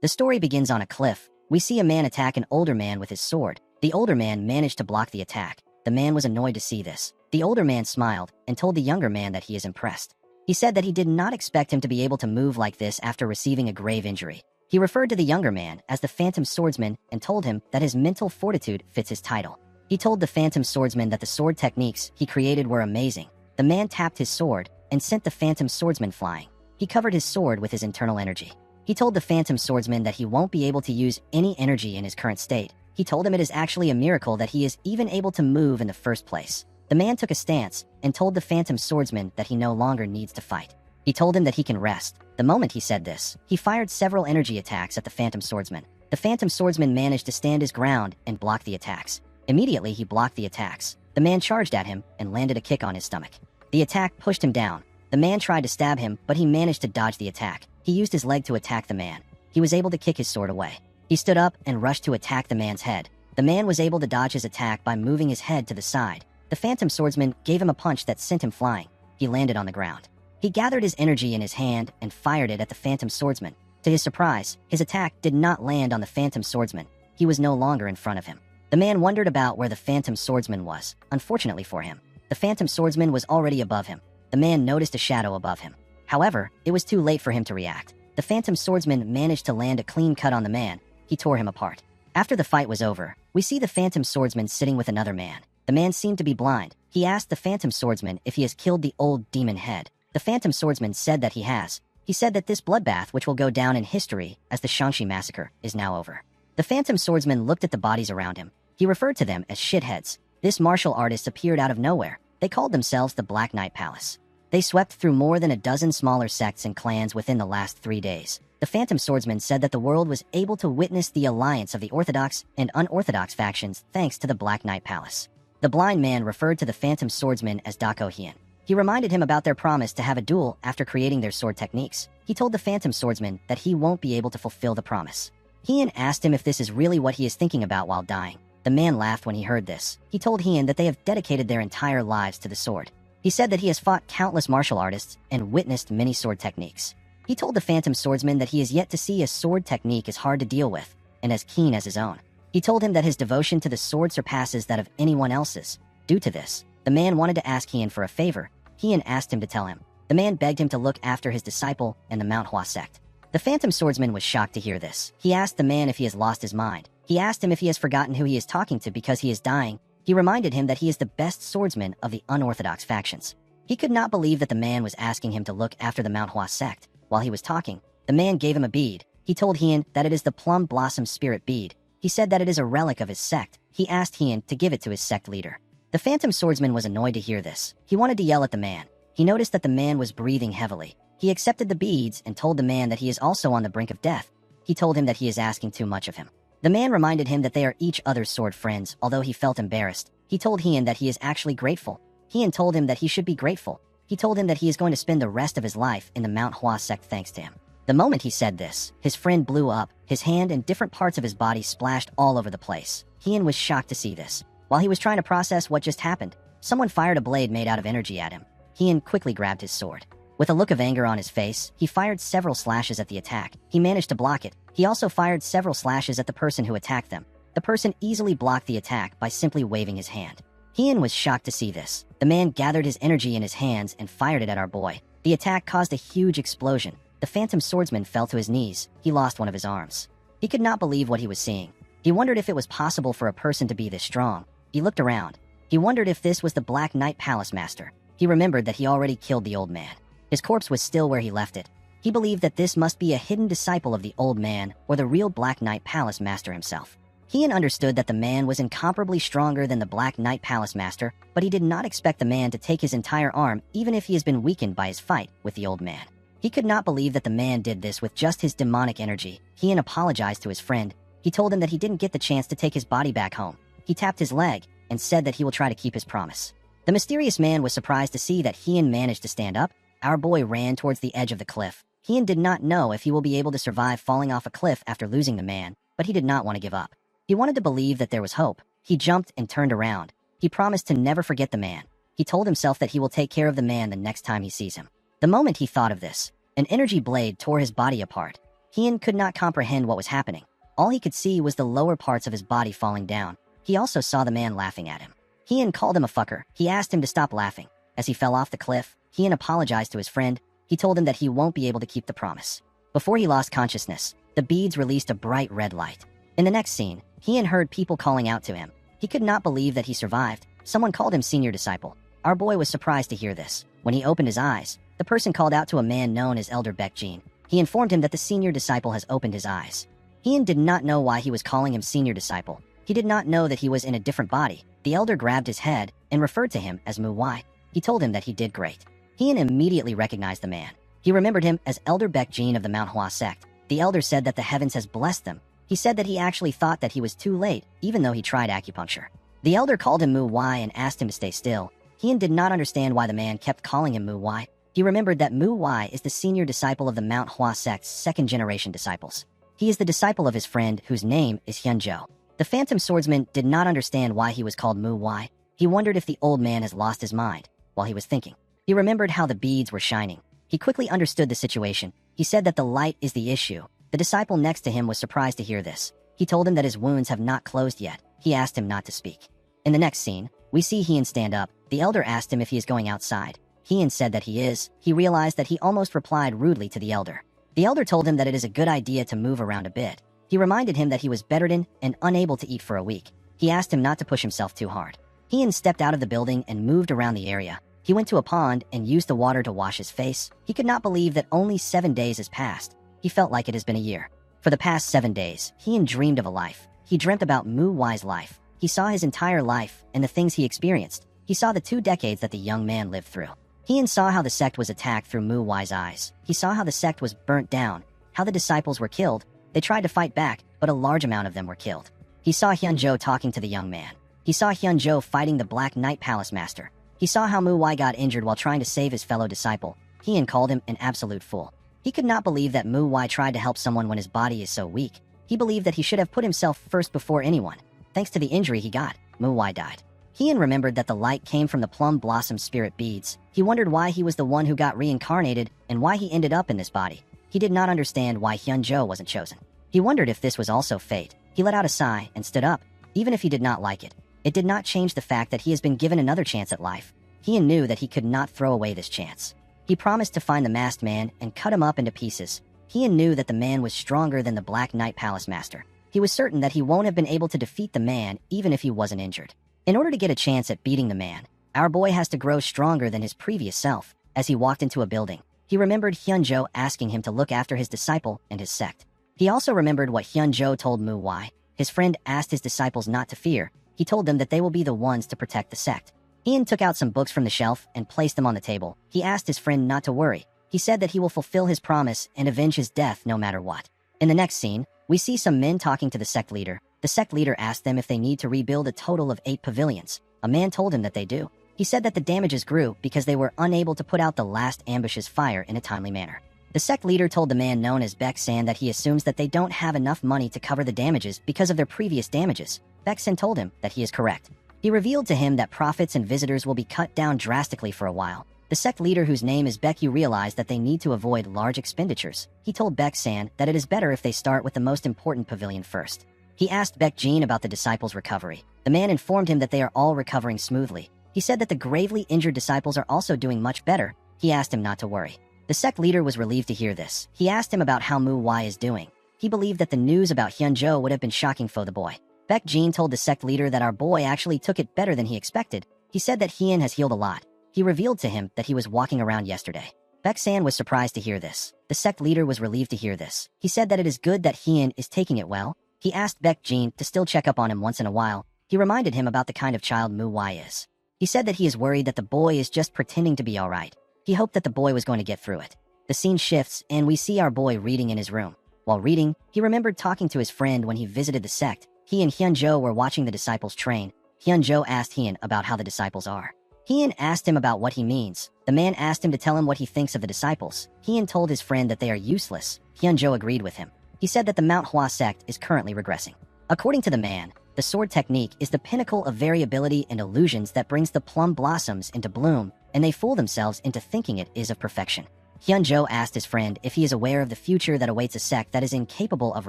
The story begins on a cliff. We see a man attack an older man with his sword. The older man managed to block the attack. The man was annoyed to see this. The older man smiled and told the younger man that he is impressed. He said that he did not expect him to be able to move like this after receiving a grave injury. He referred to the younger man as the Phantom Swordsman and told him that his mental fortitude fits his title. He told the Phantom Swordsman that the sword techniques he created were amazing. The man tapped his sword and sent the Phantom Swordsman flying. He covered his sword with his internal energy. He told the Phantom Swordsman that he won't be able to use any energy in his current state. He told him it is actually a miracle that he is even able to move in the first place. The man took a stance and told the Phantom Swordsman that he no longer needs to fight. He told him that he can rest. The moment he said this, he fired several energy attacks at the Phantom Swordsman. The Phantom Swordsman managed to stand his ground and block the attacks. Immediately, he blocked the attacks. The man charged at him and landed a kick on his stomach. The attack pushed him down. The man tried to stab him, but he managed to dodge the attack. He used his leg to attack the man. He was able to kick his sword away. He stood up and rushed to attack the man's head. The man was able to dodge his attack by moving his head to the side. The Phantom Swordsman gave him a punch that sent him flying. He landed on the ground. He gathered his energy in his hand and fired it at the Phantom Swordsman. To his surprise, his attack did not land on the Phantom Swordsman. He was no longer in front of him. The man wondered about where the Phantom Swordsman was. Unfortunately for him, the Phantom Swordsman was already above him. The man noticed a shadow above him. However, it was too late for him to react. The Phantom Swordsman managed to land a clean cut on the man. He tore him apart. After the fight was over, we see the Phantom Swordsman sitting with another man. The man seemed to be blind. He asked the Phantom Swordsman if he has killed the old demon head. The Phantom Swordsman said that he has. He said that this bloodbath, which will go down in history as the Shangxi massacre, is now over. The Phantom Swordsman looked at the bodies around him. He referred to them as shitheads. This martial artist appeared out of nowhere. They called themselves the Black Knight Palace. They swept through more than a dozen smaller sects and clans within the last 3 days. The Phantom Swordsman said that the world was able to witness the alliance of the orthodox and unorthodox factions thanks to the Black Knight Palace. The blind man referred to the Phantom Swordsman as Dako Hien. He reminded him about their promise to have a duel after creating their sword techniques. He told the Phantom Swordsman that he won't be able to fulfill the promise. Hien asked him if this is really what he is thinking about while dying. The man laughed when he heard this. He told Hien that they have dedicated their entire lives to the sword. He said that he has fought countless martial artists and witnessed many sword techniques. He told the Phantom Swordsman that he has yet to see a sword technique as hard to deal with and as keen as his own. He told him that his devotion to the sword surpasses that of anyone else's. Due to this, the man wanted to ask Hien for a favor. Hien asked him to tell him. The man begged him to look after his disciple and the Manhwa sect. The Phantom Swordsman was shocked to hear this. He asked the man if he has lost his mind. He asked him if he has forgotten who he is talking to because he is dying. He reminded him that he is the best swordsman of the unorthodox factions. He could not believe that the man was asking him to look after the Manhwa sect. While he was talking, the man gave him a bead. He told Hien that it is the Plum Blossom Spirit bead. He said that it is a relic of his sect. He asked Hien to give it to his sect leader. The Phantom Swordsman was annoyed to hear this. He wanted to yell at the man. He noticed that the man was breathing heavily. He accepted the beads and told the man that he is also on the brink of death. He told him that he is asking too much of him. The man reminded him that they are each other's sword friends, although he felt embarrassed. He told Hien that he is actually grateful. Hien told him that he should be grateful. He told him that he is going to spend the rest of his life in the Manhwa sect thanks to him. The moment he said this, his friend blew up. His hand and different parts of his body splashed all over the place. Hien was shocked to see this. While he was trying to process what just happened, someone fired a blade made out of energy at him. Hien quickly grabbed his sword. With a look of anger on his face, he fired several slashes at the attack. He managed to block it. He also fired several slashes at the person who attacked them. The person easily blocked the attack by simply waving his hand. Hien was shocked to see this. The man gathered his energy in his hands and fired it at our boy. The attack caused a huge explosion. The Phantom Swordsman fell to his knees. He lost one of his arms. He could not believe what he was seeing. He wondered if it was possible for a person to be this strong. He looked around. He wondered if this was the Black Knight Palace Master. He remembered that he already killed the old man. His corpse was still where he left it. He believed that this must be a hidden disciple of the old man or the real Black Knight Palace Master himself. Hien understood that the man was incomparably stronger than the Black Knight Palace Master, but he did not expect the man to take his entire arm even if he has been weakened by his fight with the old man. He could not believe that the man did this with just his demonic energy. Hien apologized to his friend. He told him that he didn't get the chance to take his body back home. He tapped his leg and said that he will try to keep his promise. The mysterious man was surprised to see that Hien managed to stand up. Our boy ran towards the edge of the cliff. Hien did not know if he will be able to survive falling off a cliff after losing the man, but he did not want to give up. He wanted to believe that there was hope. He jumped and turned around. He promised to never forget the man. He told himself that he will take care of the man the next time he sees him. The moment he thought of this, an energy blade tore his body apart. Hyun could not comprehend what was happening. All he could see was the lower parts of his body falling down. He also saw the man laughing at him. Hyun called him a fucker. He asked him to stop laughing. As he fell off the cliff, Hyun apologized to his friend. He told him that he won't be able to keep the promise. Before he lost consciousness, the beads released a bright red light. In the next scene, Hyun heard people calling out to him. He could not believe that he survived. Someone called him senior disciple. Our boy was surprised to hear this. When he opened his eyes, the person called out to a man known as Elder Baekjin. He informed him that the senior disciple has opened his eyes. Hyun did not know why he was calling him senior disciple. He did not know that he was in a different body. The elder grabbed his head and referred to him as Manhwa. He told him that he did great. Hyun immediately recognized the man. He remembered him as Elder Baekjin of the Manhwa sect. The elder said that the heavens has blessed them. He said that he actually thought that he was too late, even though he tried acupuncture. The elder called him Manhwa and asked him to stay still. Hyun did not understand why the man kept calling him Manhwa. He remembered that Manhwa is the senior disciple of the Manhwa sect's second-generation disciples. He is the disciple of his friend, whose name is Hyunjo. The Phantom Swordsman did not understand why he was called Manhwa. He wondered if the old man has lost his mind. While he was thinking, he remembered how the beads were shining. He quickly understood the situation. He said that the light is the issue. The disciple next to him was surprised to hear this. He told him that his wounds have not closed yet. He asked him not to speak. In the next scene, we see Hyun stand up. The elder asked him if he is going outside. Hyun said that he is. He realized that he almost replied rudely to the elder. The elder told him that it is a good idea to move around a bit. He reminded him that he was bedridden and unable to eat for a week. He asked him not to push himself too hard. Hyun stepped out of the building and moved around the area. He went to a pond and used the water to wash his face. He could not believe that only 7 days has passed. He felt like it has been a year. For the past 7 days, Hyun dreamed of a life. He dreamt about Manhwa's life. He saw his entire life and the things he experienced. He saw the 2 decades that the young man lived through. Hyun saw how the sect was attacked through Manhwa's eyes. He saw how the sect was burnt down, how the disciples were killed. They tried to fight back, but a large amount of them were killed. He saw Hyunjo talking to the young man. He saw Hyunjo fighting the Black Knight Palace Master. He saw how Manhwa got injured while trying to save his fellow disciple. Hyun called him an absolute fool. He could not believe that Manhwa tried to help someone when his body is so weak. He believed that he should have put himself first before anyone. Thanks to the injury he got, Manhwa died. Hyun remembered that the light came from the plum blossom spirit beads. He wondered why he was the one who got reincarnated and why he ended up in this body. He did not understand why Hyunjo wasn't chosen. He wondered if this was also fate. He let out a sigh and stood up, even if he did not like it. It did not change the fact that he has been given another chance at life. Hyun knew that he could not throw away this chance. He promised to find the masked man and cut him up into pieces. Hyun knew that the man was stronger than the Black Knight Palace Master. He was certain that he won't have been able to defeat the man even if he wasn't injured. In order to get a chance at beating the man, our boy has to grow stronger than his previous self. As he walked into a building, he remembered Hyunjo asking him to look after his disciple and his sect. He also remembered what Hyunjo told Manhwa. His friend asked his disciples not to fear. He told them that they will be the ones to protect the sect. Hyun took out some books from the shelf and placed them on the table. He asked his friend not to worry. He said that he will fulfill his promise and avenge his death no matter what. In the next scene, we see some men talking to the sect leader. The sect leader asked them if they need to rebuild a total of 8 pavilions. A man told him that they do. He said that the damages grew because they were unable to put out the last ambush's fire in a timely manner. The sect leader told the man known as Baek-san that he assumes that they don't have enough money to cover the damages because of their previous damages. Baek-san told him that he is correct. He revealed to him that profits and visitors will be cut down drastically for a while. The sect leader, whose name is Baekyu, realized that they need to avoid large expenditures. He told Baek-san that it is better if they start with the most important pavilion first. He asked Baekjin about the disciples' recovery. The man informed him that they are all recovering smoothly. He said that the gravely injured disciples are also doing much better. He asked him not to worry. The sect leader was relieved to hear this. He asked him about how Manhwa is doing. He believed that the news about Hyunjo would have been shocking for the boy. Baekjin told the sect leader that our boy actually took it better than he expected. He said that Hyun has healed a lot. He revealed to him that he was walking around yesterday. Baek-san was surprised to hear this. The sect leader was relieved to hear this. He said that it is good that Hyun is taking it well. He asked Baekjin to still check up on him once in a while. He reminded him about the kind of child Manhwa is. He said that he is worried that the boy is just pretending to be alright. He hoped that the boy was going to get through it. The scene shifts, and we see our boy reading in his room. While reading, he remembered talking to his friend when he visited the sect. He and Hyunjo were watching the disciples train. Hyunjo asked Hyun about how the disciples are. Hyun asked him about what he means. The man asked him to tell him what he thinks of the disciples. Hyun told his friend that they are useless. Hyunjo agreed with him. He said that the Manhwa sect is currently regressing. According to the man, the sword technique is the pinnacle of variability and illusions that brings the plum blossoms into bloom, and they fool themselves into thinking it is of perfection. Hyunjo asked his friend if he is aware of the future that awaits a sect that is incapable of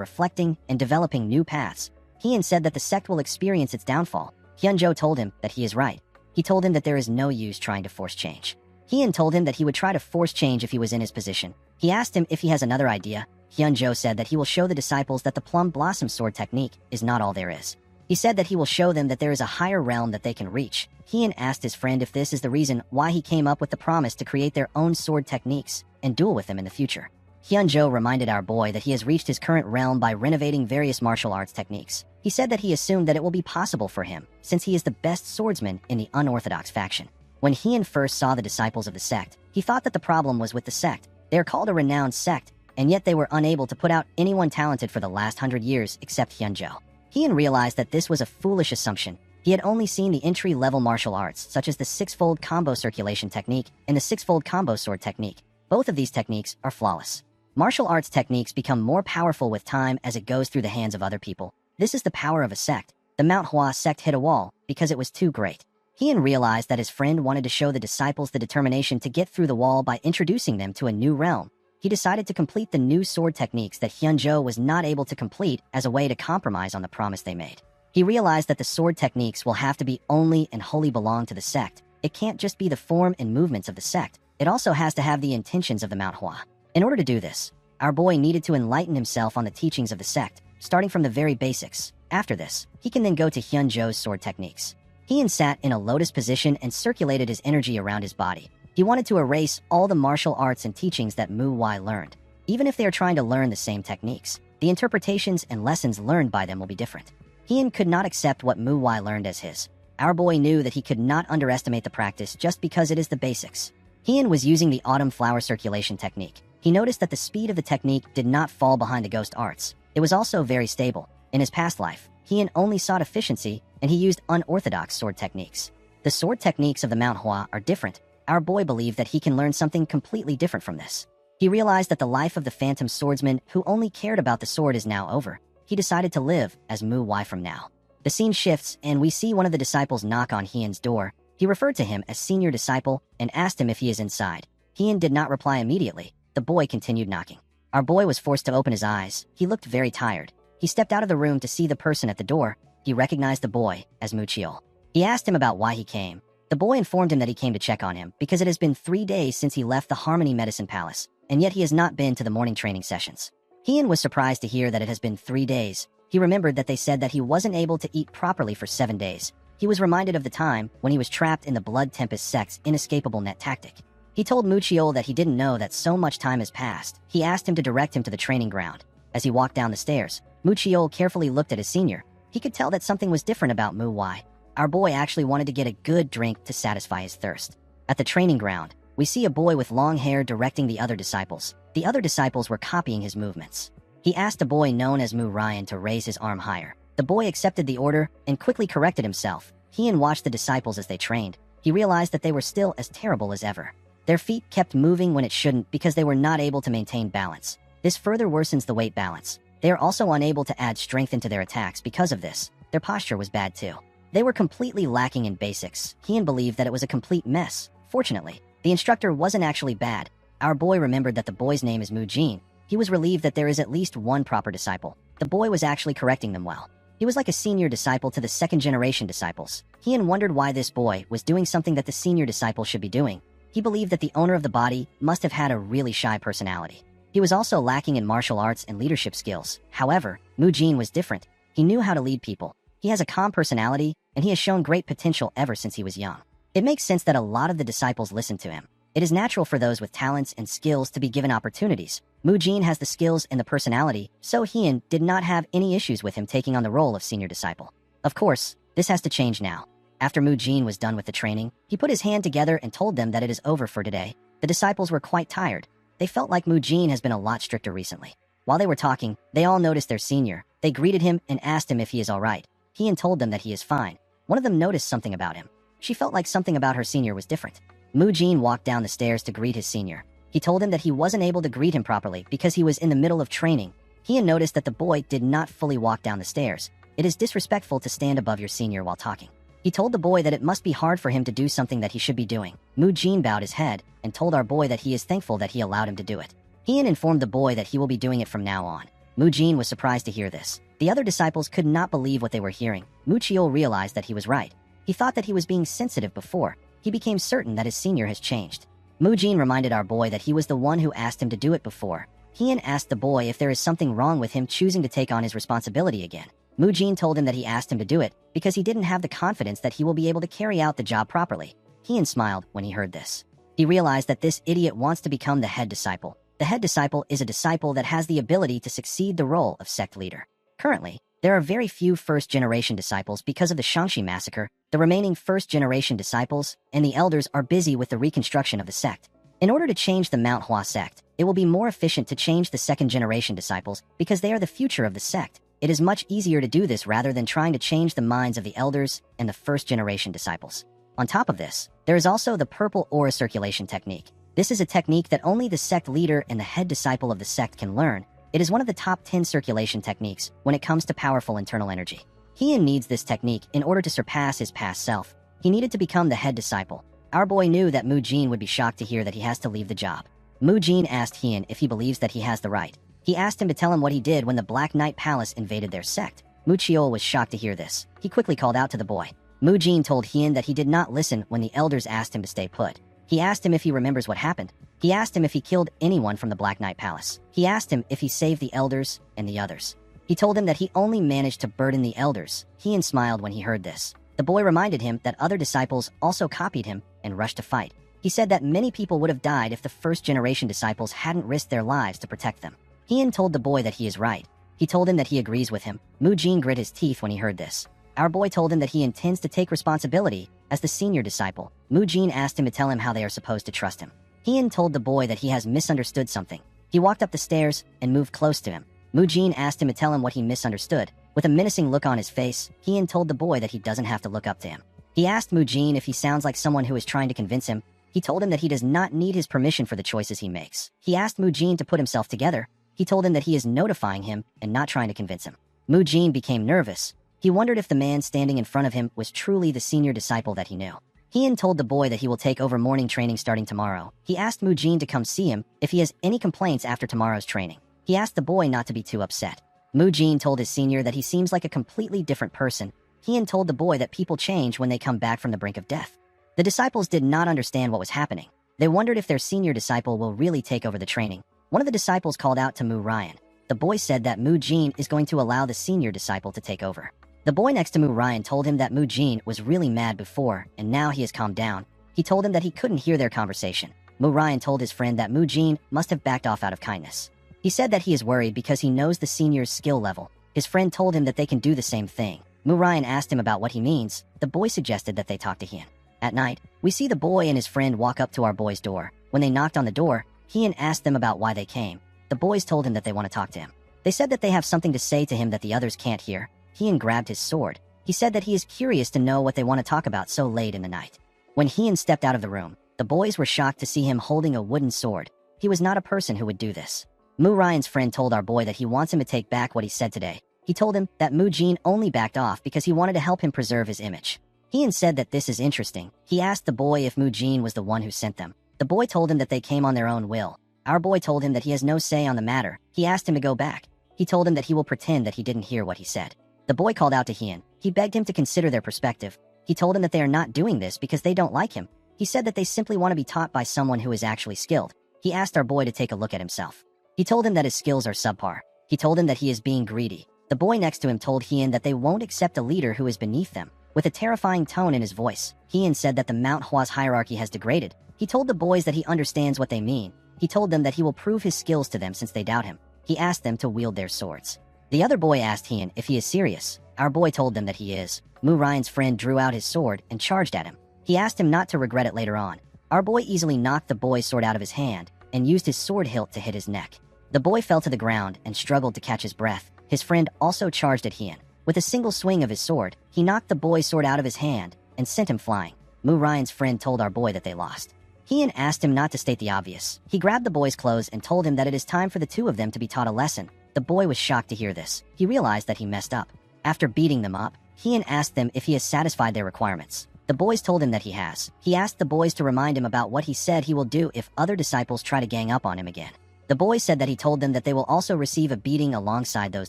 reflecting and developing new paths. Hyun said that the sect will experience its downfall. Hyunjo told him that he is right. He told him that there is no use trying to force change. Hyun told him that he would try to force change if he was in his position. He asked him if he has another idea. Hyunjo said that he will show the disciples that the Plum Blossom Sword technique is not all there is. He said that he will show them that there is a higher realm that they can reach. Hyun asked his friend if this is the reason why he came up with the promise to create their own sword techniques and duel with them in the future. Hyunjo reminded our boy that he has reached his current realm by renovating various martial arts techniques. He said that he assumed that it will be possible for him, since he is the best swordsman in the unorthodox faction. When Hyun first saw the disciples of the sect, he thought that the problem was with the sect. They are called a renowned sect, and yet they were unable to put out anyone talented for the last 100 years except Hyunjo. Hyun realized that this was a foolish assumption. He had only seen the entry-level martial arts, such as the six-fold combo circulation technique and the six-fold combo sword technique. Both of these techniques are flawless. Martial arts techniques become more powerful with time as it goes through the hands of other people. This is the power of a sect. The Manhwa sect hit a wall because it was too great. Hyun realized that his friend wanted to show the disciples the determination to get through the wall by introducing them to a new realm. He decided to complete the new sword techniques that Hyunjo was not able to complete as a way to compromise on the promise they made. He realized that the sword techniques will have to be only and wholly belong to the sect. It can't just be the form and movements of the sect. It also has to have the intentions of the Manhwa. In order to do this, our boy needed to enlighten himself on the teachings of the sect, starting from the very basics. After this, he can then go to Hyunjo's sword techniques. Hyun sat in a lotus position and circulated his energy around his body. He wanted to erase all the martial arts and teachings that Mu Wai learned. Even if they are trying to learn the same techniques, the interpretations and lessons learned by them will be different. Hyun could not accept what Mu Wai learned as his. Our boy knew that he could not underestimate the practice just because it is the basics. Hyun was using the autumn flower circulation technique. He noticed that the speed of the technique did not fall behind the ghost arts. It was also very stable. In his past life, Hyun only sought efficiency, and he used unorthodox sword techniques. The sword techniques of the Manhwa are different. Our boy believed that he can learn something completely different from this. He realized that the life of the phantom swordsman who only cared about the sword is now over. He decided to live as Mu Wai from now. The scene shifts, and we see one of the disciples knock on Hyun's door. He referred to him as senior disciple and asked him if he is inside. Hyun did not reply immediately. The boy continued knocking. Our boy was forced to open his eyes. He looked very tired. He stepped out of the room to see the person at the door. He recognized the boy as Muchiol. He asked him about why he came. The boy informed him that he came to check on him because it has been 3 days since he left the Harmony Medicine Palace, and yet he has not been to the morning training sessions. Hyun was surprised to hear that it has been 3 days. He remembered that they said that he wasn't able to eat properly for 7 days. He was reminded of the time when he was trapped in the Blood Tempest sect's inescapable net tactic. He told Muchiol that he didn't know that so much time has passed. He asked him to direct him to the training ground. As he walked down the stairs, Muchiol carefully looked at his senior. He could tell that something was different about Mu Wai. Our boy actually wanted to get a good drink to satisfy his thirst. At the training ground, we see a boy with long hair directing the other disciples. The other disciples were copying his movements. He asked a boy known as Mu Ryan to raise his arm higher. The boy accepted the order and quickly corrected himself. Hyun watched the disciples as they trained. He realized that they were still as terrible as ever. Their feet kept moving when it shouldn't because they were not able to maintain balance. This further worsens the weight balance. They are also unable to add strength into their attacks because of this. Their posture was bad too. They were completely lacking in basics. Hyun believed that it was a complete mess. Fortunately, the instructor wasn't actually bad. Our boy remembered that the boy's name is Mu Jin. He was relieved that there is at least one proper disciple. The boy was actually correcting them well. He was like a senior disciple to the second-generation disciples. Hyun wondered why this boy was doing something that the senior disciple should be doing. He believed that the owner of the body must have had a really shy personality. He was also lacking in martial arts and leadership skills. However, Mu Jin was different. He knew how to lead people. He has a calm personality, and he has shown great potential ever since he was young. It makes sense that a lot of the disciples listened to him. It is natural for those with talents and skills to be given opportunities. Mu Jin has the skills and the personality, so Hyun did not have any issues with him taking on the role of senior disciple. Of course, this has to change now. After Mu Jin was done with the training, he put his hand together and told them that it is over for today. The disciples were quite tired. They felt like Mu Jin has been a lot stricter recently. While they were talking, they all noticed their senior. They greeted him and asked him if he is all right. Hyun told them that he is fine. One of them noticed something about him. She felt like something about her senior was different. Mu Jin walked down the stairs to greet his senior. He told him that he wasn't able to greet him properly because he was in the middle of training. Hyun noticed that the boy did not fully walk down the stairs. It is disrespectful to stand above your senior while talking. He told the boy that it must be hard for him to do something that he should be doing. Mu Jin bowed his head and told our boy that he is thankful that he allowed him to do it. Hien informed the boy that he will be doing it from now on. Mu Jin was surprised to hear this. The other disciples could not believe what they were hearing. Mu Chiol realized that he was right. He thought that he was being sensitive before. He became certain that his senior has changed. Mu Jin reminded our boy that he was the one who asked him to do it before. Hien asked the boy if there is something wrong with him choosing to take on his responsibility again. Mu Jin told him that he asked him to do it because he didn't have the confidence that he will be able to carry out the job properly. Hien smiled when he heard this. He realized that this idiot wants to become the head disciple. The head disciple is a disciple that has the ability to succeed the role of sect leader. Currently, there are very few first-generation disciples because of the Shangxi massacre. The remaining first-generation disciples and the elders are busy with the reconstruction of the sect. In order to change the Manhwa sect, it will be more efficient to change the second-generation disciples because they are the future of the sect. It is much easier to do this rather than trying to change the minds of the elders and the first-generation disciples. On top of this, there is also the purple aura circulation technique. This is a technique that only the sect leader and the head disciple of the sect can learn. It is one of the top 10 circulation techniques when it comes to powerful internal energy. Hien needs this technique in order to surpass his past self. He needed to become the head disciple. Our boy knew that Mu Jin would be shocked to hear that he has to leave the job. Mu Jin asked Hien if he believes that he has the right. He asked him to tell him what he did when the Black Knight Palace invaded their sect. Mu Chiol was shocked to hear this. He quickly called out to the boy. Mu Jin told Hien that he did not listen when the elders asked him to stay put. He asked him if he remembers what happened. He asked him if he killed anyone from the Black Knight Palace. He asked him if he saved the elders and the others. He told him that he only managed to burden the elders. Hien smiled when he heard this. The boy reminded him that other disciples also copied him and rushed to fight. He said that many people would have died if the first-generation disciples hadn't risked their lives to protect them. Hien told the boy that he is right. He told him that he agrees with him. Mu Jin grit his teeth when he heard this. Our boy told him that he intends to take responsibility as the senior disciple. Mu Jin asked him to tell him how they are supposed to trust him. Hien told the boy that he has misunderstood something. He walked up the stairs and moved close to him. Mu Jin asked him to tell him what he misunderstood. With a menacing look on his face, Hien told the boy that he doesn't have to look up to him. He asked Mu Jin if he sounds like someone who is trying to convince him. He told him that he does not need his permission for the choices he makes. He asked Mu Jin to put himself together. He told him that he is notifying him and not trying to convince him. Mu Jin became nervous. He wondered if the man standing in front of him was truly the senior disciple that he knew. Hien told the boy that he will take over morning training starting tomorrow. He asked Mu Jin to come see him if he has any complaints after tomorrow's training. He asked the boy not to be too upset. Mu Jin told his senior that he seems like a completely different person. Hien told the boy that people change when they come back from the brink of death. The disciples did not understand what was happening. They wondered if their senior disciple will really take over the training. One of the disciples called out to Mu Ryan. The boy said that Mu Jin is going to allow the senior disciple to take over. The boy next to Mu Ryan told him that Mu Jin was really mad before, and now he has calmed down. He told him that he couldn't hear their conversation. Mu Ryan told his friend that Mu Jin must have backed off out of kindness. He said that he is worried because he knows the senior's skill level. His friend told him that they can do the same thing. Mu Ryan asked him about what he means. The boy suggested that they talk to Hien. At night, we see the boy and his friend walk up to our boy's door. When they knocked on the door, Hien asked them about why they came. The boys told him that they want to talk to him. They said that they have something to say to him that the others can't hear. Hien grabbed his sword. He said that he is curious to know what they want to talk about so late in the night. When Hien stepped out of the room, the boys were shocked to see him holding a wooden sword. He was not a person who would do this. Mu Ryan's friend told our boy that he wants him to take back what he said today. He told him that Mu Jin only backed off because he wanted to help him preserve his image. Hien said that this is interesting. He asked the boy if Mu Jin was the one who sent them. The boy told him that they came on their own will. Our boy told him that he has no say on the matter. He asked him to go back. He told him that he will pretend that he didn't hear what he said. The boy called out to Hien. He begged him to consider their perspective. He told him that they are not doing this because they don't like him. He said that they simply want to be taught by someone who is actually skilled. He asked our boy to take a look at himself. He told him that his skills are subpar. He told him that he is being greedy. The boy next to him told Hien that they won't accept a leader who is beneath them. With a terrifying tone in his voice, Hien said that the Mount Hua's hierarchy has degraded. He told the boys that he understands what they mean. He told them that he will prove his skills to them since they doubt him. He asked them to wield their swords. The other boy asked Hien if he is serious. Our boy told them that he is. Mu Ryan's friend drew out his sword and charged at him. He asked him not to regret it later on. Our boy easily knocked the boy's sword out of his hand and used his sword hilt to hit his neck. The boy fell to the ground and struggled to catch his breath. His friend also charged at Hien. With a single swing of his sword, he knocked the boy's sword out of his hand and sent him flying. Mu Ryan's friend told our boy that they lost. Hien asked him not to state the obvious. He grabbed the boy's clothes and told him that it is time for the two of them to be taught a lesson. The boy was shocked to hear this. He realized that he messed up. After beating them up, Hien asked them if he has satisfied their requirements. The boys told him that he has. He asked the boys to remind him about what he said he will do if other disciples try to gang up on him again. The boys said that he told them that they will also receive a beating alongside those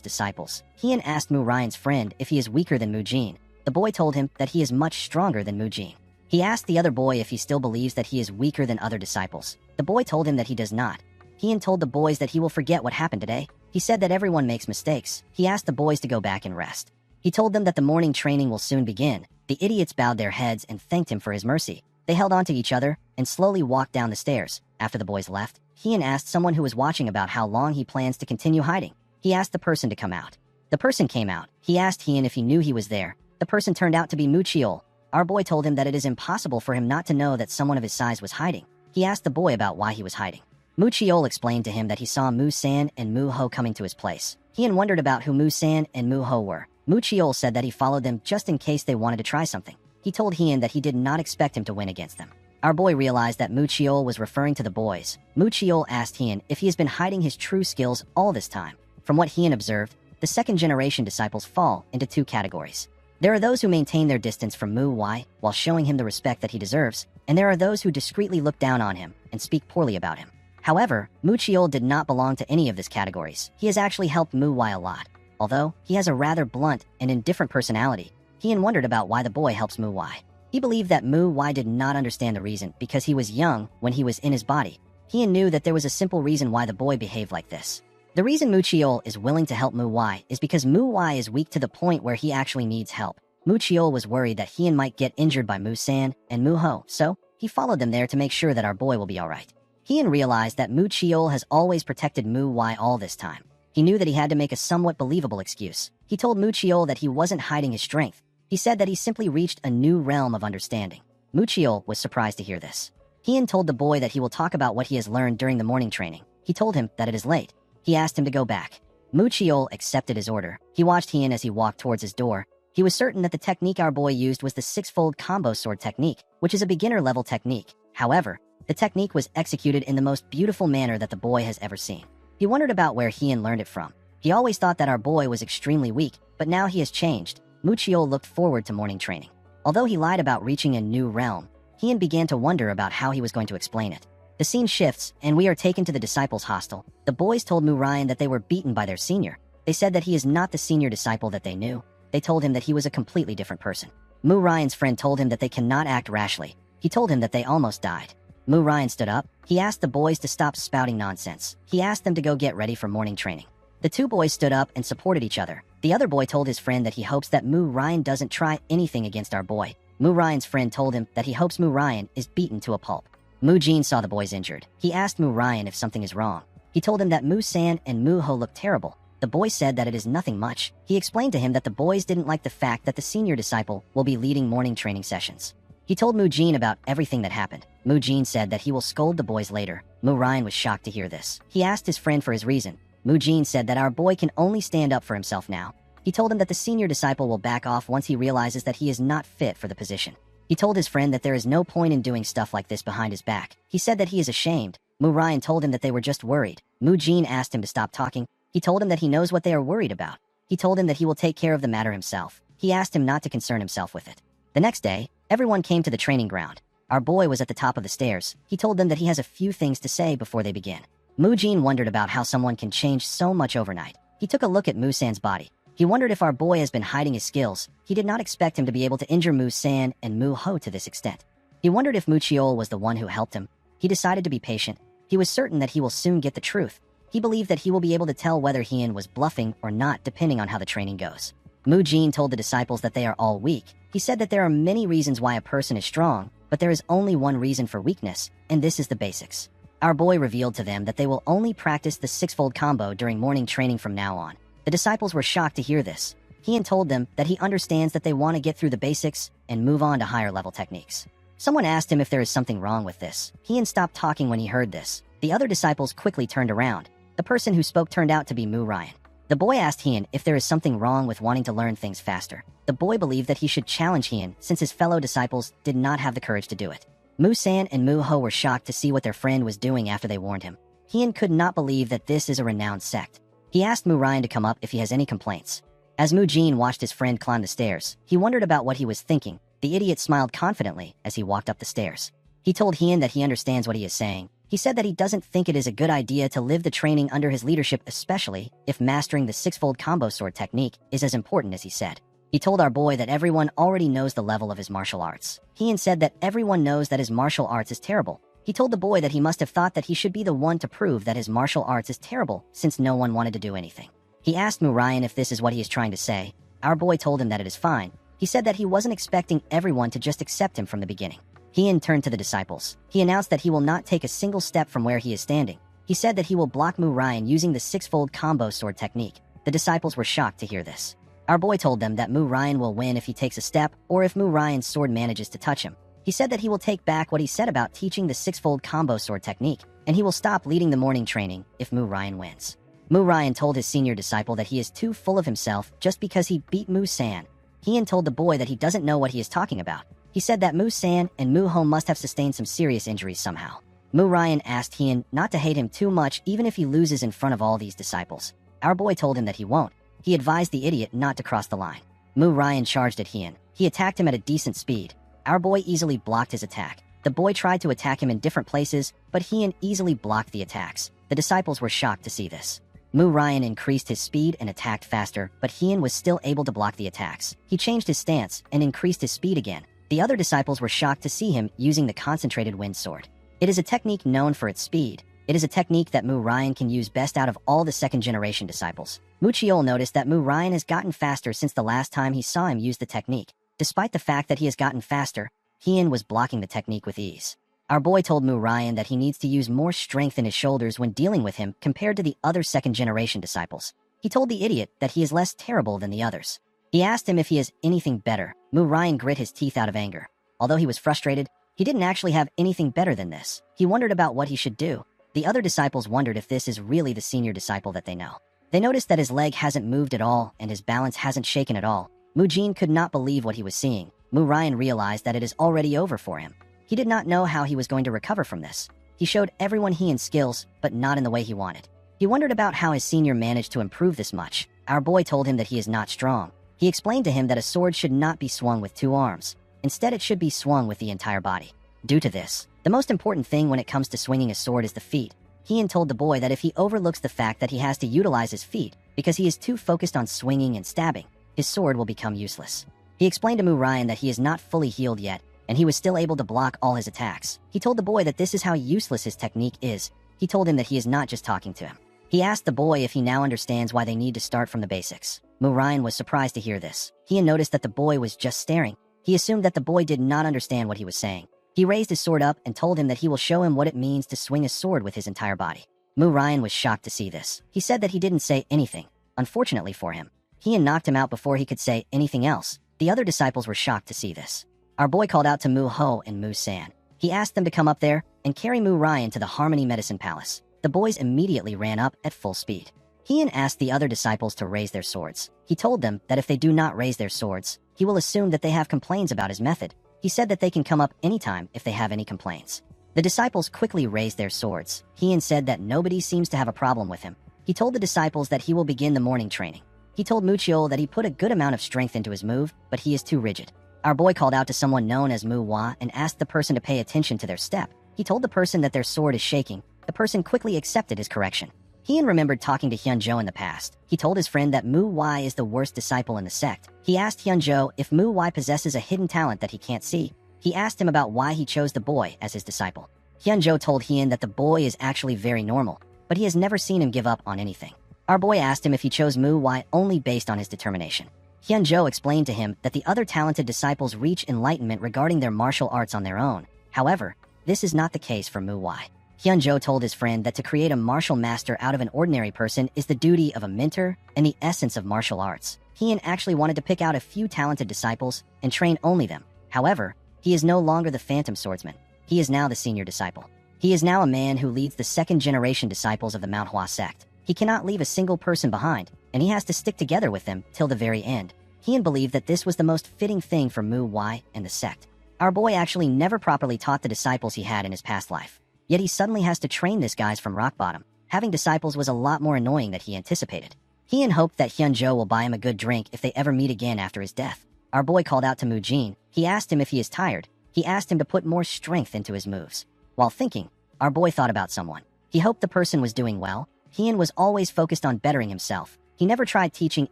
disciples. Hien asked Mu Ryan's friend if he is weaker than Mu Jin. The boy told him that he is much stronger than Mu Jin. He asked the other boy if he still believes that he is weaker than other disciples. The boy told him that he does not. Hien told the boys that he will forget what happened today. He said that everyone makes mistakes. He asked the boys to go back and rest. He told them that the morning training will soon begin. The idiots bowed their heads and thanked him for his mercy. They held on to each other and slowly walked down the stairs. After the boys left, Hien asked someone who was watching about how long he plans to continue hiding. He asked the person to come out. The person came out. He asked Hien if he knew he was there. The person turned out to be Mu Chiol. Our boy told him that it is impossible for him not to know that someone of his size was hiding. He asked the boy about why he was hiding. Mu Chiol explained to him that he saw Mu San and Mu Ho coming to his place. Hien wondered about who Mu San and Mu Ho were. Mu Chiol said that he followed them just in case they wanted to try something. He told Hien that he did not expect him to win against them. Our boy realized that Mu Chiol was referring to the boys. Mu Chiol asked Hien if he has been hiding his true skills all this time. From what Hien observed, the second-generation disciples fall into two categories. There are those who maintain their distance from Mu Wai while showing him the respect that he deserves, and there are those who discreetly look down on him and speak poorly about him. However, Mu Chiol did not belong to any of these categories. He has actually helped Mu Wai a lot. Although he has a rather blunt and indifferent personality, Hien wondered about why the boy helps Mu Wai. He believed that Mu Wai did not understand the reason because he was young when he was in his body. Hien knew that there was a simple reason why the boy behaved like this. The reason Mu Chiol is willing to help Mu Wai is because Mu Wai is weak to the point where he actually needs help. Mu Chiol was worried that Hien might get injured by Mu San and Mu Ho, so he followed them there to make sure that our boy will be alright. Hien realized that Mu Chiol has always protected Mu Wai all this time. He knew that he had to make a somewhat believable excuse. He told Mu Chiol that he wasn't hiding his strength. He said that he simply reached a new realm of understanding. Mu Chiol was surprised to hear this. Hien told the boy that he will talk about what he has learned during the morning training. He told him that it is late. He asked him to go back. Mu Chiol accepted his order. He watched Hien as he walked towards his door. He was certain that the technique our boy used was the six-fold combo sword technique, which is a beginner-level technique. However, the technique was executed in the most beautiful manner that the boy has ever seen. He wondered about where Hien learned it from. He always thought that our boy was extremely weak, but now he has changed. Mu Chiol looked forward to morning training. Although he lied about reaching a new realm, Hien began to wonder about how he was going to explain it. The scene shifts, and we are taken to the disciples' hostel. The boys told Mu Ryan that they were beaten by their senior. They said that he is not the senior disciple that they knew. They told him that he was a completely different person. Mu Ryan's friend told him that they cannot act rashly. He told him that they almost died. Mu Ryan stood up. He asked the boys to stop spouting nonsense. He asked them to go get ready for morning training. The two boys stood up and supported each other. The other boy told his friend that he hopes that Mu Ryan doesn't try anything against our boy. Mu Ryan's friend told him that he hopes Mu Ryan is beaten to a pulp. Mu Jin saw the boys injured. He asked Mu Ryan if something is wrong. He told him that Mu San and Mu Ho look terrible. The boy said that it is nothing much. He explained to him that the boys didn't like the fact that the senior disciple will be leading morning training sessions. He told Mu Jin about everything that happened. Mu Jin said that he will scold the boys later. Mu Ryan was shocked to hear this. He asked his friend for his reason. Mu Jin said that our boy can only stand up for himself now. He told him that the senior disciple will back off once he realizes that he is not fit for the position. He told his friend that there is no point in doing stuff like this behind his back. He said that he is ashamed. Mu Ryan told him that they were just worried. Mu Jin asked him to stop talking. He told him that he knows what they are worried about. He told him that he will take care of the matter himself. He asked him not to concern himself with it. The next day, everyone came to the training ground. Our boy was at the top of the stairs. He told them that he has a few things to say before they begin. Mu Jin wondered about how someone can change so much overnight. He took a look at Mu San's body. He wondered if our boy has been hiding his skills. He did not expect him to be able to injure Mu San and Mu Ho to this extent. He wondered if Mu Chiol was the one who helped him. He decided to be patient. He was certain that he will soon get the truth. He believed that he will be able to tell whether Hien was bluffing or not depending on how the training goes. Mu Jin told the disciples that they are all weak. He said that there are many reasons why a person is strong, but there is only one reason for weakness, and this is the basics. Our boy revealed to them that they will only practice the six-fold combo during morning training from now on. The disciples were shocked to hear this. Hien told them that he understands that they want to get through the basics and move on to higher level techniques. Someone asked him if there is something wrong with this. Hien stopped talking when he heard this. The other disciples quickly turned around. The person who spoke turned out to be Mu Ryan. The boy asked Hien if there is something wrong with wanting to learn things faster. The boy believed that he should challenge Hien since his fellow disciples did not have the courage to do it. Mu San and Mu Ho were shocked to see what their friend was doing after they warned him. Hien could not believe that this is a renowned sect. He asked Mu Ryan to come up if he has any complaints. As Mu Jin watched his friend climb the stairs, he wondered about what he was thinking. The idiot smiled confidently as he walked up the stairs. He told Hien that he understands what he is saying. He said that he doesn't think it is a good idea to live the training under his leadership, especially if mastering the six-fold combo sword technique is as important as he said. He told our boy that everyone already knows the level of his martial arts. Hien said that everyone knows that his martial arts is terrible. He told the boy that he must have thought that he should be the one to prove that his martial arts is terrible since no one wanted to do anything. He asked Mu Ryan if this is what he is trying to say. Our boy told him that it is fine. He said that he wasn't expecting everyone to just accept him from the beginning. Hien turned to the disciples. He announced that he will not take a single step from where he is standing. He said that he will block Mu Ryan using the six-fold combo sword technique. The disciples were shocked to hear this. Our boy told them that Mu Ryan will win if he takes a step or if Mu Ryan's sword manages to touch him. He said that he will take back what he said about teaching the six-fold combo sword technique, and he will stop leading the morning training if Mu Ryan wins. Mu Ryan told his senior disciple that he is too full of himself just because he beat Mu San. Hien told the boy that he doesn't know what he is talking about. He said that Mu San and Mu Ho must have sustained some serious injuries somehow. Mu Ryan asked Hien not to hate him too much even if he loses in front of all these disciples. Our boy told him that he won't. He advised the idiot not to cross the line. Mu Ryan charged at Hien. He attacked him at a decent speed. Our boy easily blocked his attack. The boy tried to attack him in different places, but Hien easily blocked the attacks. The disciples were shocked to see this. Mu Ryan increased his speed and attacked faster, but Hien was still able to block the attacks. He changed his stance and increased his speed again. The other disciples were shocked to see him using the concentrated wind sword. It is a technique known for its speed. It is a technique that Mu Ryan can use best out of all the second-generation disciples. Mu Chiol noticed that Mu Ryan has gotten faster since the last time he saw him use the technique. Despite the fact that he has gotten faster, Hien was blocking the technique with ease. Our boy told Mu Ryan that he needs to use more strength in his shoulders when dealing with him compared to the other second-generation disciples. He told the idiot that he is less terrible than the others. He asked him if he has anything better. Mu Ryan grit his teeth out of anger. Although he was frustrated, he didn't actually have anything better than this. He wondered about what he should do. The other disciples wondered if this is really the senior disciple that they know. They noticed that his leg hasn't moved at all and his balance hasn't shaken at all. Mu Jin could not believe what he was seeing. Mu Ryan realized that it is already over for him. He did not know how he was going to recover from this. He showed everyone Hien's skills, but not in the way he wanted. He wondered about how his senior managed to improve this much. Our boy told him that he is not strong. He explained to him that a sword should not be swung with two arms. Instead, it should be swung with the entire body. Due to this, the most important thing when it comes to swinging a sword is the feet. Hien told the boy that if he overlooks the fact that he has to utilize his feet because he is too focused on swinging and stabbing, his sword will become useless. He explained to Mu Ryan that he is not fully healed yet, and he was still able to block all his attacks. He told the boy that this is how useless his technique is. He told him that he is not just talking to him. He asked the boy if he now understands why they need to start from the basics. Mu Ryan was surprised to hear this. Hien noticed that the boy was just staring. He assumed that the boy did not understand what he was saying. He raised his sword up and told him that he will show him what it means to swing a sword with his entire body. Mu Ryan was shocked to see this. He said that he didn't say anything. Unfortunately for him, Hien knocked him out before he could say anything else. The other disciples were shocked to see this. Our boy called out to Mu Ho and Mu San. He asked them to come up there and carry Mu Ryan to the Harmony Medicine Palace. The boys immediately ran up at full speed. Hien asked the other disciples to raise their swords. He told them that if they do not raise their swords, he will assume that they have complaints about his method. He said that they can come up anytime if they have any complaints. The disciples quickly raised their swords. Hien said that nobody seems to have a problem with him. He told the disciples that he will begin the morning training. He told Mu Chiol that he put a good amount of strength into his move, but he is too rigid. Our boy called out to someone known as Mu Hua and asked the person to pay attention to their step. He told the person that their sword is shaking. The person quickly accepted his correction. Hien remembered talking to Hyunjo in the past. He told his friend that Mu Wai is the worst disciple in the sect. He asked Hyunjo if Mu Wai possesses a hidden talent that he can't see. He asked him about why he chose the boy as his disciple. Hyunjo told Hien that the boy is actually very normal, but he has never seen him give up on anything. Our boy asked him if he chose Mu Wai only based on his determination. Hyunjo explained to him that the other talented disciples reach enlightenment regarding their martial arts on their own. However, this is not the case for Mu Wai. Hyunjo told his friend that to create a martial master out of an ordinary person is the duty of a mentor and the essence of martial arts. Hien actually wanted to pick out a few talented disciples and train only them. However, he is no longer the Phantom Swordsman. He is now the senior disciple. He is now a man who leads the second-generation disciples of the Manhwa sect. He cannot leave a single person behind, and he has to stick together with them till the very end. Hien believed that this was the most fitting thing for Mu Wai and the sect. Our boy actually never properly taught the disciples he had in his past life. Yet he suddenly has to train this guys from rock bottom. Having disciples was a lot more annoying than he anticipated. Hien hoped that Hyunjo will buy him a good drink if they ever meet again after his death. Our boy called out to Mujin. He asked him if he is tired. He asked him to put more strength into his moves. While thinking, our boy thought about someone. He hoped the person was doing well. Hien was always focused on bettering himself. He never tried teaching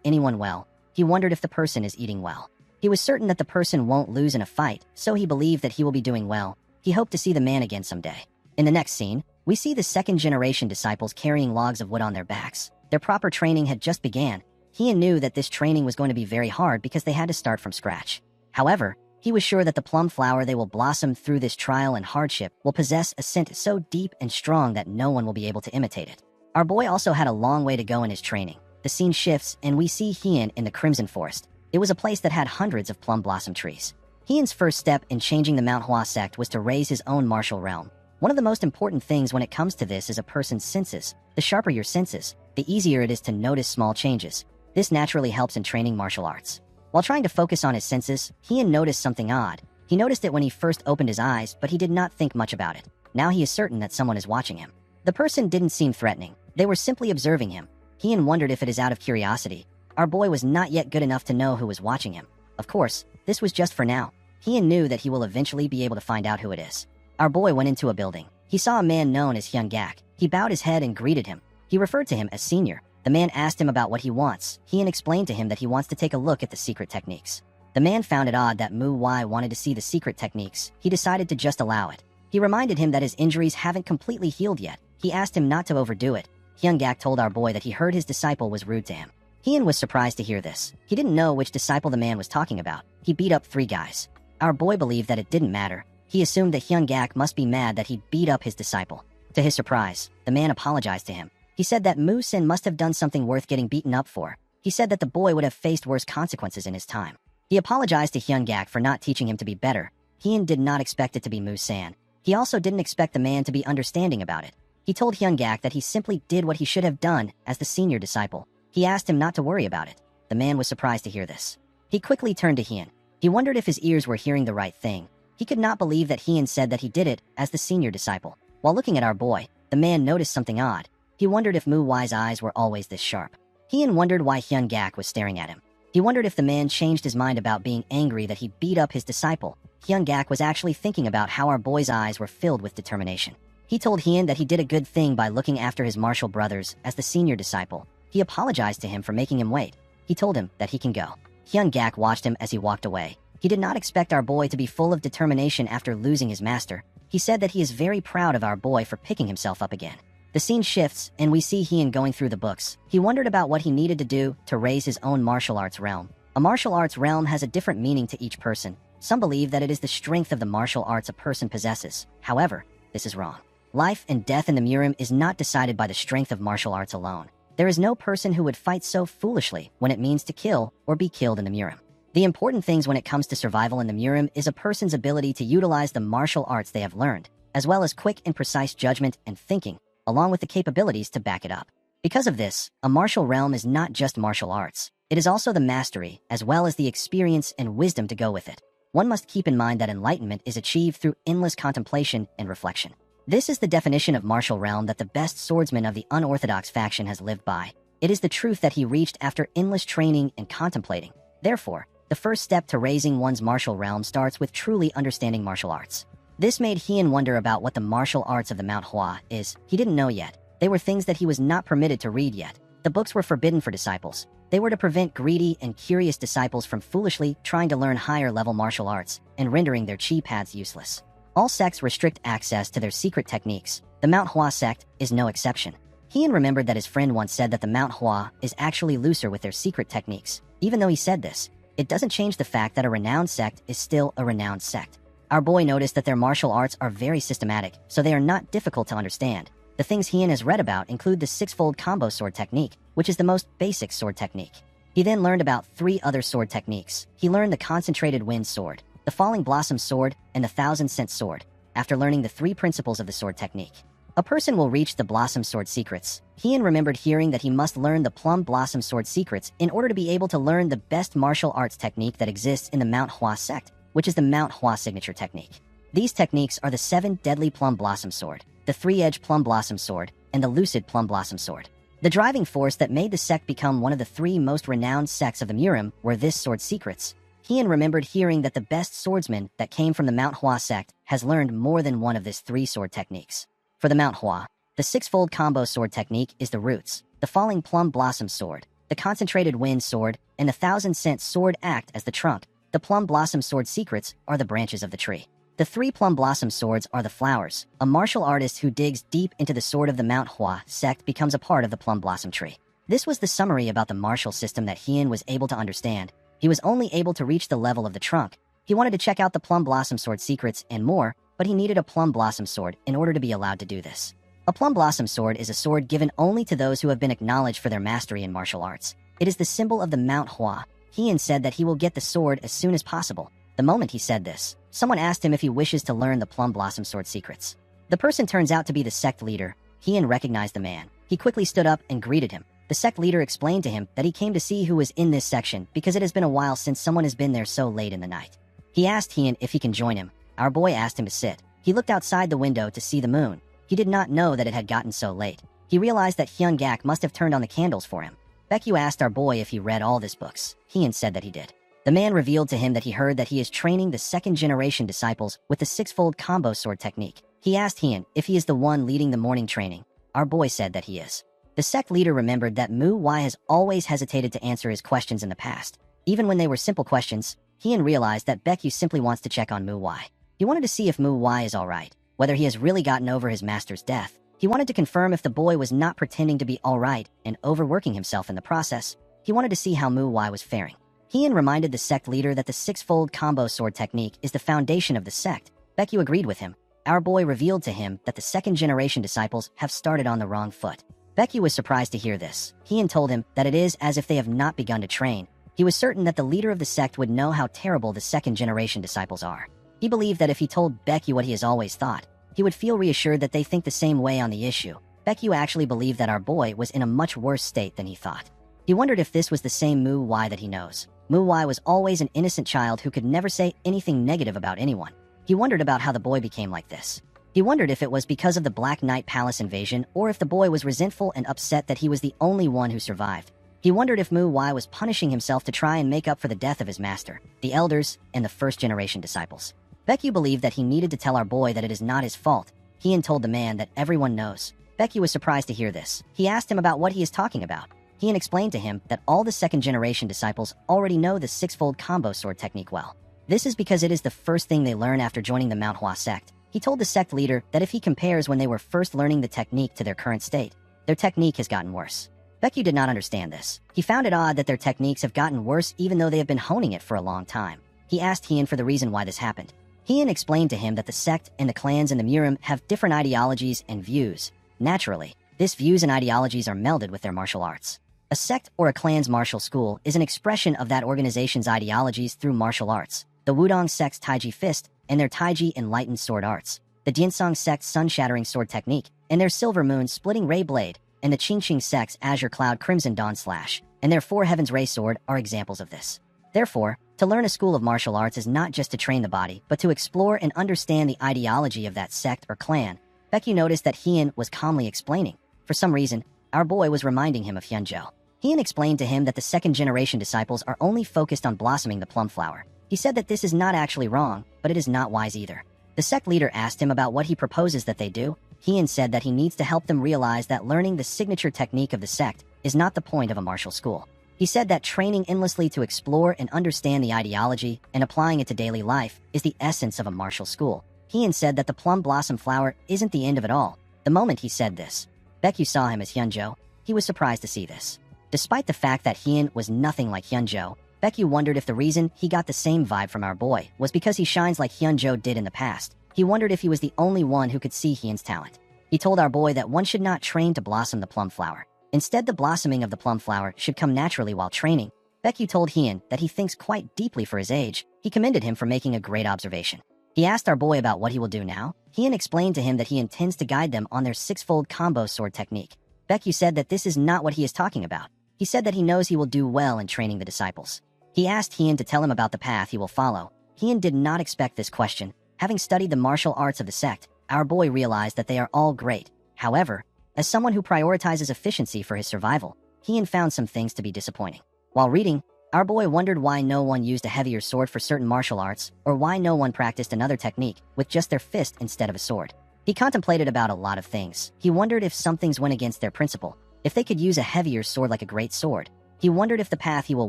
anyone well. He wondered if the person is eating well. He was certain that the person won't lose in a fight, so he believed that he will be doing well. He hoped to see the man again someday. In the next scene, we see the second-generation disciples carrying logs of wood on their backs. Their proper training had just began. Hien knew that this training was going to be very hard because they had to start from scratch. However, he was sure that the plum flower they will blossom through this trial and hardship will possess a scent so deep and strong that no one will be able to imitate it. Our boy also had a long way to go in his training. The scene shifts and we see Hien in the Crimson Forest. It was a place that had hundreds of plum blossom trees. Hien's first step in changing the Manhwa sect was to raise his own martial realm. One of the most important things when it comes to this is a person's senses. The sharper your senses, the easier it is to notice small changes. This naturally helps in training martial arts. While trying to focus on his senses, Hien noticed something odd. He noticed it when he first opened his eyes, but he did not think much about it. Now he is certain that someone is watching him. The person didn't seem threatening. They were simply observing him. Hien wondered if it is out of curiosity. Our boy was not yet good enough to know who was watching him. Of course, this was just for now. Hien knew that he will eventually be able to find out who it is. Our boy went into a building. He saw a man known as Hyun Gak. He bowed his head and greeted him. He referred to him as senior. The man asked him about what he wants. Hien explained to him that he wants to take a look at the secret techniques. The man found it odd that Mu Wai wanted to see the secret techniques. He decided to just allow it. He reminded him that his injuries haven't completely healed yet. He asked him not to overdo it. Hyun Gak told our boy that he heard his disciple was rude to him. Hien was surprised to hear this. He didn't know which disciple the man was talking about. He beat up 3 guys. Our boy believed that it didn't matter. He assumed that Hyun Gak must be mad that he beat up his disciple. To his surprise, the man apologized to him. He said that Mu Sin must have done something worth getting beaten up for. He said that the boy would have faced worse consequences in his time. He apologized to Hyun Gak for not teaching him to be better. Hien did not expect it to be Mu San. He also didn't expect the man to be understanding about it. He told Hyun Gak that he simply did what he should have done as the senior disciple. He asked him not to worry about it. The man was surprised to hear this. He quickly turned to Hien. He wondered if his ears were hearing the right thing. He could not believe that Hien said that he did it as the senior disciple. While looking at our boy, the man noticed something odd. He wondered if Mu Wai's eyes were always this sharp. Hien wondered why Hyun Gak was staring at him. He wondered if the man changed his mind about being angry that he beat up his disciple. Hyun Gak was actually thinking about how our boy's eyes were filled with determination. He told Hien that he did a good thing by looking after his martial brothers as the senior disciple. He apologized to him for making him wait. He told him that he can go. Hyun Gak watched him as he walked away. He did not expect our boy to be full of determination after losing his master. He said that he is very proud of our boy for picking himself up again. The scene shifts, and we see Hien going through the books. He wondered about what he needed to do to raise his own martial arts realm. A martial arts realm has a different meaning to each person. Some believe that it is the strength of the martial arts a person possesses. However, this is wrong. Life and death in the Murim is not decided by the strength of martial arts alone. There is no person who would fight so foolishly when it means to kill or be killed in the Murim. The important things when it comes to survival in the Murim is a person's ability to utilize the martial arts they have learned, as well as quick and precise judgment and thinking, along with the capabilities to back it up. Because of this, a martial realm is not just martial arts. It is also the mastery, as well as the experience and wisdom to go with it. One must keep in mind that enlightenment is achieved through endless contemplation and reflection. This is the definition of martial realm that the best swordsman of the unorthodox faction has lived by. It is the truth that he reached after endless training and contemplating. Therefore, the first step to raising one's martial realm starts with truly understanding martial arts. This made Hien wonder about what the martial arts of the Mount Hua is. He didn't know yet. They were things that he was not permitted to read yet. The books were forbidden for disciples. They were to prevent greedy and curious disciples from foolishly trying to learn higher-level martial arts and rendering their chi paths useless. All sects restrict access to their secret techniques. The Mount Hua sect is no exception. Hien remembered that his friend once said that the Mount Hua is actually looser with their secret techniques. Even though he said this, it doesn't change the fact that a renowned sect is still a renowned sect. Our boy noticed that their martial arts are very systematic, so they are not difficult to understand. The things Hien has read about include the six-fold combo sword technique, which is the most basic sword technique. He then learned about 3 other sword techniques. He learned the concentrated wind sword, the falling blossom sword, and the thousand-scent sword. After learning the 3 principles of the sword technique, a person will reach the blossom sword secrets. Hien remembered hearing that he must learn the plum blossom sword secrets in order to be able to learn the best martial arts technique that exists in the Mount Hua sect, which is the Mount Hua signature technique. These techniques are the 7 deadly plum blossom sword, the 3-edged plum blossom sword, and the lucid plum blossom sword. The driving force that made the sect become one of the 3 most renowned sects of the Murim were this sword secrets. Heian remembered hearing that the best swordsman that came from the Manhwa sect has learned more than one of this 3 sword techniques. For the Manhwa, the 6-fold combo sword technique is the roots, the falling plum blossom sword, the concentrated wind sword, and the 1,000-cent sword act as the trunk. The plum blossom sword secrets are the branches of the tree. The 3 plum blossom swords are the flowers. A martial artist who digs deep into the sword of the Manhwa sect becomes a part of the plum blossom tree. This was the summary about the martial system that Heian was able to understand. He was only able to reach the level of the trunk. He wanted to check out the plum blossom sword secrets and more, but he needed a plum blossom sword in order to be allowed to do this. A plum blossom sword is a sword given only to those who have been acknowledged for their mastery in martial arts. It is the symbol of the Manhwa. Heian said that he will get the sword as soon as possible. The moment he said this, someone asked him if he wishes to learn the plum blossom sword secrets. The person turns out to be the sect leader. Heian recognized the man. He quickly stood up and greeted him. The sect leader explained to him that he came to see who was in this section because it has been a while since someone has been there so late in the night. He asked Heian if he can join him. Our boy asked him to sit. He looked outside the window to see the moon. He did not know that it had gotten so late. He realized that Hyun Gak must have turned on the candles for him. Baekyu asked our boy if he read all his books. Heian said that he did. The man revealed to him that he heard that he is training the 2nd-generation disciples with the 6-fold combo sword technique. He asked Heian if he is the one leading the morning training. Our boy said that he is. The sect leader remembered that Mu Wai has always hesitated to answer his questions in the past. Even when they were simple questions, Heian realized that Baekyu simply wants to check on Mu Wai. He wanted to see if Mu Wai is alright, whether he has really gotten over his master's death. He wanted to confirm if the boy was not pretending to be alright and overworking himself in the process. He wanted to see how Mu Wai was faring. Heian reminded the sect leader that the 6-fold combo sword technique is the foundation of the sect. Baekyu agreed with him. Our boy revealed to him that the 2nd-generation disciples have started on the wrong foot. Baekyu was surprised to hear this. Heian told him that it is as if they have not begun to train. He was certain that the leader of the sect would know how terrible the 2nd-generation disciples are. He believed that if he told Baekyu what he has always thought, he would feel reassured that they think the same way on the issue. Baekyu actually believed that our boy was in a much worse state than he thought. He wondered if this was the same Mu Wai that he knows. Mu Wai was always an innocent child who could never say anything negative about anyone. He wondered about how the boy became like this. He wondered if it was because of the Black Knight Palace invasion or if the boy was resentful and upset that he was the only one who survived. He wondered if Mu Wai was punishing himself to try and make up for the death of his master, the elders, and the 1st-generation disciples. Baekyu believed that he needed to tell our boy that it is not his fault. Heian told the man that everyone knows. Baekyu was surprised to hear this. He asked him about what he is talking about. Heian explained to him that all the 2nd-generation disciples already know the 6-fold combo sword technique well. This is because it is the first thing they learn after joining the Manhwa sect. He told the sect leader that if he compares when they were first learning the technique to their current state, their technique has gotten worse. Baekyu did not understand this. He found it odd that their techniques have gotten worse even though they have been honing it for a long time. He asked Heian for the reason why this happened. Heian explained to him that the sect and the clans in the Murim have different ideologies and views. Naturally, these views and ideologies are melded with their martial arts. A sect or a clan's martial school is an expression of that organization's ideologies through martial arts. The Wudong sect's Taiji Fist and their Taiji Enlightened Sword Arts, the Jinsong sect's Sun-Shattering Sword Technique and their Silver Moon Splitting Ray Blade, and the Qingqing sect's Azure Cloud Crimson Dawn Slash and their Four Heavens Ray Sword are examples of this. Therefore, to learn a school of martial arts is not just to train the body, but to explore and understand the ideology of that sect or clan. Baekyu noticed that Heian was calmly explaining. For some reason, our boy was reminding him of Hyunjo. Heian explained to him that the 2nd-generation disciples are only focused on blossoming the plum flower. He said that this is not actually wrong, but it is not wise either. The sect leader asked him about what he proposes that they do. Heian said that he needs to help them realize that learning the signature technique of the sect is not the point of a martial school. He said that training endlessly to explore and understand the ideology and applying it to daily life is the essence of a martial school. Heian said that the plum blossom flower isn't the end of it all. The moment he said this, Baekyu saw him as Hyunjo. He was surprised to see this. Despite the fact that Heian was nothing like Hyunjo, Baekyu wondered if the reason he got the same vibe from our boy was because he shines like Hyunjo did in the past. He wondered if he was the only one who could see Heian's talent. He told our boy that one should not train to blossom the plum flower. Instead, the blossoming of the plum flower should come naturally while training. Baekyu told Heian that he thinks quite deeply for his age. He commended him for making a great observation. He asked our boy about what he will do now. Heian explained to him that he intends to guide them on their 6-fold combo sword technique. Baekyu said that this is not what he is talking about. He said that he knows he will do well in training the disciples. He asked Heian to tell him about the path he will follow. Heian did not expect this question. Having studied the martial arts of the sect, our boy realized that they are all great. However, As someone who prioritizes efficiency for his survival, Heian found some things to be disappointing. While reading, our boy wondered why no one used a heavier sword for certain martial arts, or why no one practiced another technique with just their fist instead of a sword. He contemplated about a lot of things. He wondered if some things went against their principle, if they could use a heavier sword like a great sword. He wondered if the path he will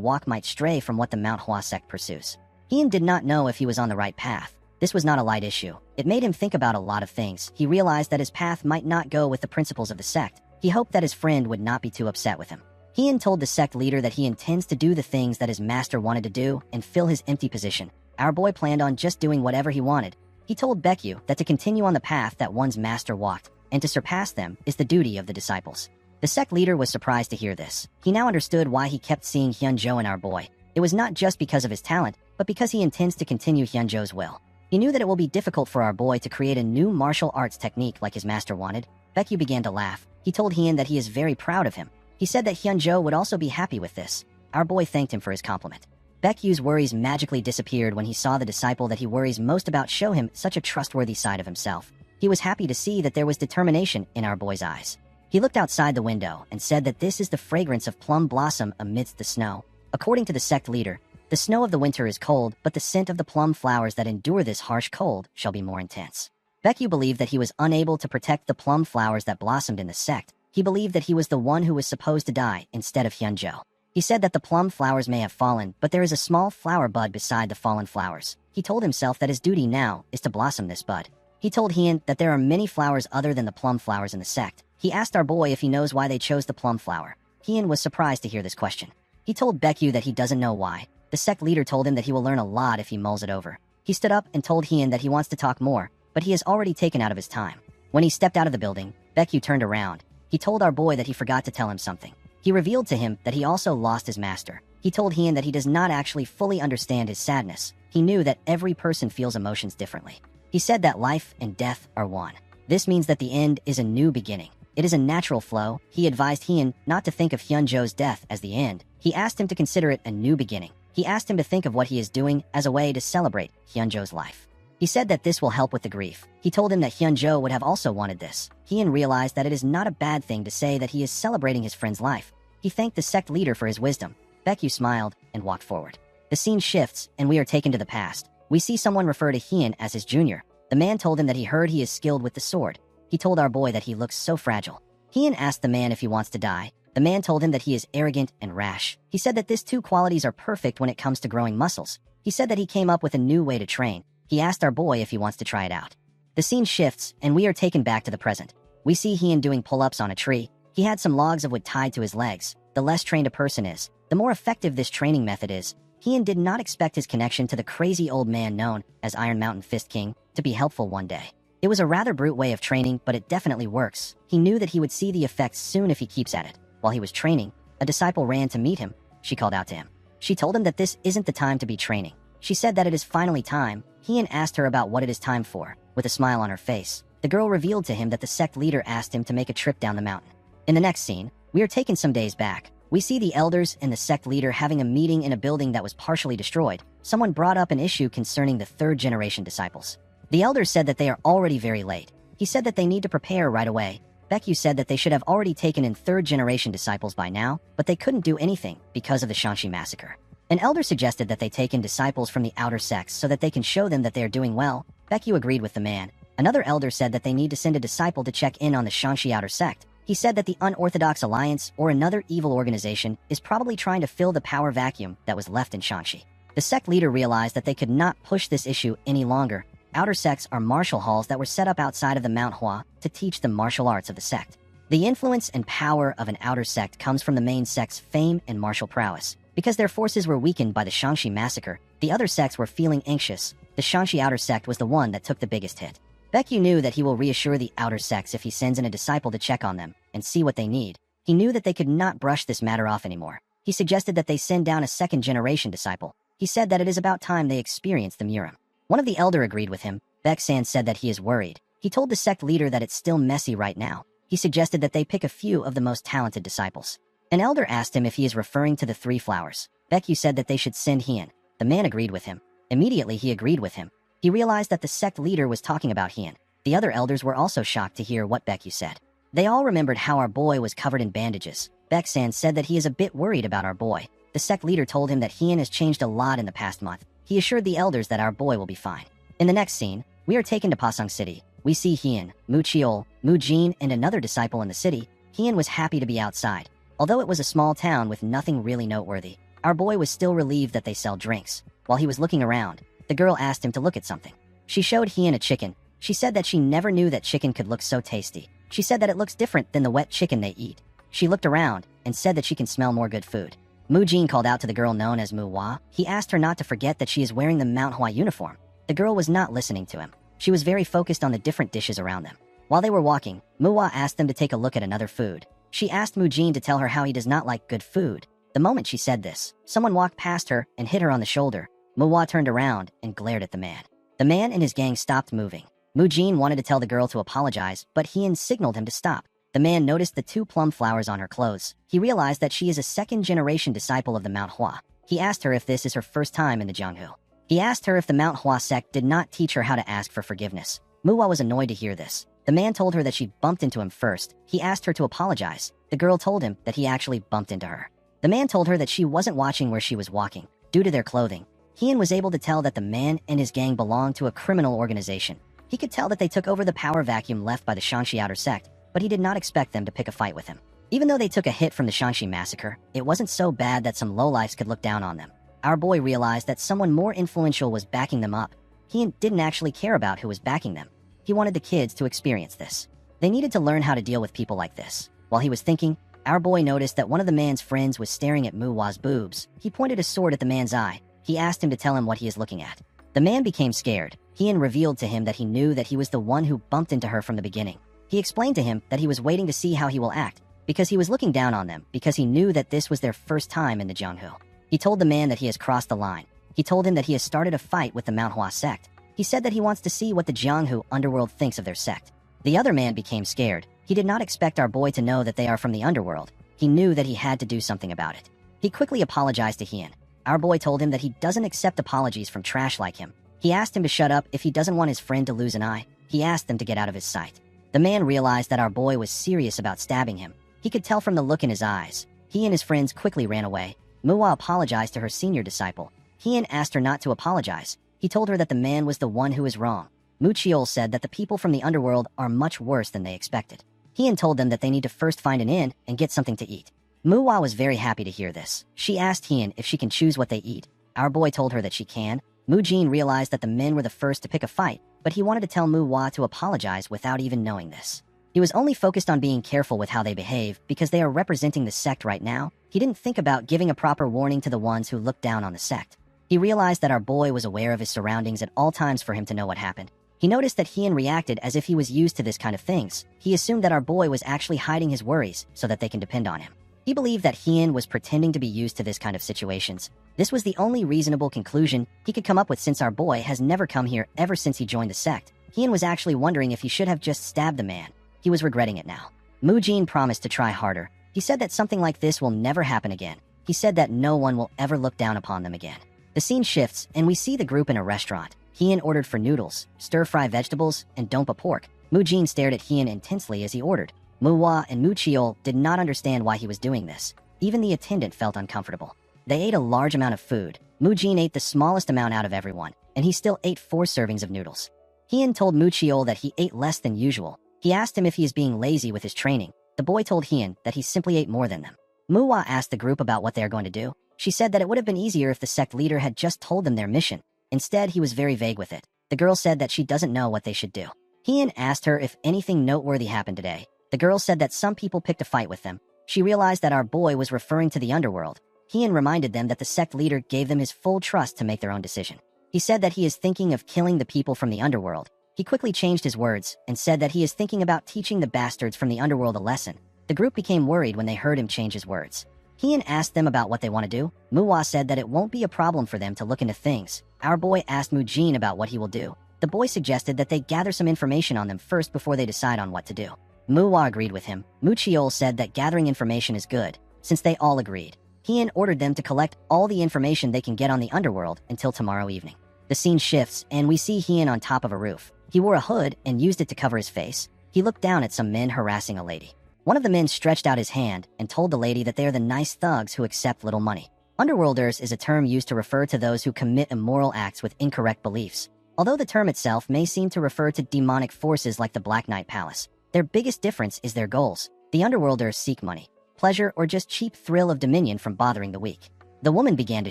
walk might stray from what the Manhwa sect pursues. Heian did not know if he was on the right path. This was not a light issue. It made him think about a lot of things. He realized that his path might not go with the principles of the sect. He hoped that his friend would not be too upset with him. Heian told the sect leader that he intends to do the things that his master wanted to do and fill his empty position. Our boy planned on just doing whatever he wanted. He told Baekyu that to continue on the path that one's master walked, and to surpass them, is the duty of the disciples. The sect leader was surprised to hear this. He now understood why he kept seeing Hyunjo in our boy. It was not just because of his talent, but because he intends to continue Hyunjo's will. He knew that it will be difficult for our boy to create a new martial arts technique like his master wanted. Baekyu began to laugh. He told Heian that he is very proud of him. He said that Hyunjo would also be happy with this. Our boy thanked him for his compliment. Baekyu's worries magically disappeared when he saw the disciple that he worries most about show him such a trustworthy side of himself. He was happy to see that there was determination in our boy's eyes. He looked outside the window and said that this is the fragrance of plum blossom amidst the snow. According to the sect leader, the snow of the winter is cold, but the scent of the plum flowers that endure this harsh cold shall be more intense. Baekyu believed that he was unable to protect the plum flowers that blossomed in the sect. He believed that he was the one who was supposed to die instead of Hyunjo. He said that the plum flowers may have fallen, but there is a small flower bud beside the fallen flowers. He told himself that his duty now is to blossom this bud. He told Heian that there are many flowers other than the plum flowers in the sect. He asked our boy if he knows why they chose the plum flower. Heian was surprised to hear this question. He told Baekyu that he doesn't know why. The sect leader told him that he will learn a lot if he mulls it over. He stood up and told Heian that he wants to talk more, but he has already taken out of his time. When he stepped out of the building, Baekyu turned around. He told our boy that he forgot to tell him something. He revealed to him that he also lost his master. He told Heian that he does not actually fully understand his sadness. He knew that every person feels emotions differently. He said that life and death are one. This means that the end is a new beginning. It is a natural flow. He advised Heian not to think of Hyunjo's death as the end. He asked him to consider it a new beginning. He asked him to think of what he is doing as a way to celebrate Hyunjo's life. He said that this will help with the grief. He told him that Hyunjo would have also wanted this. Heian realized that it is not a bad thing to say that he is celebrating his friend's life. He thanked the sect leader for his wisdom. Baekyu smiled and walked forward. The scene shifts, and we are taken to the past. We see someone refer to Heian as his junior. The man told him that he heard he is skilled with the sword. He told our boy that he looks so fragile. Heian asked the man if he wants to die. The man told him that he is arrogant and rash. He said that these two qualities are perfect when it comes to growing muscles. He said that he came up with a new way to train. He asked our boy if he wants to try it out. The scene shifts, and we are taken back to the present. We see Heian doing pull-ups on a tree. He had some logs of wood tied to his legs. The less trained a person is, the more effective this training method is. Heian did not expect his connection to the crazy old man known as Iron Mountain Fist King to be helpful one day. It was a rather brute way of training, but it definitely works. He knew that he would see the effects soon if he keeps at it. While he was training, a disciple ran to meet him. She called out to him. She told him that this isn't the time to be training. She said that it is finally time. Heian asked her about what it is time for. With a smile on her face, the girl revealed to him that the sect leader asked him to make a trip down the mountain. In the next scene, we are taken some days back. We see the elders and the sect leader having a meeting in a building that was partially destroyed. Someone brought up an issue concerning the third-generation disciples. The elders said that they are already very late. He said that they need to prepare right away. Baekyu said that they should have already taken in third-generation disciples by now, but they couldn't do anything because of the Shanxi massacre. An elder suggested that they take in disciples from the outer sects so that they can show them that they are doing well. Baekyu agreed with the man. Another elder said that they need to send a disciple to check in on the Shanxi outer sect. He said that the Unorthodox Alliance or another evil organization is probably trying to fill the power vacuum that was left in Shanxi. The sect leader realized that they could not push this issue any longer. Outer sects are martial halls that were set up outside of the Manhwa to teach the martial arts of the sect. The influence and power of an outer sect comes from the main sect's fame and martial prowess. Because their forces were weakened by the Shanxi massacre, the other sects were feeling anxious. The Shanxi outer sect was the one that took the biggest hit. Baekyu knew that he will reassure the outer sects if he sends in a disciple to check on them and see what they need. He knew that they could not brush this matter off anymore. He suggested that they send down a second-generation disciple. He said that it is about time they experience the Murim. One of the elder agreed with him. Baek-san said that he is worried. He told the sect leader that it's still messy right now. He suggested that they pick a few of the most talented disciples. An elder asked him if he is referring to the three flowers. Baekyu said that they should send Heian. The man agreed with him. Immediately he agreed with him. He realized that the sect leader was talking about Heian. The other elders were also shocked to hear what Baekyu said. They all remembered how our boy was covered in bandages. Baek-san said that he is a bit worried about our boy. The sect leader told him that Hyun has changed a lot in the past month. He assured the elders that our boy will be fine. In the next scene, we are taken to Pasang City. We see Hyun, Mu Cheol, Mu Jin, and another disciple in the city. Hyun was happy to be outside. Although it was a small town with nothing really noteworthy, our boy was still relieved that they sell drinks. While he was looking around, the girl asked him to look at something. She showed Hyun a chicken. She said that she never knew that chicken could look so tasty. She said that it looks different than the wet chicken they eat. She looked around and said that she can smell more good food. Mu Jin called out to the girl known as Manhwa. He asked her not to forget that she is wearing the Manhwa uniform. The girl was not listening to him. She was very focused on the different dishes around them. While they were walking, Manhwa asked them to take a look at another food. She asked Mu Jin to tell her how he does not like good food. The moment she said this, someone walked past her and hit her on the shoulder. Manhwa turned around and glared at the man. The man and his gang stopped moving. Mu Jin wanted to tell the girl to apologize, but Hyun signaled him to stop. The man noticed the 2 plum flowers on her clothes. He realized that she is a second-generation disciple of the Manhwa. He asked her if this is her first time in the Jonghu. He asked her if the Manhwa sect did not teach her how to ask for forgiveness. Manhwa was annoyed to hear this. The man told her that she bumped into him first. He asked her to apologize. The girl told him that he actually bumped into her. The man told her that she wasn't watching where she was walking, due to their clothing. Hyun was able to tell that the man and his gang belonged to a criminal organization. He could tell that they took over the power vacuum left by the Shangxi outer sect, but he did not expect them to pick a fight with him. Even though they took a hit from the Shangxi massacre, it wasn't so bad that some lowlifes could look down on them. Our boy realized that someone more influential was backing them up. He didn't actually care about who was backing them. He wanted the kids to experience this. They needed to learn how to deal with people like this. While he was thinking, our boy noticed that one of the man's friends was staring at Muwa's boobs. He pointed a sword at the man's eye. He asked him to tell him what he is looking at. The man became scared. Hyun revealed to him that he knew that he was the one who bumped into her from the beginning. He explained to him that he was waiting to see how he will act, because he was looking down on them, because he knew that this was their first time in the Jonghu. He told the man that he has crossed the line. He told him that he has started a fight with the Manhwa sect. He said that he wants to see what the Jonghu underworld thinks of their sect. The other man became scared. He did not expect our boy to know that they are from the underworld. He knew that he had to do something about it. He quickly apologized to Hyun. Our boy told him that he doesn't accept apologies from trash like him. He asked him to shut up if he doesn't want his friend to lose an eye. He asked them to get out of his sight. The man realized that our boy was serious about stabbing him. He could tell from the look in his eyes. He and his friends quickly ran away. Muwa apologized to her senior disciple. Hyun asked her not to apologize. He told her that the man was the one who was wrong. Mu Cheol said that the people from the underworld are much worse than they expected. Hyun told them that they need to first find an inn and get something to eat. Muwa was very happy to hear this. She asked Hyun if she can choose what they eat. Our boy told her that she can. Mu Jin realized that the men were the first to pick a fight, but he wanted to tell Muwa to apologize without even knowing this. He was only focused on being careful with how they behave because they are representing the sect right now. He didn't think about giving a proper warning to the ones who looked down on the sect. He realized that our boy was aware of his surroundings at all times for him to know what happened. He noticed that Hyun reacted as if he was used to this kind of things. He assumed that our boy was actually hiding his worries so that they can depend on him. He believed that Hyun was pretending to be used to this kind of situations. This was the only reasonable conclusion he could come up with since our boy has never come here ever since he joined the sect. Hyun was actually wondering if he should have just stabbed the man. He was regretting it now. Mu Jin promised to try harder. He said that something like this will never happen again. He said that no one will ever look down upon them again. The scene shifts, and we see the group in a restaurant. Hyun ordered for noodles, stir-fry vegetables, and dompa pork. Mu Jin stared at Hyun intensely as he ordered. Muwa and Mu Cheol did not understand why he was doing this. Even the attendant felt uncomfortable. They ate a large amount of food. Mu Jin ate the smallest amount out of everyone, and he still ate 4 servings of noodles. Hyun told Mu Cheol that he ate less than usual. He asked him if he is being lazy with his training. The boy told Hyun that he simply ate more than them. Muwa asked the group about what they are going to do. She said that it would have been easier if the sect leader had just told them their mission. Instead, he was very vague with it. The girl said that she doesn't know what they should do. Hyun asked her if anything noteworthy happened today. The girl said that some people picked a fight with them. She realized that our boy was referring to the underworld. Hyun reminded them that the sect leader gave them his full trust to make their own decision. He said that he is thinking of killing the people from the underworld. He quickly changed his words and said that he is thinking about teaching the bastards from the underworld a lesson. The group became worried when they heard him change his words. Hyun asked them about what they want to do. Muwa said that it won't be a problem for them to look into things. Our boy asked Mu Jin about what he will do. The boy suggested that they gather some information on them first before they decide on what to do. Muwa agreed with him. Mu Cheol said that gathering information is good, since they all agreed. Hyun ordered them to collect all the information they can get on the underworld until tomorrow evening. The scene shifts, and we see Hyun on top of a roof. He wore a hood and used it to cover his face. He looked down at some men harassing a lady. One of the men stretched out his hand and told the lady that they are the nice thugs who accept little money. Underworlders is a term used to refer to those who commit immoral acts with incorrect beliefs. Although the term itself may seem to refer to demonic forces like the Black Knight Palace, their biggest difference is their goals. The Underworlders seek money, pleasure, or just cheap thrill of dominion from bothering the weak. The woman began to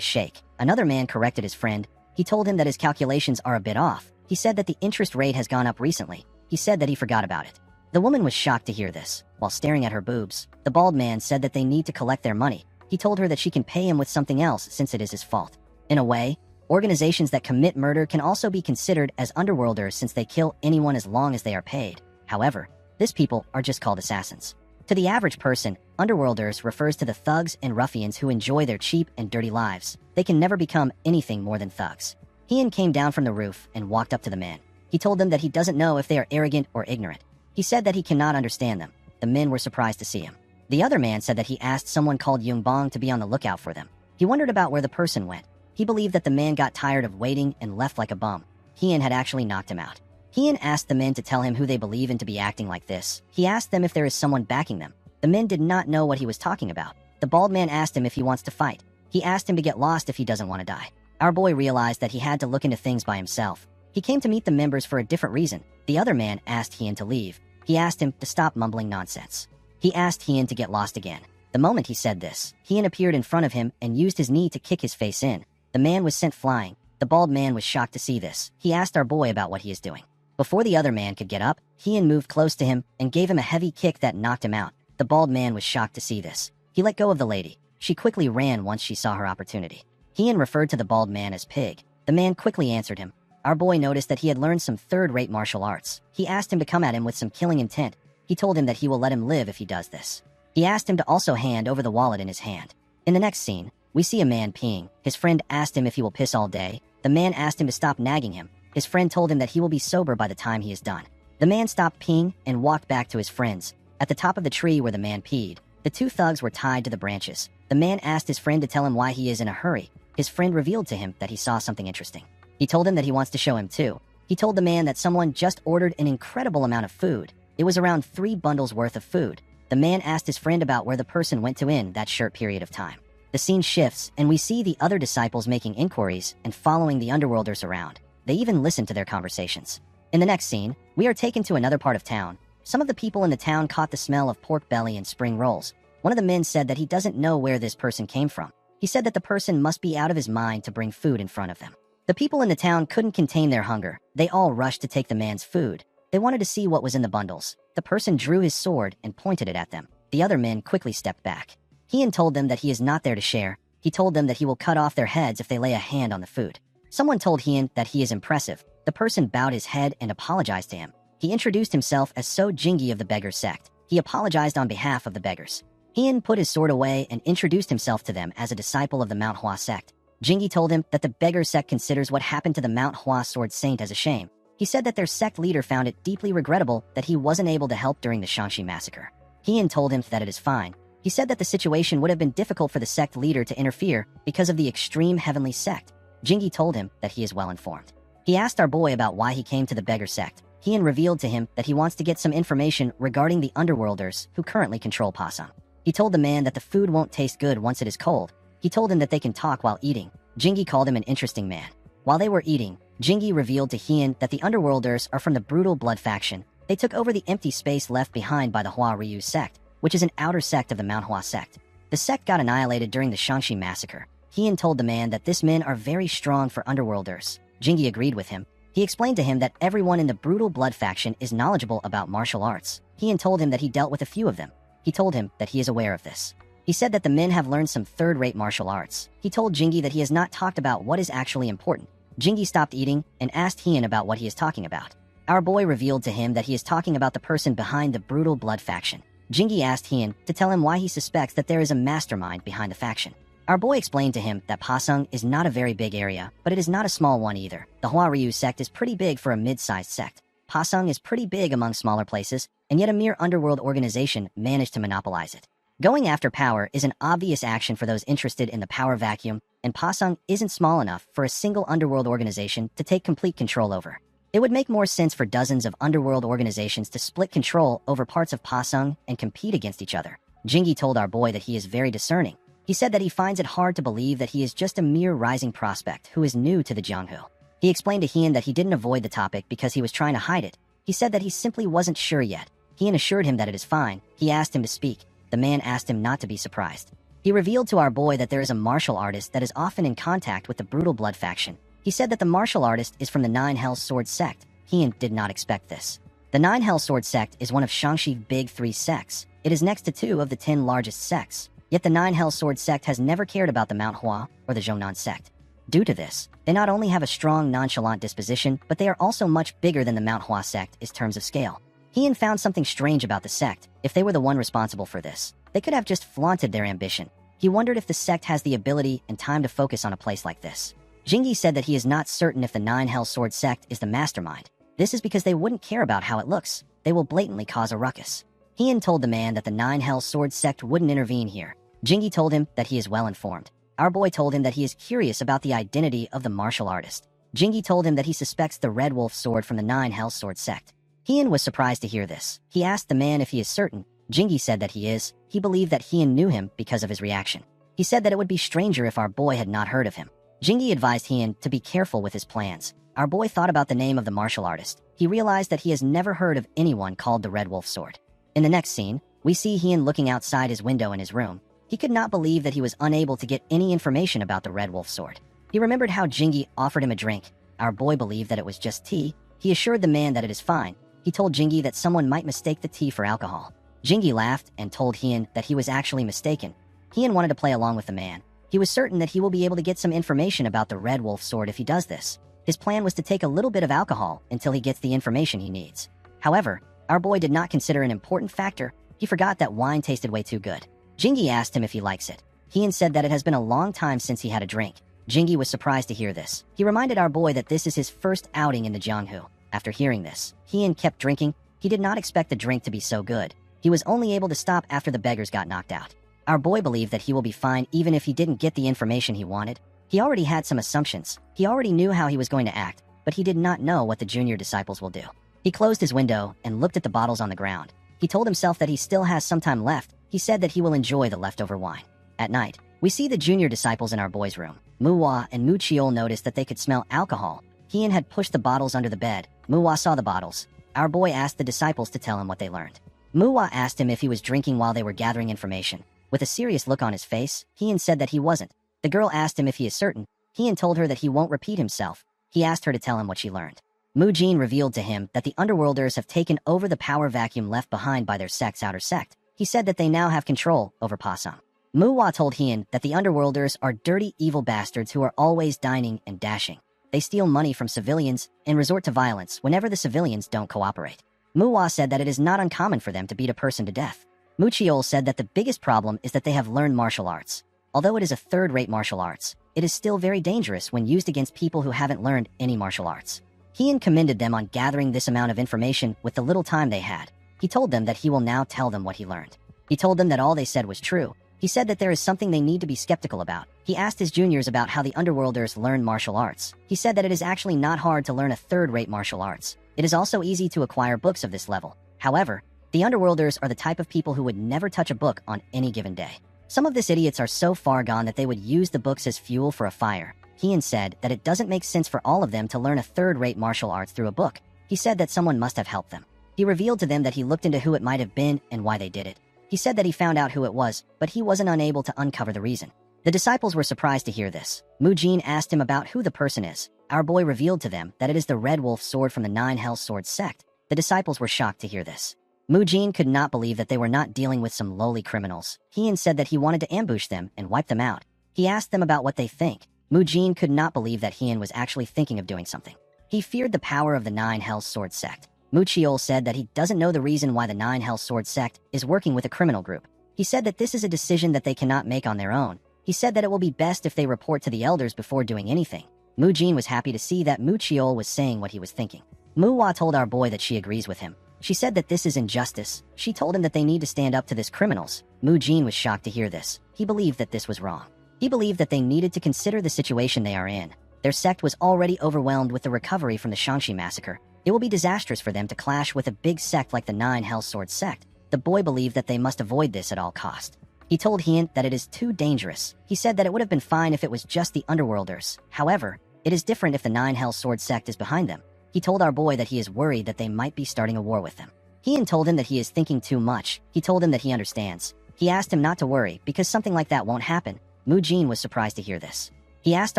shake. Another man corrected his friend. He told him that his calculations are a bit off. He said that the interest rate has gone up recently. He said that he forgot about it. The woman was shocked to hear this. While staring at her boobs, the bald man said that they need to collect their money. He told her that she can pay him with something else since it is his fault. In a way, organizations that commit murder can also be considered as underworlders since they kill anyone as long as they are paid. However, these people are just called assassins. To the average person, underworlders refers to the thugs and ruffians who enjoy their cheap and dirty lives. They can never become anything more than thugs. Hien came down from the roof and walked up to the men. He told them that he doesn't know if they are arrogant or ignorant. He said that he cannot understand them. The men were surprised to see him. The other man said that he asked someone called Yungbong to be on the lookout for them. He wondered about where the person went. He believed that the man got tired of waiting and left like a bum. Hien had actually knocked him out. Hien asked the men to tell him who they believe in to be acting like this. He asked them if there is someone backing them. The men did not know what he was talking about. The bald man asked him if he wants to fight. He asked him to get lost if he doesn't want to die. Our boy realized that he had to look into things by himself. He came to meet the members for a different reason. The other man asked Hien to leave. He asked him to stop mumbling nonsense. He asked Hien to get lost again. The moment he said this, Hien appeared in front of him and used his knee to kick his face in. The man was sent flying. The bald man was shocked to see this. He asked our boy about what he is doing. Before the other man could get up, Hien moved close to him and gave him a heavy kick that knocked him out. The bald man was shocked to see this. He let go of the lady. She quickly ran once she saw her opportunity. Hien referred to the bald man as Pig. The man quickly answered him. Our boy noticed that he had learned some third-rate martial arts. He asked him to come at him with some killing intent. He told him that he will let him live if he does this. He asked him to also hand over the wallet in his hand. In the next scene, we see a man peeing. His friend asked him if he will piss all day. The man asked him to stop nagging him. His friend told him that he will be sober by the time he is done. The man stopped peeing and walked back to his friends. At the top of the tree where the man peed, the two thugs were tied to the branches. The man asked his friend to tell him why he is in a hurry. His friend revealed to him that he saw something interesting. He told him that he wants to show him too. He told the man that someone just ordered an incredible amount of food. It was around 3 bundles worth of food. The man asked his friend about where the person went to in that short period of time. The scene shifts, and we see the other disciples making inquiries and following the underworlders around. They even listen to their conversations. In the next scene, we are taken to another part of town. Some of the people in the town caught the smell of pork belly and spring rolls. One of the men said that he doesn't know where this person came from. He said that the person must be out of his mind to bring food in front of them. The people in the town couldn't contain their hunger. They all rushed to take the man's food. They wanted to see what was in the bundles. The person drew his sword and pointed it at them. The other men quickly stepped back. Hien told them that he is not there to share. He told them that he will cut off their heads if they lay a hand on the food. Someone told Hien that he is impressive. The person bowed his head and apologized to him. He introduced himself as So Jingi of the beggar sect. He apologized on behalf of the beggars. Hien put his sword away and introduced himself to them as a disciple of the Manhwa sect. Jingi told him that the beggar sect considers what happened to the Manhwa sword saint as a shame. He said that their sect leader found it deeply regrettable that he wasn't able to help during the Shanxi massacre. Hien told him that it is fine. He said that the situation would have been difficult for the sect leader to interfere because of the extreme heavenly sect. Jingi told him that he is well informed. He asked our boy about why he came to the beggar sect. Hien revealed to him that he wants to get some information regarding the underworlders who currently control Pasang. He told the man that the food won't taste good once it is cold. He told him that they can talk while eating. Jingi called him an interesting man. While they were eating, Jingi revealed to Hien that the underworlders are from the brutal blood faction. They took over the empty space left behind by the Hua Ryu sect, which is an outer sect of the Manhwa sect. The sect got annihilated during the Shanxi massacre. Hien told the man that this men are very strong for underworlders. Jingi agreed with him. He explained to him that everyone in the brutal blood faction is knowledgeable about martial arts. Hien told him that he dealt with a few of them. He told him that he is aware of this. He said that the men have learned some third-rate martial arts. He told Jingi that he has not talked about what is actually important. Jingi stopped eating and asked Hien about what he is talking about. Our boy revealed to him that he is talking about the person behind the brutal blood faction. Jingi asked Hien to tell him why he suspects that there is a mastermind behind the faction. Our boy explained to him that Pasang is not a very big area, but it is not a small one either. The Hua Ryu sect is pretty big for a mid-sized sect. Pasang is pretty big among smaller places, and yet a mere underworld organization managed to monopolize it. Going after power is an obvious action for those interested in the power vacuum, and Pasang isn't small enough for a single underworld organization to take complete control over. It would make more sense for dozens of underworld organizations to split control over parts of Pasung and compete against each other. Jingi told our boy that he is very discerning. He said that he finds it hard to believe that he is just a mere rising prospect who is new to the Jianghu. He explained to Hien that he didn't avoid the topic because he was trying to hide it. He said that he simply wasn't sure yet. Hien assured him that it is fine. He asked him to speak. The man asked him not to be surprised. He revealed to our boy that there is a martial artist that is often in contact with the Brutal Blood faction. He said that the martial artist is from the Nine Hells Sword sect. Hien did not expect this. The Nine Hells Sword sect is one of Shangshi's big 3 sects. It is next to 2 of the 10 largest sects. Yet the Nine Hells Sword sect has never cared about the Manhwa or the Zhongnan sect. Due to this, they not only have a strong nonchalant disposition, but they are also much bigger than the Manhwa sect in terms of scale. Hien found something strange about the sect. If they were the one responsible for this, they could have just flaunted their ambition. He wondered if the sect has the ability and time to focus on a place like this. Jingi said that he is not certain if the Nine Hells Sword sect is the mastermind. This is because they wouldn't care about how it looks. They will blatantly cause a ruckus. Hien told the man that the Nine Hells Sword sect wouldn't intervene here. Jingi told him that he is well informed. Our boy told him that he is curious about the identity of the martial artist. Jingi told him that he suspects the Red Wolf sword from the Nine Hells Sword sect. Hien was surprised to hear this. He asked the man if he is certain. Jingi said that he is. He believed that Hien knew him because of his reaction. He said that it would be stranger if our boy had not heard of him. Jingi advised Hien to be careful with his plans. Our boy thought about the name of the martial artist. He realized that he has never heard of anyone called the Red Wolf sword. In the next scene, we see Hien looking outside his window in his room. He could not believe that he was unable to get any information about the Red Wolf sword. He remembered how Jingi offered him a drink. Our boy believed that it was just tea. He assured the man that it is fine. He told Jingi that someone might mistake the tea for alcohol. Jingi laughed and told Hien that he was actually mistaken. Hien wanted to play along with the man. He was certain that he will be able to get some information about the Red Wolf sword if he does this. His plan was to take a little bit of alcohol until he gets the information he needs. However, our boy did not consider an important factor. He forgot that wine tasted way too good. Jingi asked him if he likes it. Hien said that it has been a long time since he had a drink. Jingi was surprised to hear this. He reminded our boy that this is his first outing in the Jianghu. After hearing this, Hien kept drinking. He did not expect the drink to be so good. He was only able to stop after the beggars got knocked out. Our boy believed that he will be fine even if he didn't get the information he wanted. He already had some assumptions. He already knew how he was going to act, but he did not know what the junior disciples will do. He closed his window and looked at the bottles on the ground. He told himself that he still has some time left. He said that he will enjoy the leftover wine. At night, we see the junior disciples in our boy's room. Manhwa and Muchiol noticed that they could smell alcohol. Hien had pushed the bottles under the bed. Manhwa saw the bottles. Our boy asked the disciples to tell him what they learned. Manhwa asked him if he was drinking while they were gathering information. With a serious look on his face, Hien said that he wasn't. The girl asked him if he is certain. Hien told her that he won't repeat himself. He asked her to tell him what she learned. Mujin revealed to him that the Underworlders have taken over the power vacuum left behind by their sect's outer sect. He said that they now have control over Pasung. Manhwa told Hien that the Underworlders are dirty, evil bastards who are always dining and dashing. They steal money from civilians and resort to violence whenever the civilians don't cooperate. Manhwa said that it is not uncommon for them to beat a person to death. Muchiol said that the biggest problem is that they have learned martial arts. Although it is a third-rate martial arts, it is still very dangerous when used against people who haven't learned any martial arts. Hien commended them on gathering this amount of information with the little time they had. He told them that he will now tell them what he learned. He told them that all they said was true. He said that there is something they need to be skeptical about. He asked his juniors about how the Underworlders learn martial arts. He said that it is actually not hard to learn a third-rate martial arts. It is also easy to acquire books of this level. However, the Underworlders are the type of people who would never touch a book on any given day. Some of these idiots are so far gone that they would use the books as fuel for a fire. Hien said that it doesn't make sense for all of them to learn a third-rate martial arts through a book. He said that someone must have helped them. He revealed to them that he looked into who it might have been and why they did it. He said that he found out who it was, but he wasn't unable to uncover the reason. The disciples were surprised to hear this. Mujin asked him about who the person is. Our boy revealed to them that it is the Red Wolf sword from the Nine Hells Sword sect. The disciples were shocked to hear this. Mujin could not believe that they were not dealing with some lowly criminals. Hien said that he wanted to ambush them and wipe them out. He asked them about what they think. Mujin could not believe that Hien was actually thinking of doing something. He feared the power of the Nine Hells Sword sect. Muchiol said that he doesn't know the reason why the Nine Hells Sword sect is working with a criminal group. He said that this is a decision that they cannot make on their own. He said that it will be best if they report to the elders before doing anything. Mujin was happy to see that Muchiol was saying what he was thinking. Manhwa told our boy that she agrees with him. She said that this is injustice. She told him that they need to stand up to these criminals. Mujin was shocked to hear this. He believed that this was wrong. He believed that they needed to consider the situation they are in. Their sect was already overwhelmed with the recovery from the Shangxi massacre. It will be disastrous for them to clash with a big sect like the Nine Hell Sword sect. The boy believed that they must avoid this at all cost. He told Hien that it is too dangerous. He said that it would have been fine if it was just the Underworlders. However, it is different if the Nine Hell Sword sect is behind them. He told our boy that he is worried that they might be starting a war with them. Hien told him that he is thinking too much. He told him that he understands. He asked him not to worry because something like that won't happen. Mu Jin was surprised to hear this. He asked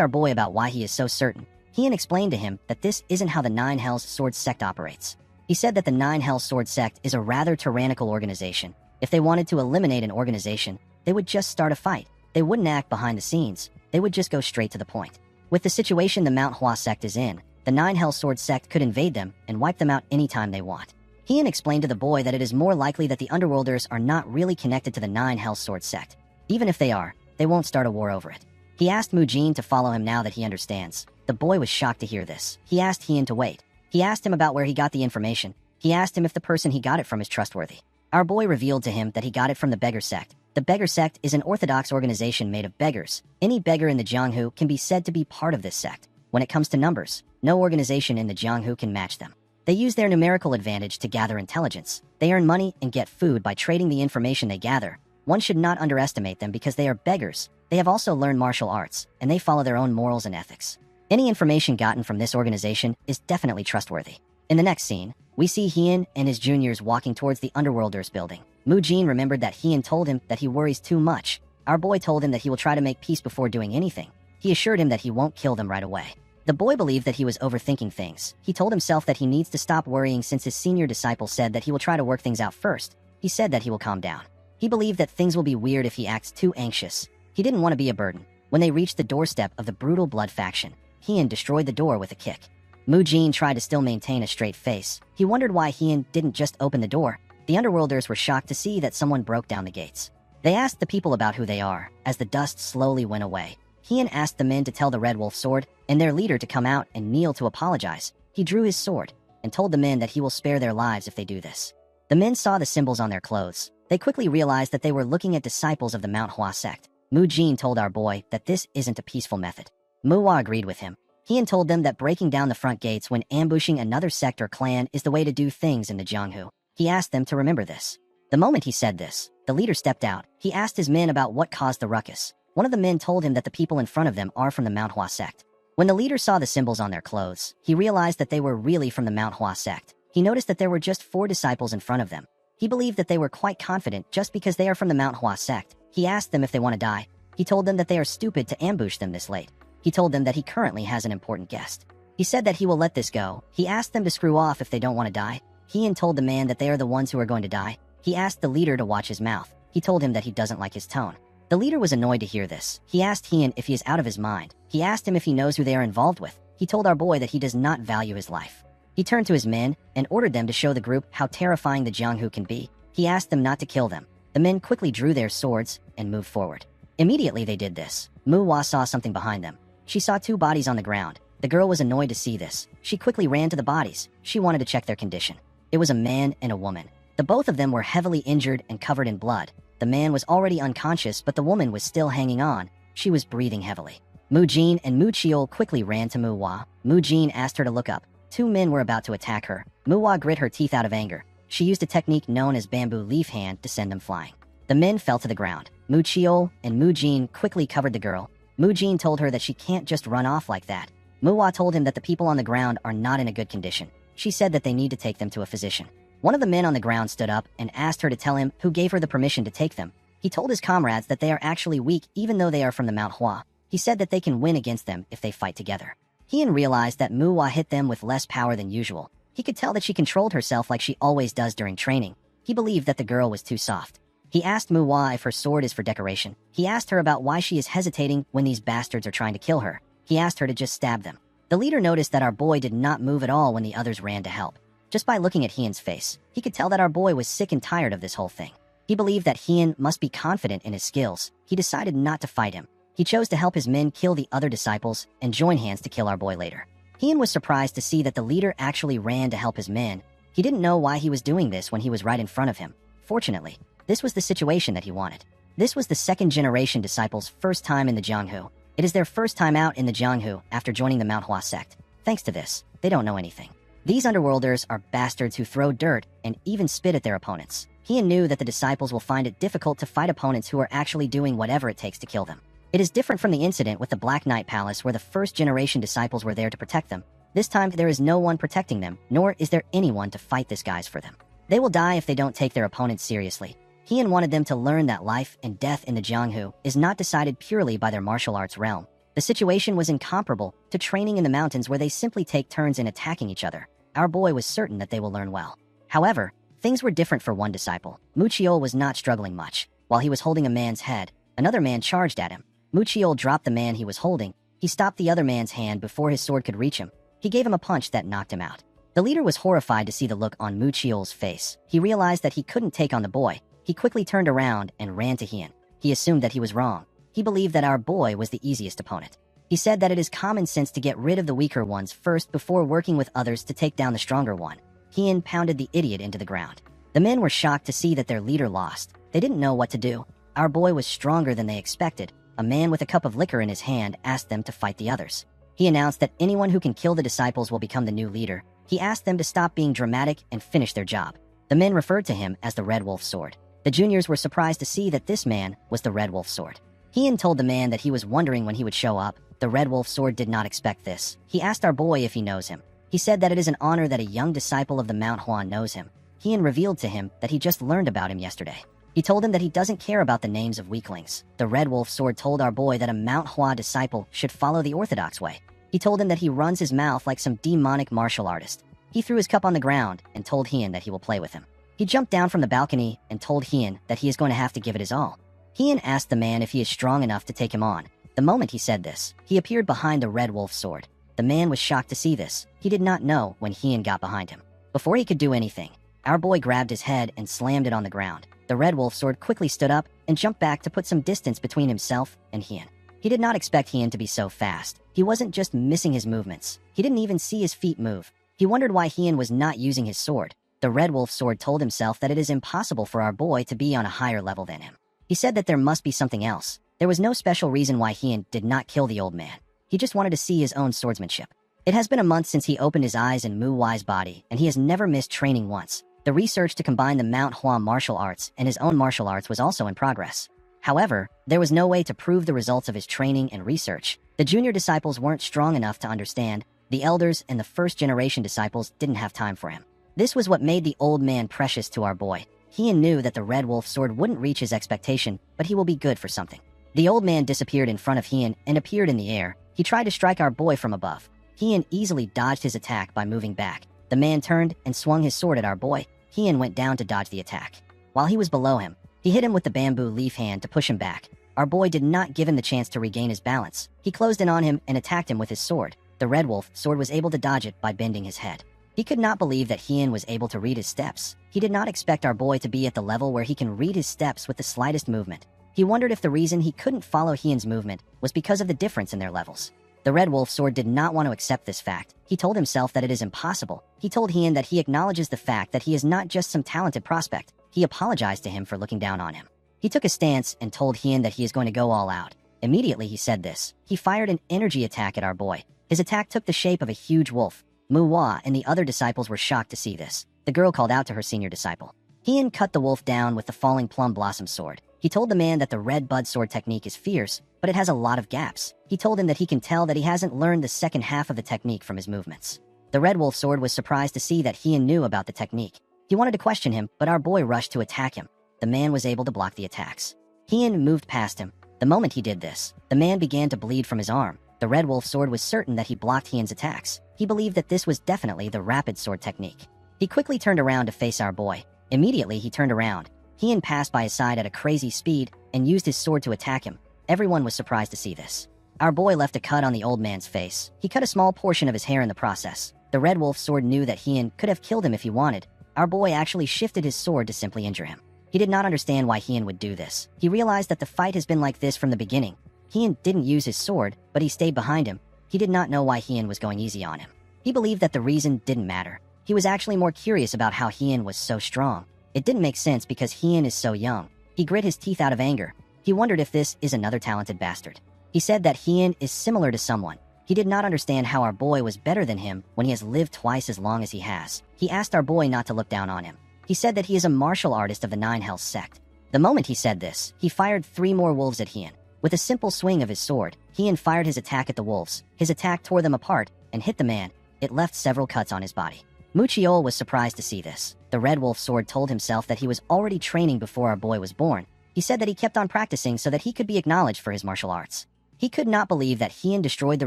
our boy about why he is so certain. Hien explained to him that this isn't how the Nine Hells Sword sect operates. He said that the Nine Hells Sword sect is a rather tyrannical organization. If they wanted to eliminate an organization, they would just start a fight. They wouldn't act behind the scenes. They would just go straight to the point. With the situation the Manhwa sect is in, the Nine Hell Sword sect could invade them and wipe them out anytime they want. Hien explained to the boy that it is more likely that the Underworlders are not really connected to the Nine Hell Sword sect. Even if they are, they won't start a war over it. He asked Mu Jin to follow him now that he understands. The boy was shocked to hear this. He asked Hien to wait. He asked him about where he got the information. He asked him if the person he got it from is trustworthy. Our boy revealed to him that he got it from the Beggar sect. The Beggar sect is an orthodox organization made of beggars. Any beggar in the Jianghu can be said to be part of this sect. When it comes to numbers, no organization in the Jianghu can match them. They use their numerical advantage to gather intelligence. They earn money and get food by trading the information they gather. One should not underestimate them because they are beggars. They have also learned martial arts, and they follow their own morals and ethics. Any information gotten from this organization is definitely trustworthy. In the next scene, we see Hien and his juniors walking towards the Underworlders building. Mu Jin remembered that Hien told him that he worries too much. Our boy told him that he will try to make peace before doing anything. He assured him that he won't kill them right away. The boy believed that he was overthinking things. He told himself that he needs to stop worrying since his senior disciple said that he will try to work things out first. He said that he will calm down. He believed that things will be weird if he acts too anxious. He didn't want to be a burden. When they reached the doorstep of the brutal blood faction, Hien destroyed the door with a kick. Mu Jin tried to still maintain a straight face. He wondered why Hien didn't just open the door. The Underworlders were shocked to see that someone broke down the gates. They asked the people about who they are. As the dust slowly went away, Hien asked the men to tell the Red Wolf Sword and their leader to come out and kneel to apologize. He drew his sword and told the men that he will spare their lives if they do this. The men saw the symbols on their clothes. They quickly realized that they were looking at disciples of the Manhwa sect. Mu Jin told our boy that this isn't a peaceful method. Muwa agreed with him. Hien told them that breaking down the front gates when ambushing another sect or clan is the way to do things in the Jianghu. He asked them to remember this. The moment he said this, the leader stepped out. He asked his men about what caused the ruckus. One of the men told him that the people in front of them are from the Manhwa sect. When the leader saw the symbols on their clothes, he realized that they were really from the Manhwa sect. He noticed that there were just 4 disciples in front of them. He believed that they were quite confident just because they are from the Manhwa sect. He asked them if they want to die. He told them that they are stupid to ambush them this late. He told them that he currently has an important guest. He said that he will let this go. He asked them to screw off if they don't want to die. Hien told the man that they are the ones who are going to die. He asked the leader to watch his mouth. He told him that he doesn't like his tone. The leader was annoyed to hear this. He asked Hien if he is out of his mind. He asked him if he knows who they are involved with. He told our boy that he does not value his life. He turned to his men and ordered them to show the group how terrifying the Jianghu can be. He asked them not to kill them. The men quickly drew their swords and moved forward. Immediately they did this. Muwa saw something behind them. She saw 2 bodies on the ground. The girl was annoyed to see this. She quickly ran to the bodies. She wanted to check their condition. It was a man and a woman. The both of them were heavily injured and covered in blood. The man was already unconscious, but the woman was still hanging on. She was breathing heavily. Mu Jin and Mu Chiol quickly ran to Muwa. Mu Jin asked her to look up. 2 men were about to attack her. Muwa grit her teeth out of anger. She used a technique known as bamboo leaf hand to send them flying. The men fell to the ground. Mu Chiol and Mu Jin quickly covered the girl. Mu Jin told her that she can't just run off like that. Muwa told him that the people on the ground are not in a good condition. She said that they need to take them to a physician. One of the men on the ground stood up and asked her to tell him who gave her the permission to take them. He told his comrades that they are actually weak even though they are from the Manhwa. He said that they can win against them if they fight together. Hien realized that Muwa hit them with less power than usual. He could tell that she controlled herself like she always does during training. He believed that the girl was too soft. He asked Muwa if her sword is for decoration. He asked her about why she is hesitating when these bastards are trying to kill her. He asked her to just stab them. The leader noticed that our boy did not move at all when the others ran to help. Just by looking at Hien's face, he could tell that our boy was sick and tired of this whole thing. He believed that Hien must be confident in his skills. He decided not to fight him. He chose to help his men kill the other disciples and join hands to kill our boy later. Hien was surprised to see that the leader actually ran to help his men. He didn't know why he was doing this when he was right in front of him. Fortunately, this was the situation that he wanted. This was the 2nd generation disciple's first time in the Jianghu. It is their first time out in the Jianghu after joining the Manhwa sect. Thanks to this, they don't know anything. These underworlders are bastards who throw dirt and even spit at their opponents. Heian knew that the disciples will find it difficult to fight opponents who are actually doing whatever it takes to kill them. It is different from the incident with the Black Knight Palace where the first-generation disciples were there to protect them. This time, there is no one protecting them, nor is there anyone to fight these guys for them. They will die if they don't take their opponents seriously. Heian wanted them to learn that life and death in the Jianghu is not decided purely by their martial arts realm. The situation was incomparable to training in the mountains where they simply take turns in attacking each other. Our boy was certain that they will learn well. However, things were different for one disciple. Muchiol was not struggling much. While he was holding a man's head, another man charged at him. Muchiol dropped the man he was holding. He stopped the other man's hand before his sword could reach him. He gave him a punch that knocked him out. The leader was horrified to see the look on Muchiol's face. He realized that he couldn't take on the boy. He quickly turned around and ran to Heian. He assumed that he was wrong. He believed that our boy was the easiest opponent. He said that it is common sense to get rid of the weaker ones first before working with others to take down the stronger one. Heian pounded the idiot into the ground. The men were shocked to see that their leader lost. They didn't know what to do. Our boy was stronger than they expected. A man with a cup of liquor in his hand asked them to fight the others. He announced that anyone who can kill the disciples will become the new leader. He asked them to stop being dramatic and finish their job. The men referred to him as the Red Wolf Sword. The juniors were surprised to see that this man was the Red Wolf Sword. Heian told the man that he was wondering when he would show up. The Red Wolf Sword did not expect this. He asked our boy if he knows him. He said that it is an honor that a young disciple of the Manhwa knows him. Heian revealed to him that he just learned about him yesterday. He told him that he doesn't care about the names of weaklings. The Red Wolf Sword told our boy that a Manhwa disciple should follow the orthodox way. He told him that he runs his mouth like some demonic martial artist. He threw his cup on the ground and told Heian that he will play with him. He jumped down from the balcony and told Heian that he is going to have to give it his all. Heian asked the man if he is strong enough to take him on. The moment he said this, he appeared behind the Red Wolf Sword. The man was shocked to see this. He did not know when Heian got behind him. Before he could do anything, our boy grabbed his head and slammed it on the ground. The Red Wolf Sword quickly stood up and jumped back to put some distance between himself and Heian. He did not expect Heian to be so fast. He wasn't just missing his movements. He didn't even see his feet move. He wondered why Heian was not using his sword. The Red Wolf Sword told himself that it is impossible for our boy to be on a higher level than him. He said that there must be something else. There was no special reason why Heian did not kill the old man. He just wanted to see his own swordsmanship. It has been a month since he opened his eyes in Mu Wai's body, and he has never missed training once. The research to combine the Manhwa martial arts and his own martial arts was also in progress. However, there was no way to prove the results of his training and research. The junior disciples weren't strong enough to understand. The elders and the first-generation disciples didn't have time for him. This was what made the old man precious to our boy. Heian knew that the Red Wolf Sword wouldn't reach his expectation, but he will be good for something. The old man disappeared in front of Heian and appeared in the air. He tried to strike our boy from above. Heian easily dodged his attack by moving back. The man turned and swung his sword at our boy. Heian went down to dodge the attack. While he was below him, he hit him with the bamboo leaf hand to push him back. Our boy did not give him the chance to regain his balance. He closed in on him and attacked him with his sword. The Red Wolf Sword was able to dodge it by bending his head. He could not believe that Heian was able to read his steps. He did not expect our boy to be at the level where he can read his steps with the slightest movement. He wondered if the reason he couldn't follow Heian's movement was because of the difference in their levels. The Red Wolf Sword did not want to accept this fact. He told himself that it is impossible. He told Heian that he acknowledges the fact that he is not just some talented prospect. He apologized to him for looking down on him. He took a stance and told Heian that he is going to go all out. Immediately he said this. He fired an energy attack at our boy. His attack took the shape of a huge wolf. Manhwa and the other disciples were shocked to see this. The girl called out to her senior disciple. Heian cut the wolf down with the falling plum blossom sword. He told the man that the red bud sword technique is fierce, but it has a lot of gaps. He told him that he can tell that he hasn't learned the second half of the technique from his movements. The Red Wolf Sword was surprised to see that Heian knew about the technique. He wanted to question him, but our boy rushed to attack him. The man was able to block the attacks. Heian moved past him. The moment he did this, the man began to bleed from his arm. The Red Wolf Sword was certain that he blocked Heian's attacks. He believed that this was definitely the rapid sword technique. He quickly turned around to face our boy. Immediately he turned around. Heian passed by his side at a crazy speed and used his sword to attack him. Everyone was surprised to see this. Our boy left a cut on the old man's face. He cut a small portion of his hair in the process. The Red Wolf Sword knew that Heian could have killed him if he wanted. Our boy actually shifted his sword to simply injure him. He did not understand why Heian would do this. He realized that the fight has been like this from the beginning. Heian didn't use his sword, but he stayed behind him. He did not know why Heian was going easy on him. He believed that the reason didn't matter. He was actually more curious about how Heian was so strong. It didn't make sense because Heian is so young. He grit his teeth out of anger. He wondered if this is another talented bastard. He He said that Hien is similar to someone. He did not understand how our boy was better than him when he has lived twice as long as he has. He asked our boy not to look down on him. He said that he is a martial artist of the Nine Hells sect. The moment he said this, he fired 3 more wolves at Hien. With a simple swing of his sword, Hien fired his attack at the wolves. His attack tore them apart and hit the man. It left several cuts on his body. Muchiol was surprised to see this. The Red Wolf sword told himself that he was already training before our boy was born. He said that he kept on practicing so that he could be acknowledged for his martial arts. He could not believe that Hien destroyed the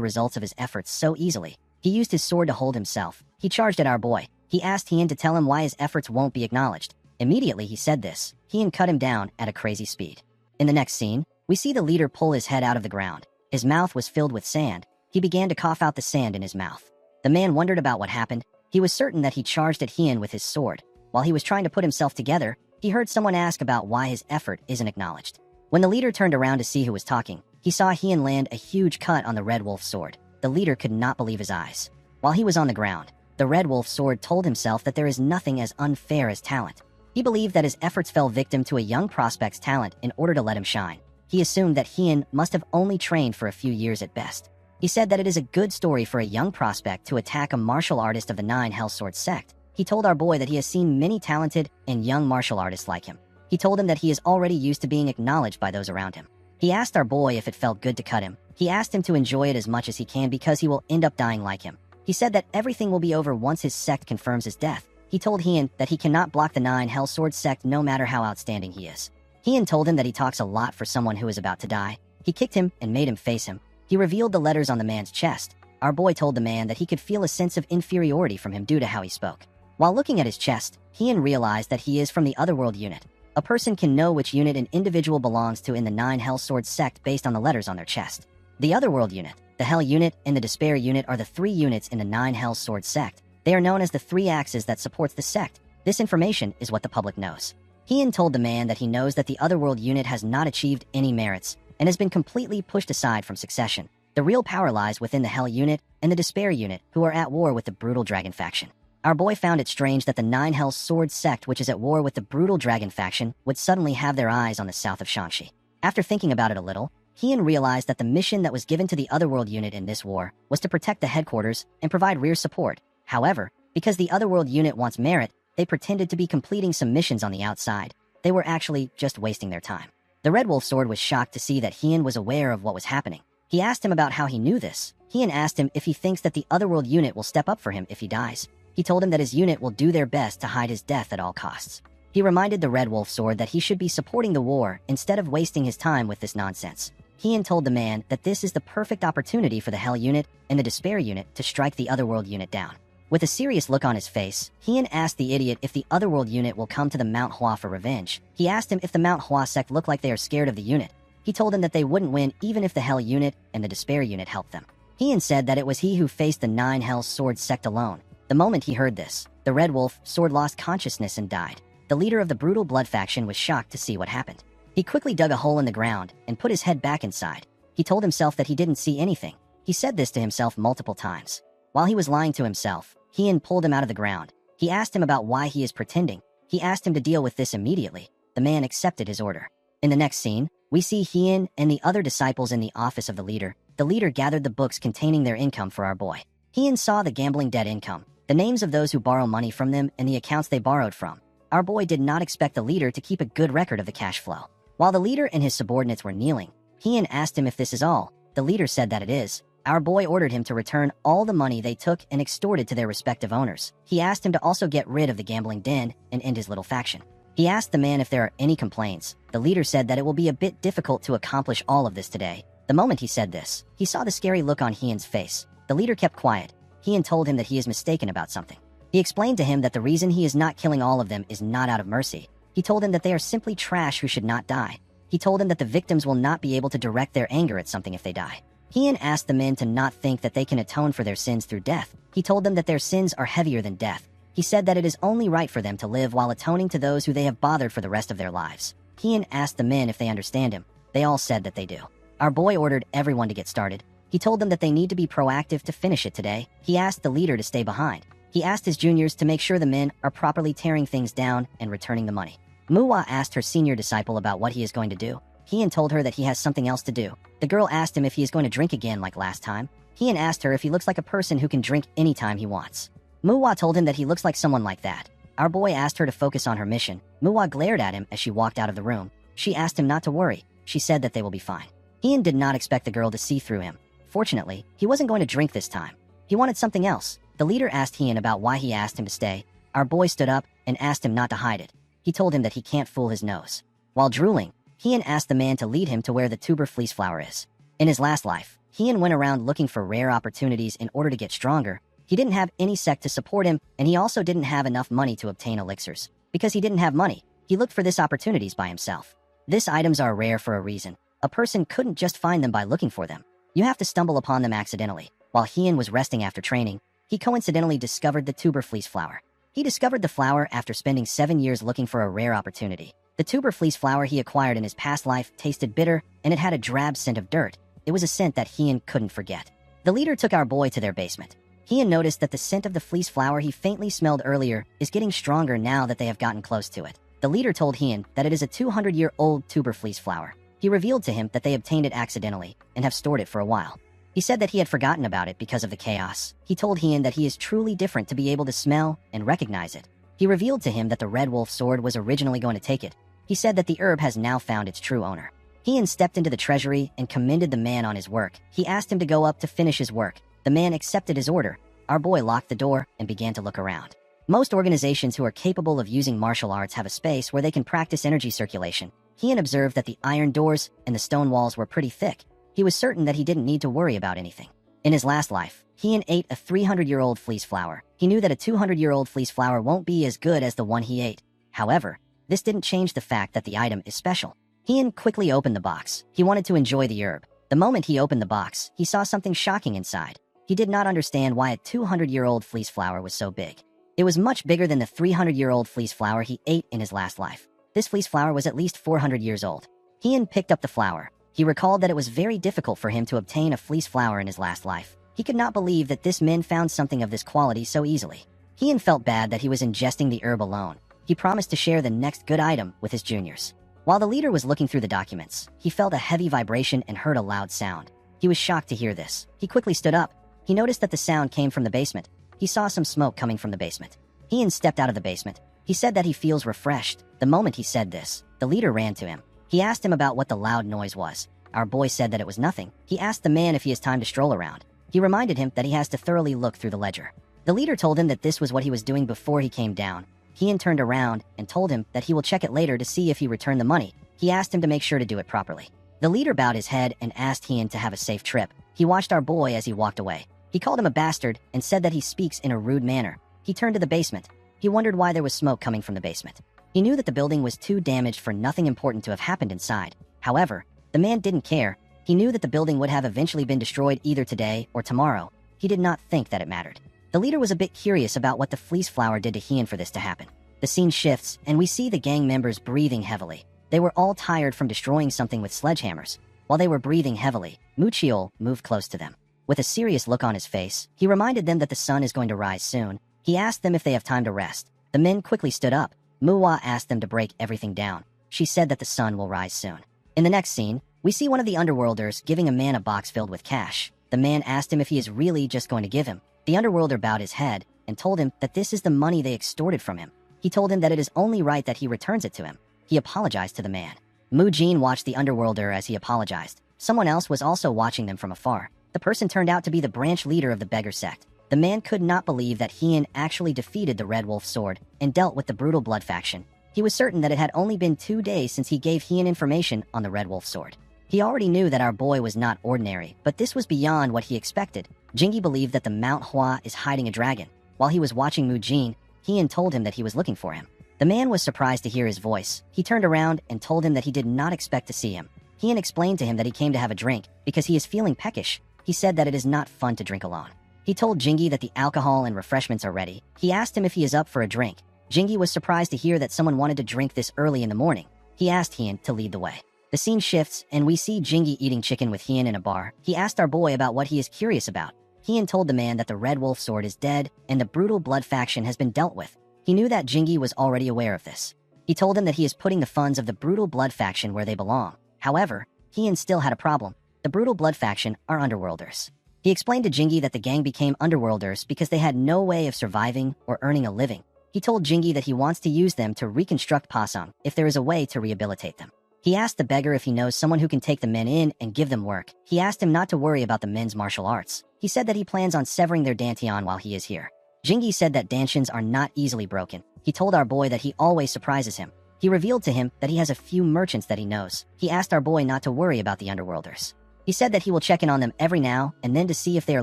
results of his efforts so easily. He used his sword to hold himself. He charged at our boy. He asked Hien to tell him why his efforts won't be acknowledged. Immediately he said this, Hien cut him down at a crazy speed. In the next scene, we see the leader pull his head out of the ground. His mouth was filled with sand. He began to cough out the sand in his mouth. The man wondered about what happened. He was certain that he charged at Hien with his sword. While he was trying to put himself together, he heard someone ask about why his effort isn't acknowledged. When the leader turned around to see who was talking, he saw Hien land a huge cut on the Red Wolf sword. The leader could not believe his eyes. While he was on the ground, the Red Wolf sword told himself that there is nothing as unfair as talent. He believed that his efforts fell victim to a young prospect's talent in order to let him shine. He assumed that Hien must have only trained for a few years at best. He said that it is a good story for a young prospect to attack a martial artist of the Nine Hell Sword sect. He told our boy that he has seen many talented and young martial artists like him. He told him that he is already used to being acknowledged by those around him. He asked our boy if it felt good to cut him. He asked him to enjoy it as much as he can because he will end up dying like him. He said that everything will be over once his sect confirms his death. He told Hien that he cannot block the Nine Hell Sword sect no matter how outstanding he is. Hien told him that he talks a lot for someone who is about to die. He kicked him and made him face him. He revealed the letters on the man's chest. Our boy told the man that he could feel a sense of inferiority from him due to how he spoke. While looking at his chest, Hien realized that he is from the Otherworld unit. A person can know which unit an individual belongs to in the Nine Hell Sword sect based on the letters on their chest. The Otherworld unit, the Hell unit, and the Despair unit are the 3 units in the Nine Hell Sword sect. They are known as the 3 axes that supports the sect. This information is what the public knows. Hien told the man that he knows that the Otherworld unit has not achieved any merits and has been completely pushed aside from succession. The real power lies within the Hell unit and the Despair unit, who are at war with the Brutal Dragon faction. Our boy found it strange that the Nine Hell Sword sect, which is at war with the Brutal Dragon faction, would suddenly have their eyes on the south of Shanxi. After thinking about it a little, Hien realized that the mission that was given to the Otherworld unit in this war was to protect the headquarters and provide rear support. However, because the Otherworld unit wants merit, they pretended to be completing some missions on the outside. They were actually just wasting their time. The Red Wolf sword was shocked to see that Hien was aware of what was happening. He asked him about how he knew this. Hien asked him if he thinks that the Otherworld unit will step up for him if he dies. He told him that his unit will do their best to hide his death at all costs. He reminded the Red Wolf sword that he should be supporting the war instead of wasting his time with this nonsense. Hien told the man that this is the perfect opportunity for the Hell unit and the Despair unit to strike the Otherworld unit down. With a serious look on his face, Hien asked the idiot if the Otherworld unit will come to the Mount Hua for revenge. He asked him if the Mount Hua sect look like they are scared of the unit. He told him that they wouldn't win even if the Hell unit and the Despair unit helped them. Hien said that it was he who faced the Nine Hell Sword sect alone. The moment he heard this, the Red Wolf sword lost consciousness and died. The leader of the Brutal Blood faction was shocked to see what happened. He quickly dug a hole in the ground and put his head back inside. He told himself that he didn't see anything. He said this to himself multiple times. While he was lying to himself, Hien pulled him out of the ground. He asked him about why he is pretending. He asked him to deal with this immediately. The man accepted his order. In the next scene, we see Hien and the other disciples in the office of the leader. The leader gathered the books containing their income for our boy. Hien saw the gambling debt income, the names of those who borrow money from them, and the accounts they borrowed from. Our boy did not expect the leader to keep a good record of the cash flow. While the leader and his subordinates were kneeling, Hien asked him if this is all. The leader said that it is. Our boy ordered him to return all the money they took and extorted to their respective owners. He asked him to also get rid of the gambling den and end his little faction. He asked the man if there are any complaints. The leader said that it will be a bit difficult to accomplish all of this today. The moment he said this, he saw the scary look on Hien's face. The leader kept quiet. Hien told him that he is mistaken about something. He explained to him that the reason he is not killing all of them is not out of mercy. He told him that they are simply trash who should not die. He told him that the victims will not be able to direct their anger at something if they die. Hien asked the men to not think that they can atone for their sins through death. He told them that their sins are heavier than death. He said that it is only right for them to live while atoning to those who they have bothered for the rest of their lives. Hien asked the men if they understand him. They all said that they do. Our boy ordered everyone to get started. He told them that they need to be proactive to finish it today. He asked the leader to stay behind. He asked his juniors to make sure the men are properly tearing things down and returning the money. Manhwa asked her senior disciple about what he is going to do. Heian told her that he has something else to do. The girl asked him if he is going to drink again like last time. Heian asked her if he looks like a person who can drink anytime he wants. Manhwa told him that he looks like someone like that. Our boy asked her to focus on her mission. Manhwa glared at him as she walked out of the room. She asked him not to worry. She said that they will be fine. Heian did not expect the girl to see through him. Fortunately, he wasn't going to drink this time. He wanted something else. The leader asked Heian about why he asked him to stay. Our boy stood up and asked him not to hide it. He told him that he can't fool his nose. While drooling, Heian asked the man to lead him to where the tuber fleece flower is. In his last life, Heian went around looking for rare opportunities in order to get stronger. He didn't have any sect to support him, and he also didn't have enough money to obtain elixirs. Because he didn't have money, he looked for these opportunities by himself. These items are rare for a reason. A person couldn't just find them by looking for them. You have to stumble upon them accidentally. While Heian was resting after training, he coincidentally discovered the tuber fleece flower. He discovered the flower after spending 7 years looking for a rare opportunity. The tuber fleece flower he acquired in his past life tasted bitter, and it had a drab scent of dirt. It was a scent that Heian couldn't forget. The leader took our boy to their basement. Heian noticed that the scent of the fleece flower he faintly smelled earlier is getting stronger now that they have gotten close to it. The leader told Heian that it is a 200-year-old tuber fleece flower. He revealed to him that they obtained it accidentally and have stored it for a while. He said that he had forgotten about it because of the chaos. He told Heian that he is truly different to be able to smell and recognize it. He revealed to him that the Red Wolf sword was originally going to take it. He said that the herb has now found its true owner. Heian stepped into the treasury and commended the man on his work. He asked him to go up to finish his work. The man accepted his order. Our boy locked the door and began to look around. Most organizations who are capable of using martial arts have a space where they can practice energy circulation. Heian observed that the iron doors and the stone walls were pretty thick. He was certain that he didn't need to worry about anything. In his last life, Heian ate a 300-year-old fleece flower. He knew that a 200-year-old fleece flower won't be as good as the one he ate. However, this didn't change the fact that the item is special. Heian quickly opened the box. He wanted to enjoy the herb. The moment he opened the box, he saw something shocking inside. He did not understand why a 200-year-old fleece flower was so big. It was much bigger than the 300-year-old fleece flower he ate in his last life. This fleece flower was at least 400 years old. Heian picked up the flower. He recalled that it was very difficult for him to obtain a fleece flower in his last life. He could not believe that this man found something of this quality so easily. Heian felt bad that he was ingesting the herb alone. He promised to share the next good item with his juniors. While the leader was looking through the documents, he felt a heavy vibration and heard a loud sound. He was shocked to hear this. He quickly stood up. He noticed that the sound came from the basement. He saw some smoke coming from the basement. Heian stepped out of the basement. He said that he feels refreshed. The moment he said this, the leader ran to him. He asked him about what the loud noise was. Our boy said that it was nothing. He asked the man if he has time to stroll around. He reminded him that he has to thoroughly look through the ledger. The leader told him that this was what he was doing before he came down. Heian turned around and told him that he will check it later to see if he returned the money. He asked him to make sure to do it properly. The leader bowed his head and asked Heian to have a safe trip. He watched our boy as he walked away. He called him a bastard and said that he speaks in a rude manner. He turned to the basement. He wondered why there was smoke coming from the basement. He knew that the building was too damaged for nothing important to have happened inside. However, the man didn't care. He knew that the building would have eventually been destroyed either today or tomorrow. He did not think that it mattered. The leader was a bit curious about what the fleece flower did to Heian for this to happen. The scene shifts, and we see the gang members breathing heavily. They were all tired from destroying something with sledgehammers. While they were breathing heavily, Muchiol moved close to them. With a serious look on his face, he reminded them that the sun is going to rise soon. He asked them if they have time to rest. The men quickly stood up. Manhwa asked them to break everything down. She said that the sun will rise soon. In the next scene, we see one of the underworlders giving a man a box filled with cash. The man asked him if he is really just going to give him. The underworlder bowed his head and told him that this is the money they extorted from him. He told him that it is only right that he returns it to him. He apologized to the man. Mujin watched the underworlder as he apologized. Someone else was also watching them from afar. The person turned out to be the branch leader of the beggar sect. The man could not believe that Heian actually defeated the Red Wolf sword and dealt with the brutal blood faction. He was certain that it had only been 2 days since he gave Heian information on the Red Wolf sword. He already knew that our boy was not ordinary, but this was beyond what he expected. Jingi believed that the Mount Hua is hiding a dragon. While he was watching Mujin, Heian told him that he was looking for him. The man was surprised to hear his voice. He turned around and told him that he did not expect to see him. Heian explained to him that he came to have a drink because he is feeling peckish. He said that it is not fun to drink alone. He told Jingi that the alcohol and refreshments are ready. He asked him if he is up for a drink. Jingi was surprised to hear that someone wanted to drink this early in the morning. He asked Heian to lead the way. The scene shifts, and we see Jingi eating chicken with Heian in a bar. He asked our boy about what he is curious about. Heian told the man that the Red Wolf sword is dead and the brutal blood faction has been dealt with. He knew that Jingi was already aware of this. He told him that he is putting the funds of the brutal blood faction where they belong. However, Heian still had a problem. The Brutal Blood faction are underworlders. He explained to Jingi that the gang became underworlders because they had no way of surviving or earning a living. He told Jingi that he wants to use them to reconstruct Pasang if there is a way to rehabilitate them. He asked the beggar if he knows someone who can take the men in and give them work. He asked him not to worry about the men's martial arts. He said that he plans on severing their dantian while he is here. Jingi said that dantians are not easily broken. He told our boy that he always surprises him. He revealed to him that he has a few merchants that he knows. He asked our boy not to worry about the underworlders. He said that he will check in on them every now and then to see if they are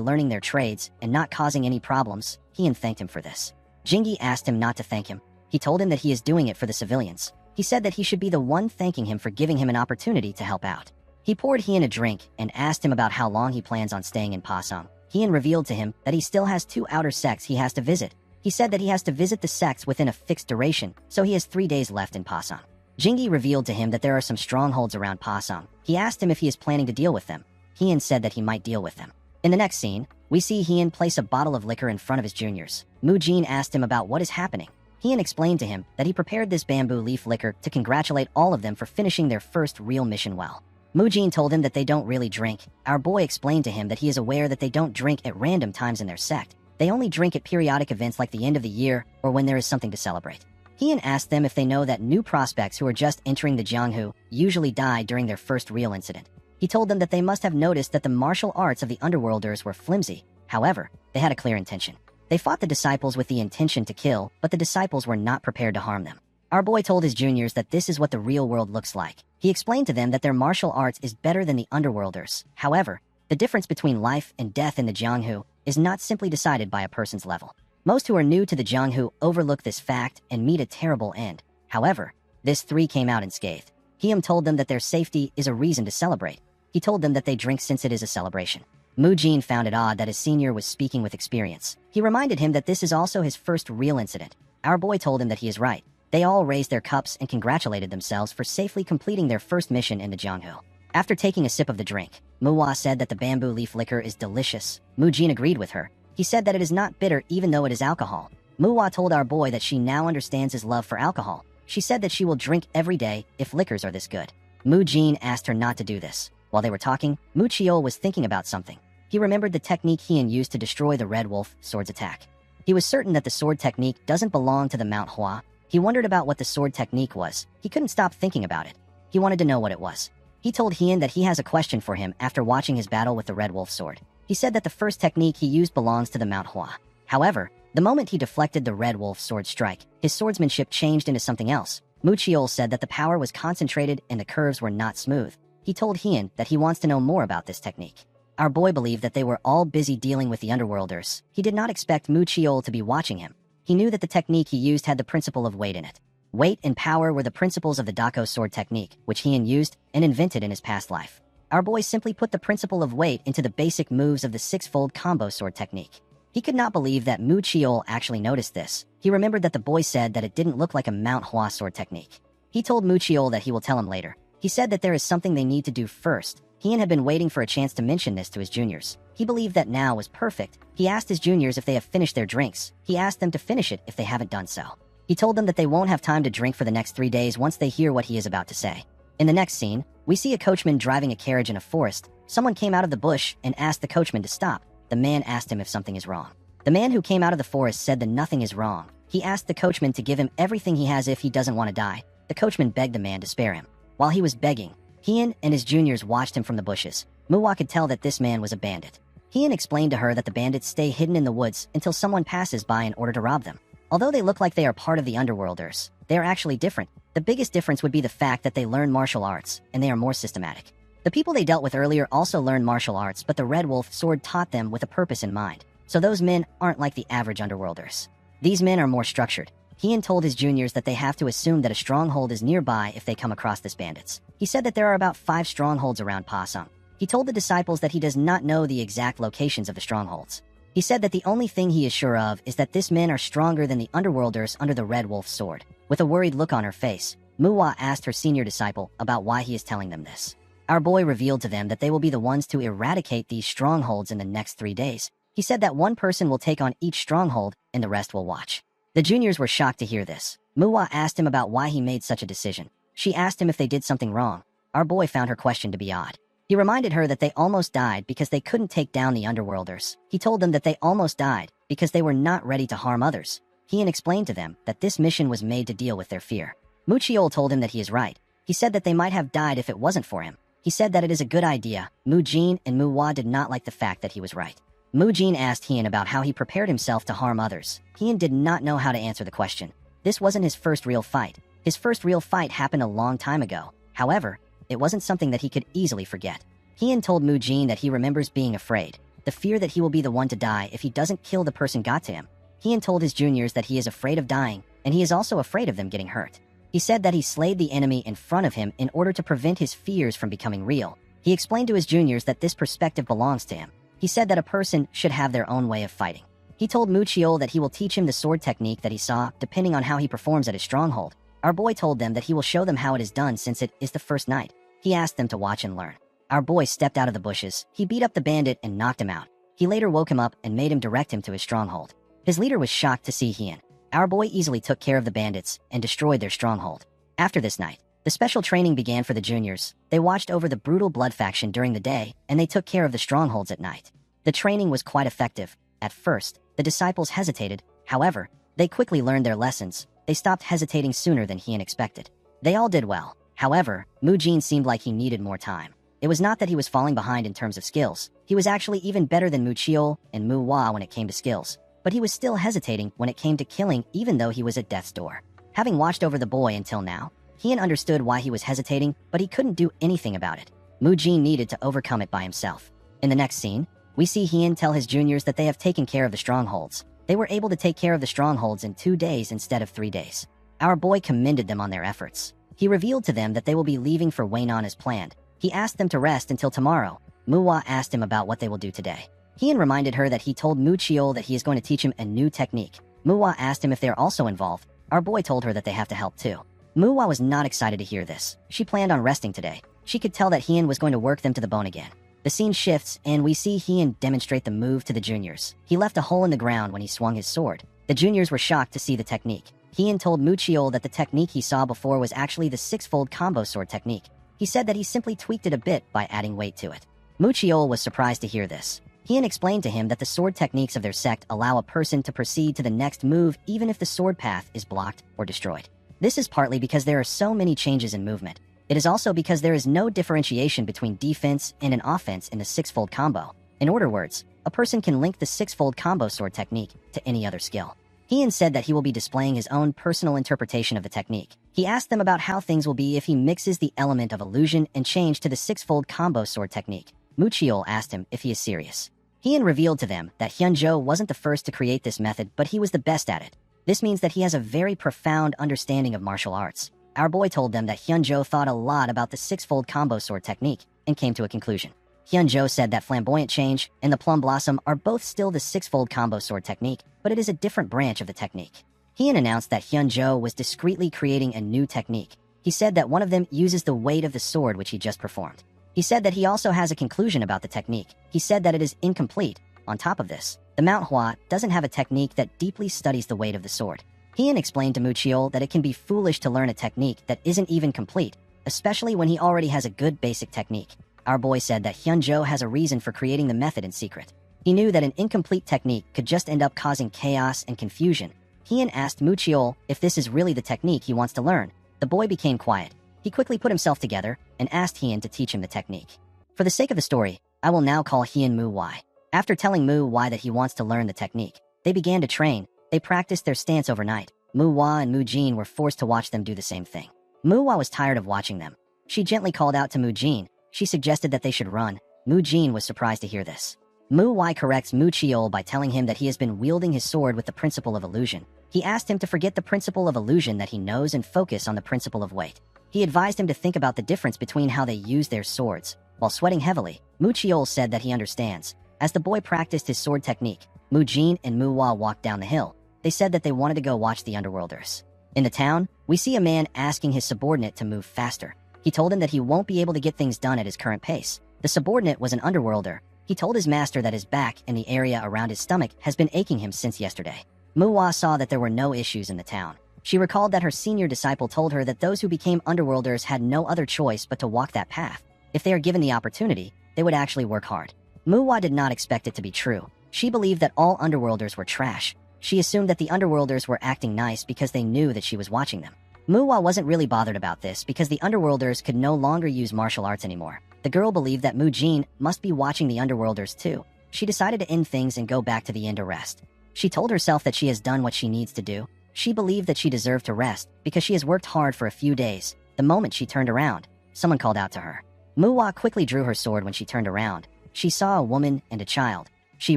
learning their trades and not causing any problems. Heian thanked him for this. Jingi asked him not to thank him. He told him that he is doing it for the civilians. He said that he should be the one thanking him for giving him an opportunity to help out. He poured Heian a drink and asked him about how long he plans on staying in Pasang. Heian revealed to him that he still has 2 outer sects he has to visit. He said that he has to visit the sects within a fixed duration, so he has 3 days left in Pasang. Jingi revealed to him that there are some strongholds around Pasang. He asked him if he is planning to deal with them. Heian said that he might deal with them. In the next scene, we see Heian place a bottle of liquor in front of his juniors. Mu-jin asked him about what is happening. Heian explained to him that he prepared this bamboo leaf liquor to congratulate all of them for finishing their first real mission well. Mu-jin told him that they don't really drink. Our boy explained to him that he is aware that they don't drink at random times in their sect. They only drink at periodic events like the end of the year or when there is something to celebrate. Heian asked them if they know that new prospects who are just entering the Jianghu usually die during their first real incident. He told them that they must have noticed that the martial arts of the underworlders were flimsy. However, they had a clear intention. They fought the disciples with the intention to kill, but the disciples were not prepared to harm them. Our boy told his juniors that this is what the real world looks like. He explained to them that their martial arts is better than the underworlders. However, the difference between life and death in the Jianghu is not simply decided by a person's level. Most who are new to the Jianghu overlook this fact and meet a terrible end. However, this 3 came out unscathed. Heian told them that their safety is a reason to celebrate. He told them that they drink since it is a celebration. Mu-jin found it odd that his senior was speaking with experience. He reminded him that this is also his first real incident. Our boy told him that he is right. They all raised their cups and congratulated themselves for safely completing their first mission in the Jianghu. After taking a sip of the drink, Manhwa said that the bamboo leaf liquor is delicious. Mu-jin agreed with her. He said that it is not bitter even though it is alcohol. Manhwa told our boy that she now understands his love for alcohol. She said that she will drink every day if liquors are this good. Mu-jin asked her not to do this. While they were talking, Mu-chiol was thinking about something. He remembered the technique Heian used to destroy the Red Wolf sword's attack. He was certain that the sword technique doesn't belong to the Manhwa. He wondered about what the sword technique was. He couldn't stop thinking about it. He wanted to know what it was. He told Heian that he has a question for him after watching his battle with the Red Wolf sword. He said that the first technique he used belongs to the Manhwa. However, the moment he deflected the Red Wolf sword strike, his swordsmanship changed into something else. Mu-chiol said that the power was concentrated and the curves were not smooth. He told Heian that he wants to know more about this technique. Our boy believed that they were all busy dealing with the underworlders. He did not expect Mu-chiol to be watching him. He knew that the technique he used had the principle of weight in it. Weight and power were the principles of the Dako sword technique, which Heian used and invented in his past life. Our boy simply put the principle of weight into the basic moves of the 6-fold combo sword technique. He could not believe that Mu-chiol actually noticed this. He remembered that the boy said that it didn't look like a Manhwa sword technique. He told Mu-chiol that he will tell him later. He said that there is something they need to do first. Heian had been waiting for a chance to mention this to his juniors. He believed that now was perfect. He asked his juniors if they have finished their drinks. He asked them to finish it if they haven't done so. He told them that they won't have time to drink for the next 3 days once they hear what he is about to say. In the next scene, we see a coachman driving a carriage in a forest. Someone came out of the bush and asked the coachman to stop. The man asked him if something is wrong. The man who came out of the forest said that nothing is wrong. He asked the coachman to give him everything he has if he doesn't want to die. The coachman begged the man to spare him. While he was begging, Heian and his juniors watched him from the bushes. Manhwa could tell that this man was a bandit. Heian explained to her that the bandits stay hidden in the woods until someone passes by in order to rob them. Although they look like they are part of the underworlders, they are actually different. The biggest difference would be the fact that they learn martial arts, and they are more systematic. The people they dealt with earlier also learned martial arts, but the Red Wolf sword taught them with a purpose in mind. So those men aren't like the average underworlders. These men are more structured. Heian told his juniors that they have to assume that a stronghold is nearby if they come across this bandits. He said that there are about 5 strongholds around Pasang. He told the disciples that he does not know the exact locations of the strongholds. He said that the only thing he is sure of is that this men are stronger than the underworlders under the Red Wolf sword. With a worried look on her face, Manhwa asked her senior disciple about why he is telling them this. Our boy revealed to them that they will be the ones to eradicate these strongholds in the next 3 days. He said that one person will take on each stronghold and the rest will watch. The juniors were shocked to hear this. Manhwa asked him about why he made such a decision. She asked him if they did something wrong. Our boy found her question to be odd. He reminded her that they almost died because they couldn't take down the underworlders. He told them that they almost died because they were not ready to harm others. He explained to them that this mission was made to deal with their fear. Muchiol told him that he is right. He said that they might have died if it wasn't for him. He said that it is a good idea. Mujin and Muhwa did not like the fact that he was right. Mujin asked Hien about how he prepared himself to harm others. Hien did not know how to answer the question. This wasn't his first real fight. His first real fight happened a long time ago. However, it wasn't something that he could easily forget. Hien told Mujin that he remembers being afraid, the fear that he will be the one to die if he doesn't kill the person got to him. Hien told his juniors that he is afraid of dying, and he is also afraid of them getting hurt. He said that he slayed the enemy in front of him in order to prevent his fears from becoming real. He explained to his juniors that this perspective belongs to him. He said that a person should have their own way of fighting. He told Muchiol that he will teach him the sword technique that he saw, depending on how he performs at his stronghold. Our boy told them that he will show them how it is done since it is the first night. He asked them to watch and learn. Our boy stepped out of the bushes. He beat up the bandit and knocked him out. He later woke him up and made him direct him to his stronghold. His leader was shocked to see Hien. Our boy easily took care of the bandits and destroyed their stronghold. After this night, the special training began for the juniors. They watched over the brutal blood faction during the day, and they took care of the strongholds at night. The training was quite effective. At first, the disciples hesitated. However, they quickly learned their lessons. They stopped hesitating sooner than Hien expected. They all did well. However, Mujin seemed like he needed more time. It was not that he was falling behind in terms of skills. He was actually even better than Muchiol and Muhwa when it came to skills. But he was still hesitating when it came to killing, even though he was at death's door. Having watched over the boy until now, Hien understood why he was hesitating, but he couldn't do anything about it. Mujin needed to overcome it by himself. In the next scene, we see Hien tell his juniors that they have taken care of the strongholds. They were able to take care of the strongholds in 2 days instead of 3 days. Our boy commended them on their efforts. He revealed to them that they will be leaving for Waynon as planned. He asked them to rest until tomorrow. Muhwa asked him about what they will do today. Hien reminded her that he told Muchiol that he is going to teach him a new technique. Muhwa asked him if they are also involved. Our boy told her that they have to help too. Muhwa was not excited to hear this. She planned on resting today. She could tell that Hien was going to work them to the bone again. The scene shifts, and we see Hien demonstrate the move to the juniors. He left a hole in the ground when he swung his sword. The juniors were shocked to see the technique. Hien told Muchiol that the technique he saw before was actually the six-fold combo sword technique. He said that he simply tweaked it a bit by adding weight to it. Muchiol was surprised to hear this. Hien explained to him that the sword techniques of their sect allow a person to proceed to the next move even if the sword path is blocked or destroyed. This is partly because there are so many changes in movement. It is also because there is no differentiation between defense and an offense in the six-fold combo. In other words, a person can link the six-fold combo sword technique to any other skill. Hien said that he will be displaying his own personal interpretation of the technique. He asked them about how things will be if he mixes the element of illusion and change to the six-fold combo sword technique. Muchiol asked him if he is serious. Hien revealed to them that Hyunjo wasn't the first to create this method, but he was the best at it. This means that he has a very profound understanding of martial arts. Our boy told them that Hyunjo thought a lot about the six-fold combo sword technique and came to a conclusion. Hyunjo said that Flamboyant Change and the Plum Blossom are both still the six-fold combo sword technique, but it is a different branch of the technique. Hien announced that Hyunjo was discreetly creating a new technique. He said that one of them uses the weight of the sword which he just performed. He said that he also has a conclusion about the technique. He said that it is incomplete. On top of this, the Manhwa doesn't have a technique that deeply studies the weight of the sword. Hien explained to Muchiol that it can be foolish to learn a technique that isn't even complete, especially when he already has a good basic technique. Our boy said that Hyunjo has a reason for creating the method in secret. He knew that an incomplete technique could just end up causing chaos and confusion. Hien asked Muchiol if this is really the technique he wants to learn. The boy became quiet. He quickly put himself together and asked Hien to teach him the technique. For the sake of the story, I will now call Hien Mu Wai. After telling Mu Wai that he wants to learn the technique, they began to train. They practiced their stance overnight. Mu Hua and Mu Jin were forced to watch them do the same thing. Mu Hua was tired of watching them. She gently called out to Mu Jin. She suggested that they should run. Mu Jin was surprised to hear this. Mu Wai corrects Mu Chiol by telling him that he has been wielding his sword with the principle of illusion. He asked him to forget the principle of illusion that he knows and focus on the principle of weight. He advised him to think about the difference between how they use their swords. While sweating heavily, Mu Chiol said that he understands. As the boy practiced his sword technique, Mu Jin and Mu Hua walked down the hill. They said that they wanted to go watch the Underworlders. In the town, we see a man asking his subordinate to move faster. He told him that he won't be able to get things done at his current pace. The subordinate was an Underworlder. He told his master that his back and the area around his stomach has been aching him since yesterday. Mu Hua saw that there were no issues in the town. She recalled that her senior disciple told her that those who became underworlders had no other choice but to walk that path. If they are given the opportunity, they would actually work hard. Manhwa did not expect it to be true. She believed that all underworlders were trash. She assumed that the underworlders were acting nice because they knew that she was watching them. Manhwa wasn't really bothered about this because the underworlders could no longer use martial arts anymore. The girl believed that Mu-jin must be watching the underworlders too. She decided to end things and go back to the inn to rest. She told herself that she has done what she needs to do. She believed that she deserved to rest because she has worked hard for a few days. The moment she turned around, someone called out to her. Manhwa quickly drew her sword when she turned around. She saw a woman and a child. She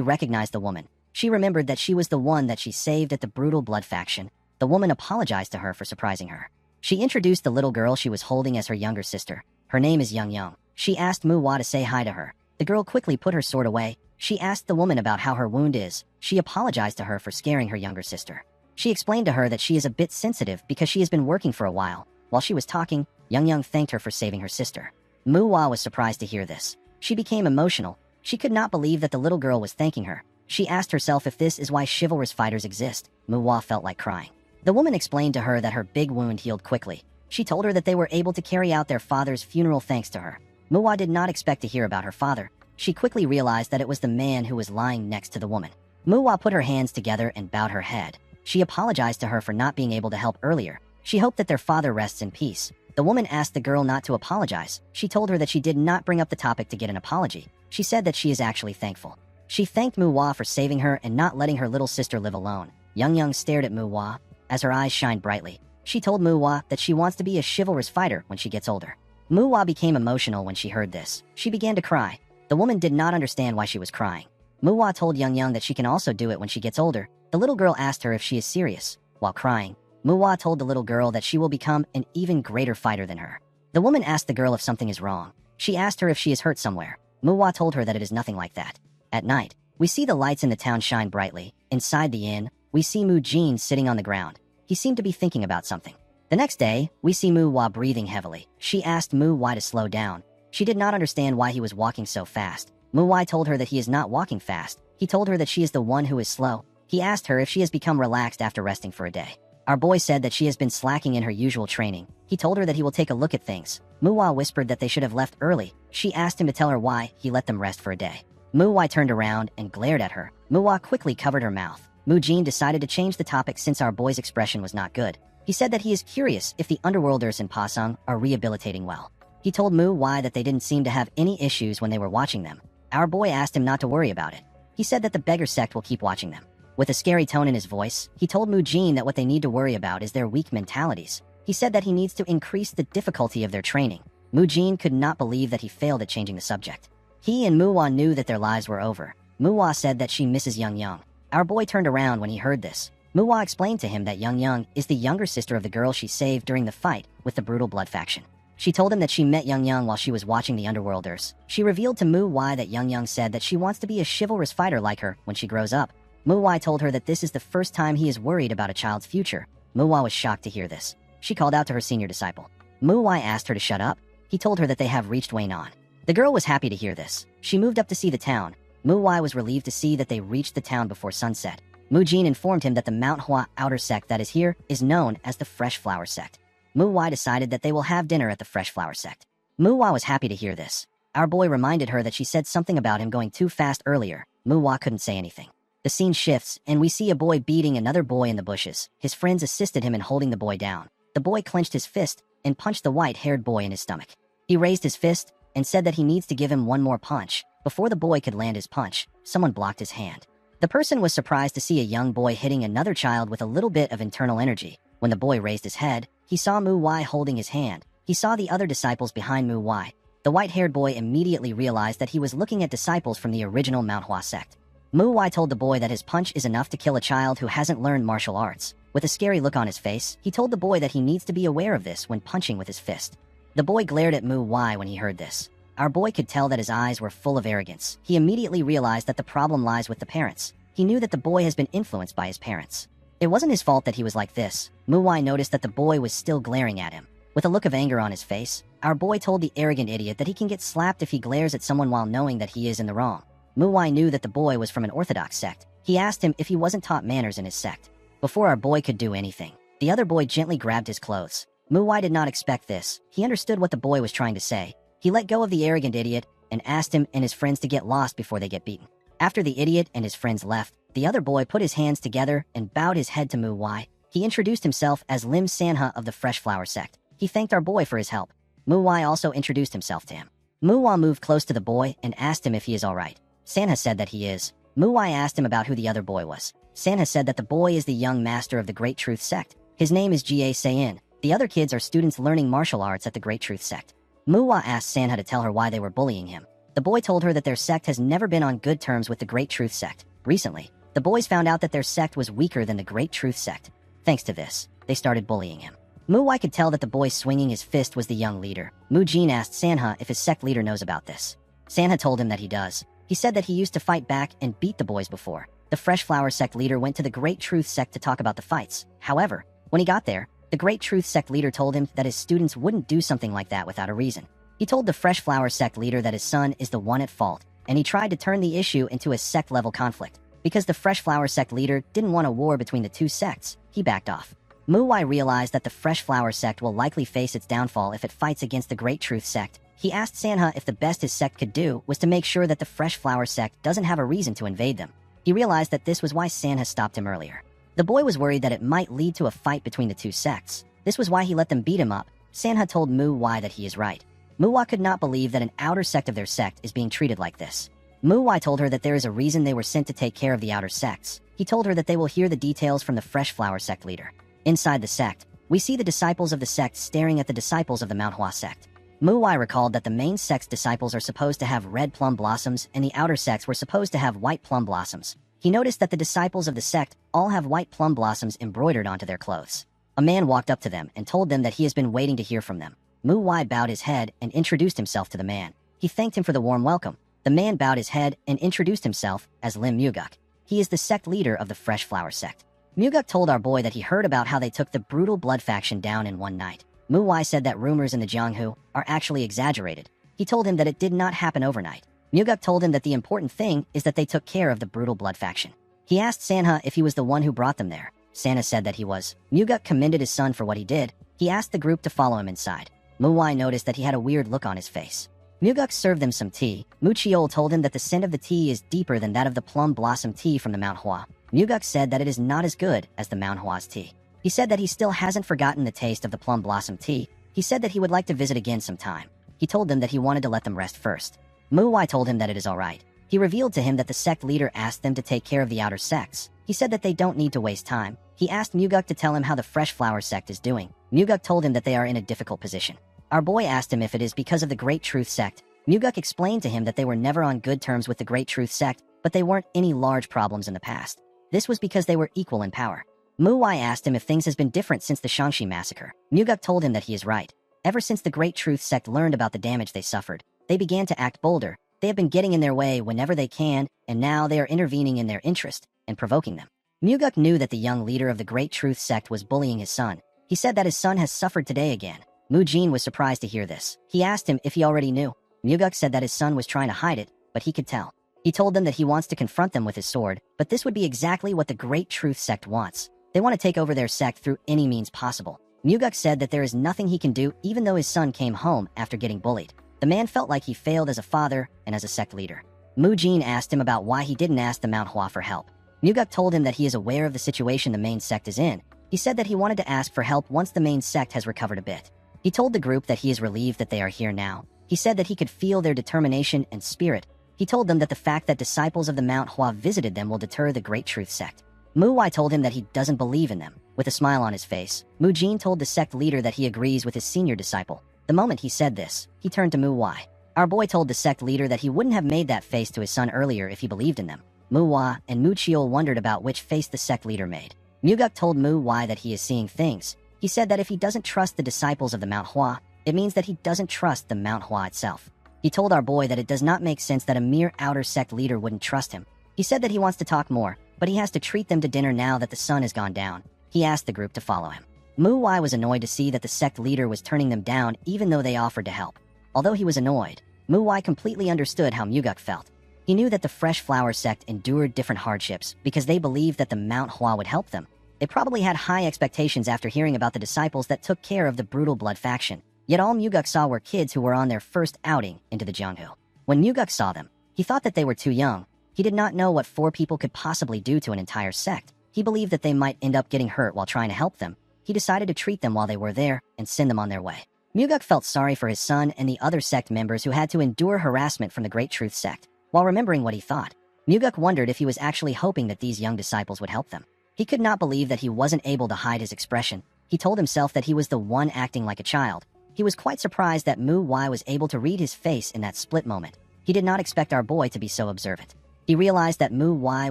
recognized the woman. She remembered that she was the one that she saved at the brutal blood faction. The woman apologized to her for surprising her. She introduced the little girl she was holding as her younger sister. Her name is Young. She asked Manhwa to say hi to her. The girl quickly put her sword away. She asked the woman about how her wound is. She apologized to her for scaring her younger sister. She explained to her that she is a bit sensitive because she has been working for a while. While she was talking, Young thanked her for saving her sister. Manhwa was surprised to hear this. She became emotional. She could not believe that the little girl was thanking her. She asked herself if this is why chivalrous fighters exist. Manhwa felt like crying. The woman explained to her that her big wound healed quickly. She told her that they were able to carry out their father's funeral thanks to her. Manhwa did not expect to hear about her father. She quickly realized that it was the man who was lying next to the woman. Manhwa put her hands together and bowed her head. She apologized to her for not being able to help earlier. She hoped that their father rests in peace. The woman asked the girl not to apologize. She told her that she did not bring up the topic to get an apology. She said that she is actually thankful. She thanked Manhwa for saving her and not letting her little sister live alone. Young stared at Manhwa as her eyes shined brightly. She told Manhwa that she wants to be a chivalrous fighter when she gets older. Manhwa became emotional when she heard this. She began to cry. The woman did not understand why she was crying. Manhwa told Young that she can also do it when she gets older. The little girl asked her if she is serious. While crying, Manhwa told the little girl that she will become an even greater fighter than her. The woman asked the girl if something is wrong. She asked her if she is hurt somewhere. Manhwa told her that it is nothing like that. At night, we see the lights in the town shine brightly. Inside the inn, we see Mu-jin sitting on the ground. He seemed to be thinking about something. The next day, we see Manhwa breathing heavily. She asked Manhwa to slow down. She did not understand why he was walking so fast. Manhwa told her that he is not walking fast. He told her that she is the one who is slow. He asked her if she has become relaxed after resting for a day. Our boy said that she has been slacking in her usual training. He told her that he will take a look at things. Manhwa whispered that they should have left early. She asked him to tell her why he let them rest for a day. Manhwa turned around and glared at her. Manhwa quickly covered her mouth. Mu-jin decided to change the topic since our boy's expression was not good. He said that he is curious if the underworlders in Pasung are rehabilitating well. He told Manhwa that they didn't seem to have any issues when they were watching them. Our boy asked him not to worry about it. He said that the beggar sect will keep watching them. With a scary tone in his voice, he told Mu-jin that what they need to worry about is their weak mentalities. He said that he needs to increase the difficulty of their training. Mu-jin could not believe that he failed at changing the subject. He and Manhwa knew that their lives were over. Manhwa said that she misses Young. Our boy turned around when he heard this. Manhwa explained to him that Young is the younger sister of the girl she saved during the fight with the brutal blood faction. She told him that she met Young while she was watching the Underworlders. She revealed to Manhwa that Young said that she wants to be a chivalrous fighter like her when she grows up. Manhwa told her that this is the first time he is worried about a child's future. Manhwa was shocked to hear this. She called out to her senior disciple. Manhwa asked her to shut up. He told her that they have reached Waynon. The girl was happy to hear this. She moved up to see the town. Manhwa was relieved to see that they reached the town before sunset. Mu-jin informed him that the Manhwa outer sect that is here is known as the Fresh Flower Sect. Manhwa decided that they will have dinner at the Fresh Flower Sect. Manhwa was happy to hear this. Our boy reminded her that she said something about him going too fast earlier. Manhwa couldn't say anything. The scene shifts, and we see a boy beating another boy in the bushes. His friends assisted him in holding the boy down. The boy clenched his fist and punched the white-haired boy in his stomach. He raised his fist and said that he needs to give him one more punch. Before the boy could land his punch, someone blocked his hand. The person was surprised to see a young boy hitting another child with a little bit of internal energy. When the boy raised his head, he saw Manhwa holding his hand. He saw the other disciples behind Manhwa. The white-haired boy immediately realized that he was looking at disciples from the original Manhwa sect. Manhwa told the boy that his punch is enough to kill a child who hasn't learned martial arts. With a scary look on his face, he told the boy that he needs to be aware of this when punching with his fist. The boy glared at Manhwa when he heard this. Our boy could tell that his eyes were full of arrogance. He immediately realized that the problem lies with the parents. He knew that the boy has been influenced by his parents. It wasn't his fault that he was like this. Manhwa noticed that the boy was still glaring at him. With a look of anger on his face, our boy told the arrogant idiot that he can get slapped if he glares at someone while knowing that he is in the wrong. Manhwa knew that the boy was from an orthodox sect. He asked him if he wasn't taught manners in his sect. Before our boy could do anything, The other boy gently grabbed his clothes. Muwai did not expect this. He understood what the boy was trying to say. He let go of the arrogant idiot and asked him and his friends to get lost before they get beaten. After the idiot and his friends left, the other boy put his hands together and bowed his head to Muwai. He introduced himself as Lim Sanha of the Fresh Flower Sect. He thanked our boy for his help. Muwai also introduced himself to him. Muwai moved close to the boy and asked him if he is alright. Sanha said that he is. Muwai asked him about who the other boy was. Sanha said that the boy is the young master of the Great Truth Sect. His name is Ga Sayin. The other kids are students learning martial arts at the Great Truth Sect. Muwai asked Sanha to tell her why they were bullying him. The boy told her that their sect has never been on good terms with the Great Truth Sect. Recently, the boys found out that their sect was weaker than the Great Truth Sect. Thanks to this, they started bullying him. Muwai could tell that the boy swinging his fist was the young leader. Mujin asked Sanha if his sect leader knows about this. Sanha told him that he does. He said that he used to fight back and beat the boys before. The Fresh Flower Sect leader went to the Great Truth Sect to talk about the fights. However, when he got there, the Great Truth Sect leader told him that his students wouldn't do something like that without a reason. He told the Fresh Flower Sect leader that his son is the one at fault, and he tried to turn the issue into a sect-level conflict. Because the Fresh Flower Sect leader didn't want a war between the two sects, he backed off. Muwai realized that the Fresh Flower Sect will likely face its downfall if it fights against the Great Truth Sect. He asked Sanha if the best his sect could do was to make sure that the Fresh Flower Sect doesn't have a reason to invade them. He realized that this was why Sanha stopped him earlier. The boy was worried that it might lead to a fight between the two sects. This was why he let them beat him up. Sanha told Muwai that he is right. Muwai could not believe that an outer sect of their sect is being treated like this. Muwai told her that there is a reason they were sent to take care of the outer sects. He told her that they will hear the details from the Fresh Flower Sect leader. Inside the sect, we see the disciples of the sect staring at the disciples of the Manhwa sect. Muwai recalled that the main sect's disciples are supposed to have red plum blossoms and the outer sects were supposed to have white plum blossoms. He noticed that the disciples of the sect all have white plum blossoms embroidered onto their clothes. A man walked up to them and told them that he has been waiting to hear from them. Muwai bowed his head and introduced himself to the man. He thanked him for the warm welcome. The man bowed his head and introduced himself as Lim Muguk. He is the sect leader of the Fresh Flower Sect. Muguk told our boy that he heard about how they took the brutal blood faction down in one night. Muwai said that rumors in the Jianghu are actually exaggerated. He told him that it did not happen overnight. Muguk told him that the important thing is that they took care of the brutal blood faction. He asked Sanha if he was the one who brought them there. Sanha said that he was. Muguk commended his son for what he did. He asked the group to follow him inside. Muwai noticed that he had a weird look on his face. Muguk served them some tea. Muchiol told him that the scent of the tea is deeper than that of the plum blossom tea from the Manhwa. Muguk said that it is not as good as the Manhwa's tea. He said that he still hasn't forgotten the taste of the plum blossom tea. He said that he would like to visit again sometime. He told them that he wanted to let them rest first. Muwai told him that it is alright. He revealed to him that the sect leader asked them to take care of the outer sects. He said that they don't need to waste time. He asked Muguk to tell him how the Fresh Flower Sect is doing. Muguk told him that they are in a difficult position. Our boy asked him if it is because of the Great Truth Sect. Muguk explained to him that they were never on good terms with the Great Truth Sect, but they weren't any large problems in the past. This was because they were equal in power. Muwai asked him if things has been different since the Shangxi massacre. Muguk told him that he is right. Ever since the Great Truth Sect learned about the damage they suffered, they began to act bolder. They have been getting in their way whenever they can, and now they are intervening in their interest and provoking them. Muguk knew that the young leader of the Great Truth Sect was bullying his son. He said that his son has suffered today again. Mujin was surprised to hear this. He asked him if he already knew. Muguk said that his son was trying to hide it, but he could tell. He told them that he wants to confront them with his sword, but this would be exactly what the Great Truth Sect wants. They want to take over their sect through any means possible. Muguk said that there is nothing he can do even though his son came home after getting bullied. The man felt like he failed as a father and as a sect leader. Mujin asked him about why he didn't ask the Manhwa for help. Muguk told him that he is aware of the situation the main sect is in. He said that he wanted to ask for help once the main sect has recovered a bit. He told the group that he is relieved that they are here now. He said that he could feel their determination and spirit. He told them that the fact that disciples of the Manhwa visited them will deter the Great Truth Sect. Muwai told him that he doesn't believe in them. With a smile on his face, Mujin told the sect leader that he agrees with his senior disciple. The moment he said this, he turned to Muwai. Our boy told the sect leader that he wouldn't have made that face to his son earlier if he believed in them. Muwai and Muchiol wondered about which face the sect leader made. Muguk told Muwai that he is seeing things. He said that if he doesn't trust the disciples of the Manhwa, it means that he doesn't trust the Manhwa itself. He told our boy that it does not make sense that a mere outer sect leader wouldn't trust him. He said that he wants to talk more, but he has to treat them to dinner now that the sun has gone down. He asked the group to follow him. Muwai was annoyed to see that the sect leader was turning them down even though they offered to help. Although he was annoyed, Muwai completely understood how Muguk felt. He knew that the Fresh Flower Sect endured different hardships because they believed that the Manhwa would help them. They probably had high expectations after hearing about the disciples that took care of the brutal blood faction. Yet all Muguk saw were kids who were on their first outing into the Jeongu. When Muguk saw them, he thought that they were too young. He did not know what 4 people could possibly do to an entire sect. He believed that they might end up getting hurt while trying to help them. He decided to treat them while they were there and send them on their way. Muguk felt sorry for his son and the other sect members who had to endure harassment from the Great Truth sect. While remembering what he thought, Muguk wondered if he was actually hoping that these young disciples would help them. He could not believe that he wasn't able to hide his expression. He told himself that he was the one acting like a child. He was quite surprised that Mu Wai was able to read his face in that split moment. He did not expect our boy to be so observant. He realized that Mu Wai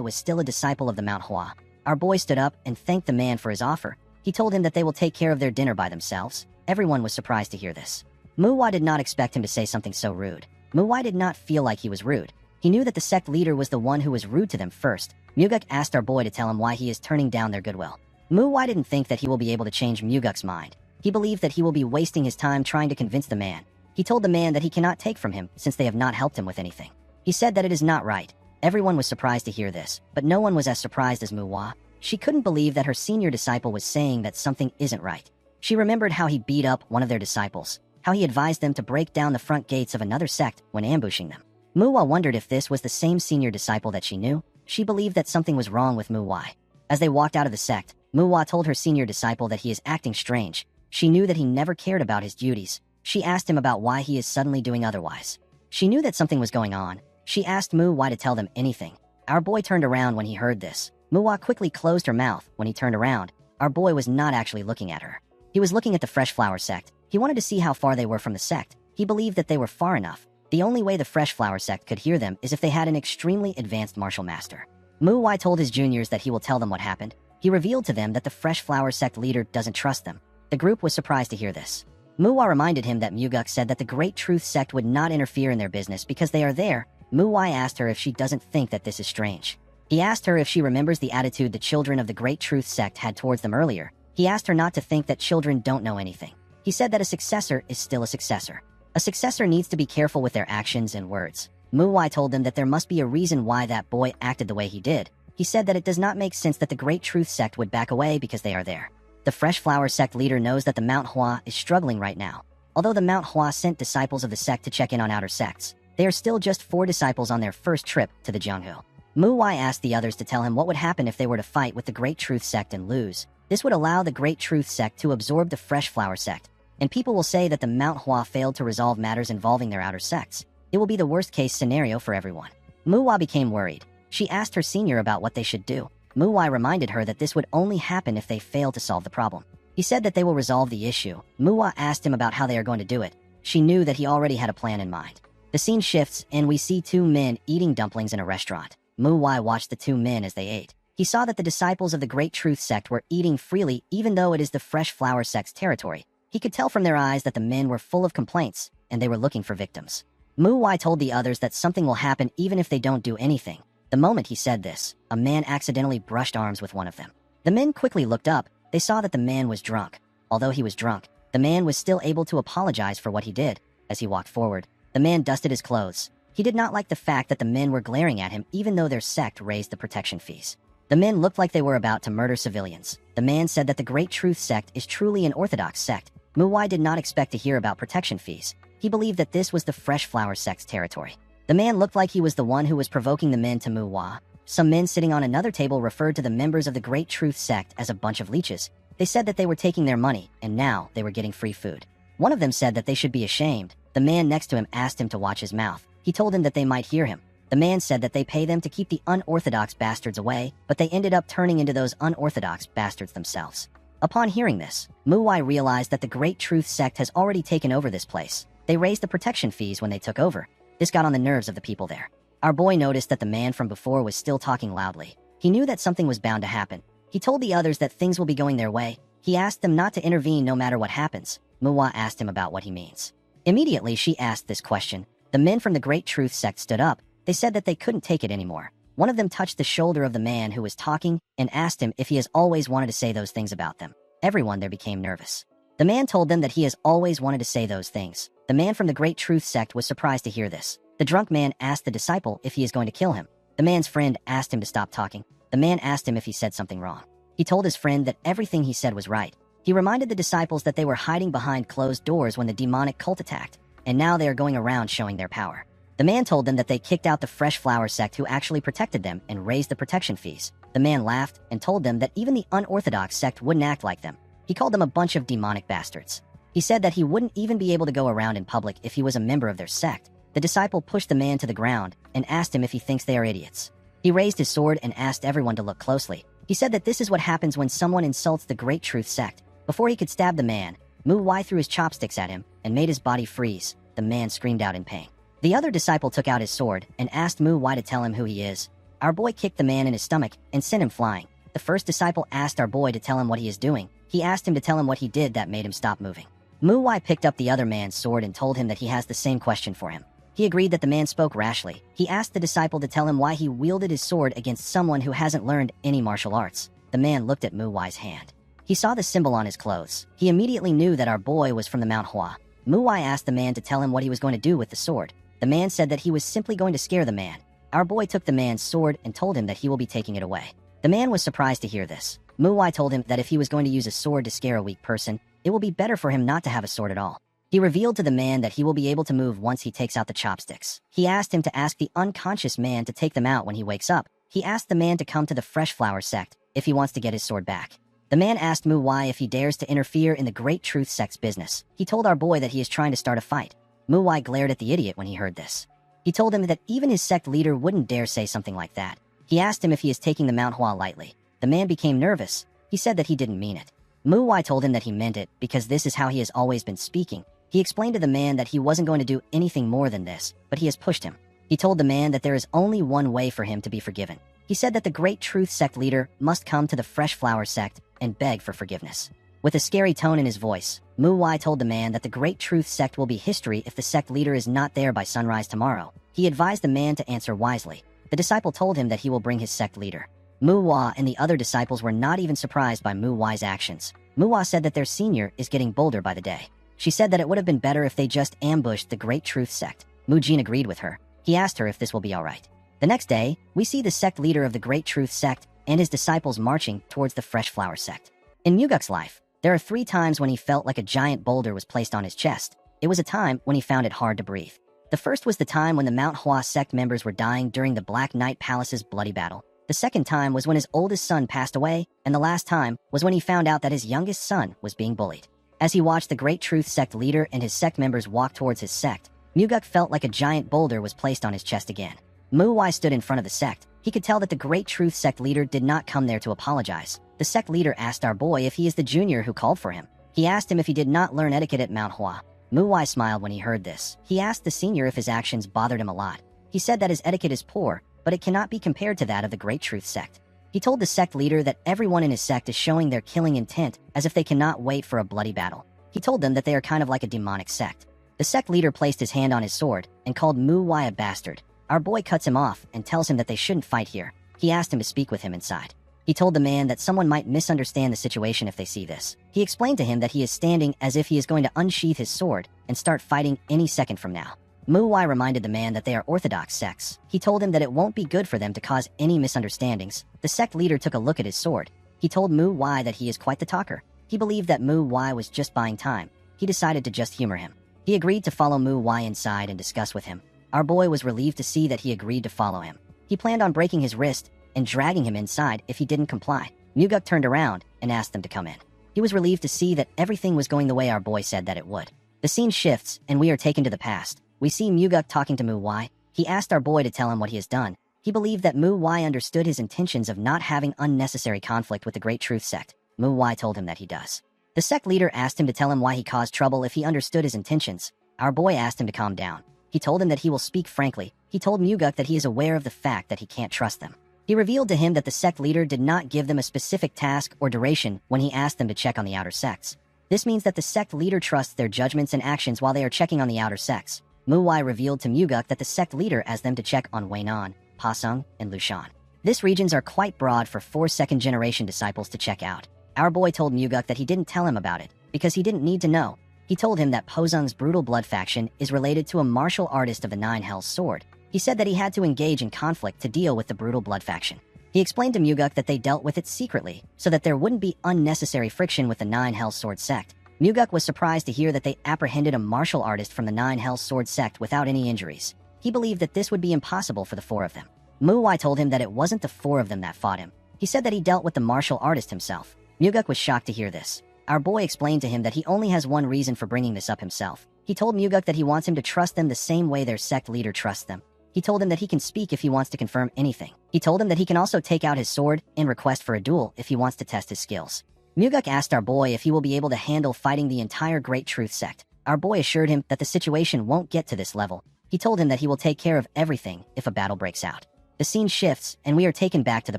was still a disciple of the Manhwa. Our boy stood up and thanked the man for his offer. He told him that they will take care of their dinner by themselves. Everyone was surprised to hear this. Mu Wai did not expect him to say something so rude. Mu Wai did not feel like he was rude. He knew that the sect leader was the one who was rude to them first. Muguk asked our boy to tell him why he is turning down their goodwill. Mu Wai didn't think that he will be able to change Muguk's mind. He believed that he will be wasting his time trying to convince the man. He told the man that he cannot take from him since they have not helped him with anything. He said that it is not right. Everyone was surprised to hear this, but no one was as surprised as Mu Wai. She couldn't believe that her senior disciple was saying that something isn't right. She remembered how he beat up one of their disciples, how he advised them to break down the front gates of another sect when ambushing them. Mu Wai wondered if this was the same senior disciple that she knew. She believed that something was wrong with Mu Wai. As they walked out of the sect, Mu Wai told her senior disciple that he is acting strange. She knew that he never cared about his duties. She asked him about why he is suddenly doing otherwise. She knew that something was going on. She asked Mu Wai to tell them anything. Our boy turned around when he heard this. Mu Wai quickly closed her mouth when he turned around. Our boy was not actually looking at her. He was looking at the Fresh Flower sect. He wanted to see how far they were from the sect. He believed that they were far enough. The only way the Fresh Flower sect could hear them is if they had an extremely advanced martial master. Mu Wai told his juniors that he will tell them what happened. He revealed to them that the Fresh Flower sect leader doesn't trust them. The group was surprised to hear this. Mu Wai reminded him that Muguk said that the Great Truth sect would not interfere in their business because they are there. Mu Wai asked her if she doesn't think that this is strange. He asked her if she remembers the attitude the children of the Great Truth sect had towards them earlier. He asked her not to think that children don't know anything. He said that a successor is still a successor. A successor needs to be careful with their actions and words. Mu Wai told them that there must be a reason why that boy acted the way he did. He said that it does not make sense that the Great Truth sect would back away because they are there. The Fresh Flower sect leader knows that the Mount Hua is struggling right now. Although the Mount Hua sent disciples of the sect to check in on outer sects, they are still just 4 disciples on their first trip to the Jeongu. Mu Wai asked the others to tell him what would happen if they were to fight with the Great Truth sect and lose. This would allow the Great Truth sect to absorb the Fresh Flower sect, and people will say that the Mount Hua failed to resolve matters involving their outer sects. It will be the worst-case scenario for everyone. Mu Wai became worried. She asked her senior about what they should do. Mu Wai reminded her that this would only happen if they fail to solve the problem. He said that they will resolve the issue. Mu Wai asked him about how they are going to do it. She knew that he already had a plan in mind. The scene shifts, and we see 2 men eating dumplings in a restaurant. Mu Wai watched the 2 men as they ate. He saw that the disciples of the Great Truth sect were eating freely even though it is the Fresh Flower sect's territory. He could tell from their eyes that the men were full of complaints, and they were looking for victims. Mu Wai told the others that something will happen even if they don't do anything. The moment he said this, a man accidentally brushed arms with one of them. The men quickly looked up. They saw that the man was drunk. Although he was drunk, the man was still able to apologize for what he did. As he walked forward, the man dusted his clothes. He did not like the fact that the men were glaring at him even though their sect raised the protection fees. The men looked like they were about to murder civilians. The man said that the Great Truth sect is truly an orthodox sect. Mu Wai did not expect to hear about protection fees. He believed that this was the Fresh Flower sect's territory. The man looked like he was the one who was provoking the men to Mu Wai. Some men sitting on another table referred to the members of the Great Truth sect as a bunch of leeches. They said that they were taking their money, and now they were getting free food. One of them said that they should be ashamed. The man next to him asked him to watch his mouth. He told him that they might hear him. The man said that they pay them to keep the unorthodox bastards away, but they ended up turning into those unorthodox bastards themselves. Upon hearing this, Mu Wai realized that the Great Truth sect has already taken over this place. They raised the protection fees when they took over. This got on the nerves of the people there. Our boy noticed that the man from before was still talking loudly. He knew that something was bound to happen. He told the others that things will be going their way. He asked them not to intervene no matter what happens. Mu Wai asked him about what he means. Immediately, she asked this question. The men from the Great Truth sect stood up. They said that they couldn't take it anymore. One of them touched the shoulder of the man who was talking and asked him if he has always wanted to say those things about them. Everyone there became nervous. The man told them that he has always wanted to say those things. The man from the Great Truth sect was surprised to hear this. The drunk man asked the disciple if he is going to kill him. The man's friend asked him to stop talking. The man asked him if he said something wrong. He told his friend that everything he said was right. He reminded the disciples that they were hiding behind closed doors when the demonic cult attacked, and now they are going around showing their power. The man told them that they kicked out the Fresh Flower sect who actually protected them and raised the protection fees. The man laughed and told them that even the unorthodox sect wouldn't act like them. He called them a bunch of demonic bastards. He said that he wouldn't even be able to go around in public if he was a member of their sect. The disciple pushed the man to the ground and asked him if he thinks they are idiots. He raised his sword and asked everyone to look closely. He said that this is what happens when someone insults the Great Truth sect. Before he could stab the man, Manhwa threw his chopsticks at him and made his body freeze. The man screamed out in pain. The other disciple took out his sword and asked Manhwa to tell him who he is. Our boy kicked the man in his stomach and sent him flying. The first disciple asked our boy to tell him what he is doing. He asked him to tell him what he did that made him stop moving. Manhwa picked up the other man's sword and told him that he has the same question for him. He agreed that the man spoke rashly. He asked the disciple to tell him why he wielded his sword against someone who hasn't learned any martial arts. The man looked at Manhwa's hand. He saw the symbol on his clothes. He immediately knew that our boy was from the Manhwa. Manhwa asked the man to tell him what he was going to do with the sword. The man said that he was simply going to scare the man. Our boy took the man's sword and told him that he will be taking it away. The man was surprised to hear this. Manhwa told him that if he was going to use a sword to scare a weak person, it will be better for him not to have a sword at all. He revealed to the man that he will be able to move once he takes out the chopsticks. He asked him to ask the unconscious man to take them out when he wakes up. He asked the man to come to the Fresh Flower sect if he wants to get his sword back. The man asked Manhwa if he dares to interfere in the Great Truth sect's business. He told our boy that he is trying to start a fight. Manhwa glared at the idiot when he heard this. He told him that even his sect leader wouldn't dare say something like that. He asked him if he is taking the Manhwa lightly. The man became nervous. He said that he didn't mean it. Manhwa told him that he meant it because this is how he has always been speaking. He explained to the man that he wasn't going to do anything more than this, but he has pushed him. He told the man that there is only one way for him to be forgiven. He said that the Great Truth sect leader must come to the Fresh Flower sect and beg for forgiveness. With a scary tone in his voice, Manhwa told the man that the Great Truth sect will be history if the sect leader is not there by sunrise tomorrow. He advised the man to answer wisely. The disciple told him that he will bring his sect leader. Manhwa and the other disciples were not even surprised by Manhwa's actions. Manhwa said that their senior is getting bolder by the day. She said that it would have been better if they just ambushed the Great Truth sect. Mujin agreed with her. He asked her if this will be alright. The next day, we see the sect leader of the Great Truth sect and his disciples marching towards the Fresh Flower sect. In Muguk's life, there are 3 times when he felt like a giant boulder was placed on his chest. It was a time when he found it hard to breathe. The first was the time when the Manhwa sect members were dying during the Black Knight Palace's bloody battle. The second time was when his oldest son passed away, and the last time was when he found out that his youngest son was being bullied. As he watched the Great Truth sect leader and his sect members walk towards his sect, Muguk felt like a giant boulder was placed on his chest again. Manhwa stood in front of the sect. He could tell that the Great Truth sect leader did not come there to apologize. The sect leader asked our boy if he is the junior who called for him. He asked him if he did not learn etiquette at Manhwa. Manhwa smiled when he heard this. He asked the senior if his actions bothered him a lot. He said that his etiquette is poor, but it cannot be compared to that of the Great Truth sect. He told the sect leader that everyone in his sect is showing their killing intent as if they cannot wait for a bloody battle. He told them that they are kind of like a demonic sect. The sect leader placed his hand on his sword and called Manhwa a bastard. Our boy cuts him off and tells him that they shouldn't fight here. He asked him to speak with him inside. He told the man that someone might misunderstand the situation if they see this. He explained to him that he is standing as if he is going to unsheath his sword and start fighting any second from now. Manhwa reminded the man that they are orthodox sects. He told him that it won't be good for them to cause any misunderstandings. The sect leader took a look at his sword. He told Manhwa that he is quite the talker. He believed that Manhwa was just buying time. He decided to just humor him. He agreed to follow Manhwa inside and discuss with him. Our boy was relieved to see that he agreed to follow him. He planned on breaking his wrist and dragging him inside if he didn't comply. Muguk turned around and asked them to come in. He was relieved to see that everything was going the way our boy said that it would. The scene shifts and we are taken to the past. We see Muguk talking to Manhwa. He asked our boy to tell him what he has done. He believed that Manhwa understood his intentions of not having unnecessary conflict with the Great Truth sect. Manhwa told him that he does. The sect leader asked him to tell him why he caused trouble if he understood his intentions. Our boy asked him to calm down. He told him that he will speak frankly. He told Muguk that he is aware of the fact that he can't trust them. He revealed to him that the sect leader did not give them a specific task or duration when he asked them to check on the outer sects. This means that the sect leader trusts their judgments and actions while they are checking on the outer sects. Manhwa revealed to Muguk that the sect leader asked them to check on Weinan, Pasung, and Lushan. These regions are quite broad for 4 second-generation disciples to check out. Our boy told Muguk that he didn't tell him about it, because he didn't need to know. He told him that Posung's brutal blood faction is related to a martial artist of the Nine Hells sword. He said that he had to engage in conflict to deal with the brutal blood faction. He explained to Muguk that they dealt with it secretly, so that there wouldn't be unnecessary friction with the Nine Hells Sword sect. Muguk was surprised to hear that they apprehended a martial artist from the Nine Hells Sword sect without any injuries. He believed that this would be impossible for the four of them. Manhwa told him that it wasn't the four of them that fought him. He said that he dealt with the martial artist himself. Muguk was shocked to hear this. Our boy explained to him that he only has one reason for bringing this up himself. He told Muguk that he wants him to trust them the same way their sect leader trusts them. He told him that he can speak if he wants to confirm anything. He told him that he can also take out his sword and request for a duel if he wants to test his skills. Muguk asked our boy if he will be able to handle fighting the entire Great Truth sect. Our boy assured him that the situation won't get to this level. He told him that he will take care of everything if a battle breaks out. The scene shifts, and we are taken back to the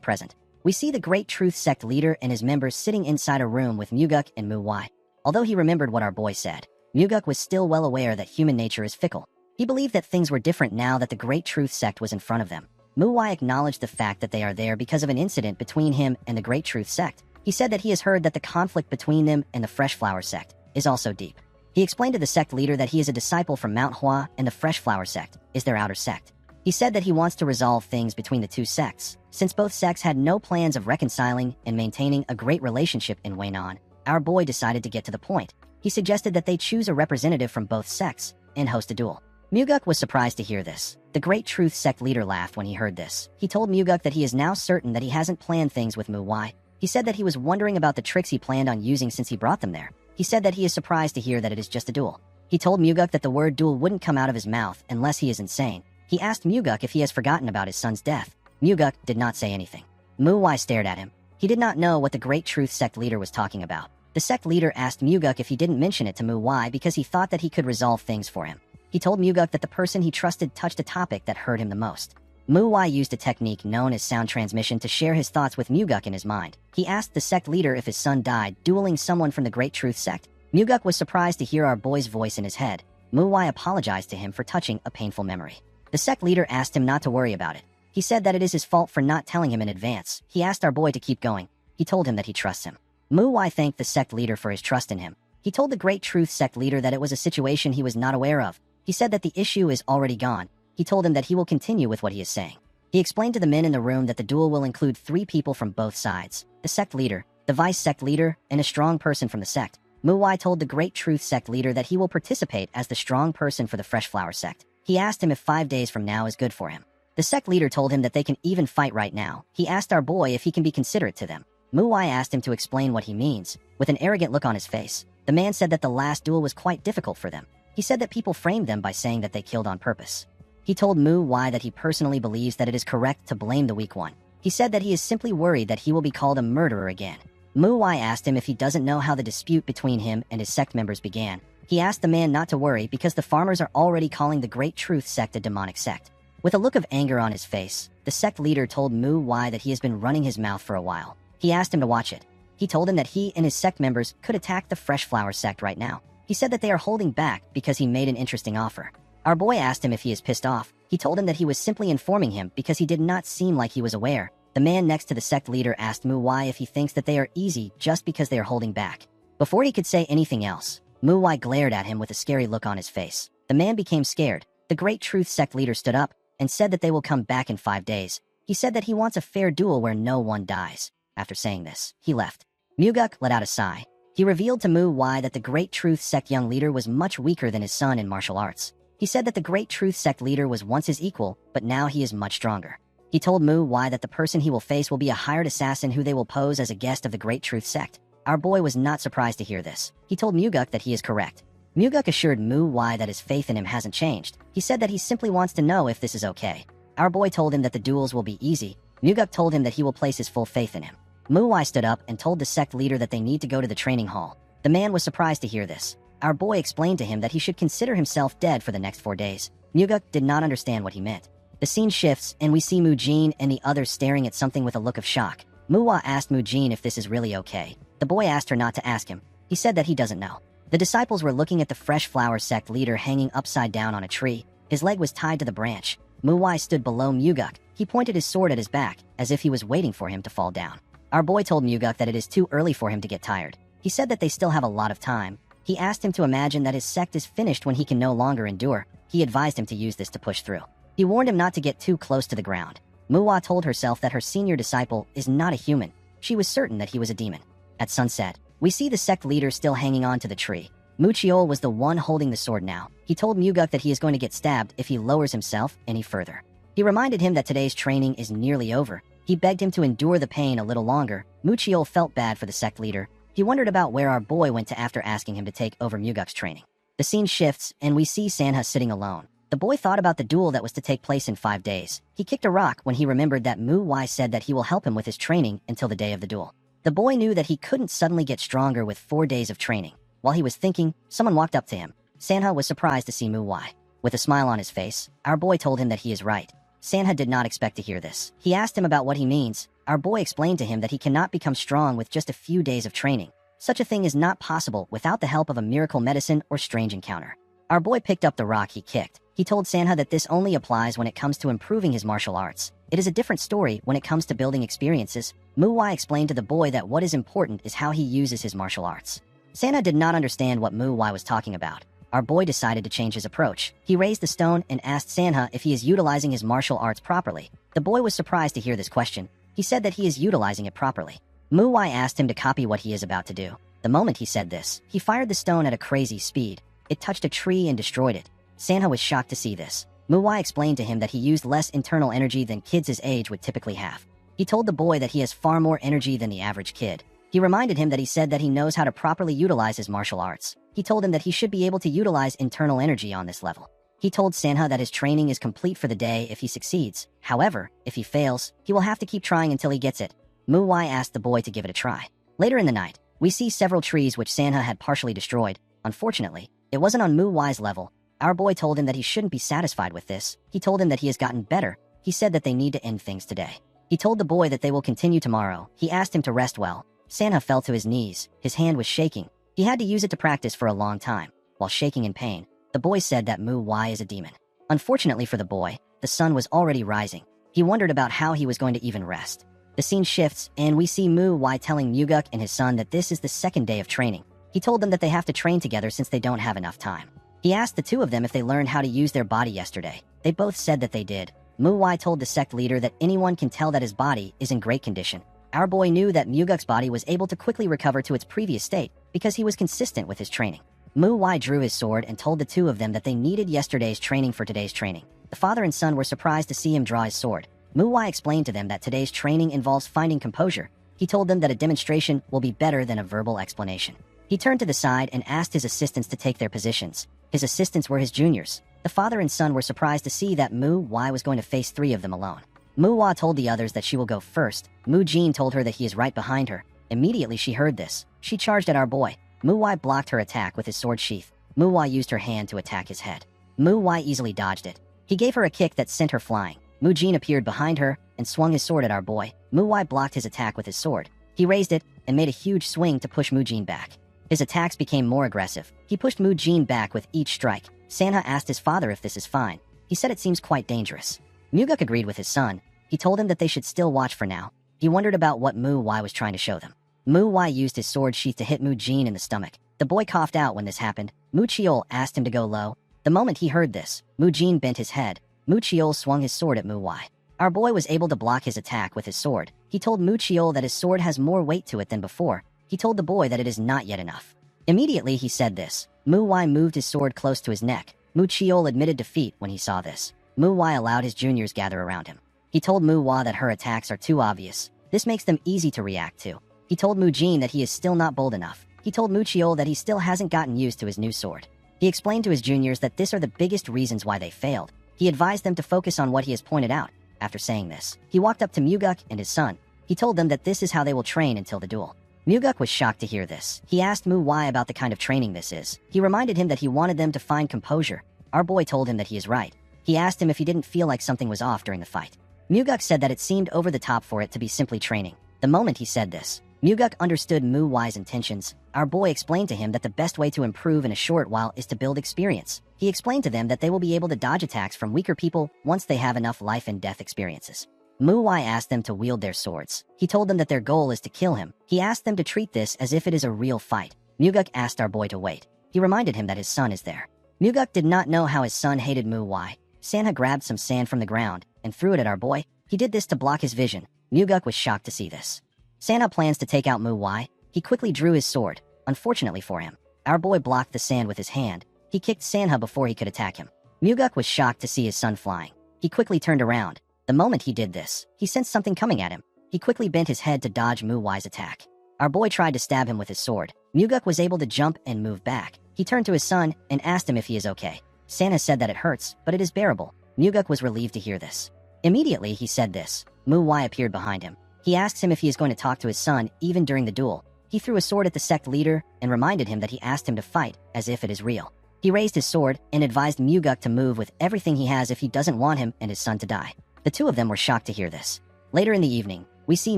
present. We see the Great Truth sect leader and his members sitting inside a room with Muguk and Manhwa. Although he remembered what our boy said, Muguk was still well aware that human nature is fickle. He believed that things were different now that the Great Truth sect was in front of them. Manhwa acknowledged the fact that they are there because of an incident between him and the Great Truth sect. He said that he has heard that the conflict between them and the Fresh Flower sect is also deep. He explained to the sect leader that he is a disciple from Manhwa and the Fresh Flower sect is their outer sect. He said that he wants to resolve things between the two sects, since both sects had no plans of reconciling and maintaining a great relationship in Waynon. Our boy decided to get to the point. He suggested that they choose a representative from both sects and host a duel. Muguk was surprised to hear this. The Great Truth sect leader laughed when he heard this. He told Muguk that he is now certain that he hasn't planned things with Manhwa. He said that he was wondering about the tricks he planned on using since he brought them there. He said that he is surprised to hear that it is just a duel. He told Muguk that the word duel wouldn't come out of his mouth unless he is insane. He asked Muguk if he has forgotten about his son's death. Muguk did not say anything. Manhwa stared at him. He did not know what the Great Truth sect leader was talking about. The sect leader asked Muguk if he didn't mention it to Manhwa because he thought that he could resolve things for him. He told Muguk that the person he trusted touched a topic that hurt him the most. Manhwa used a technique known as sound transmission to share his thoughts with Muguk in his mind. He asked the sect leader if his son died dueling someone from the Great Truth sect. Muguk was surprised to hear our boy's voice in his head. Manhwa apologized to him for touching a painful memory. The sect leader asked him not to worry about it. He said that it is his fault for not telling him in advance. He asked our boy to keep going. He told him that he trusts him. Manhwa thanked the sect leader for his trust in him. He told the Great Truth sect leader that it was a situation he was not aware of. He said that the issue is already gone. He told him that he will continue with what he is saying. He explained to the men in the room that the duel will include 3 people from both sides: the sect leader, the vice sect leader, and a strong person from the sect. Manhwa told the Great Truth sect leader that he will participate as the strong person for the Fresh Flower sect. He asked him if 5 days from now is good for him. The sect leader told him that they can even fight right now. He asked our boy if he can be considerate to them. Manhwa asked him to explain what he means. With an arrogant look on his face, the man said that the last duel was quite difficult for them. He said that people framed them by saying that they killed on purpose. He told Manhwa that he personally believes that it is correct to blame the weak one. He said that he is simply worried that he will be called a murderer again. Manhwa asked him if he doesn't know how the dispute between him and his sect members began. He asked the man not to worry because the farmers are already calling the Great Truth sect a demonic sect. With a look of anger on his face, the sect leader told Manhwa that he has been running his mouth for a while. He asked him to watch it. He told him that he and his sect members could attack the Fresh Flower sect right now. He said that they are holding back because he made an interesting offer. Our boy asked him if he is pissed off. He told him that he was simply informing him because he did not seem like he was aware. The man next to the sect leader asked Manhwa if he thinks that they are easy just because they are holding back. Before he could say anything else, Manhwa glared at him with a scary look on his face. The man became scared. The Great Truth sect leader stood up and said that they will come back in 5 days. He said that he wants a fair duel where no one dies. After saying this, he left. Muguk let out a sigh. He revealed to Manhwa that the Great Truth sect young leader was much weaker than his son in martial arts. He said that the Great Truth sect leader was once his equal, but now he is much stronger. He told Manhwa that the person he will face will be a hired assassin who they will pose as a guest of the Great Truth sect. Our boy was not surprised to hear this. He told Muguk that he is correct. Muguk assured Manhwa that his faith in him hasn't changed. He said that he simply wants to know if this is okay. Our boy told him that the duels will be easy. Muguk told him that he will place his full faith in him. Manhwa stood up and told the sect leader that they need to go to the training hall. The man was surprised to hear this. Our boy explained to him that he should consider himself dead for the next 4 days. Muguk did not understand what he meant. The scene shifts, and we see Mujin and the others staring at something with a look of shock. Manhwa asked Mujin if this is really okay. The boy asked her not to ask him. He said that he doesn't know. The disciples were looking at the Fresh Flower sect leader hanging upside down on a tree. His leg was tied to the branch. Manhwa stood below Muguk. He pointed his sword at his back, as if he was waiting for him to fall down. Our boy told Muguk that it is too early for him to get tired. He said that they still have a lot of time. He asked him to imagine that his sect is finished when he can no longer endure. He advised him to use this to push through. He warned him not to get too close to the ground. Manhwa told herself that her senior disciple is not a human. She was certain that he was a demon. At sunset, we see the sect leader still hanging on to the tree. Mucheol was the one holding the sword now. He told Muguk that he is going to get stabbed if he lowers himself any further. He reminded him that today's training is nearly over. He begged him to endure the pain a little longer. Mucheol felt bad for the sect leader. He wondered about where our boy went to after asking him to take over Muguk's training. The scene shifts, and we see Sanha sitting alone. The boy thought about the duel that was to take place in 5 days. He kicked a rock when he remembered that Manhwa said that he will help him with his training until the day of the duel. The boy knew that he couldn't suddenly get stronger with 4 days of training. While he was thinking, someone walked up to him. Sanha was surprised to see Manhwa. With a smile on his face, our boy told him that he is right. Sanha did not expect to hear this. He asked him about what he means. Our boy explained to him that he cannot become strong with just a few days of training. Such a thing is not possible without the help of a miracle medicine or strange encounter. Our boy picked up the rock he kicked. He told Sanha that this only applies when it comes to improving his martial arts. It is a different story when it comes to building experiences. Manhwa explained to the boy that what is important is how he uses his martial arts. Sanha did not understand what Manhwa was talking about. Our boy decided to change his approach. He raised the stone and asked Sanha if he is utilizing his martial arts properly. The boy was surprised to hear this question. He said that he is utilizing it properly. Manhwa asked him to copy what he is about to do. The moment he said this, he fired the stone at a crazy speed. It touched a tree and destroyed it. Sanha was shocked to see this. Manhwa explained to him that he used less internal energy than kids his age would typically have. He told the boy that he has far more energy than the average kid. He reminded him that he said that he knows how to properly utilize his martial arts. He told him that he should be able to utilize internal energy on this level. He told Sanha that his training is complete for the day if he succeeds. However, if he fails, he will have to keep trying until he gets it. Manhwa asked the boy to give it a try. Later in the night, we see several trees which Sanha had partially destroyed. Unfortunately, it wasn't on Manhwa's level. Our boy told him that he shouldn't be satisfied with this. He told him that he has gotten better. He said that they need to end things today. He told the boy that they will continue tomorrow. He asked him to rest well. Sanha fell to his knees. His hand was shaking. He had to use it to practice for a long time. While shaking in pain, the boy said that Manhwa is a demon. Unfortunately for the boy, the sun was already rising. He wondered about how he was going to even rest. The scene shifts, and we see Manhwa telling Muguk and his son that this is the second day of training. He told them that they have to train together since they don't have enough time. He asked the two of them if they learned how to use their body yesterday. They both said that they did. Manhwa told the sect leader that anyone can tell that his body is in great condition. Our boy knew that Muguk's body was able to quickly recover to its previous state because he was consistent with his training. Manhwa drew his sword and told the two of them that they needed yesterday's training for today's training. The father and son were surprised to see him draw his sword. Manhwa explained to them that today's training involves finding composure. He told them that a demonstration will be better than a verbal explanation. He turned to the side and asked his assistants to take their positions. His assistants were his juniors. The father and son were surprised to see that Manhwa was going to face 3 of them alone. Manhwa told the others that she will go first. Mu-jin told her that he is right behind her. Immediately she heard this. She charged at our boy. Manhwa blocked her attack with his sword sheath. Manhwa used her hand to attack his head. Manhwa easily dodged it. He gave her a kick that sent her flying. Mu-jin appeared behind her and swung his sword at our boy. Manhwa blocked his attack with his sword. He raised it and made a huge swing to push Mu-jin back. His attacks became more aggressive. He pushed Mu-jin back with each strike. Sanha asked his father if this is fine. He said it seems quite dangerous. Muguk agreed with his son. He told him that they should still watch for now. He wondered about what Manhwa was trying to show them. Manhwa used his sword sheath to hit Mu-jin in the stomach. The boy coughed out when this happened. Mucheol asked him to go low. The moment he heard this, Mu-jin bent his head. Mucheol swung his sword at Manhwa. Our boy was able to block his attack with his sword. He told Mucheol that his sword has more weight to it than before. He told the boy that it is not yet enough. Immediately he said this. Manhwa moved his sword close to his neck. Mucheol admitted defeat when he saw this. Manhwa allowed his juniors gather around him. He told Manhwa that her attacks are too obvious. This makes them easy to react to. He told Mu-jin that he is still not bold enough. He told Mucheol that he still hasn't gotten used to his new sword. He explained to his juniors that these are the biggest reasons why they failed. He advised them to focus on what he has pointed out. After saying this, he walked up to Muguk and his son. He told them that this is how they will train until the duel. Muguk was shocked to hear this. He asked Manhwa about the kind of training this is. He reminded him that he wanted them to find composure. Our boy told him that he is right. He asked him if he didn't feel like something was off during the fight. Muguk said that it seemed over the top for it to be simply training. The moment he said this, Muguk understood Manhwa's intentions. Our boy explained to him that the best way to improve in a short while is to build experience. He explained to them that they will be able to dodge attacks from weaker people once they have enough life and death experiences. Manhwa asked them to wield their swords. He told them that their goal is to kill him. He asked them to treat this as if it is a real fight. Muguk asked our boy to wait. He reminded him that his son is there. Muguk did not know how his son hated Manhwa. Sanha grabbed some sand from the ground and threw it at our boy. He did this to block his vision. Muguk was shocked to see this. Sanha plans to take out Mu-Wai. He quickly drew his sword. Unfortunately for him, our boy blocked the sand with his hand. He kicked Sanha before he could attack him. Muguk was shocked to see his son flying. He quickly turned around. The moment he did this, he sensed something coming at him. He quickly bent his head to dodge Mu-Wai's attack. Our boy tried to stab him with his sword. Muguk was able to jump and move back. He turned to his son and asked him if he is okay. Sanha said that it hurts, but it is bearable. Muguk was relieved to hear this. Immediately he said this. Mu-Wai appeared behind him. He asks him if he is going to talk to his son, even during the duel. He threw a sword at the sect leader and reminded him that he asked him to fight, as if it is real. He raised his sword and advised Muguk to move with everything he has if he doesn't want him and his son to die. The two of them were shocked to hear this. Later in the evening, we see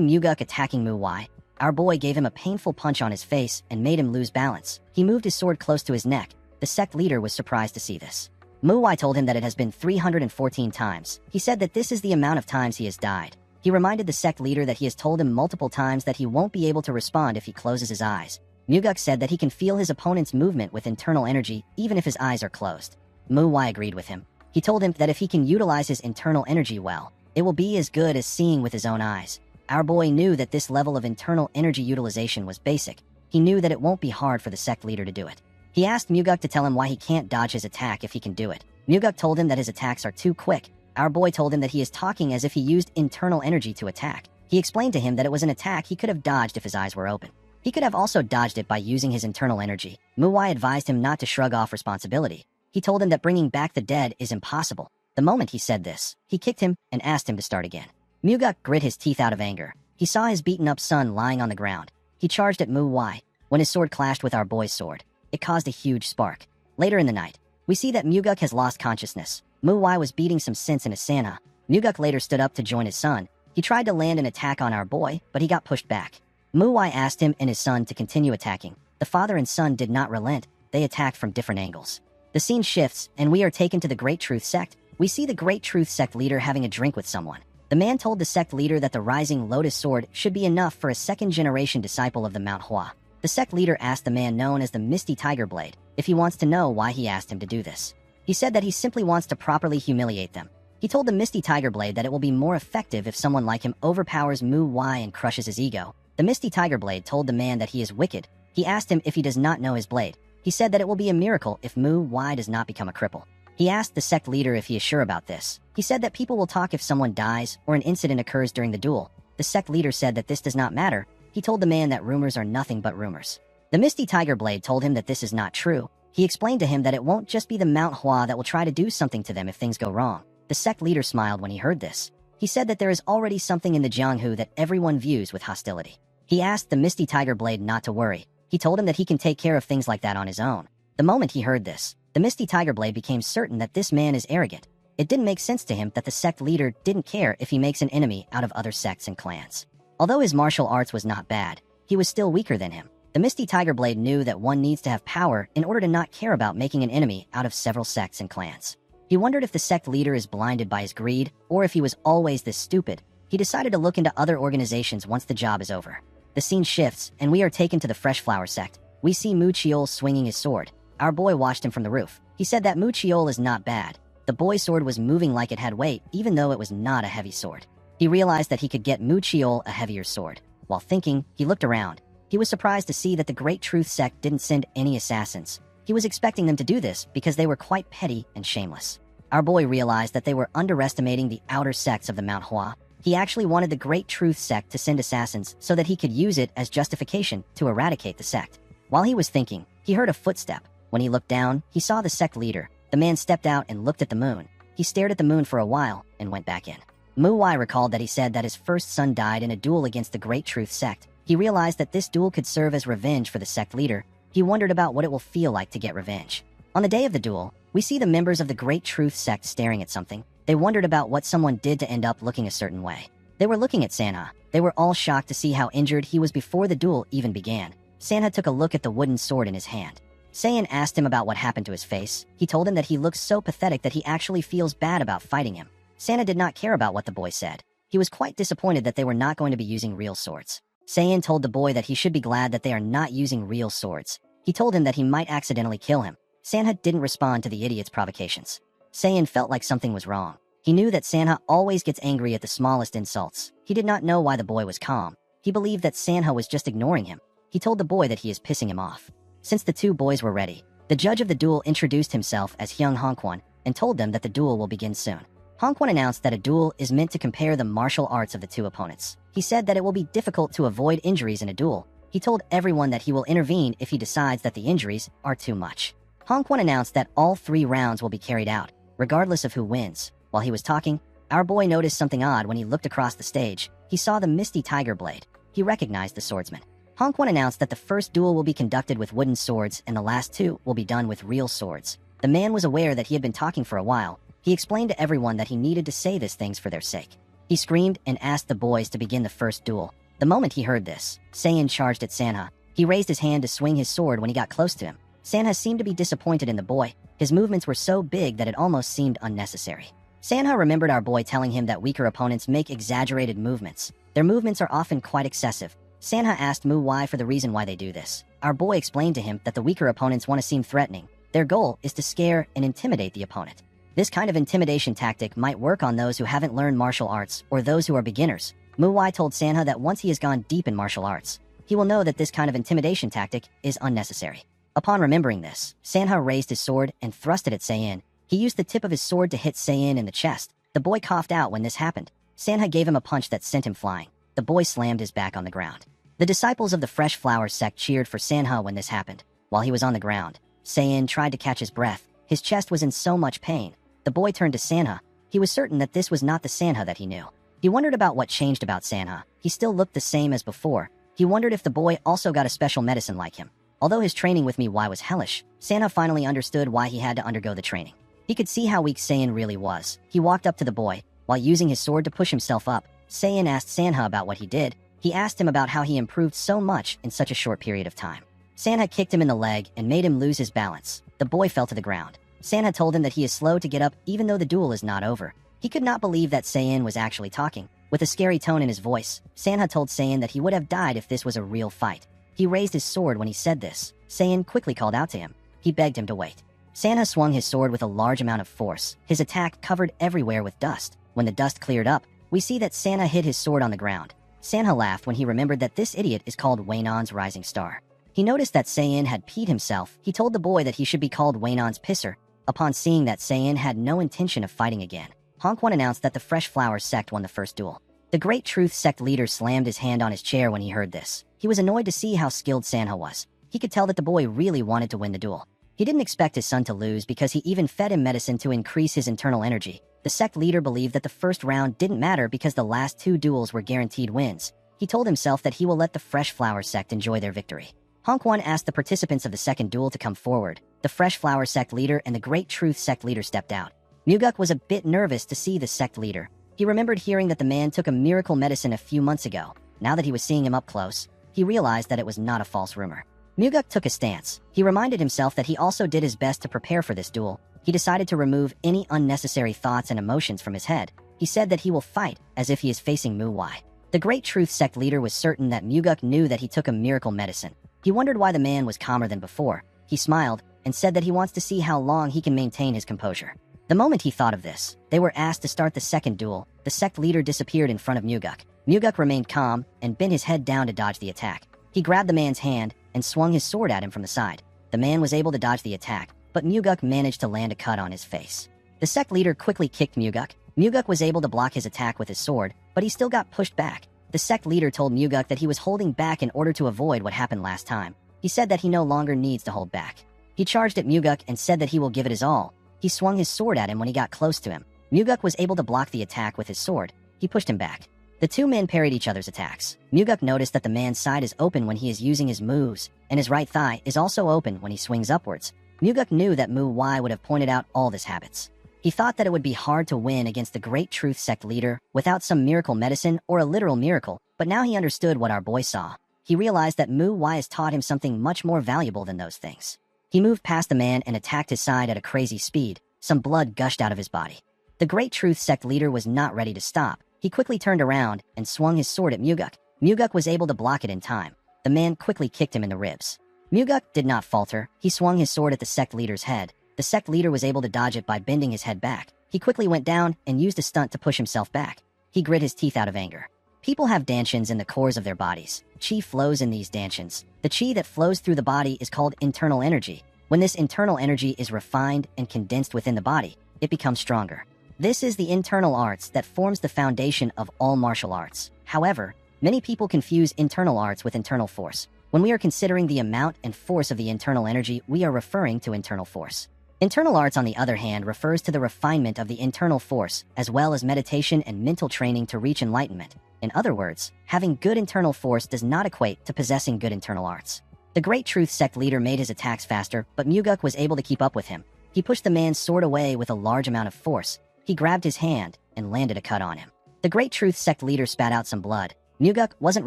Muguk attacking Mu-Wai. Our boy gave him a painful punch on his face and made him lose balance. He moved his sword close to his neck. The sect leader was surprised to see this. Mu-Wai told him that it has been 314 times. He said that this is the amount of times he has died. He reminded the sect leader that he has told him multiple times that he won't be able to respond if he closes his eyes. Muguk said that he can feel his opponent's movement with internal energy even if his eyes are closed. Mu-Wai agreed with him. He told him that if he can utilize his internal energy well, it will be as good as seeing with his own eyes. Our boy knew that this level of internal energy utilization was basic. He knew that it won't be hard for the sect leader to do it. He asked Muguk to tell him why he can't dodge his attack if he can do it. Muguk told him that his attacks are too quick. Our boy told him that he is talking as if he used internal energy to attack. He explained to him that it was an attack he could have dodged if his eyes were open. He could have also dodged it by using his internal energy. Mu-Wai advised him not to shrug off responsibility. He told him that bringing back the dead is impossible. The moment he said this, he kicked him and asked him to start again. Muguk grit his teeth out of anger. He saw his beaten-up son lying on the ground. He charged at Mu-Wai. When his sword clashed with our boy's sword, it caused a huge spark. Later in the night, we see that Muguk has lost consciousness. Mu-Wai was beating some sense in his Sanha. Muguk later stood up to join his son. He tried to land an attack on our boy, but he got pushed back. Mu-Wai asked him and his son to continue attacking. The father and son did not relent. They attacked from different angles. The scene shifts, and we are taken to the Great Truth Sect. We see the Great Truth Sect leader having a drink with someone. The man told the sect leader that the Rising Lotus Sword should be enough for a second-generation disciple of the Manhwa. The sect leader asked the man known as the Misty Tiger Blade if he wants to know why he asked him to do this. He said that he simply wants to properly humiliate them. He told the Misty Tiger Blade that it will be more effective if someone like him overpowers Mu-Wai and crushes his ego. The Misty Tiger Blade told the man that he is wicked. He asked him if he does not know his blade. He said that it will be a miracle if Mu-Wai does not become a cripple. He asked the sect leader if he is sure about this. He said that people will talk if someone dies or an incident occurs during the duel. The sect leader said that this does not matter. He told the man that rumors are nothing but rumors. The Misty Tiger Blade told him that this is not true. He explained to him that it won't just be the Mount Hua that will try to do something to them if things go wrong. The sect leader smiled when he heard this. He said that there is already something in the Jianghu that everyone views with hostility. He asked the Misty Tiger Blade not to worry. He told him that he can take care of things like that on his own. The moment he heard this, the Misty Tiger Blade became certain that this man is arrogant. It didn't make sense to him that the sect leader didn't care if he makes an enemy out of other sects and clans. Although his martial arts was not bad, he was still weaker than him. The Misty Tiger Blade knew that one needs to have power in order to not care about making an enemy out of several sects and clans. He wondered if the sect leader is blinded by his greed, or if he was always this stupid. He decided to look into other organizations once the job is over. The scene shifts, and we are taken to the Fresh Flower sect. We see Mu Chiol swinging his sword. Our boy watched him from the roof. He said that Mu Chiol is not bad. The boy's sword was moving like it had weight, even though it was not a heavy sword. He realized that he could get Mu Chiol a heavier sword. While thinking, he looked around. He was surprised to see that the Great Truth Sect didn't send any assassins. He was expecting them to do this because they were quite petty and shameless. Our boy realized that they were underestimating the outer sects of the Mount Hua. He actually wanted the Great Truth Sect to send assassins so that he could use it as justification to eradicate the sect. While he was thinking, he heard a footstep. When he looked down, he saw the sect leader. The man stepped out and looked at the moon. He stared at the moon for a while and went back in. Mu-Wai recalled that he said that his first son died in a duel against the Great Truth Sect. He realized that this duel could serve as revenge for the sect leader. He wondered about what it will feel like to get revenge. On the day of the duel, we see the members of the Great Truth Sect staring at something. They wondered about what someone did to end up looking a certain way. They were looking at Sanha. They were all shocked to see how injured he was before the duel even began. Sanha took a look at the wooden sword in his hand. Saiyan asked him about what happened to his face. He told him that he looks so pathetic that he actually feels bad about fighting him. Sanha did not care about what the boy said. He was quite disappointed that they were not going to be using real swords. Saiyan told the boy that he should be glad that they are not using real swords. He told him that he might accidentally kill him. Sanha didn't respond to the idiot's provocations. Saiyan felt like something was wrong. He knew that Sanha always gets angry at the smallest insults. He did not know why the boy was calm. He believed that Sanha was just ignoring him. He told the boy that he is pissing him off. Since the two boys were ready, the judge of the duel introduced himself as Hyung Hongkwon and told them that the duel will begin soon. Hongkwon announced that a duel is meant to compare the martial arts of the two opponents. He said that it will be difficult to avoid injuries in a duel. He told everyone that he will intervene if he decides that the injuries are too much. Hongkwon announced that all 3 rounds will be carried out, regardless of who wins. While he was talking, our boy noticed something odd when he looked across the stage. He saw the misty tiger blade. He recognized the swordsman. Hongkwon announced that the first duel will be conducted with wooden swords and the last 2 will be done with real swords. The man was aware that he had been talking for a while. He explained to everyone that he needed to say these things for their sake. He screamed and asked the boys to begin the first duel. The moment he heard this, Saiyan charged at Sanha. He raised his hand to swing his sword when he got close to him. Sanha seemed to be disappointed in the boy. His movements were so big that it almost seemed unnecessary. Sanha remembered our boy telling him that weaker opponents make exaggerated movements. Their movements are often quite excessive. Sanha asked Mu why for the reason why they do this. Our boy explained to him that the weaker opponents want to seem threatening. Their goal is to scare and intimidate the opponent. This kind of intimidation tactic might work on those who haven't learned martial arts or those who are beginners. Mu Wai told Sanha that once he has gone deep in martial arts, he will know that this kind of intimidation tactic is unnecessary. Upon remembering this, Sanha raised his sword and thrust it at Saiyan. He used the tip of his sword to hit Saiyan in the chest. The boy coughed out when this happened. Sanha gave him a punch that sent him flying. The boy slammed his back on the ground. The disciples of the Fresh Flower sect cheered for Sanha when this happened. While he was on the ground, Saiyan tried to catch his breath. His chest was in so much pain. The boy turned to Sanha. He was certain that this was not the Sanha that he knew. He wondered about what changed about Sanha. He still looked the same as before. He wondered if the boy also got a special medicine like him. Although his training with Miwai was hellish, Sanha finally understood why he had to undergo the training. He could see how weak Saiyan really was. He walked up to the boy. While using his sword to push himself up, Saiyan asked Sanha about what he did. He asked him about how he improved so much in such a short period of time. Sanha kicked him in the leg and made him lose his balance. The boy fell to the ground. Sanha told him that he is slow to get up even though the duel is not over. He could not believe that Saiyan was actually talking. With a scary tone in his voice, Sanha told Saiyan that he would have died if this was a real fight. He raised his sword when he said this. Saiyan quickly called out to him. He begged him to wait. Sanha swung his sword with a large amount of force. His attack covered everywhere with dust. When the dust cleared up, we see that Sanha hit his sword on the ground. Sanha laughed when he remembered that this idiot is called Wainon's Rising Star. He noticed that Saiyan had peed himself. He told the boy that he should be called Wainon's Pisser. Upon seeing that Saiyan had no intention of fighting again, Hongkwon announced that the Fresh Flower sect won the first duel. The Great Truth sect leader slammed his hand on his chair when he heard this. He was annoyed to see how skilled Sanha was. He could tell that the boy really wanted to win the duel. He didn't expect his son to lose because he even fed him medicine to increase his internal energy. The sect leader believed that the first round didn't matter because the last 2 duels were guaranteed wins. He told himself that he will let the Fresh Flower sect enjoy their victory. Hongkwon asked the participants of the second duel to come forward. The Fresh Flower sect leader and the Great Truth sect leader stepped out. Muguk was a bit nervous to see the sect leader. He remembered hearing that the man took a miracle medicine a few months ago. Now that he was seeing him up close, he realized that it was not a false rumor. Muguk took a stance. He reminded himself that he also did his best to prepare for this duel. He decided to remove any unnecessary thoughts and emotions from his head. He said that he will fight as if he is facing Mu Wai. The Great Truth sect leader was certain that Muguk knew that he took a miracle medicine. He wondered why the man was calmer than before. He smiled and said that he wants to see how long he can maintain his composure. The moment he thought of this, they were asked to start the second duel. The sect leader disappeared in front of Muguk. Muguk remained calm and bent his head down to dodge the attack. He grabbed the man's hand and swung his sword at him from the side. The man was able to dodge the attack, but Muguk managed to land a cut on his face. The sect leader quickly kicked Muguk. Muguk was able to block his attack with his sword, but he still got pushed back. The sect leader told Muguk that he was holding back in order to avoid what happened last time. He said that he no longer needs to hold back. He charged at Muguk and said that he will give it his all. He swung his sword at him when he got close to him. Muguk was able to block the attack with his sword. He pushed him back. The 2 men parried each other's attacks. Muguk noticed that the man's side is open when he is using his moves, and his right thigh is also open when he swings upwards. Muguk knew that Mu Wai would have pointed out all these habits. He thought that it would be hard to win against the Great Truth sect leader without some miracle medicine or a literal miracle, but now he understood what our boy saw. He realized that Mu Wai has taught him something much more valuable than those things. He moved past the man and attacked his side at a crazy speed. Some blood gushed out of his body. The Great Truth sect leader was not ready to stop. He quickly turned around and swung his sword at Muguk. Muguk was able to block it in time. The man quickly kicked him in the ribs. Muguk did not falter. He swung his sword at the sect leader's head. The sect leader was able to dodge it by bending his head back. He quickly went down and used a stunt to push himself back. He grit his teeth out of anger. People have danshins in the cores of their bodies. Qi flows in these danshins. The qi that flows through the body is called internal energy. When this internal energy is refined and condensed within the body, it becomes stronger. This is the internal arts that forms the foundation of all martial arts. However, many people confuse internal arts with internal force. When we are considering the amount and force of the internal energy, we are referring to internal force. Internal arts, on the other hand, refers to the refinement of the internal force, as well as meditation and mental training to reach enlightenment. In other words, having good internal force does not equate to possessing good internal arts. The Great Truth Sect leader made his attacks faster, but Muguk was able to keep up with him. He pushed the man's sword away with a large amount of force. He grabbed his hand and landed a cut on him. The Great Truth Sect leader spat out some blood. Muguk wasn't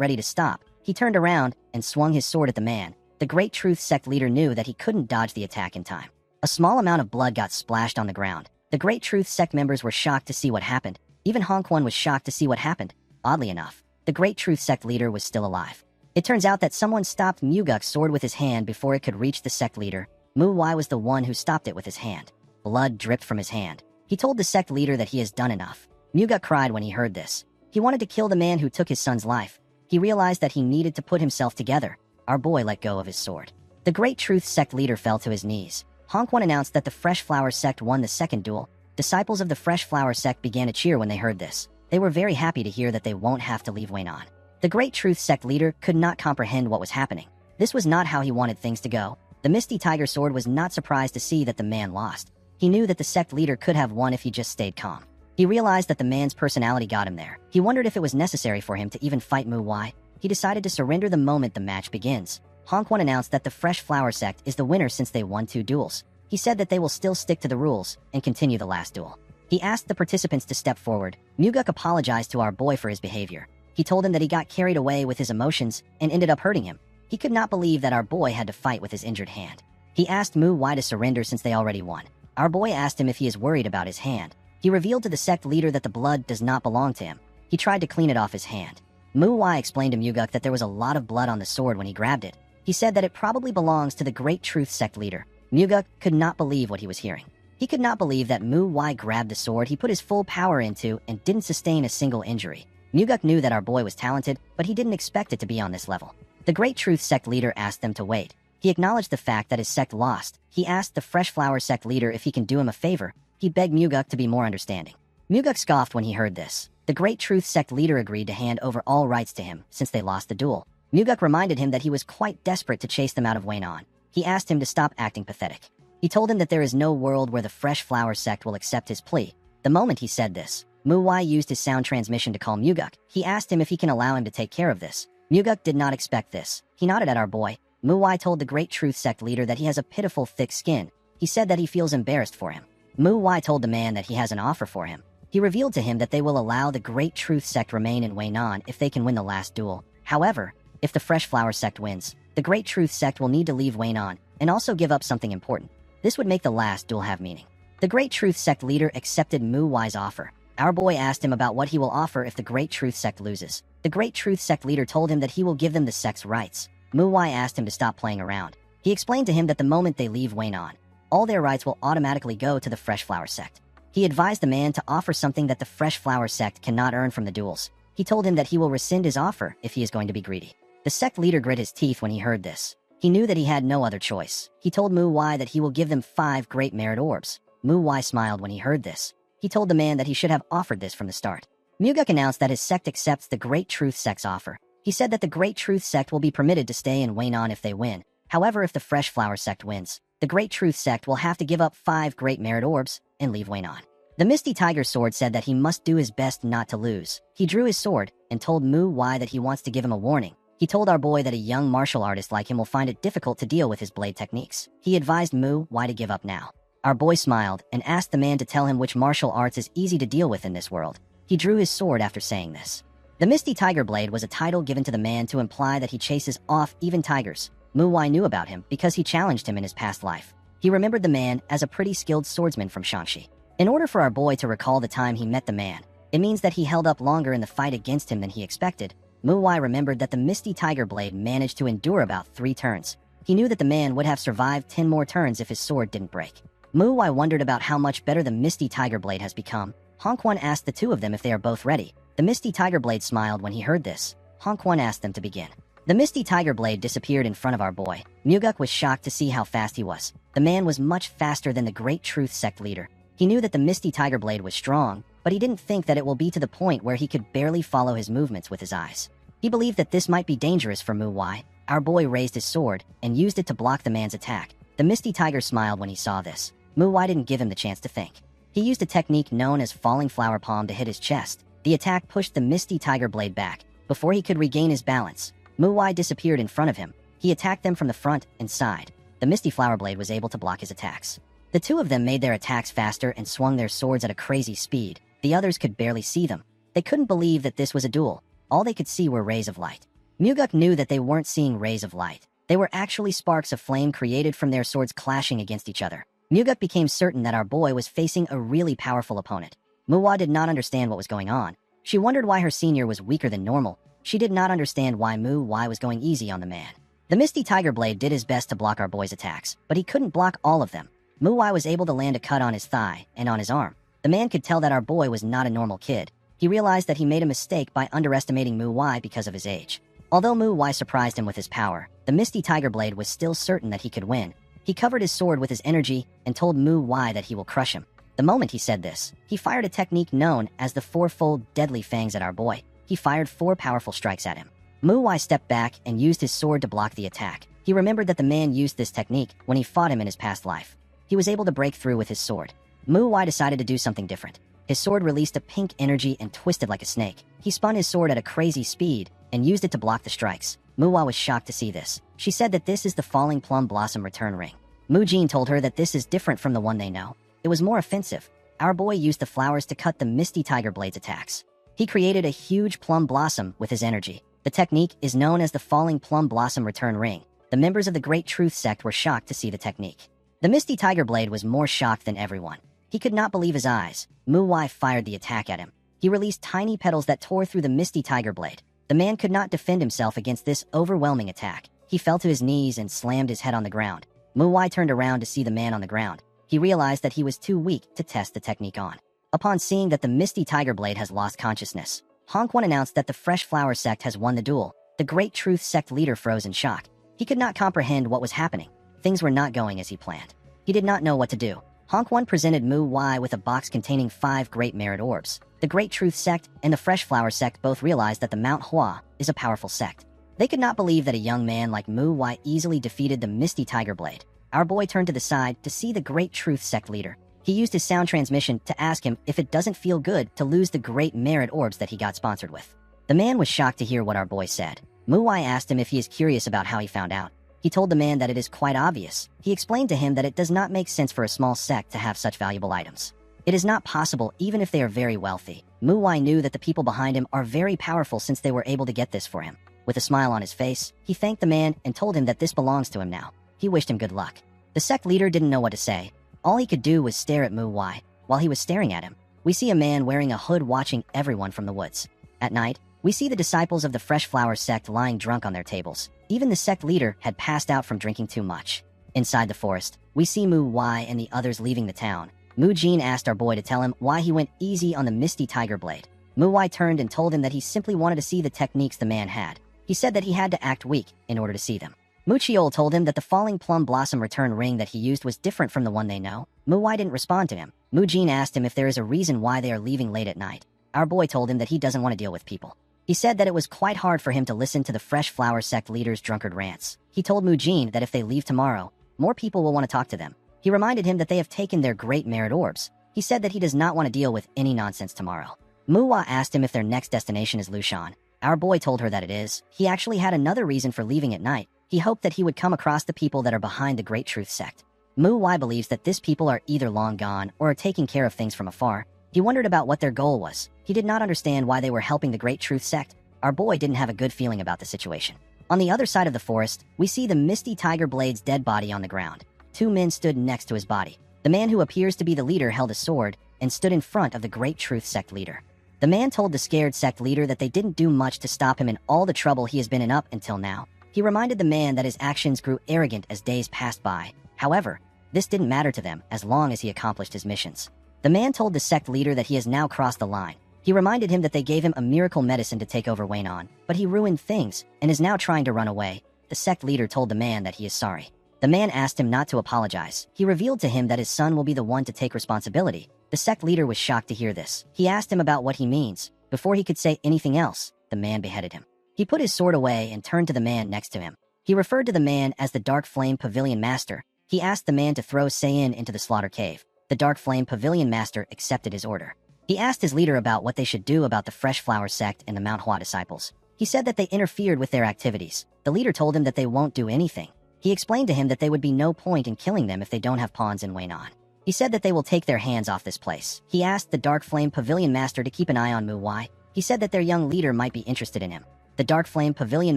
ready to stop. He turned around and swung his sword at the man. The Great Truth Sect leader knew that he couldn't dodge the attack in time. A small amount of blood got splashed on the ground. The Great Truth Sect members were shocked to see what happened. Even Hong Quan was shocked to see what happened. Oddly enough, the Great Truth Sect leader was still alive. It turns out that someone stopped Muguk's sword with his hand before it could reach the sect leader. Mu Wai was the one who stopped it with his hand. Blood dripped from his hand. He told the sect leader that he has done enough. Muguk cried when he heard this. He wanted to kill the man who took his son's life. He realized that he needed to put himself together. Our boy let go of his sword. The Great Truth Sect leader fell to his knees. Hong Quan announced that the Fresh Flower Sect won the second duel. Disciples of the Fresh Flower Sect began to cheer when they heard this. They were very happy to hear that they won't have to leave Waynon. The Great Truth Sect leader could not comprehend what was happening. This was not how he wanted things to go. The Misty Tiger Sword was not surprised to see that the man lost. He knew that the sect leader could have won if he just stayed calm. He realized that the man's personality got him there. He wondered if it was necessary for him to even fight Mu Wai. He decided to surrender the moment the match begins. Hong Quan announced that the Fresh Flower Sect is the winner since they won 2 duels. He said that they will still stick to the rules and continue the last duel. He asked the participants to step forward. Muguk apologized to our boy for his behavior. He told him that he got carried away with his emotions and ended up hurting him. He could not believe that our boy had to fight with his injured hand. He asked Mu Wai to surrender since they already won. Our boy asked him if he is worried about his hand. He revealed to the sect leader that the blood does not belong to him. He tried to clean it off his hand. Mu Wai explained to Muguk that there was a lot of blood on the sword when he grabbed it. He said that it probably belongs to the Great Truth Sect leader. Muguk could not believe what he was hearing. He could not believe that Mu Wai grabbed the sword he put his full power into and didn't sustain a single injury. Muguk knew that our boy was talented, but he didn't expect it to be on this level. The Great Truth Sect leader asked them to wait. He acknowledged the fact that his sect lost. He asked the Fresh Flower Sect leader if he can do him a favor. He begged Muguk to be more understanding. Muguk scoffed when he heard this. The Great Truth Sect leader agreed to hand over all rights to him since they lost the duel. Muguk reminded him that he was quite desperate to chase them out of Waynon. He asked him to stop acting pathetic. He told him that there is no world where the Fresh Flower Sect will accept his plea. The moment he said this, Mu Wai used his sound transmission to call Muguk. He asked him if he can allow him to take care of this. Muguk did not expect this. He nodded at our boy. Mu Wai told the Great Truth Sect leader that he has a pitiful thick skin. He said that he feels embarrassed for him. Mu Wai told the man that he has an offer for him. He revealed to him that they will allow the Great Truth Sect remain in Waynon if they can win the last duel. However, if the Fresh Flower Sect wins, the Great Truth Sect will need to leave Waynon and also give up something important. This would make the last duel have meaning. The Great Truth Sect leader accepted Mu Wai's offer. Our boy asked him about what he will offer if the Great Truth Sect loses. The Great Truth Sect leader told him that he will give them the sect's rights. Mu Wai asked him to stop playing around. He explained to him that the moment they leave Waynon, all their rights will automatically go to the Fresh Flower Sect. He advised the man to offer something that the Fresh Flower Sect cannot earn from the duels. He told him that he will rescind his offer if he is going to be greedy. The sect leader grit his teeth when he heard this. He knew that he had no other choice. He told Mu Wai that he will give them 5 great merit orbs. Mu Wai smiled when he heard this. He told the man that he should have offered this from the start. Muguk announced that his sect accepts the Great Truth Sect's offer. He said that the Great Truth Sect will be permitted to stay in Waynon if they win. However, if the Fresh Flower Sect wins, the Great Truth Sect will have to give up 5 great merit orbs and leave Waynon. The Misty Tiger Sword said that he must do his best not to lose. He drew his sword and told Mu Wai that he wants to give him a warning. He told our boy that a young martial artist like him will find it difficult to deal with his blade techniques. He advised Mu Wai to give up now. Our boy smiled and asked the man to tell him which martial arts is easy to deal with in this world. He drew his sword after saying this. The Misty Tiger Blade was a title given to the man to imply that he chases off even tigers. Mu Wai knew about him because he challenged him in his past life. He remembered the man as a pretty skilled swordsman from Shaanxi. In order for our boy to recall the time he met the man, it means that he held up longer in the fight against him than he expected. Mu Wai remembered that the Misty Tiger Blade managed to endure about 3 turns. He knew that the man would have survived 10 more turns if his sword didn't break. Mu Wai wondered about how much better the Misty Tiger Blade has become. Honk One asked the two of them if they are both ready. The Misty Tiger Blade smiled when he heard this. Honk One asked them to begin. The Misty Tiger Blade disappeared in front of our boy. Muguk was shocked to see how fast he was. The man was much faster than the Great Truth Sect leader. He knew that the Misty Tiger Blade was strong, but he didn't think that it will be to the point where he could barely follow his movements with his eyes. He believed that this might be dangerous for Mu Wai. Our boy raised his sword and used it to block the man's attack. The Misty Tiger smiled when he saw this. Mu Wai didn't give him the chance to think. He used a technique known as Falling Flower Palm to hit his chest. The attack pushed the Misty Tiger Blade back. Before he could regain his balance, Mu Wai disappeared in front of him. He attacked them from the front and side. The Misty Flower Blade was able to block his attacks. The two of them made their attacks faster and swung their swords at a crazy speed. The others could barely see them. They couldn't believe that this was a duel. All they could see were rays of light. Muguk knew that they weren't seeing rays of light. They were actually sparks of flame created from their swords clashing against each other. Muguk became certain that our boy was facing a really powerful opponent. Mu Wai did not understand what was going on. She wondered why her senior was weaker than normal. She did not understand why Mu Wai was going easy on the man. The Misty Tiger Blade did his best to block our boy's attacks, but he couldn't block all of them. Mu Wai was able to land a cut on his thigh and on his arm. The man could tell that our boy was not a normal kid. He realized that he made a mistake by underestimating Mu Wai because of his age. Although Mu Wai surprised him with his power, the Misty Tiger Blade was still certain that he could win. He covered his sword with his energy and told Mu Wai that he will crush him. The moment he said this, he fired a technique known as the fourfold deadly fangs at our boy. He fired 4 powerful strikes at him. Mu Wai stepped back and used his sword to block the attack. He remembered that the man used this technique when he fought him in his past life. He was able to break through with his sword. Mu Wai decided to do something different. His sword released a pink energy and twisted like a snake. He spun his sword at a crazy speed and used it to block the strikes. Mu Wai was shocked to see this. She said that this is the Falling Plum Blossom Return Ring. Mu Jin told her that this is different from the one they know. It was more offensive. Our boy used the flowers to cut the Misty Tiger Blade's attacks. He created a huge plum blossom with his energy. The technique is known as the Falling Plum Blossom Return Ring. The members of the Great Truth Sect were shocked to see the technique. The Misty Tiger Blade was more shocked than everyone. He could not believe his eyes. Mu Wai fired the attack at him. He released tiny petals that tore through the Misty Tiger Blade. The man could not defend himself against this overwhelming attack. He fell to his knees and slammed his head on the ground. Mu Wai turned around to see the man on the ground. He realized that he was too weak to test the technique on. Upon seeing that the Misty Tiger Blade has lost consciousness, Honk One announced that the Fresh Flower Sect has won the duel. The Great Truth Sect leader froze in shock. He could not comprehend what was happening. Things were not going as he planned. He did not know what to do. Honk One presented Mu Wai with a box containing 5 Great Merit Orbs. The Great Truth Sect and the Fresh Flower Sect both realized that the Manhwa is a powerful sect. They could not believe that a young man like Mu Wai easily defeated the Misty Tiger Blade. Our boy turned to the side to see the Great Truth Sect leader. He used his sound transmission to ask him if it doesn't feel good to lose the Great Merit Orbs that he got sponsored with. The man was shocked to hear what our boy said. Mu Wai asked him if he is curious about how he found out. He told the man that it is quite obvious. He explained to him that it does not make sense for a small sect to have such valuable items. It is not possible even if they are very wealthy. Mu Wai knew that the people behind him are very powerful since they were able to get this for him. With a smile on his face, he thanked the man and told him that this belongs to him now. He wished him good luck. The sect leader didn't know what to say. All he could do was stare at Mu Wai. While he was staring at him, we see a man wearing a hood watching everyone from the woods. At night, we see the disciples of the Fresh Flower Sect lying drunk on their tables. Even the sect leader had passed out from drinking too much. Inside the forest, we see Mu Wai and the others leaving the town. Mu Jin asked our boy to tell him why he went easy on the Misty Tiger Blade. Mu Wai turned and told him that he simply wanted to see the techniques the man had. He said that he had to act weak in order to see them. Mu Chiol told him that the Falling Plum Blossom Return Ring that he used was different from the one they know. Mu Wai didn't respond to him. Mu Jin asked him if there is a reason why they are leaving late at night. Our boy told him that he doesn't want to deal with people. He said that it was quite hard for him to listen to the Fresh Flower Sect leader's drunkard rants. He told Mu Jin that if they leave tomorrow, more people will want to talk to them. He reminded him that they have taken their Great Merit Orbs. He said that he does not want to deal with any nonsense tomorrow. Mu Wai asked him if their next destination is Lushan. Our boy told her that it is. He actually had another reason for leaving at night. He hoped that he would come across the people that are behind the Great Truth Sect. Mu Wai believes that this people are either long gone or are taking care of things from afar. He wondered about what their goal was. He did not understand why they were helping the Great Truth Sect. Our boy didn't have a good feeling about the situation. On the other side of the forest, we see the Misty Tiger Blade's dead body on the ground. 2 men stood next to his body. The man who appears to be the leader held a sword and stood in front of the Great Truth Sect leader. The man told the scared sect leader that they didn't do much to stop him in all the trouble he has been in up until now. He reminded the man that his actions grew arrogant as days passed by. However, This didn't matter to them as long as he accomplished his missions. The man told the sect leader that he has now crossed the line. He reminded him that they gave him a miracle medicine to take over Waynon, but he ruined things and is now trying to run away. The sect leader told the man that he is sorry. The man asked him not to apologize. He revealed to him that his son will be the one to take responsibility. The sect leader was shocked to hear this. He asked him about what he means. Before he could say anything else, the man beheaded him. He put his sword away and turned to the man next to him. He referred to the man as the Dark Flame Pavilion Master. He asked the man to throw Sayin into the slaughter cave. The Dark Flame Pavilion Master accepted his order. He asked his leader about what they should do about the Fresh Flower sect and the Manhwa disciples. He said that they interfered with their activities. The leader told him that they won't do anything. He explained to him that there would be no point in killing them if they don't have pawns in Waynon. He said that they will take their hands off this place. He asked the Dark Flame Pavilion Master to keep an eye on Manhwa. He said that their young leader might be interested in him. The Dark Flame Pavilion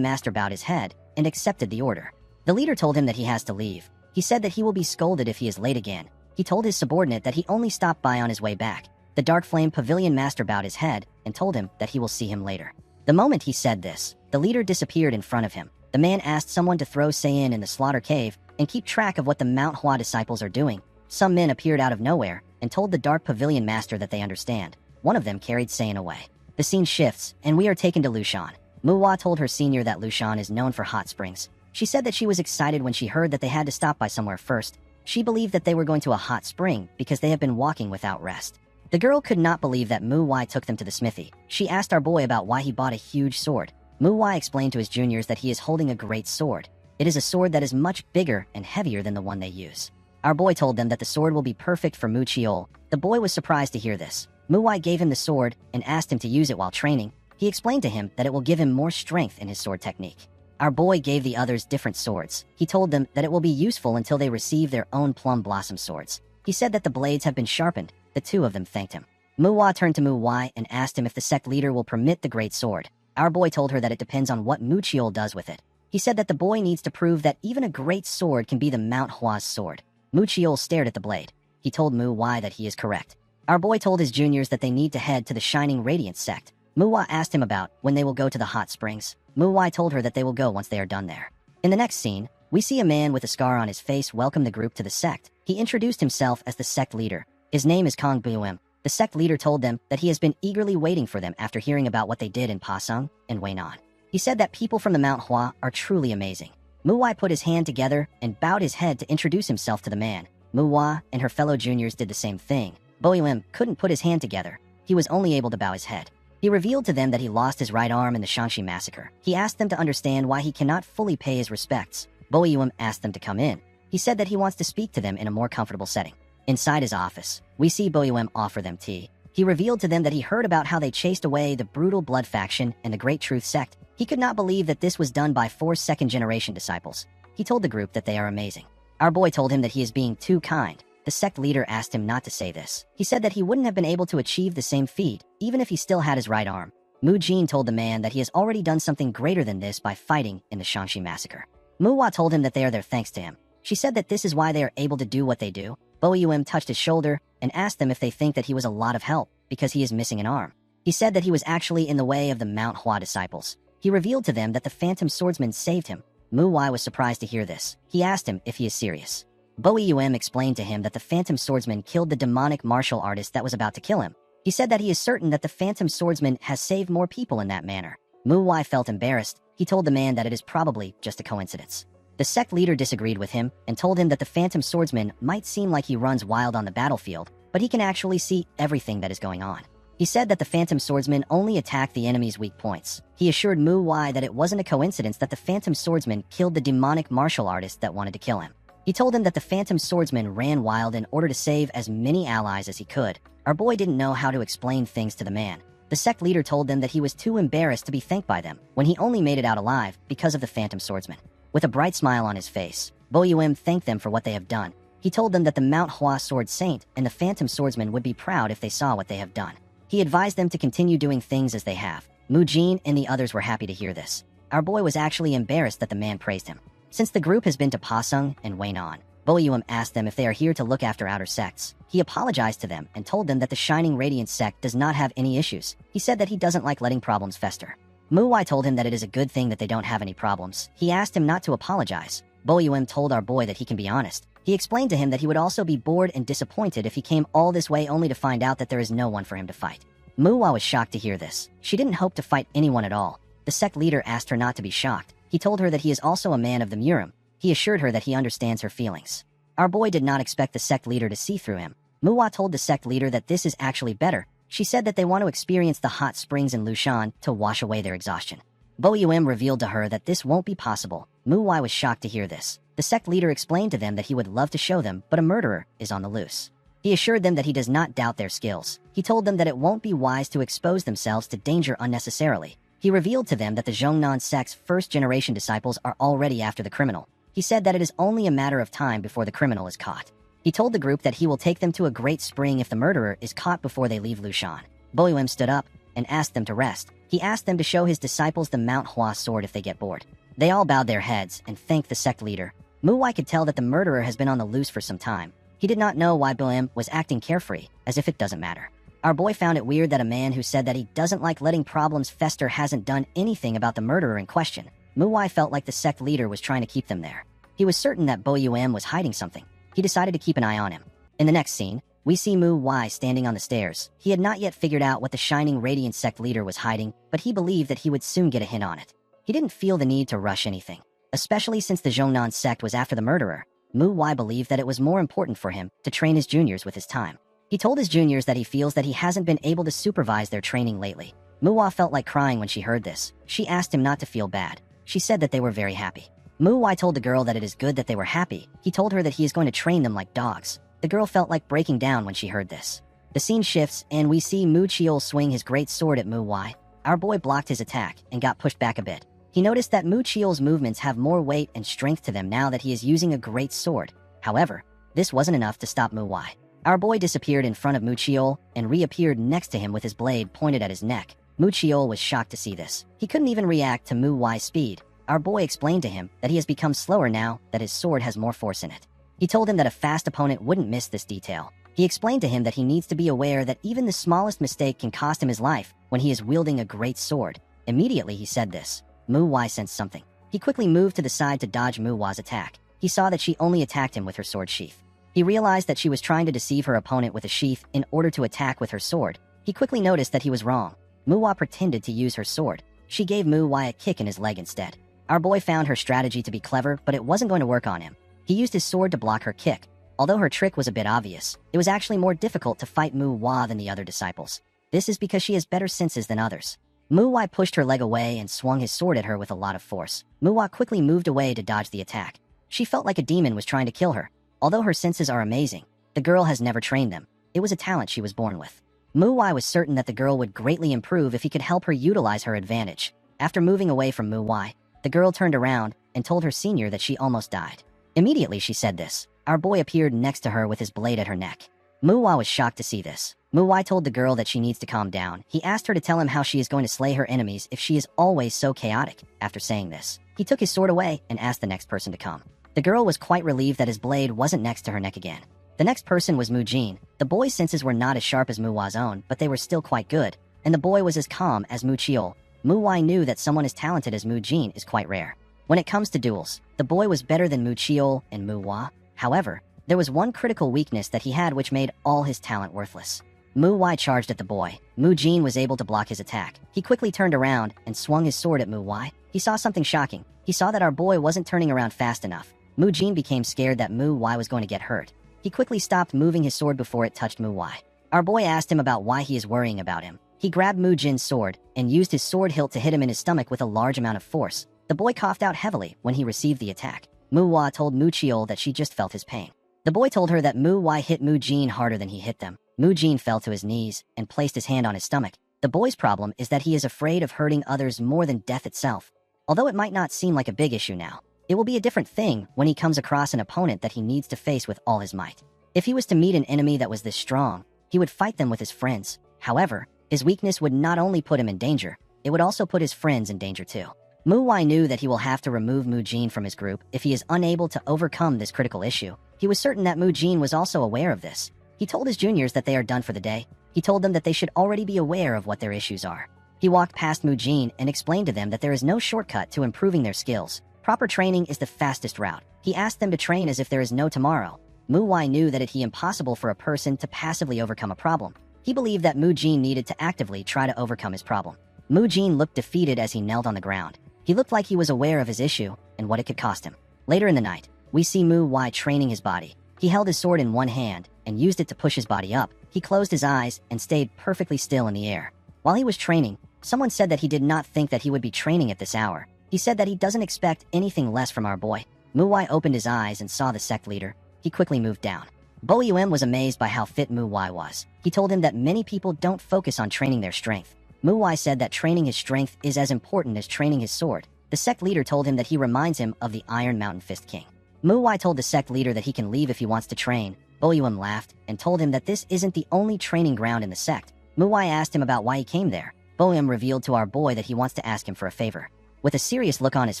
Master bowed his head and accepted the order. The leader told him that he has to leave. He said that he will be scolded if he is late again. He told his subordinate that he only stopped by on his way back. The Dark Flame Pavilion Master bowed his head and told him that he will see him later. The moment he said this, the leader disappeared in front of him. The man asked someone to throw Sayin in the slaughter cave and keep track of what the Manhwa disciples are doing. Some men appeared out of nowhere and told the Dark Pavilion Master that they understand. One of them carried Sayin away. The scene shifts, and we are taken to Lushan. Manhwa told her senior that Lushan is known for hot springs. She said that she was excited when she heard that they had to stop by somewhere first. She believed that they were going to a hot spring because they have been walking without rest. The girl could not believe that Manhwa took them to the smithy. She asked our boy about why he bought a huge sword. Manhwa explained to his juniors that he is holding a great sword. It is a sword that is much bigger and heavier than the one they use. Our boy told them that the sword will be perfect for Mu Chiol. The boy was surprised to hear this. Manhwa gave him the sword and asked him to use it while training. He explained to him that it will give him more strength in his sword technique. Our boy gave the others different swords. He told them that it will be useful until they receive their own plum blossom swords. He said that the blades have been sharpened. The two of them thanked him. Manhwa turned to Manhwa and asked him if the sect leader will permit the great sword. Our boy told her that it depends on what Mu Chiol does with it. He said that the boy needs to prove that even a great sword can be the Manhwa's sword. Mu Chiol stared at the blade. He told Manhwa that he is correct. Our boy told his juniors that they need to head to the Shining Radiance sect. Manhwa asked him about when they will go to the hot springs. Manhwa told her that they will go once they are done there. In the next scene, we see a man with a scar on his face welcome the group to the sect. He introduced himself as the sect leader. His name is Kong Buim. The sect leader told them that he has been eagerly waiting for them after hearing about what they did in Pasung and Waynon. He said that people from the Manhwa are truly amazing. Manhwa put his hand together and bowed his head to introduce himself to the man. Manhwa and her fellow juniors did the same thing. Buim couldn't put his hand together. He was only able to bow his head. He revealed to them that he lost his right arm in the Shanxi massacre. He asked them to understand why he cannot fully pay his respects. Buim asked them to come in. He said that he wants to speak to them in a more comfortable setting. Inside his office, we see Buim offer them tea. He revealed to them that he heard about how they chased away the brutal blood faction and the Great Truth sect. He could not believe that this was done by 4 second-generation disciples. He told the group that they are amazing. Our boy told him that he is being too kind. The sect leader asked him not to say this. He said that he wouldn't have been able to achieve the same feat, even if he still had his right arm. Mu Jin told the man that he has already done something greater than this by fighting in the Shanxi massacre. Manhwa told him that they are there thanks to him. She said that this is why they are able to do what they do. Buim touched his shoulder and asked them if they think that he was a lot of help because he is missing an arm. He said that he was actually in the way of the Manhwa disciples. He revealed to them that the Phantom Swordsman saved him. Manhwa was surprised to hear this. He asked him if he is serious. Buim explained to him that the Phantom Swordsman killed the demonic martial artist that was about to kill him. He said that he is certain that the Phantom Swordsman has saved more people in that manner. Manhwa felt embarrassed. He told the man that it is probably just a coincidence. The sect leader disagreed with him and told him that the Phantom Swordsman might seem like he runs wild on the battlefield, but he can actually see everything that is going on. He said that the Phantom Swordsman only attacked the enemy's weak points. He assured Manhwa that it wasn't a coincidence that the Phantom Swordsman killed the demonic martial artist that wanted to kill him. He told him that the Phantom Swordsman ran wild in order to save as many allies as he could. Our boy didn't know how to explain things to the man. The sect leader told them that he was too embarrassed to be thanked by them when he only made it out alive because of the Phantom Swordsman. With a bright smile on his face, Buim thanked them for what they have done. He told them that the Manhwa Sword Saint and the Phantom Swordsman would be proud if they saw what they have done. He advised them to continue doing things as they have. Mu Jin and the others were happy to hear this. Our boy was actually embarrassed that the man praised him. Since the group has been to Pasung and Waynon, Buim asked them if they are here to look after outer sects. He apologized to them and told them that the Shining Radiance sect does not have any issues. He said that he doesn't like letting problems fester. Manhwa told him that it is a good thing that they don't have any problems. He asked him not to apologize. Buim told our boy that he can be honest. He explained to him that he would also be bored and disappointed if he came all this way only to find out that there is no one for him to fight. Manhwa was shocked to hear this. She didn't hope to fight anyone at all. The sect leader asked her not to be shocked. He told her that he is also a man of the Murim. He assured her that he understands her feelings. Our boy did not expect the sect leader to see through him. Manhwa told the sect leader that this is actually better. She said that they want to experience the hot springs in Lushan to wash away their exhaustion. Bo Yum revealed to her that this won't be possible. Manhwa was shocked to hear this. The sect leader explained to them that he would love to show them, but a murderer is on the loose. He assured them that he does not doubt their skills. He told them that it won't be wise to expose themselves to danger unnecessarily. He revealed to them that the Zhongnan sect's first-generation disciples are already after the criminal. He said that it is only a matter of time before the criminal is caught. He told the group that he will take them to a great spring if the murderer is caught before they leave Lushan. Bo Yum stood up and asked them to rest. He asked them to show his disciples the Manhwa sword if they get bored. They all bowed their heads and thanked the sect leader. Manhwa could tell that the murderer has been on the loose for some time. He did not know why Bo Yum was acting carefree, as if it doesn't matter. Our boy found it weird that a man who said that he doesn't like letting problems fester hasn't done anything about the murderer in question. Manhwa felt like the sect leader was trying to keep them there. He was certain that Bo Yum was hiding something. He decided to keep an eye on him. In the next scene, we see Manhwa standing on the stairs. He had not yet figured out what the Shining Radiant sect leader was hiding, but he believed that he would soon get a hint on it. He didn't feel the need to rush anything, especially since the Zhongnan sect was after the murderer. Manhwa believed that it was more important for him to train his juniors with his time. He told his juniors that he feels that he hasn't been able to supervise their training lately. Manhwa felt like crying when she heard this. She asked him not to feel bad. She said that they were very happy. Manhwa told the girl that it is good that they were happy. He told her that he is going to train them like dogs. The girl felt like breaking down when she heard this. The scene shifts, and we see Mu Chiol swing his great sword at Manhwa. Our boy blocked his attack and got pushed back a bit. He noticed that Mu Chiol's movements have more weight and strength to them now that he is using a great sword. However, this wasn't enough to stop Manhwa. Our boy disappeared in front of Mu Chiol and reappeared next to him with his blade pointed at his neck. Mu Chiol was shocked to see this. He couldn't even react to Manhwa's speed. Our boy explained to him that he has become slower now that his sword has more force in it. He told him that a fast opponent wouldn't miss this detail. He explained to him that he needs to be aware that even the smallest mistake can cost him his life when he is wielding a great sword. Immediately he said this. Manhwa sensed something. He quickly moved to the side to dodge Manhwa's attack. He saw that she only attacked him with her sword sheath. He realized that she was trying to deceive her opponent with a sheath in order to attack with her sword. He quickly noticed that he was wrong. Manhwa pretended to use her sword. She gave Manhwa a kick in his leg instead. Our boy found her strategy to be clever, but it wasn't going to work on him. He used his sword to block her kick. Although her trick was a bit obvious, it was actually more difficult to fight Manhwa than the other disciples. This is because she has better senses than others. Manhwa pushed her leg away and swung his sword at her with a lot of force. Manhwa quickly moved away to dodge the attack. She felt like a demon was trying to kill her. Although her senses are amazing, the girl has never trained them. It was a talent she was born with. Manhwa was certain that the girl would greatly improve if he could help her utilize her advantage. After moving away from Manhwa, the girl turned around and told her senior that she almost died. Immediately she said this. Our boy appeared next to her with his blade at her neck. Manhwa was shocked to see this. Manhwa told the girl that she needs to calm down. He asked her to tell him how she is going to slay her enemies if she is always so chaotic. After saying this, he took his sword away and asked the next person to come. The girl was quite relieved that his blade wasn't next to her neck again. The next person was Mu Jin. The boy's senses were not as sharp as Manhwa's own, but they were still quite good, and the boy was as calm as Mu Chiol. Manhwa knew that someone as talented as Mu Jin is quite rare. When it comes to duels, the boy was better than Mu Chiol and Manhwa. However, there was one critical weakness that he had which made all his talent worthless. Manhwa charged at the boy. Mu Jin was able to block his attack. He quickly turned around and swung his sword at Manhwa. He saw something shocking. He saw that our boy wasn't turning around fast enough. Mu Jin became scared that Manhwa was going to get hurt. He quickly stopped moving his sword before it touched Manhwa. Our boy asked him about why he is worrying about him. He grabbed Mu Jin's sword and used his sword hilt to hit him in his stomach with a large amount of force. The boy coughed out heavily when he received the attack. Manhwa told Mu Chiol that she just felt his pain. The boy told her that Manhwa hit Mu Jin harder than he hit them. Mu Jin fell to his knees and placed his hand on his stomach. The boy's problem is that he is afraid of hurting others more than death itself. Although it might not seem like a big issue now, it will be a different thing when he comes across an opponent that he needs to face with all his might. If he was to meet an enemy that was this strong, he would fight them with his friends. However, his weakness would not only put him in danger, it would also put his friends in danger too. Manhwa knew that he will have to remove Mu Jin from his group if he is unable to overcome this critical issue. He was certain that Mu Jin was also aware of this. He told his juniors that they are done for the day. He told them that they should already be aware of what their issues are. He walked past Mu Jin and explained to them that there is no shortcut to improving their skills. Proper training is the fastest route. He asked them to train as if there is no tomorrow. Mu Wai knew that it is impossible for a person to passively overcome a problem. He believed that Mu Jin needed to actively try to overcome his problem. Mu Jin looked defeated as he knelt on the ground. He looked like he was aware of his issue and what it could cost him. Later in the night, we see Mu Wai training his body. He held his sword in one hand and used it to push his body up. He closed his eyes and stayed perfectly still in the air. While he was training, someone said that he did not think that he would be training at this hour. He said that he doesn't expect anything less from our boy. Mu Wai opened his eyes and saw the sect leader. He quickly moved down. Bo Yum was amazed by how fit Mu Wai was. He told him that many people don't focus on training their strength. Mu Wai said that training his strength is as important as training his sword. The sect leader told him that he reminds him of the Iron Mountain Fist King. Mu Wai told the sect leader that he can leave if he wants to train. Bo Yum laughed and told him that this isn't the only training ground in the sect. Mu Wai asked him about why he came there. Bo Yum revealed to our boy that he wants to ask him for a favor. With a serious look on his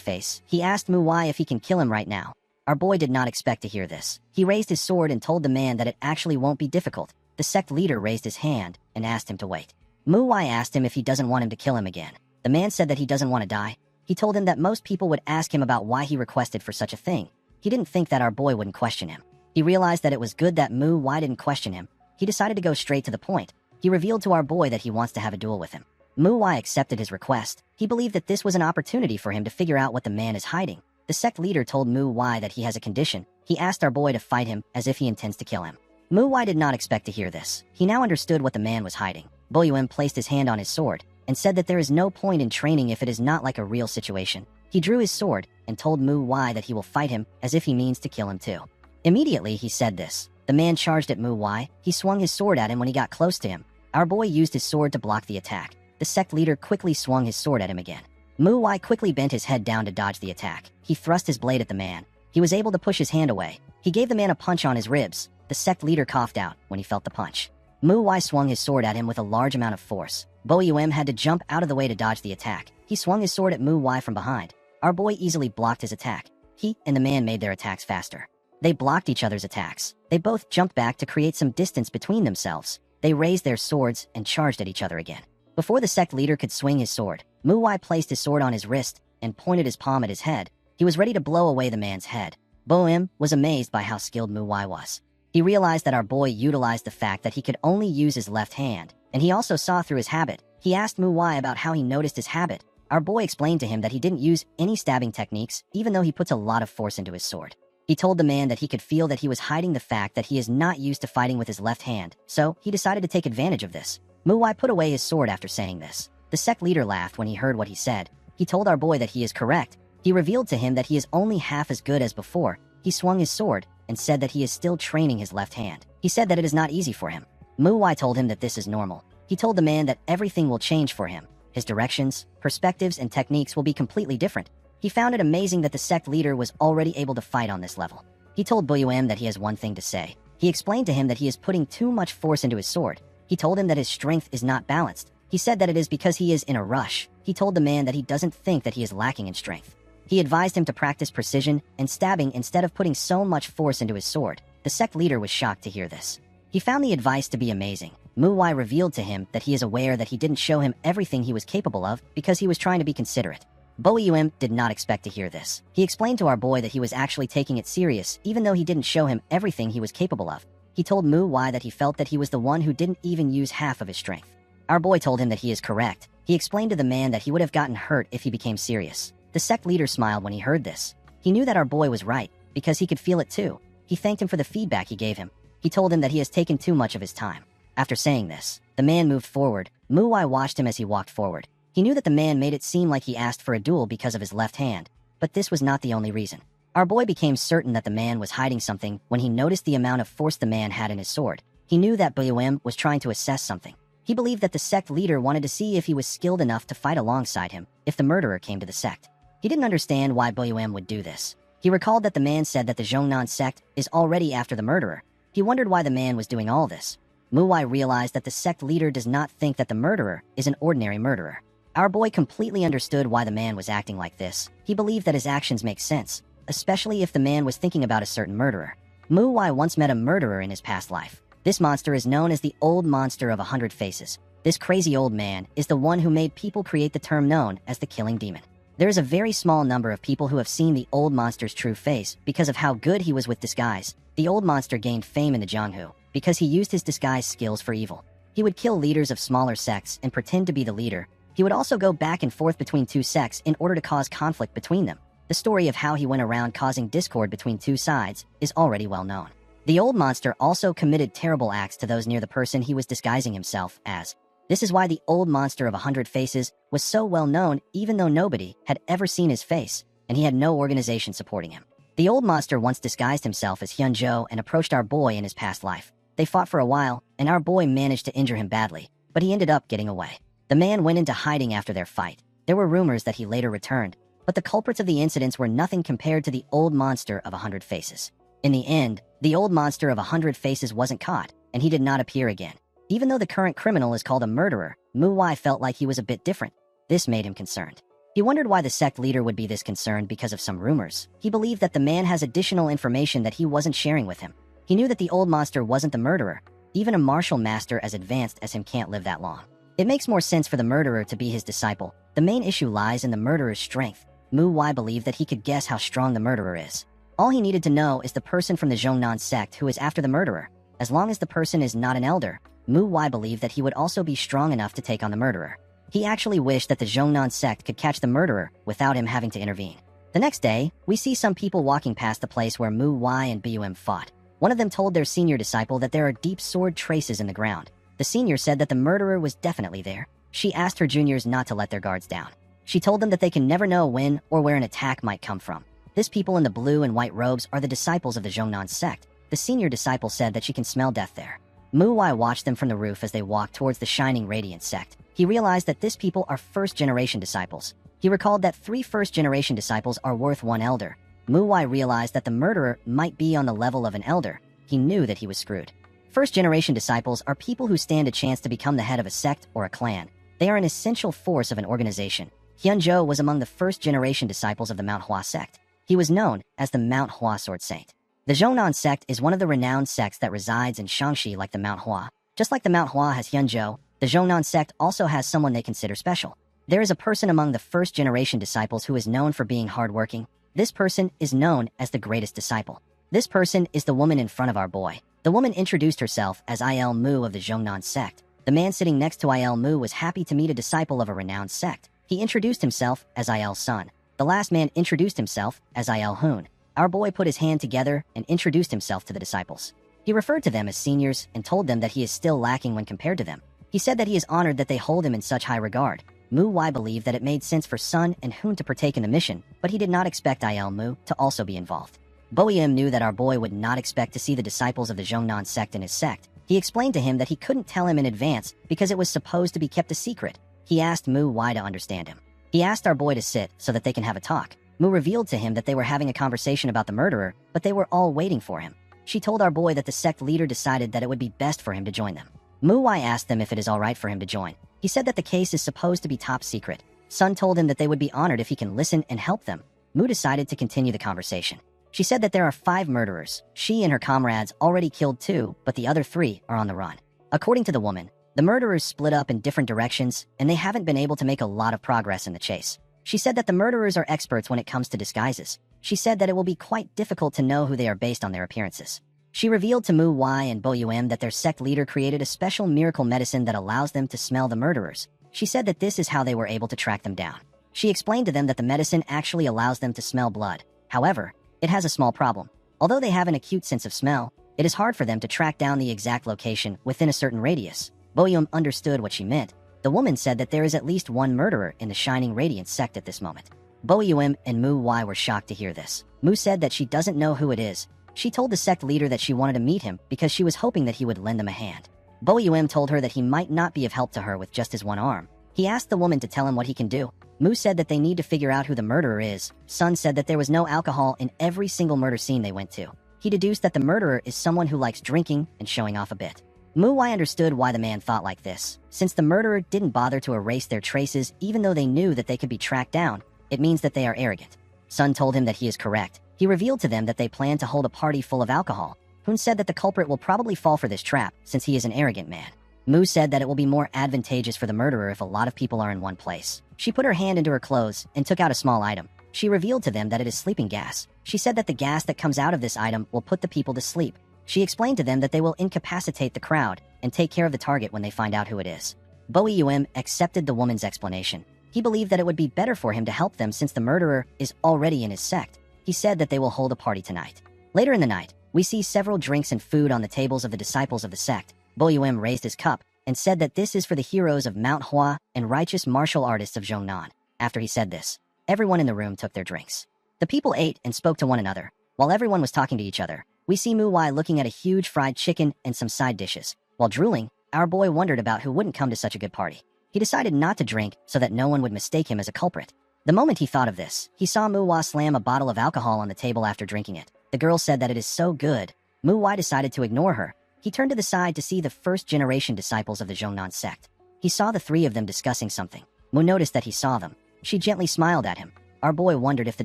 face, he asked Mu Wai if he can kill him right now. Our boy did not expect to hear this. He raised his sword and told the man that it actually won't be difficult. The sect leader raised his hand and asked him to wait. Mu Wai asked him if he doesn't want him to kill him again. The man said that he doesn't want to die. He told him that most people would ask him about why he requested for such a thing. He didn't think that our boy wouldn't question him. He realized that it was good that Mu Wai didn't question him. He decided to go straight to the point. He revealed to our boy that he wants to have a duel with him. Mu Wai accepted his request. He believed that this was an opportunity for him to figure out what the man is hiding. The sect leader told Mu Wai that he has a condition. He asked our boy to fight him as if he intends to kill him. Mu Wai did not expect to hear this. He now understood what the man was hiding. Bo Yum placed his hand on his sword and said that there is no point in training if it is not like a real situation. He drew his sword and told Mu Wai that he will fight him as if he means to kill him too. Immediately he said this. The man charged at Mu Wai. He swung his sword at him when he got close to him. Our boy used his sword to block the attack. The sect leader quickly swung his sword at him again. Mu Wai quickly bent his head down to dodge the attack. He thrust his blade at the man. He was able to push his hand away. He gave the man a punch on his ribs. The sect leader coughed out when he felt the punch. Mu Wai swung his sword at him with a large amount of force. Bo Yum had to jump out of the way to dodge the attack. He swung his sword at Mu Wai from behind. Our boy easily blocked his attack. He and the man made their attacks faster. They blocked each other's attacks. They both jumped back to create some distance between themselves. They raised their swords and charged at each other again. Before the sect leader could swing his sword, Mu Wai placed his sword on his wrist and pointed his palm at his head. He was ready to blow away the man's head. Bo Yum was amazed by how skilled Mu Wai was. He realized that our boy utilized the fact that he could only use his left hand, and he also saw through his habit. He asked Mu Wai about how he noticed his habit. Our boy explained to him that he didn't use any stabbing techniques, even though he puts a lot of force into his sword. He told the man that he could feel that he was hiding the fact that he is not used to fighting with his left hand, so he decided to take advantage of this. Mu Wai put away his sword after saying this. The sect leader laughed when he heard what he said. He told our boy that he is correct. He revealed to him that he is only half as good as before. He swung his sword and said that he is still training his left hand. He said that it is not easy for him. Mu Wai told him that this is normal. He told the man that everything will change for him. His directions, perspectives, and techniques will be completely different. He found it amazing that the sect leader was already able to fight on this level. He told Bo Yum that he has one thing to say. He explained to him that he is putting too much force into his sword. He told him that his strength is not balanced. He said that it is because he is in a rush. He told the man that he doesn't think that he is lacking in strength. He advised him to practice precision and stabbing instead of putting so much force into his sword. The sect leader was shocked to hear this. He found the advice to be amazing. Mu Wai revealed to him that he is aware that he didn't show him everything he was capable of because he was trying to be considerate. Bo Yum did not expect to hear this. He explained to our boy that he was actually taking it serious even though he didn't show him everything he was capable of. He told Mu Wai that he felt that he was the one who didn't even use half of his strength. Our boy told him that he is correct. He explained to the man that he would have gotten hurt if he became serious. The sect leader smiled when he heard this. He knew that our boy was right, because he could feel it too. He thanked him for the feedback he gave him. He told him that he has taken too much of his time. After saying this, the man moved forward. Mu Wai watched him as he walked forward. He knew that the man made it seem like he asked for a duel because of his left hand, but this was not the only reason. Our boy became certain that the man was hiding something when he noticed the amount of force the man had in his sword. He knew that Bo Yum was trying to assess something. He believed that the sect leader wanted to see if he was skilled enough to fight alongside him if the murderer came to the sect. He didn't understand why Bo Yum would do this. He recalled that the man said that the Zhongnan sect is already after the murderer. He wondered why the man was doing all this. Mu Wai realized that the sect leader does not think that the murderer is an ordinary murderer. Our boy completely understood why the man was acting like this. He believed that his actions make sense, especially if the man was thinking about a certain murderer. Mu Wai once met a murderer in his past life. This monster is known as the Old Monster of 100 Faces. This crazy old man is the one who made people create the term known as the Killing Demon. There is a very small number of people who have seen the old monster's true face because of how good he was with disguise. The old monster gained fame in the Jianghu because he used his disguise skills for evil. He would kill leaders of smaller sects and pretend to be the leader. He would also go back and forth between two sects in order to cause conflict between them. The story of how he went around causing discord between two sides is already well known. The old monster also committed terrible acts to those near the person he was disguising himself as. This is why the old monster of 100 faces was so well known even though nobody had ever seen his face, and he had no organization supporting him. The old monster once disguised himself as Hyunjo and approached our boy in his past life. They fought for a while, and our boy managed to injure him badly, but he ended up getting away. The man went into hiding after their fight. There were rumors that he later returned, but the culprits of the incidents were nothing compared to the old monster of 100 faces. In the end, the old monster of 100 faces wasn't caught, and he did not appear again. Even though the current criminal is called a murderer, Manhwa felt like he was a bit different. This made him concerned. He wondered why the sect leader would be this concerned because of some rumors. He believed that the man has additional information that he wasn't sharing with him. He knew that the old monster wasn't the murderer. Even a martial master as advanced as him can't live that long. It makes more sense for the murderer to be his disciple. The main issue lies in the murderer's strength. Manhwa believed that he could guess how strong the murderer is. All he needed to know is the person from the Zhongnan sect who is after the murderer. As long as the person is not an elder, Manhwa believed that he would also be strong enough to take on the murderer. He actually wished that the Zhongnan sect could catch the murderer without him having to intervene. The next day, we see some people walking past the place where Manhwa and Bum fought. One of them told their senior disciple that there are deep sword traces in the ground. The senior said that the murderer was definitely there. She asked her juniors not to let their guards down. She told them that they can never know when or where an attack might come from. These people in the blue and white robes are the disciples of the Zhongnan sect. The senior disciple said that she can smell death there. Manhwa watched them from the roof as they walked towards the Shining Radiant sect. He realized that these people are first-generation disciples. He recalled that 3 first-generation disciples are worth 1 elder. Manhwa realized that the murderer might be on the level of an elder. He knew that he was screwed. First-generation disciples are people who stand a chance to become the head of a sect or a clan. They are an essential force of an organization. Hyunjo was among the first-generation disciples of the Manhwa sect. He was known as the Manhwa Sword Saint. The Zhongnan sect is one of the renowned sects that resides in Shaanxi like the Manhwa. Just like the Manhwa has Hyunjo, the Zhongnan sect also has someone they consider special. There is a person among the first-generation disciples who is known for being hardworking. This person is known as the greatest disciple. This person is the woman in front of our boy. The woman introduced herself as Il Mu of the Zhongnan sect. The man sitting next to Il Mu was happy to meet a disciple of a renowned sect. He introduced himself as Il's son. The last man introduced himself as Il Hun. Our boy put his hand together and introduced himself to the disciples. He referred to them as seniors and told them that he is still lacking when compared to them. He said that he is honored that they hold him in such high regard. Manhwa believed that it made sense for Sun and Hun to partake in the mission, but he did not expect Il Mu to also be involved. Boyim knew that our boy would not expect to see the disciples of the Zhongnan sect in his sect. He explained to him that he couldn't tell him in advance because it was supposed to be kept a secret. He asked Manhwa to understand him. He asked our boy to sit so that they can have a talk. Mu revealed to him that they were having a conversation about the murderer, but they were all waiting for him. She told our boy that the sect leader decided that it would be best for him to join them. Manhwa asked them if it is alright for him to join. He said that the case is supposed to be top secret. Sun told him that they would be honored if he can listen and help them. Mu decided to continue the conversation. She said that there are 5 murderers. She and her comrades already killed 2, but the other 3 are on the run. According to the woman, the murderers split up in different directions, and they haven't been able to make a lot of progress in the chase. She said that the murderers are experts when it comes to disguises. She said that it will be quite difficult to know who they are based on their appearances. She revealed to Manhwa and Boyum that their sect leader created a special miracle medicine that allows them to smell the murderers. She said that this is how they were able to track them down. She explained to them that the medicine actually allows them to smell blood. However, it has a small problem. Although they have an acute sense of smell, it is hard for them to track down the exact location within a certain radius. Boyum understood what she meant. The woman said that there is at least 1 murderer in the Shining Radiant sect at this moment. Boyum and Manhwa were shocked to hear this. Mu said that she doesn't know who it is. She told the sect leader that she wanted to meet him because she was hoping that he would lend them a hand. Boyum told her that he might not be of help to her with just his 1 arm. He asked the woman to tell him what he can do. Mu said that they need to figure out who the murderer is. Sun said that there was no alcohol in every single murder scene they went to. He deduced that the murderer is someone who likes drinking and showing off a bit. Manhwa understood why the man thought like this. Since the murderer didn't bother to erase their traces even though they knew that they could be tracked down, it means that they are arrogant. Sun told him that he is correct. He revealed to them that they plan to hold a party full of alcohol. Hun said that the culprit will probably fall for this trap since he is an arrogant man. Mu said that it will be more advantageous for the murderer if a lot of people are in one place. She put her hand into her clothes and took out a small item. She revealed to them that it is sleeping gas. She said that the gas that comes out of this item will put the people to sleep. She explained to them that they will incapacitate the crowd and take care of the target when they find out who it is. Boeum accepted the woman's explanation. He believed that it would be better for him to help them since the murderer is already in his sect. He said that they will hold a party tonight. Later in the night, we see several drinks and food on the tables of the disciples of the sect. Boeum raised his cup and said that this is for the heroes of Manhwa and righteous martial artists of Zhongnan. After he said this, everyone in the room took their drinks. The people ate and spoke to one another. While everyone was talking to each other, we see Mu looking at a huge fried chicken and some side dishes. While drooling, our boy wondered about who wouldn't come to such a good party. He decided not to drink so that no one would mistake him as a culprit. The moment he thought of this, he saw Mu slam a bottle of alcohol on the table after drinking it. The girl said that it is so good. Mu decided to ignore her. He turned to the side to see the first-generation disciples of the Zhongnan sect. He saw the three of them discussing something. Mu noticed that he saw them. She gently smiled at him. Our boy wondered if the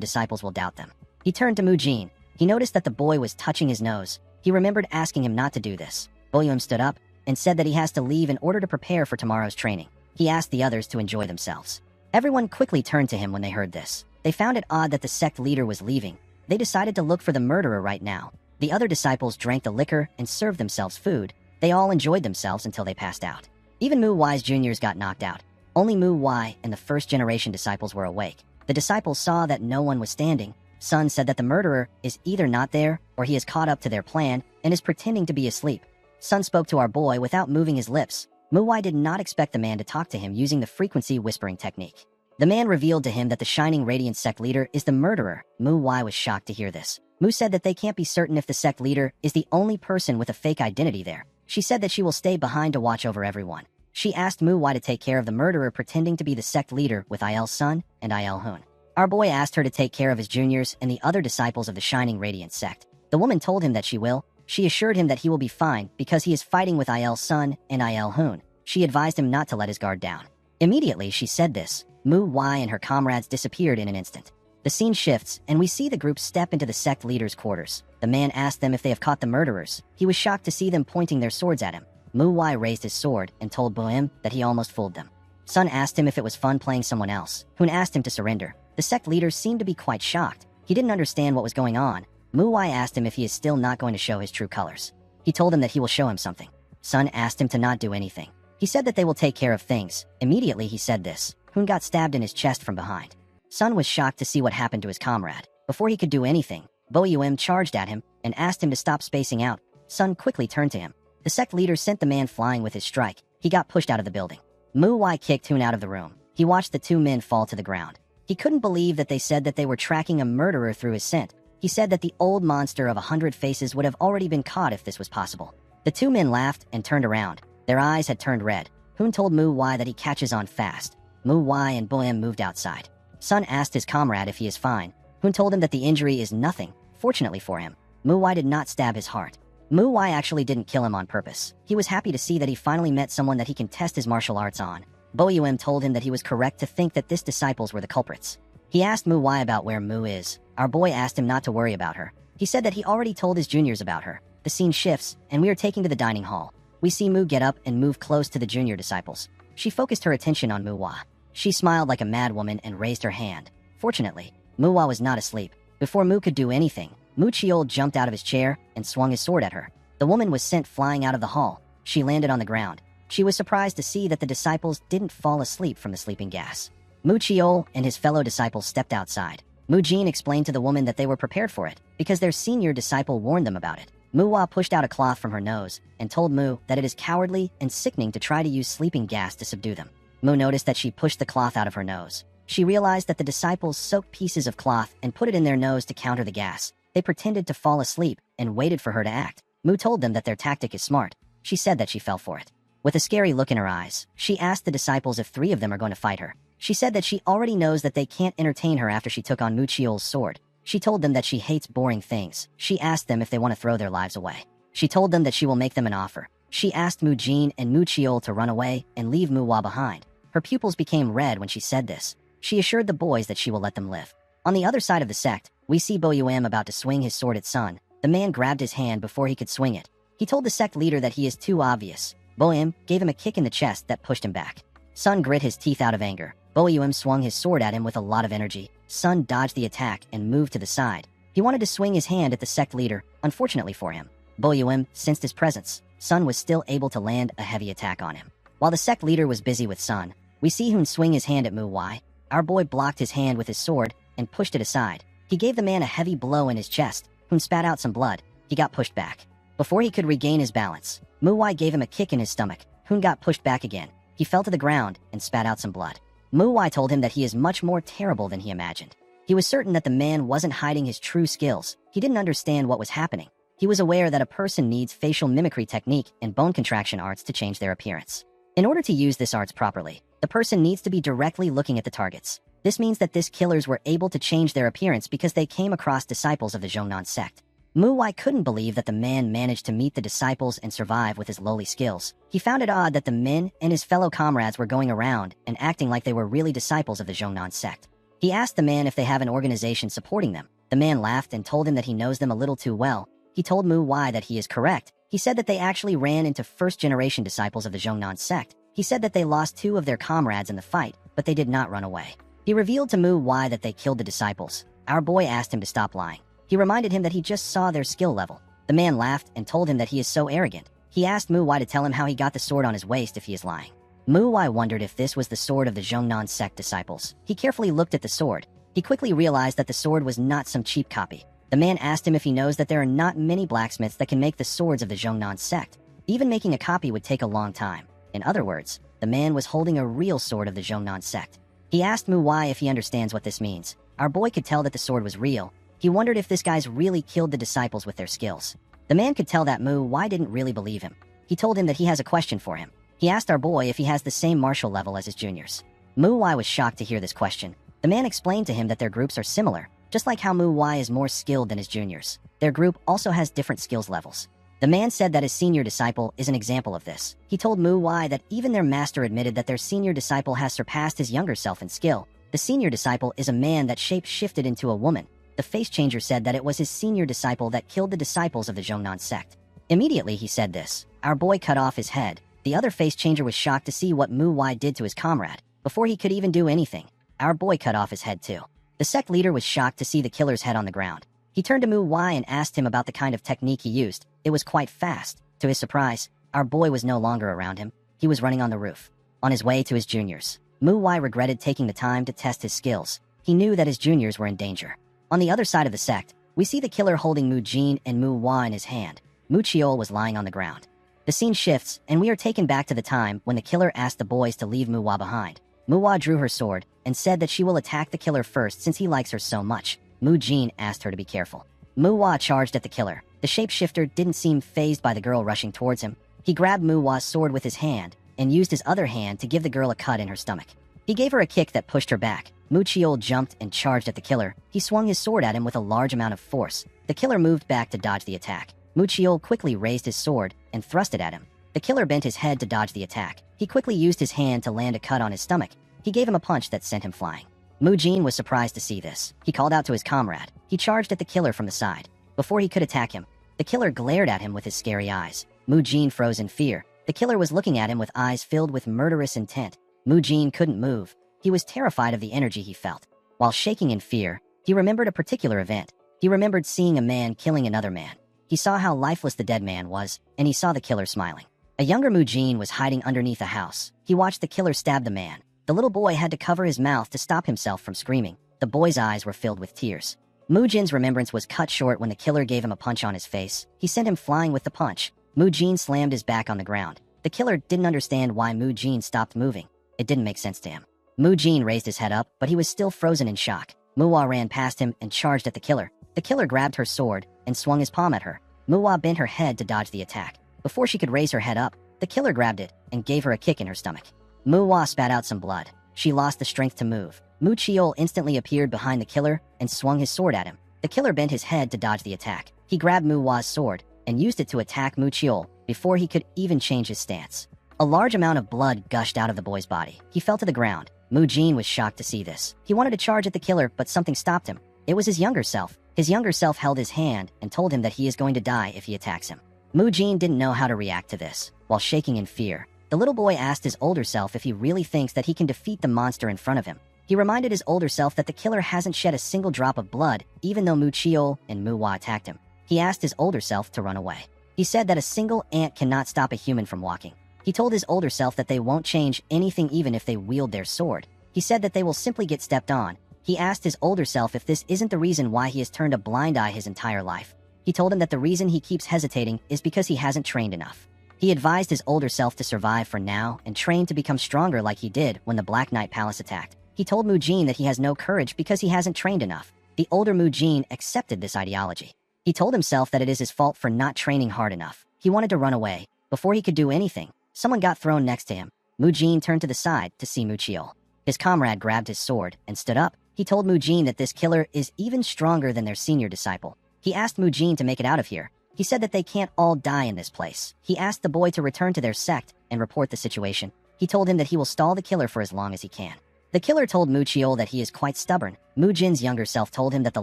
disciples will doubt them. He turned to Mu Jin. He noticed that the boy was touching his nose. He remembered asking him not to do this. Boeum stood up and said that he has to leave in order to prepare for tomorrow's training. He asked the others to enjoy themselves. Everyone quickly turned to him when they heard this. They found it odd that the sect leader was leaving. They decided to look for the murderer right now. The other disciples drank the liquor and served themselves food. They all enjoyed themselves until they passed out. Even Mu Y's juniors got knocked out. Only Mu Y and the first-generation disciples were awake. The disciples saw that no one was standing. Sun said that the murderer is either not there or he is caught up to their plan and is pretending to be asleep. Sun spoke to our boy without moving his lips. Mu Y did not expect the man to talk to him using the frequency whispering technique. The man revealed to him that the Shining Radiance sect leader is the murderer. Mu Y was shocked to hear this. Mu said that they can't be certain if the sect leader is the only person with a fake identity there. She said that she will stay behind to watch over everyone. She asked Mu Y to take care of the murderer pretending to be the sect leader with Il Sun and Il Hun. Our boy asked her to take care of his juniors and the other disciples of the Shining Radiance sect. The woman told him that she will. She assured him that he will be fine because he is fighting with Il Sun and Il Hun. She advised him not to let his guard down. Immediately she said this, Mu Y and her comrades disappeared in an instant. The scene shifts, and we see the group step into the sect leader's quarters. The man asked them if they have caught the murderers. He was shocked to see them pointing their swords at him. Mu Y raised his sword and told Boeum that he almost fooled them. Sun asked him if it was fun playing someone else. Hun asked him to surrender. The sect leader seemed to be quite shocked. He didn't understand what was going on. Mu Y asked him if he is still not going to show his true colors. He told him that he will show him something. Sun asked him to not do anything. He said that they will take care of things. Immediately he said this. Hun got stabbed in his chest from behind. Sun was shocked to see what happened to his comrade. Before he could do anything, Boeum charged at him and asked him to stop spacing out. Sun quickly turned to him. The sect leader sent the man flying with his strike. He got pushed out of the building. Mu Y kicked Hun out of the room. He watched the two men fall to the ground. He couldn't believe that they said that they were tracking a murderer through his scent. He said that the old monster of 100 faces would have already been caught if this was possible. The two men laughed and turned around. Their eyes had turned red. Hun told Mu Y that he catches on fast. Mu Y and Boeum moved outside. Sun asked his comrade if he is fine. Hun told him that the injury is nothing. Fortunately for him, Mu Y did not stab his heart. Mu Y actually didn't kill him on purpose. He was happy to see that he finally met someone that he can test his martial arts on. Boeum told him that he was correct to think that this disciples were the culprits. He asked Mu Y about where Mu is. Our boy asked him not to worry about her. He said that he already told his juniors about her. The scene shifts, and we are taken to the dining hall. We see Mu get up and move close to the junior disciples. She focused her attention on Mu Y. She smiled like a madwoman and raised her hand. Fortunately, Mu Y was not asleep. Before Mu could do anything, Mu Chiol jumped out of his chair and swung his sword at her. The woman was sent flying out of the hall. She landed on the ground. She was surprised to see that the disciples didn't fall asleep from the sleeping gas. Mu Chiol and his fellow disciples stepped outside. Mu Jin explained to the woman that they were prepared for it because their senior disciple warned them about it. Mu Wa pushed out a cloth from her nose and told Mu that it is cowardly and sickening to try to use sleeping gas to subdue them. Mu noticed that she pushed the cloth out of her nose. She realized that the disciples soaked pieces of cloth and put it in their nose to counter the gas. They pretended to fall asleep and waited for her to act. Mu told them that their tactic is smart. She said that she fell for it. With a scary look in her eyes, she asked the disciples if 3 of them are going to fight her. She said that she already knows that they can't entertain her after she took on Mu Chiol's sword. She told them that she hates boring things. She asked them if they want to throw their lives away. She told them that she will make them an offer. She asked Mu Jin and Mu Chiol to run away and leave Mu Wa behind. Her pupils became red when she said this. She assured the boys that she will let them live. On the other side of the sect, we see Boeum about to swing his sword at Sun. The man grabbed his hand before he could swing it. He told the sect leader that he is too obvious. Bo-im gave him a kick in the chest that pushed him back. Sun grit his teeth out of anger. Bo-im swung his sword at him with a lot of energy. Sun dodged the attack and moved to the side. He wanted to swing his hand at the sect leader, unfortunately for him. Bo-im sensed his presence. Sun was still able to land a heavy attack on him. While the sect leader was busy with Sun, we see Hoon swing his hand at Mu-wai. Our boy blocked his hand with his sword and pushed it aside. He gave the man a heavy blow in his chest. Hoon spat out some blood. He got pushed back. Before he could regain his balance, Mu-wai gave him a kick in his stomach. Hoon got pushed back again. He fell to the ground and spat out some blood. Mu-wai told him that he is much more terrible than he imagined. He was certain that the man wasn't hiding his true skills. He didn't understand what was happening. He was aware that a person needs facial mimicry technique and bone contraction arts to change their appearance. In order to use this arts properly, the person needs to be directly looking at the targets. This means that these killers were able to change their appearance because they came across disciples of the Zhongnan sect. Mu-wai couldn't believe that the man managed to meet the disciples and survive with his lowly skills. He found it odd that the men and his fellow comrades were going around and acting like they were really disciples of the Zhongnan sect. He asked the man if they have an organization supporting them. The man laughed and told him that he knows them a little too well. He told Mu-wai that he is correct. He said that they actually ran into first-generation disciples of the Zhongnan sect. He said that they lost 2 of their comrades in the fight, but they did not run away. He revealed to Mu-wai that they killed the disciples. Our boy asked him to stop lying. He reminded him that he just saw their skill level. The man laughed and told him that he is so arrogant. He asked Mu-wai to tell him how he got the sword on his waist if he is lying. Mu-wai wondered if this was the sword of the Zhongnan sect disciples. He carefully looked at the sword. He quickly realized that the sword was not some cheap copy. The man asked him if he knows that there are not many blacksmiths that can make the swords of the Zhongnan sect. Even making a copy would take a long time. In other words, the man was holding a real sword of the Zhongnan sect. He asked Mu-wai if he understands what this means. Our boy could tell that the sword was real. He wondered if this guy's really killed the disciples with their skills. The man could tell that Mu-wai didn't really believe him. He told him that he has a question for him. He asked our boy if he has the same martial level as his juniors. Mu-wai was shocked to hear this question. The man explained to him that their groups are similar, just like how Mu-wai is more skilled than his juniors. Their group also has different skills levels. The man said that his senior disciple is an example of this. He told Mu-wai that even their master admitted that their senior disciple has surpassed his younger self in skill. The senior disciple is a man that shape-shifted into a woman. The face changer said that it was his senior disciple that killed the disciples of the Zhongnan sect. Immediately he said this. Our boy cut off his head. The other face changer was shocked to see what Mu-wai did to his comrade. Before he could even do anything, our boy cut off his head too. The sect leader was shocked to see the killer's head on the ground. He turned to Mu-wai and asked him about the kind of technique he used. It was quite fast. To his surprise, our boy was no longer around him. He was running on the roof. On his way to his juniors, Mu-wai regretted taking the time to test his skills. He knew that his juniors were in danger. On the other side of the sect, we see the killer holding Mu-jin and Mu-wai in his hand. Mu-chiol was lying on the ground. The scene shifts, and we are taken back to the time when the killer asked the boys to leave Mu-wai behind. Mu-wai drew her sword and said that she will attack the killer first since he likes her so much. Mu-jin asked her to be careful. Mu-wai charged at the killer. The shapeshifter didn't seem fazed by the girl rushing towards him. He grabbed Mu-wai's sword with his hand and used his other hand to give the girl a cut in her stomach. He gave her a kick that pushed her back. Mu-chiol jumped and charged at the killer. He swung his sword at him with a large amount of force. The killer moved back to dodge the attack. Mu-chiol quickly raised his sword and thrust it at him. The killer bent his head to dodge the attack. He quickly used his hand to land a cut on his stomach. He gave him a punch that sent him flying. Mu-jin was surprised to see this. He called out to his comrade. He charged at the killer from the side. Before he could attack him, the killer glared at him with his scary eyes. Mu-jin froze in fear. The killer was looking at him with eyes filled with murderous intent. Mu-jin couldn't move. He was terrified of the energy he felt. While shaking in fear, he remembered a particular event. He remembered seeing a man killing another man. He saw how lifeless the dead man was, and he saw the killer smiling. A younger Mu-jin was hiding underneath a house. He watched the killer stab the man. The little boy had to cover his mouth to stop himself from screaming. The boy's eyes were filled with tears. Mu-jin's remembrance was cut short when the killer gave him a punch on his face. He sent him flying with the punch. Mu-jin slammed his back on the ground. The killer didn't understand why Mu-jin stopped moving. It didn't make sense to him. Mu-jin raised his head up, but he was still frozen in shock. Mu-wai ran past him and charged at the killer. The killer grabbed her sword and swung his palm at her. Mu-wai bent her head to dodge the attack. Before she could raise her head up, the killer grabbed it and gave her a kick in her stomach. Mu-wai spat out some blood. She lost the strength to move. Mu-chiol instantly appeared behind the killer and swung his sword at him. The killer bent his head to dodge the attack. He grabbed Mu-wai's sword and used it to attack Mu-chiol before he could even change his stance. A large amount of blood gushed out of the boy's body. He fell to the ground. Mu-jin was shocked to see this. He wanted to charge at the killer, but something stopped him. It was his younger self. His younger self held his hand and told him that he is going to die if he attacks him. Mu-jin didn't know how to react to this. while shaking in fear. The little boy asked his older self if he really thinks that he can defeat the monster in front of him. He reminded his older self that the killer hasn't shed a single drop of blood, even though Mu Chiol and Manhwa attacked him. He asked his older self to run away. He said that a single ant cannot stop a human from walking. He told his older self that they won't change anything even if they wield their sword. He said that they will simply get stepped on. He asked his older self if this isn't the reason why he has turned a blind eye his entire life. He told him that the reason he keeps hesitating is because he hasn't trained enough. He advised his older self to survive for now and train to become stronger like he did when the Black Knight Palace attacked. He told Mujin that he has no courage because he hasn't trained enough. The older Mujin accepted this ideology. He told himself that it is his fault for not training hard enough. He wanted to run away. Before he could do anything, someone got thrown next to him. Mujin turned to the side to see Mu Chiol. His comrade grabbed his sword and stood up. He told Mujin that this killer is even stronger than their senior disciple. He asked Mujin to make it out of here. He said that they can't all die in this place. He asked the boy to return to their sect and report the situation. He told him that he will stall the killer for as long as he can. The killer told Mu Chiol that he is quite stubborn. Mujin's younger self told him that the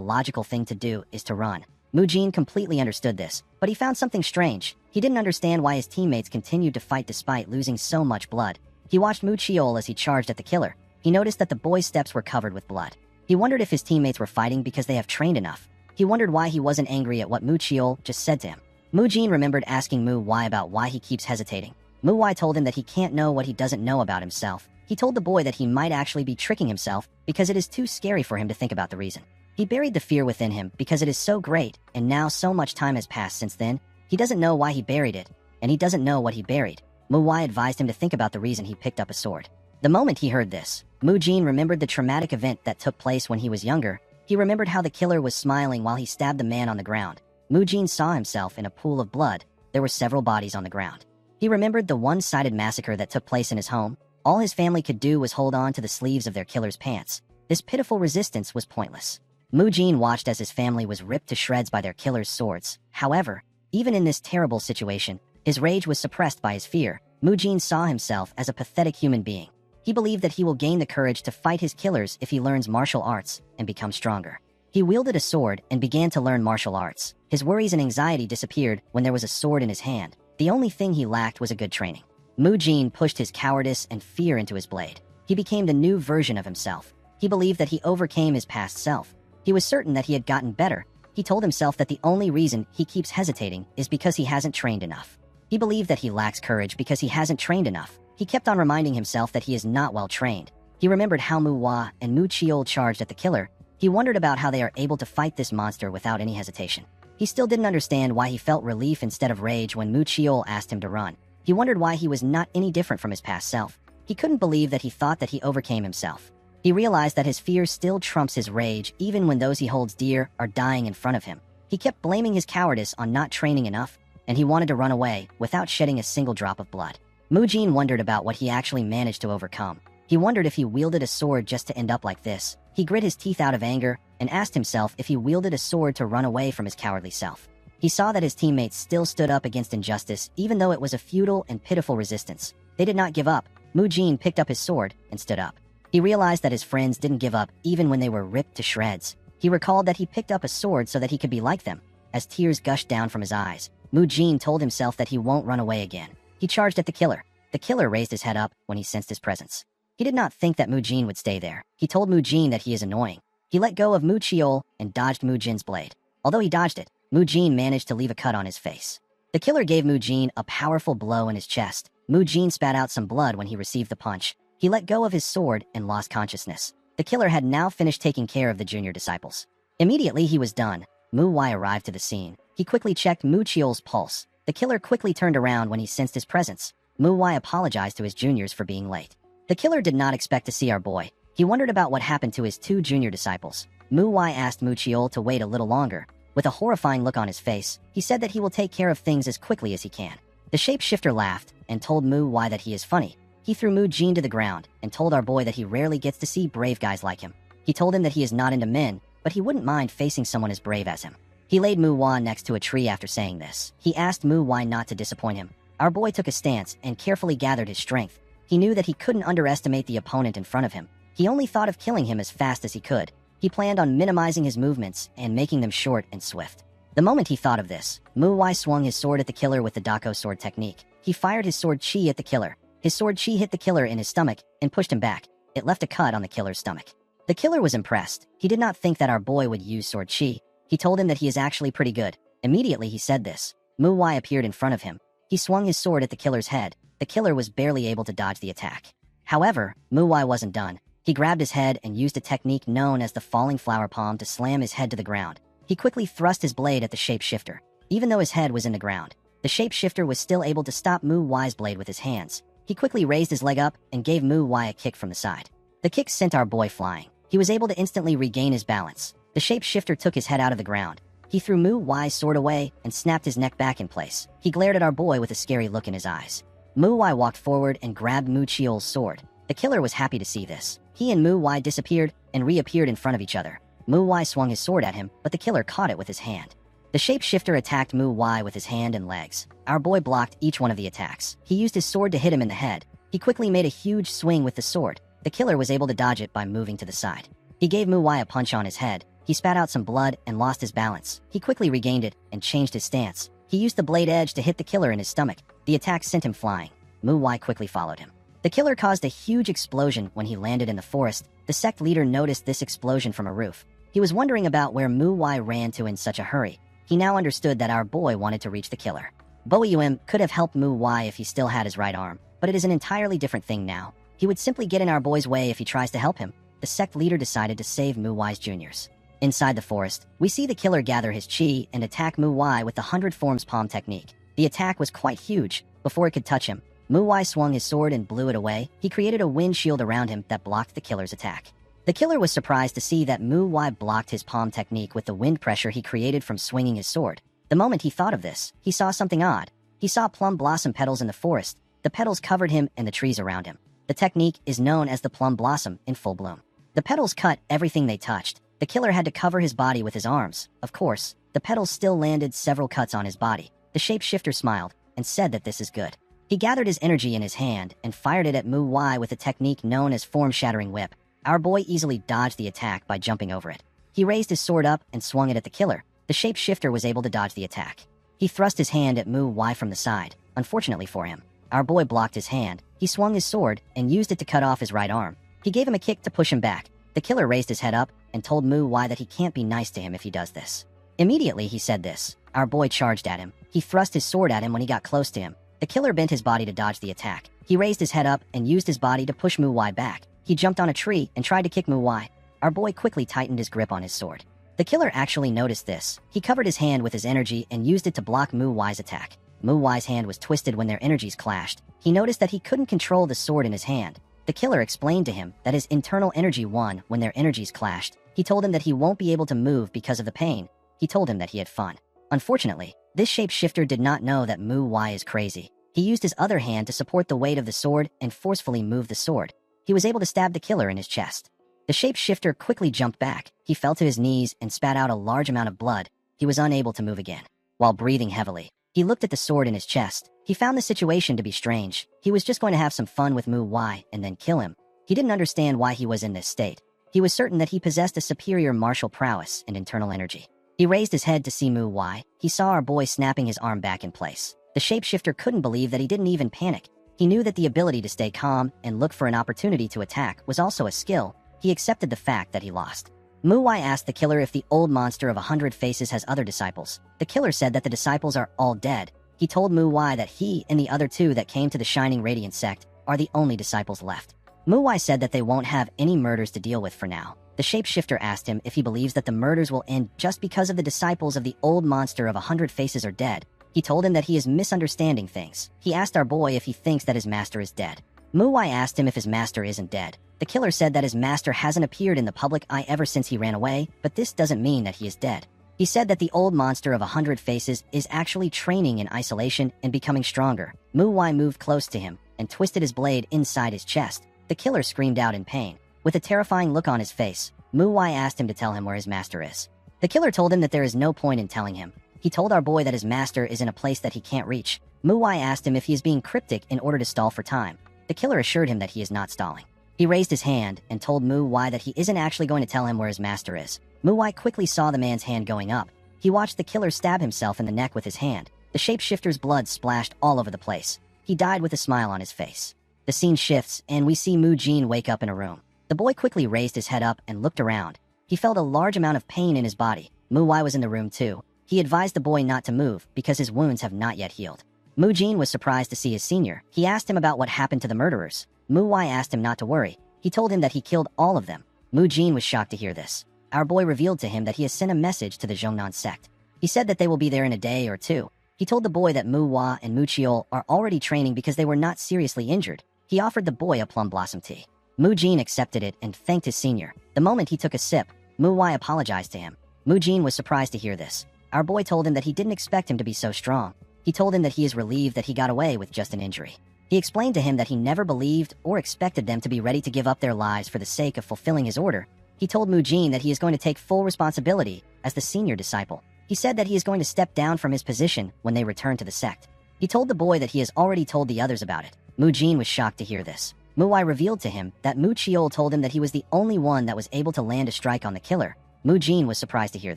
logical thing to do is to run. Mujin completely understood this, but he found something strange. He didn't understand why his teammates continued to fight despite losing so much blood. He watched Mu Chiol as he charged at the killer. He noticed that the boy's steps were covered with blood. He wondered if his teammates were fighting because they have trained enough. He wondered why he wasn't angry at what Mu Chiol just said to him. Mujin remembered asking Mu Wai about why he keeps hesitating. Mu Wai told him that he can't know what he doesn't know about himself. He told the boy that he might actually be tricking himself because it is too scary for him to think about the reason. He buried the fear within him because it is so great, and now so much time has passed since then. He doesn't know why he buried it, and he doesn't know what he buried. Mu Wai advised him to think about the reason he picked up a sword. The moment he heard this, Mujin remembered the traumatic event that took place when he was younger. He remembered how the killer was smiling while he stabbed the man on the ground. Mujin saw himself in a pool of blood. There were several bodies on the ground. He remembered the one-sided massacre that took place in his home. All his family could do was hold on to the sleeves of their killer's pants. This pitiful resistance was pointless. Mujin watched as his family was ripped to shreds by their killer's swords. However, even in this terrible situation, his rage was suppressed by his fear. Mujin saw himself as a pathetic human being. He believed that he will gain the courage to fight his killers if he learns martial arts and becomes stronger. He wielded a sword and began to learn martial arts. His worries and anxiety disappeared when there was a sword in his hand. The only thing he lacked was a good training. Mujin pushed his cowardice and fear into his blade. He became the new version of himself. He believed that he overcame his past self. He was certain that he had gotten better. He told himself that the only reason he keeps hesitating is because he hasn't trained enough. He believed that he lacks courage because he hasn't trained enough. He kept on reminding himself that he is not well trained. He remembered how Mu Hua and Mu Chiol charged at the killer. He wondered about how they are able to fight this monster without any hesitation. He still didn't understand why he felt relief instead of rage when Mu Chiol asked him to run. He wondered why he was not any different from his past self. He couldn't believe that he thought that he overcame himself. He realized that his fear still trumps his rage even when those he holds dear are dying in front of him. He kept blaming his cowardice on not training enough, and he wanted to run away without shedding a single drop of blood. Mujin wondered about what he actually managed to overcome. He wondered if he wielded a sword just to end up like this. He grit his teeth out of anger and asked himself if he wielded a sword to run away from his cowardly self. He saw that his teammates still stood up against injustice even though it was a futile and pitiful resistance. They did not give up. Mujin picked up his sword and stood up. He realized that his friends didn't give up even when they were ripped to shreds. He recalled that he picked up a sword so that he could be like them. As tears gushed down from his eyes, Mujin told himself that he won't run away again. He charged at the killer. The killer raised his head up when he sensed his presence. He did not think that Mujin would stay there. He told Mujin that he is annoying. He let go of Mu Chiol and dodged Mujin's blade. Although he dodged it, Mujin managed to leave a cut on his face. The killer gave Mujin a powerful blow in his chest. Mujin spat out some blood when he received the punch. He let go of his sword and lost consciousness. The killer had now finished taking care of the junior disciples. Immediately he was done. Mu Wai arrived to the scene. He quickly checked Mu Chiol's pulse. The killer quickly turned around when he sensed his presence. Mu Wai apologized to his juniors for being late. The killer did not expect to see our boy. He wondered about what happened to his two junior disciples. Mu Wai asked Mu Chiol to wait a little longer. With a horrifying look on his face, he said that he will take care of things as quickly as he can. The shapeshifter laughed and told Mu Wai that he is funny. He threw Mujin to the ground and told our boy that he rarely gets to see brave guys like him. He told him that he is not into men, but he wouldn't mind facing someone as brave as him. He laid Mu Wai next to a tree after saying this. He asked Mu Wai not to disappoint him. Our boy took a stance and carefully gathered his strength. He knew that he couldn't underestimate the opponent in front of him. He only thought of killing him as fast as he could. He planned on minimizing his movements and making them short and swift. The moment he thought of this, Mu Wai swung his sword at the killer with the Dako sword technique. He fired his sword chi at the killer. His sword chi hit the killer in his stomach and pushed him back. It left a cut on the killer's stomach. The killer was impressed. He did not think that our boy would use sword chi. He told him that he is actually pretty good. Immediately he said this. Mu Wai appeared in front of him. He swung his sword at the killer's head. The killer was barely able to dodge the attack. However, Mu Wai wasn't done. He grabbed his head and used a technique known as the falling flower palm to slam his head to the ground. He quickly thrust his blade at the shapeshifter. Even though his head was in the ground, the shapeshifter was still able to stop Mu Wai's blade with his hands. He quickly raised his leg up and gave Mu Wai a kick from the side. The kick sent our boy flying. He was able to instantly regain his balance. The shapeshifter took his head out of the ground. He threw Mu Wai's sword away and snapped his neck back in place. He glared at our boy with a scary look in his eyes. Mu Wai walked forward and grabbed Mu Chiol's sword. The killer was happy to see this. He and Mu Wai disappeared and reappeared in front of each other. Mu Wai swung his sword at him, but the killer caught it with his hand. The shapeshifter attacked Mu Wai with his hand and legs. Our boy blocked each one of the attacks. He used his sword to hit him in the head. He quickly made a huge swing with the sword. The killer was able to dodge it by moving to the side. He gave Mu Wai a punch on his head. He spat out some blood and lost his balance. He quickly regained it and changed his stance. He used the blade edge to hit the killer in his stomach. The attack sent him flying. Mu Wai quickly followed him. The killer caused a huge explosion when he landed in the forest. The sect leader noticed this explosion from a roof. He was wondering about where Mu Wai ran to in such a hurry. He now understood that our boy wanted to reach the killer. Boyuim could have helped Mu Wai if he still had his right arm, but it is an entirely different thing now. He would simply get in our boy's way if he tries to help him. The sect leader decided to save Mu Wai's juniors. Inside the forest, we see the killer gather his chi and attack Mu Wai with the 100 Forms Palm technique. The attack was quite huge. Before it could touch him, Mu Wai swung his sword and blew it away. He created a wind shield around him that blocked the killer's attack. The killer was surprised to see that Mu Wai blocked his palm technique with the wind pressure he created from swinging his sword. The moment he thought of this, he saw something odd. He saw plum blossom petals in the forest. The petals covered him and the trees around him. The technique is known as the plum blossom in full bloom. The petals cut everything they touched. The killer had to cover his body with his arms. Of course, the petals still landed several cuts on his body. The shapeshifter smiled and said that this is good. He gathered his energy in his hand and fired it at Mu Wai with a technique known as form-shattering whip. Our boy easily dodged the attack by jumping over it. He raised his sword up and swung it at the killer. The shapeshifter was able to dodge the attack. He thrust his hand at Mu Wai from the side. Unfortunately for him, our boy blocked his hand. He swung his sword and used it to cut off his right arm. He gave him a kick to push him back. The killer raised his head up and told Mu Wai that he can't be nice to him if he does this. Immediately he said this. Our boy charged at him. He thrust his sword at him when he got close to him. The killer bent his body to dodge the attack. He raised his head up and used his body to push Mu Wai back. He jumped on a tree and tried to kick Mu Wai. Our boy quickly tightened his grip on his sword. The killer actually noticed this. He covered his hand with his energy and used it to block Mu Wai's attack. Mu Wai's hand was twisted when their energies clashed. He noticed that he couldn't control the sword in his hand. The killer explained to him that his internal energy won when their energies clashed. He told him that he won't be able to move because of the pain. He told him that he had fun. Unfortunately, this shapeshifter did not know that Mu Wai is crazy. He used his other hand to support the weight of the sword and forcefully move the sword. He was able to stab the killer in his chest. The shapeshifter quickly jumped back. He fell to his knees and spat out a large amount of blood. He was unable to move again. While breathing heavily, he looked at the sword in his chest. He found the situation to be strange. He was just going to have some fun with Mu Wai and then kill him. He didn't understand why he was in this state. He was certain that he possessed a superior martial prowess and internal energy. He raised his head to see Mu Wai. He saw our boy snapping his arm back in place. The shapeshifter couldn't believe that he didn't even panic. He knew that the ability to stay calm and look for an opportunity to attack was also a skill. He accepted the fact that he lost. Mu Wai asked the killer if the old monster of 100 faces has other disciples. The killer said that the disciples are all dead. He told Mu Wai that he and the other two that came to the Shining Radiant sect are the only disciples left. Mu Wai said that they won't have any murders to deal with for now. The shapeshifter asked him if he believes that the murders will end just because of the disciples of the old monster of 100 faces are dead. He told him that he is misunderstanding things. He asked our boy if he thinks that his master is dead. Mu Wai asked him if his master isn't dead. The killer said that his master hasn't appeared in the public eye ever since he ran away, but this doesn't mean that he is dead. He said that the old monster of 100 faces is actually training in isolation and becoming stronger. Mu Wai moved close to him and twisted his blade inside his chest. The killer screamed out in pain. With a terrifying look on his face, Mu Wai asked him to tell him where his master is. The killer told him that there is no point in telling him. He told our boy that his master is in a place that he can't reach. Mu Wai asked him if he is being cryptic in order to stall for time. The killer assured him that he is not stalling. He raised his hand and told Mu Wai that he isn't actually going to tell him where his master is. Mu Wai quickly saw the man's hand going up. He watched the killer stab himself in the neck with his hand. The shapeshifter's blood splashed all over the place. he died with a smile on his face. The scene shifts, and we see Mu Jin wake up in a room. The boy quickly raised his head up and looked around. He felt a large amount of pain in his body. Mu Wai was in the room too. He advised the boy not to move because his wounds have not yet healed. Mu Jin was surprised to see his senior. He asked him about what happened to the murderers. Mu Wai asked him not to worry. He told him that he killed all of them. Mu Jin was shocked to hear this. Our boy revealed to him that he has sent a message to the Zhongnan sect. He said that they will be there in a day or two. He told the boy that Mu Hua and Mu Chiol are already training because they were not seriously injured. He offered the boy a plum blossom tea. Mu Jin accepted it and thanked his senior. The moment he took a sip, Mu Wai apologized to him. Mu Jin was surprised to hear this. Our boy told him that he didn't expect him to be so strong. He told him that he is relieved that he got away with just an injury. He explained to him that he never believed or expected them to be ready to give up their lives for the sake of fulfilling his order. He told Mu Jin that he is going to take full responsibility as the senior disciple. He said that he is going to step down from his position when they return to the sect. He told the boy that he has already told the others about it. Mu Jin was shocked to hear this. Mu Wai revealed to him that Mu Chiol told him that he was the only one that was able to land a strike on the killer. Mu Jin was surprised to hear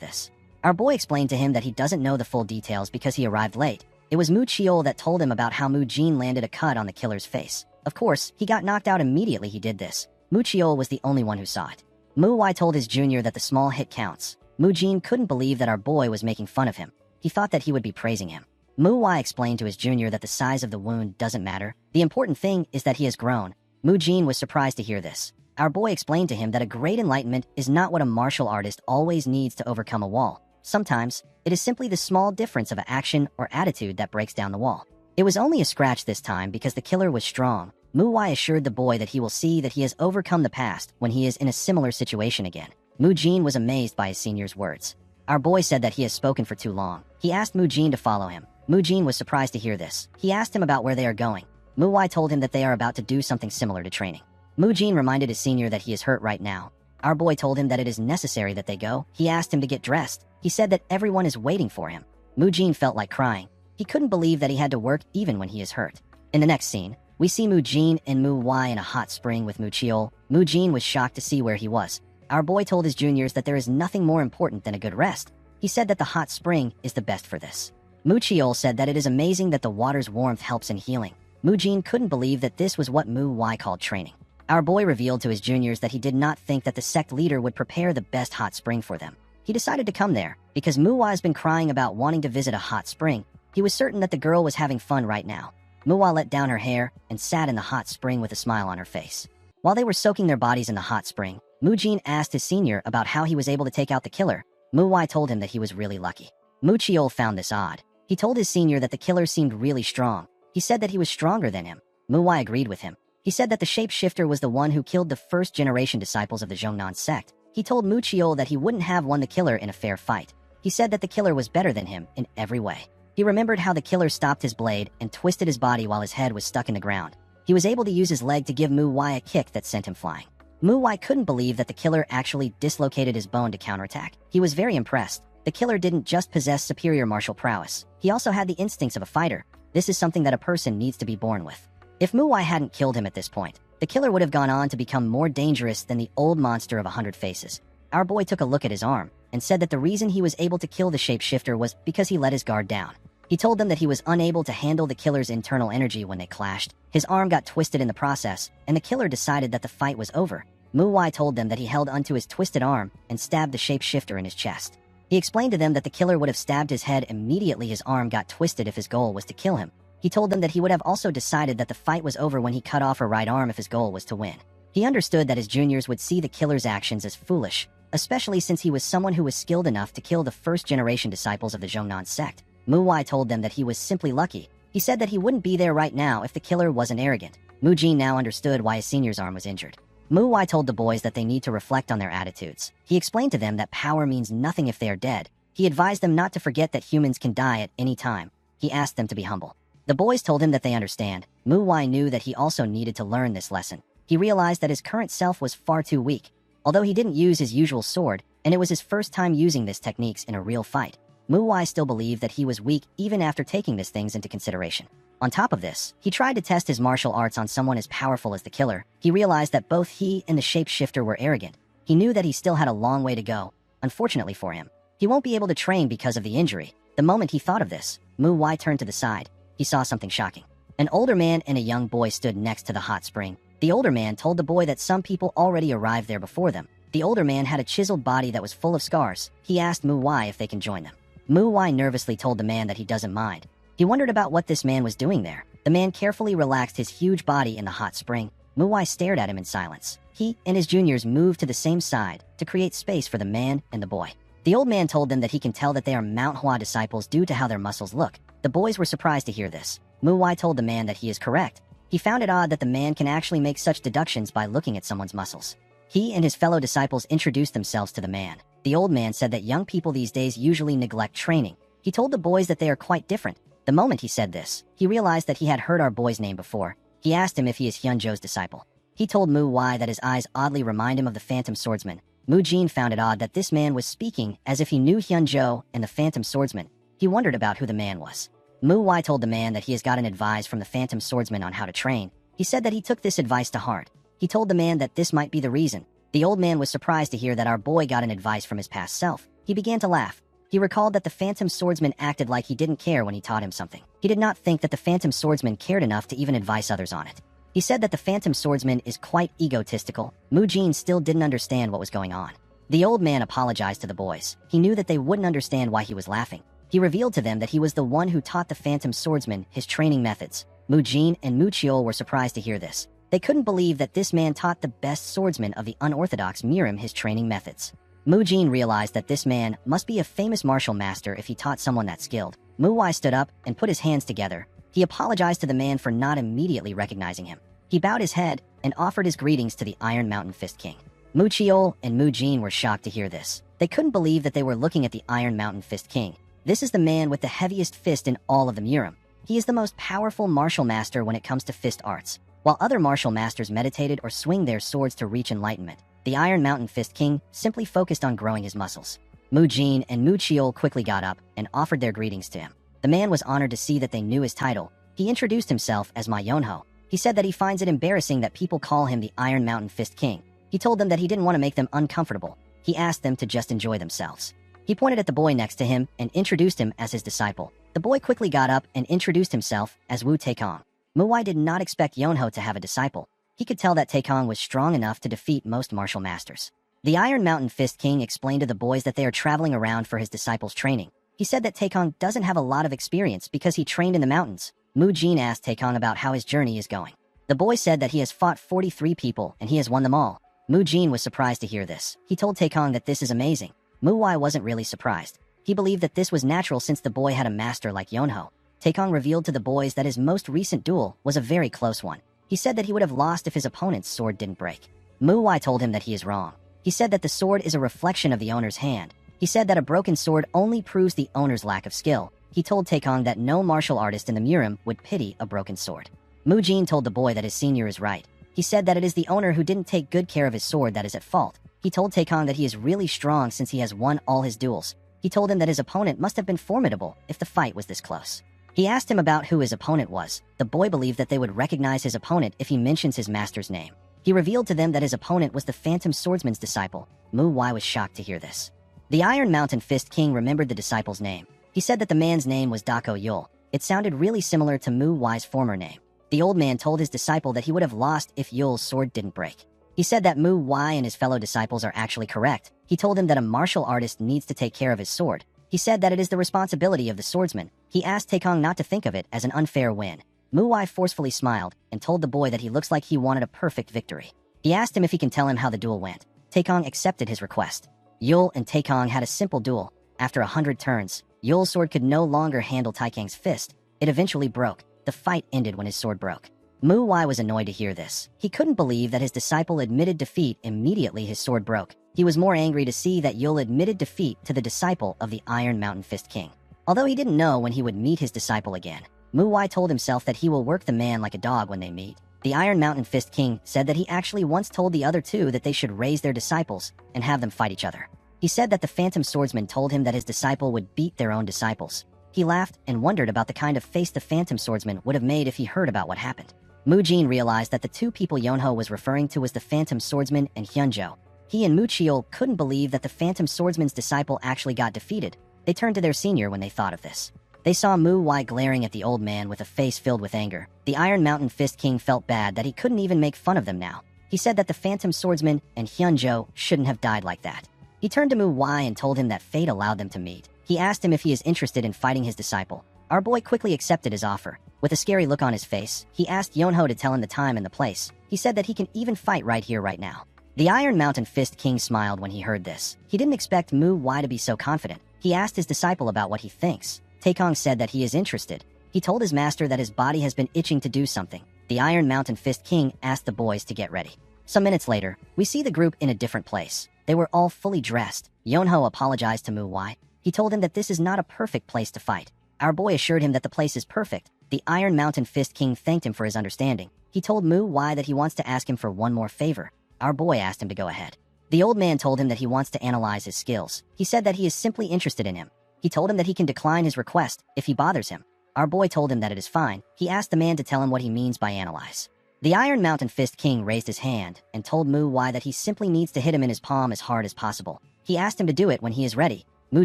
this. Our boy explained to him that he doesn't know the full details because he arrived late. It was Mu Chiol that told him about how Mu Jin landed a cut on the killer's face. Of course, he got knocked out immediately he did this. Mu Chiol was the only one who saw it. Mu Wai told his junior that the small hit counts. Mu Jin couldn't believe that our boy was making fun of him. He thought that he would be praising him. Mu Wai explained to his junior that the size of the wound doesn't matter. The important thing is that he has grown. Mu Jin was surprised to hear this. Our boy explained to him that a great enlightenment is not what a martial artist always needs to overcome a wall. Sometimes, it is simply the small difference of an action or attitude that breaks down the wall. It was only a scratch this time because the killer was strong. Mu Wai assured the boy that he will see that he has overcome the past when he is in a similar situation again. Mu Jin was amazed by his senior's words. Our boy said that he has spoken for too long. He asked Mu Jin to follow him. Mu Jin was surprised to hear this. He asked him about where they are going. Mu Wai told him that they are about to do something similar to training. Mu Jin reminded his senior that he is hurt right now. Our boy told him that it is necessary that they go. He asked him to get dressed. He said that everyone is waiting for him. Mu Jin felt like crying. He couldn't believe that he had to work even when he is hurt. In the next scene, we see Mu Jin and Mu Wai in a hot spring with Mu Chiol. Mu Jin was shocked to see where he was. Our boy told his juniors that there is nothing more important than a good rest. He said that the hot spring is the best for this. Mu Chiol said that it is amazing that the water's warmth helps in healing. Mu Jin couldn't believe that this was what Mu Wai called training. Our boy revealed to his juniors that he did not think that the sect leader would prepare the best hot spring for them. He decided to come there because Mu Wai has been crying about wanting to visit a hot spring. He was certain that the girl was having fun right now. Mu Wai let down her hair and sat in the hot spring with a smile on her face. While they were soaking their bodies in the hot spring, Mu Jin asked his senior about how he was able to take out the killer. Mu Wai told him that he was really lucky. Mu Chiol found this odd. He told his senior that the killer seemed really strong. He said that he was stronger than him. Mu Wai agreed with him. He said that the shapeshifter was the one who killed the first-generation disciples of the Zhongnan sect. He told Mu Chiol that he wouldn't have won the killer in a fair fight. He said that the killer was better than him in every way. He remembered how the killer stopped his blade and twisted his body while his head was stuck in the ground. He was able to use his leg to give Mu Wai a kick that sent him flying. Mu Wai couldn't believe that the killer actually dislocated his bone to counterattack. He was very impressed. The killer didn't just possess superior martial prowess. He also had the instincts of a fighter. This is something that a person needs to be born with. If Mu Wai hadn't killed him at this point, the killer would have gone on to become more dangerous than the old monster of 100 faces. Our boy took a look at his arm and said that the reason he was able to kill the shapeshifter was because he let his guard down. He told them that he was unable to handle the killer's internal energy when they clashed. His arm got twisted in the process, and the killer decided that the fight was over. Mu Wai told them that he held onto his twisted arm and stabbed the shapeshifter in his chest. He explained to them that the killer would have stabbed his head immediately his arm got twisted if his goal was to kill him. He told them that he would have also decided that the fight was over when he cut off her right arm if his goal was to win. He understood that his juniors would see the killer's actions as foolish, especially since he was someone who was skilled enough to kill the first-generation disciples of the Zhongnan sect. Mu Wai told them that he was simply lucky. He said that he wouldn't be there right now if the killer wasn't arrogant. Mu Jin now understood why his senior's arm was injured. Mu Wai told the boys that they need to reflect on their attitudes. He explained to them that power means nothing if they are dead. He advised them not to forget that humans can die at any time. He asked them to be humble. The boys told him that they understand. Mu Wai knew that he also needed to learn this lesson. He realized that his current self was far too weak. Although he didn't use his usual sword, and it was his first time using these techniques in a real fight, Mu Wai still believed that he was weak even after taking these things into consideration. On top of this, he tried to test his martial arts on someone as powerful as the killer. He realized that both he and the shapeshifter were arrogant. He knew that he still had a long way to go. Unfortunately for him, he won't be able to train because of the injury. The moment he thought of this, Mu Wai turned to the side. He saw something shocking. An older man and a young boy stood next to the hot spring. The older man told the boy that some people already arrived there before them. The older man had a chiseled body that was full of scars. He asked Mu Wai if they can join them. Mu Wai nervously told the man that he doesn't mind. He wondered about what this man was doing there. The man carefully relaxed his huge body in the hot spring. Mu Wai stared at him in silence. He and his juniors moved to the same side to create space for the man and the boy. The old man told them that he can tell that they are Manhwa disciples due to how their muscles look. The boys were surprised to hear this. Mu Wai told the man that he is correct. He found it odd that the man can actually make such deductions by looking at someone's muscles. He and his fellow disciples introduced themselves to the man. The old man said that young people these days usually neglect training. He told the boys that they are quite different. The moment he said this, he realized that he had heard our boy's name before. He asked him if he is Hyunjo's disciple. He told Mu Wai that his eyes oddly remind him of the Phantom Swordsman. Mu Jin found it odd that this man was speaking as if he knew Hyunjo and the Phantom Swordsman. He wondered about who the man was. Mu Wai told the man that he has gotten advice from the Phantom Swordsman on how to train. He said that he took this advice to heart. He told the man that this might be the reason. The old man was surprised to hear that our boy got an advice from his past self. He began to laugh. He recalled that the Phantom Swordsman acted like he didn't care when he taught him something. He did not think that the Phantom Swordsman cared enough to even advise others on it. He said that the Phantom Swordsman is quite egotistical. Mu Jin still didn't understand what was going on. The old man apologized to the boys. He knew that they wouldn't understand why he was laughing. He revealed to them that he was the one who taught the Phantom Swordsman his training methods. Mu Jin and Mu Chiol were surprised to hear this. They couldn't believe that this man taught the best swordsman of the unorthodox Mirim his training methods. Mu Jin realized that this man must be a famous martial master if he taught someone that skilled. Mu Wai stood up and put his hands together. He apologized to the man for not immediately recognizing him. He bowed his head and offered his greetings to the Iron Mountain Fist King. Mu Chiol and Mu Jin were shocked to hear this. They couldn't believe that they were looking at the Iron Mountain Fist King. This is the man with the heaviest fist in all of the Mirim. He is the most powerful martial master when it comes to fist arts. While other martial masters meditated or swing their swords to reach enlightenment, the Iron Mountain Fist King simply focused on growing his muscles. Mu Jin and Mu Chiol quickly got up and offered their greetings to him. The man was honored to see that they knew his title. He introduced himself as Ma Yonho. He said that he finds it embarrassing that people call him the Iron Mountain Fist King. He told them that he didn't want to make them uncomfortable. He asked them to just enjoy themselves. He pointed at the boy next to him and introduced him as his disciple. The boy quickly got up and introduced himself as Wu Taekong. Mu Wai did not expect Yonho to have a disciple. He could tell that Taekong was strong enough to defeat most martial masters. The Iron Mountain Fist King explained to the boys that they are traveling around for his disciples' training. He said that Taekong doesn't have a lot of experience because he trained in the mountains. Mu Jin asked Taekong about how his journey is going. The boy said that he has fought 43 people and he has won them all. Mu Jin was surprised to hear this. He told Taekong that this is amazing. Mu Wai wasn't really surprised. He believed that this was natural since the boy had a master like Yonho. Taekong revealed to the boys that his most recent duel was a very close one. He said that he would have lost if his opponent's sword didn't break. Mu Wai told him that he is wrong. He said that the sword is a reflection of the owner's hand. He said that a broken sword only proves the owner's lack of skill. He told Taekong that no martial artist in the Mirim would pity a broken sword. Mu Jin told the boy that his senior is right. He said that it is the owner who didn't take good care of his sword that is at fault. He told Taekong that he is really strong since he has won all his duels. He told him that his opponent must have been formidable if the fight was this close. He asked him about who his opponent was. The boy believed that they would recognize his opponent if he mentions his master's name. He revealed to them that his opponent was the Phantom Swordsman's disciple. Mu Wai was shocked to hear this. The Iron Mountain Fist King remembered the disciple's name. He said that the man's name was Dako Yul. It sounded really similar to Mu Wai's former name. The old man told his disciple that he would have lost if Yul's sword didn't break. He said that Mu Wai and his fellow disciples are actually correct. He told him that a martial artist needs to take care of his sword. He said that it is the responsibility of the swordsman. He asked Taekong not to think of it as an unfair win. Mu Wai forcefully smiled and told the boy that he looks like he wanted a perfect victory. He asked him if he can tell him how the duel went. Taekong accepted his request. Yul and Taekong had a simple duel. After 100 turns, Yul's sword could no longer handle Taekong's fist. It eventually broke. The fight ended when his sword broke. Mu Wai was annoyed to hear this. He couldn't believe that his disciple admitted defeat immediately his sword broke. He was more angry to see that Yul admitted defeat to the disciple of the Iron Mountain Fist King. Although he didn't know when he would meet his disciple again, Mu Wai told himself that he will work the man like a dog when they meet. The Iron Mountain Fist King said that he actually once told the other two that they should raise their disciples and have them fight each other. He said that the Phantom Swordsman told him that his disciple would beat their own disciples. He laughed and wondered about the kind of face the Phantom Swordsman would have made if he heard about what happened. Mu Jin realized that the two people Yonho was referring to was the Phantom Swordsman and Hyunjo. He and Mu Chiol couldn't believe that the Phantom Swordsman's disciple actually got defeated. They turned to their senior when they thought of this. They saw Mu Wai glaring at the old man with a face filled with anger. The Iron Mountain Fist King felt bad that he couldn't even make fun of them now. He said that the Phantom Swordsman and Hyunjo shouldn't have died like that. He turned to Mu Wai and told him that fate allowed them to meet. He asked him if he is interested in fighting his disciple. Our boy quickly accepted his offer. With a scary look on his face, he asked Yonho to tell him the time and the place. He said that he can even fight right here, right now. The Iron Mountain Fist King smiled when he heard this. He didn't expect Mu Wai to be so confident. He asked his disciple about what he thinks. Taekong said that he is interested. He told his master that his body has been itching to do something. The Iron Mountain Fist King asked the boys to get ready. Some minutes later, we see the group in a different place. They were all fully dressed. Yonho apologized to Mu Wai. He told him that this is not a perfect place to fight. Our boy assured him that the place is perfect. The Iron Mountain Fist King thanked him for his understanding. He told Mu Wai that he wants to ask him for one more favor. Our boy asked him to go ahead. The old man told him that he wants to analyze his skills. He said that he is simply interested in him. He told him that he can decline his request if he bothers him. Our boy told him that it is fine. He asked the man to tell him what he means by analyze. The Iron Mountain Fist King raised his hand and told Mu Wai that he simply needs to hit him in his palm as hard as possible. He asked him to do it when he is ready. Mu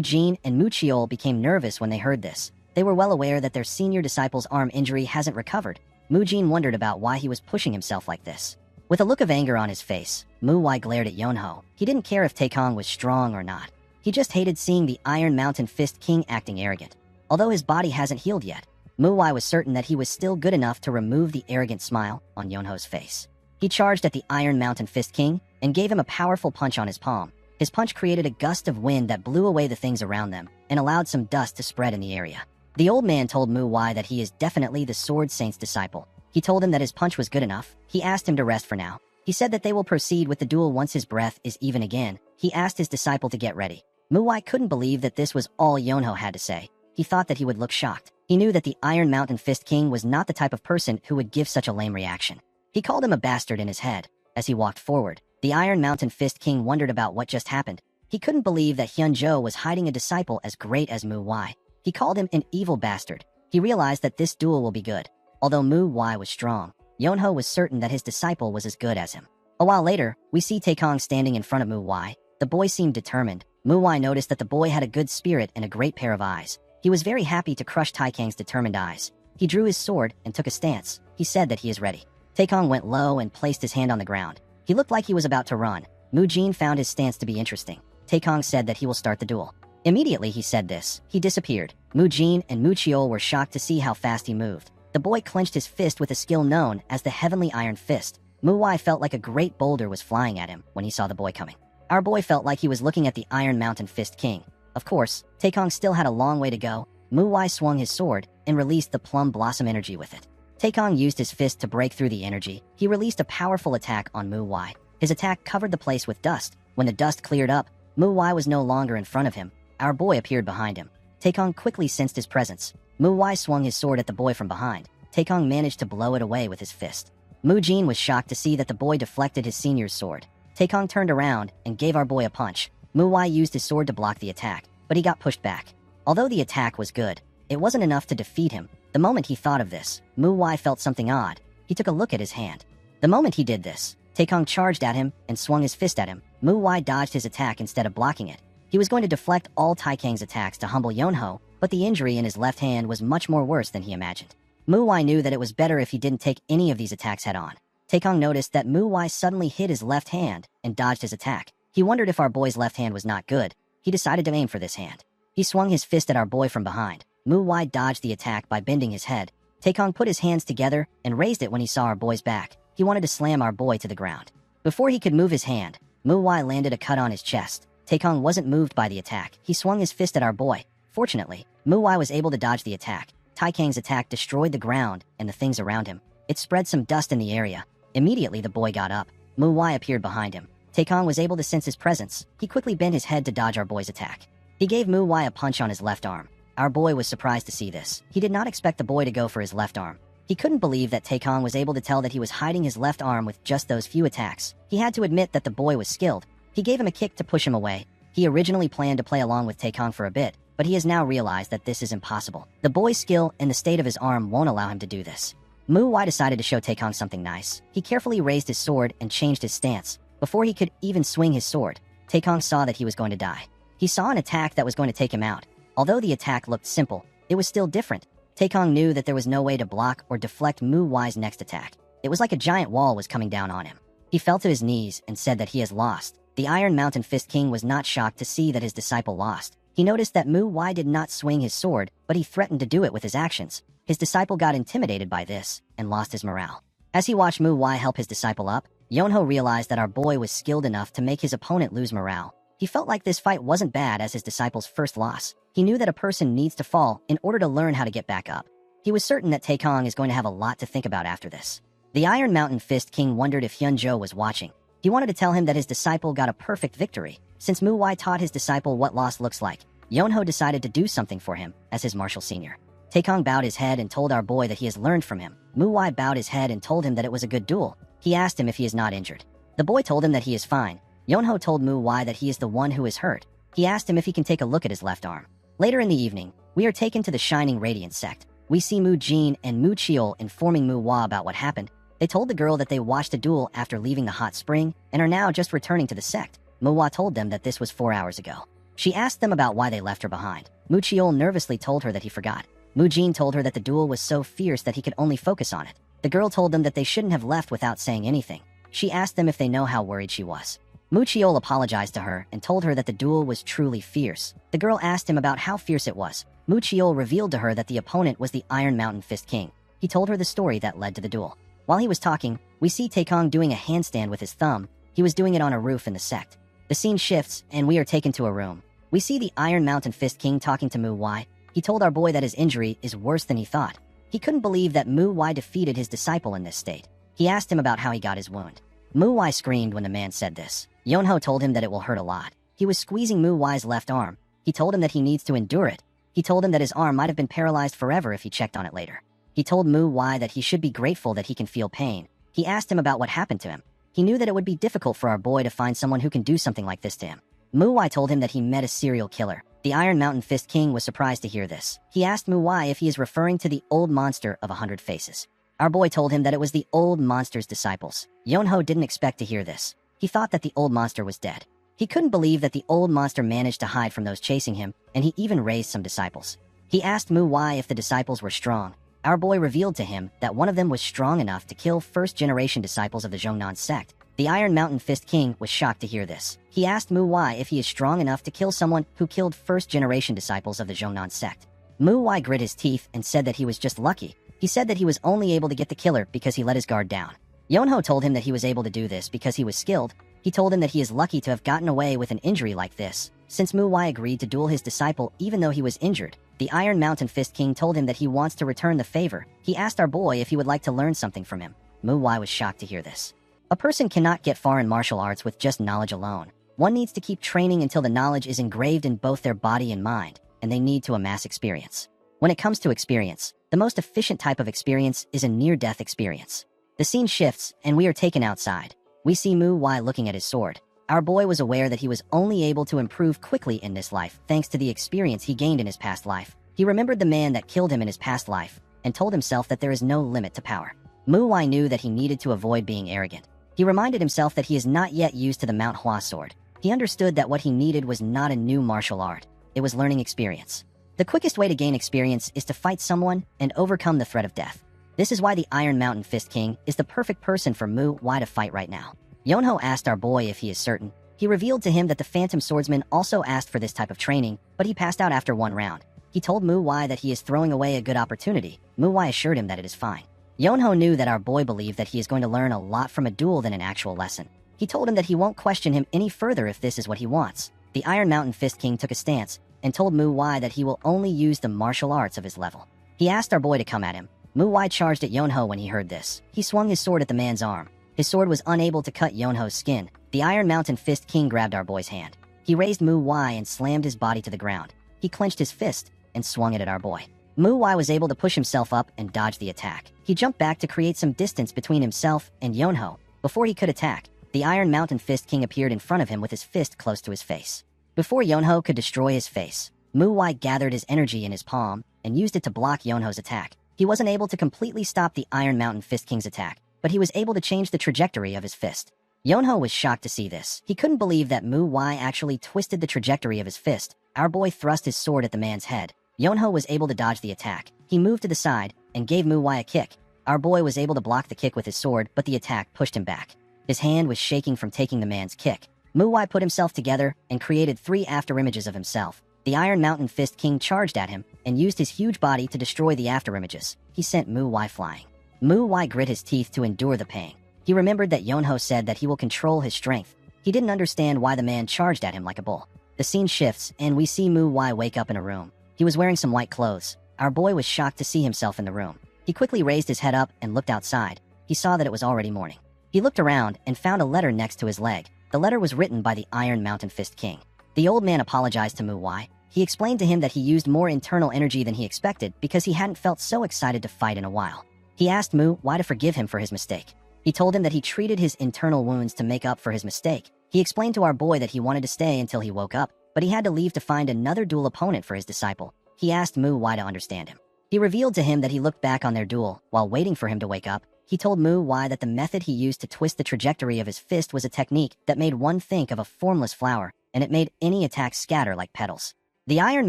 Jin and Mu Chiol became nervous when they heard this. They were well aware that their senior disciple's arm injury hasn't recovered. Mu Jin wondered about why he was pushing himself like this. With a look of anger on his face, Mu Wai glared at Yonho. He didn't care if Taekong was strong or not. He just hated seeing the Iron Mountain Fist King acting arrogant. Although his body hasn't healed yet, Mu Wai was certain that he was still good enough to remove the arrogant smile on Yonho's face. He charged at the Iron Mountain Fist King and gave him a powerful punch on his palm. His punch created a gust of wind that blew away the things around them and allowed some dust to spread in the area. The old man told Mu Wai that he is definitely the Sword Saint's disciple. He told him that his punch was good enough. He asked him to rest for now. He said that they will proceed with the duel once his breath is even again. He asked his disciple to get ready. Mu Wai couldn't believe that this was all Yonho had to say. He thought that he would look shocked. He knew that the Iron Mountain Fist King was not the type of person who would give such a lame reaction. He called him a bastard in his head. As he walked forward, the Iron Mountain Fist King wondered about what just happened. He couldn't believe that Hyunjo was hiding a disciple as great as Mu Wai. He called him an evil bastard. He realized that this duel will be good. Although Mu Wai was strong, Yonho was certain that his disciple was as good as him. A while later, we see Taekong standing in front of Mu Wai. The boy seemed determined. Mu Wai noticed that the boy had a good spirit and a great pair of eyes. He was very happy to crush Taekong's determined eyes. He drew his sword and took a stance. He said that he is ready. Taekong went low and placed his hand on the ground. He looked like he was about to run. Mu Jin found his stance to be interesting. Taekong said that he will start the duel. Immediately he said this, he disappeared. Mu Jin and Mu Chiol were shocked to see how fast he moved. The boy clenched his fist with a skill known as the Heavenly Iron Fist. Mu Wai felt like a great boulder was flying at him when he saw the boy coming. Our boy felt like he was looking at the Iron Mountain Fist King. Of course, Taekong still had a long way to go. Mu Wai swung his sword and released the Plum Blossom energy with it. Taekong used his fist to break through the energy. He released a powerful attack on Mu Wai. His attack covered the place with dust. When the dust cleared up, Mu Wai was no longer in front of him. Our boy appeared behind him. Taekong quickly sensed his presence. Mu Wai swung his sword at the boy from behind. Taekong managed to blow it away with his fist. Mu Jin was shocked to see that the boy deflected his senior's sword. Taekong turned around and gave our boy a punch. Mu Wai used his sword to block the attack, but he got pushed back. Although the attack was good, it wasn't enough to defeat him. The moment he thought of this, Mu Wai felt something odd. He took a look at his hand. The moment he did this, Taekong charged at him and swung his fist at him. Mu Wai dodged his attack instead of blocking it. He was going to deflect all Taekong's attacks to humble Yonho, but the injury in his left hand was much more worse than he imagined. Mu Wai knew that it was better if he didn't take any of these attacks head-on. Taekong noticed that Mu Wai suddenly hit his left hand and dodged his attack. He wondered if our boy's left hand was not good. He decided to aim for this hand. He swung his fist at our boy from behind. Mu Wai dodged the attack by bending his head. Taekong put his hands together and raised it when he saw our boy's back. He wanted to slam our boy to the ground. Before he could move his hand, Mu Wai landed a cut on his chest. Taekong wasn't moved by the attack. He swung his fist at our boy. Fortunately, Mu Wai was able to dodge the attack. Taekong's attack destroyed the ground and the things around him. It spread some dust in the area. Immediately, the boy got up. Mu Wai appeared behind him. Taekong was able to sense his presence. He quickly bent his head to dodge our boy's attack. He gave Mu Wai a punch on his left arm. Our boy was surprised to see this. He did not expect the boy to go for his left arm. He couldn't believe that Taekong was able to tell that he was hiding his left arm with just those few attacks. He had to admit that the boy was skilled. He gave him a kick to push him away. He originally planned to play along with Taekong for a bit, but he has now realized that this is impossible. The boy's skill and the state of his arm won't allow him to do this. Mu Wai decided to show Taekong something nice. He carefully raised his sword and changed his stance. Before he could even swing his sword, Taekong saw that he was going to die. He saw an attack that was going to take him out. Although the attack looked simple, it was still different. Taekong knew that there was no way to block or deflect Mu Wai's next attack. It was like a giant wall was coming down on him. He fell to his knees and said that he has lost. The Iron Mountain Fist King was not shocked to see that his disciple lost. He noticed that Mu Wai did not swing his sword, but he threatened to do it with his actions. His disciple got intimidated by this and lost his morale. As he watched Mu Wai help his disciple up, Yonho realized that our boy was skilled enough to make his opponent lose morale. He felt like this fight wasn't bad as his disciple's first loss. He knew that a person needs to fall in order to learn how to get back up. He was certain that Taekong is going to have a lot to think about after this. The Iron Mountain Fist King wondered if Hyunjo was watching. He wanted to tell him that his disciple got a perfect victory. Since Mu Wai taught his disciple what loss looks like, Yonho decided to do something for him as his martial senior. Taekong bowed his head and told our boy that he has learned from him. Mu Wai bowed his head and told him that it was a good duel. He asked him if he is not injured. The boy told him that he is fine. Yonho told Mu Wai that he is the one who is hurt. He asked him if he can take a look at his left arm. Later in the evening, we are taken to the Shining Radiance sect. We see Mu Jin and Mu Chiol informing Mu Hua about what happened. They told the girl that they watched a duel after leaving the hot spring and are now just returning to the sect. Mu Hua told them that this was 4 hours ago. She asked them about why they left her behind. Mu Chiol nervously told her that he forgot. Mu Jin told her that the duel was so fierce that he could only focus on it. The girl told them that they shouldn't have left without saying anything. She asked them if they know how worried she was. Mu Chiol apologized to her and told her that the duel was truly fierce. The girl asked him about how fierce it was. Mu Chiol revealed to her that the opponent was the Iron Mountain Fist King. He told her the story that led to the duel. While he was talking, we see Taekong doing a handstand with his thumb. He was doing it on a roof in the sect. The scene shifts, and we are taken to a room. We see the Iron Mountain Fist King talking to Mu Wai. He told our boy that his injury is worse than he thought. He couldn't believe that Mu Wai defeated his disciple in this state. He asked him about how he got his wound. Mu Wai screamed when the man said this. Yonho told him that it will hurt a lot. He was squeezing Mu Wai's left arm. He told him that he needs to endure it. He told him that his arm might have been paralyzed forever if he checked on it later. He told Mu Wai that he should be grateful that he can feel pain. He asked him about what happened to him. He knew that it would be difficult for our boy to find someone who can do something like this to him. Mu Wai told him that he met a serial killer. The Iron Mountain Fist King was surprised to hear this. He asked Mu Wai if he is referring to the old monster of 100 faces. Our boy told him that it was the old monster's disciples. Yonho didn't expect to hear this. He thought that the old monster was dead. He couldn't believe that the old monster managed to hide from those chasing him, and he even raised some disciples. He asked Mu Wai if the disciples were strong. Our boy revealed to him that one of them was strong enough to kill first-generation disciples of the Zhongnan sect. The Iron Mountain Fist King was shocked to hear this. He asked Mu Wai if he is strong enough to kill someone who killed first-generation disciples of the Zhongnan sect. Mu Wai grit his teeth and said that he was just lucky. He said that he was only able to get the killer because he let his guard down. Yonho told him that he was able to do this because he was skilled. He told him that he is lucky to have gotten away with an injury like this. Since Mu Wai agreed to duel his disciple even though he was injured, the Iron Mountain Fist King told him that he wants to return the favor. He asked our boy if he would like to learn something from him. Mu Wai was shocked to hear this. A person cannot get far in martial arts with just knowledge alone. One needs to keep training until the knowledge is engraved in both their body and mind, and they need to amass experience. When it comes to experience, the most efficient type of experience is a near-death experience. The scene shifts, and we are taken outside. We see Mu Wai looking at his sword. Our boy was aware that he was only able to improve quickly in this life thanks to the experience he gained in his past life. He remembered the man that killed him in his past life and told himself that there is no limit to power. Mu Wai knew that he needed to avoid being arrogant. He reminded himself that he is not yet used to the Manhwa sword. He understood that what he needed was not a new martial art. It was learning experience. The quickest way to gain experience is to fight someone and overcome the threat of death. This is why the Iron Mountain Fist King is the perfect person for Mu Wai to fight right now. Yonho asked our boy if he is certain. He revealed to him that the Phantom Swordsman also asked for this type of training, but he passed out after one round. He told Mu Wai that he is throwing away a good opportunity. Mu Wai assured him that it is fine. Yonho knew that our boy believed that he is going to learn a lot from a duel than an actual lesson. He told him that he won't question him any further if this is what he wants. The Iron Mountain Fist King took a stance and told Mu Wai that he will only use the martial arts of his level. He asked our boy to come at him. Mu Wai charged at Yonho when he heard this. He swung his sword at the man's arm. His sword was unable to cut Yonho's skin. The Iron Mountain Fist King grabbed our boy's hand. He raised Mu Wai and slammed his body to the ground. He clenched his fist and swung it at our boy. Mu Wai was able to push himself up and dodge the attack. He jumped back to create some distance between himself and Yonho. Before he could attack, the Iron Mountain Fist King appeared in front of him with his fist close to his face. Before Yonho could destroy his face, Mu Wai gathered his energy in his palm and used it to block Yonho's attack. He wasn't able to completely stop the Iron Mountain Fist King's attack, but he was able to change the trajectory of his fist. Yonho was shocked to see this. He couldn't believe that Mu Wai actually twisted the trajectory of his fist. Our boy thrust his sword at the man's head. Yonho was able to dodge the attack. He moved to the side and gave Mu Wai a kick. Our boy was able to block the kick with his sword, but the attack pushed him back. His hand was shaking from taking the man's kick. Mu Wai put himself together and created 3 afterimages of himself. The Iron Mountain Fist King charged at him and used his huge body to destroy the afterimages. He sent Mu Wai flying. Mu Wai grit his teeth to endure the pain. He remembered that Yonho said that he will control his strength. He didn't understand why the man charged at him like a bull. The scene shifts, and we see Mu Wai wake up in a room. He was wearing some white clothes. Our boy was shocked to see himself in the room. He quickly raised his head up and looked outside. He saw that it was already morning. He looked around and found a letter next to his leg. The letter was written by the Iron Mountain Fist King. The old man apologized to Mu Wai. He explained to him that he used more internal energy than he expected because he hadn't felt so excited to fight in a while. He asked Mu Wai to forgive him for his mistake. He told him that he treated his internal wounds to make up for his mistake. He explained to our boy that he wanted to stay until he woke up, but he had to leave to find another duel opponent for his disciple. He asked Mu Wai to understand him. He revealed to him that he looked back on their duel while waiting for him to wake up. He told Mu Wai that the method he used to twist the trajectory of his fist was a technique that made one think of a formless flower, and it made any attack scatter like petals. The Iron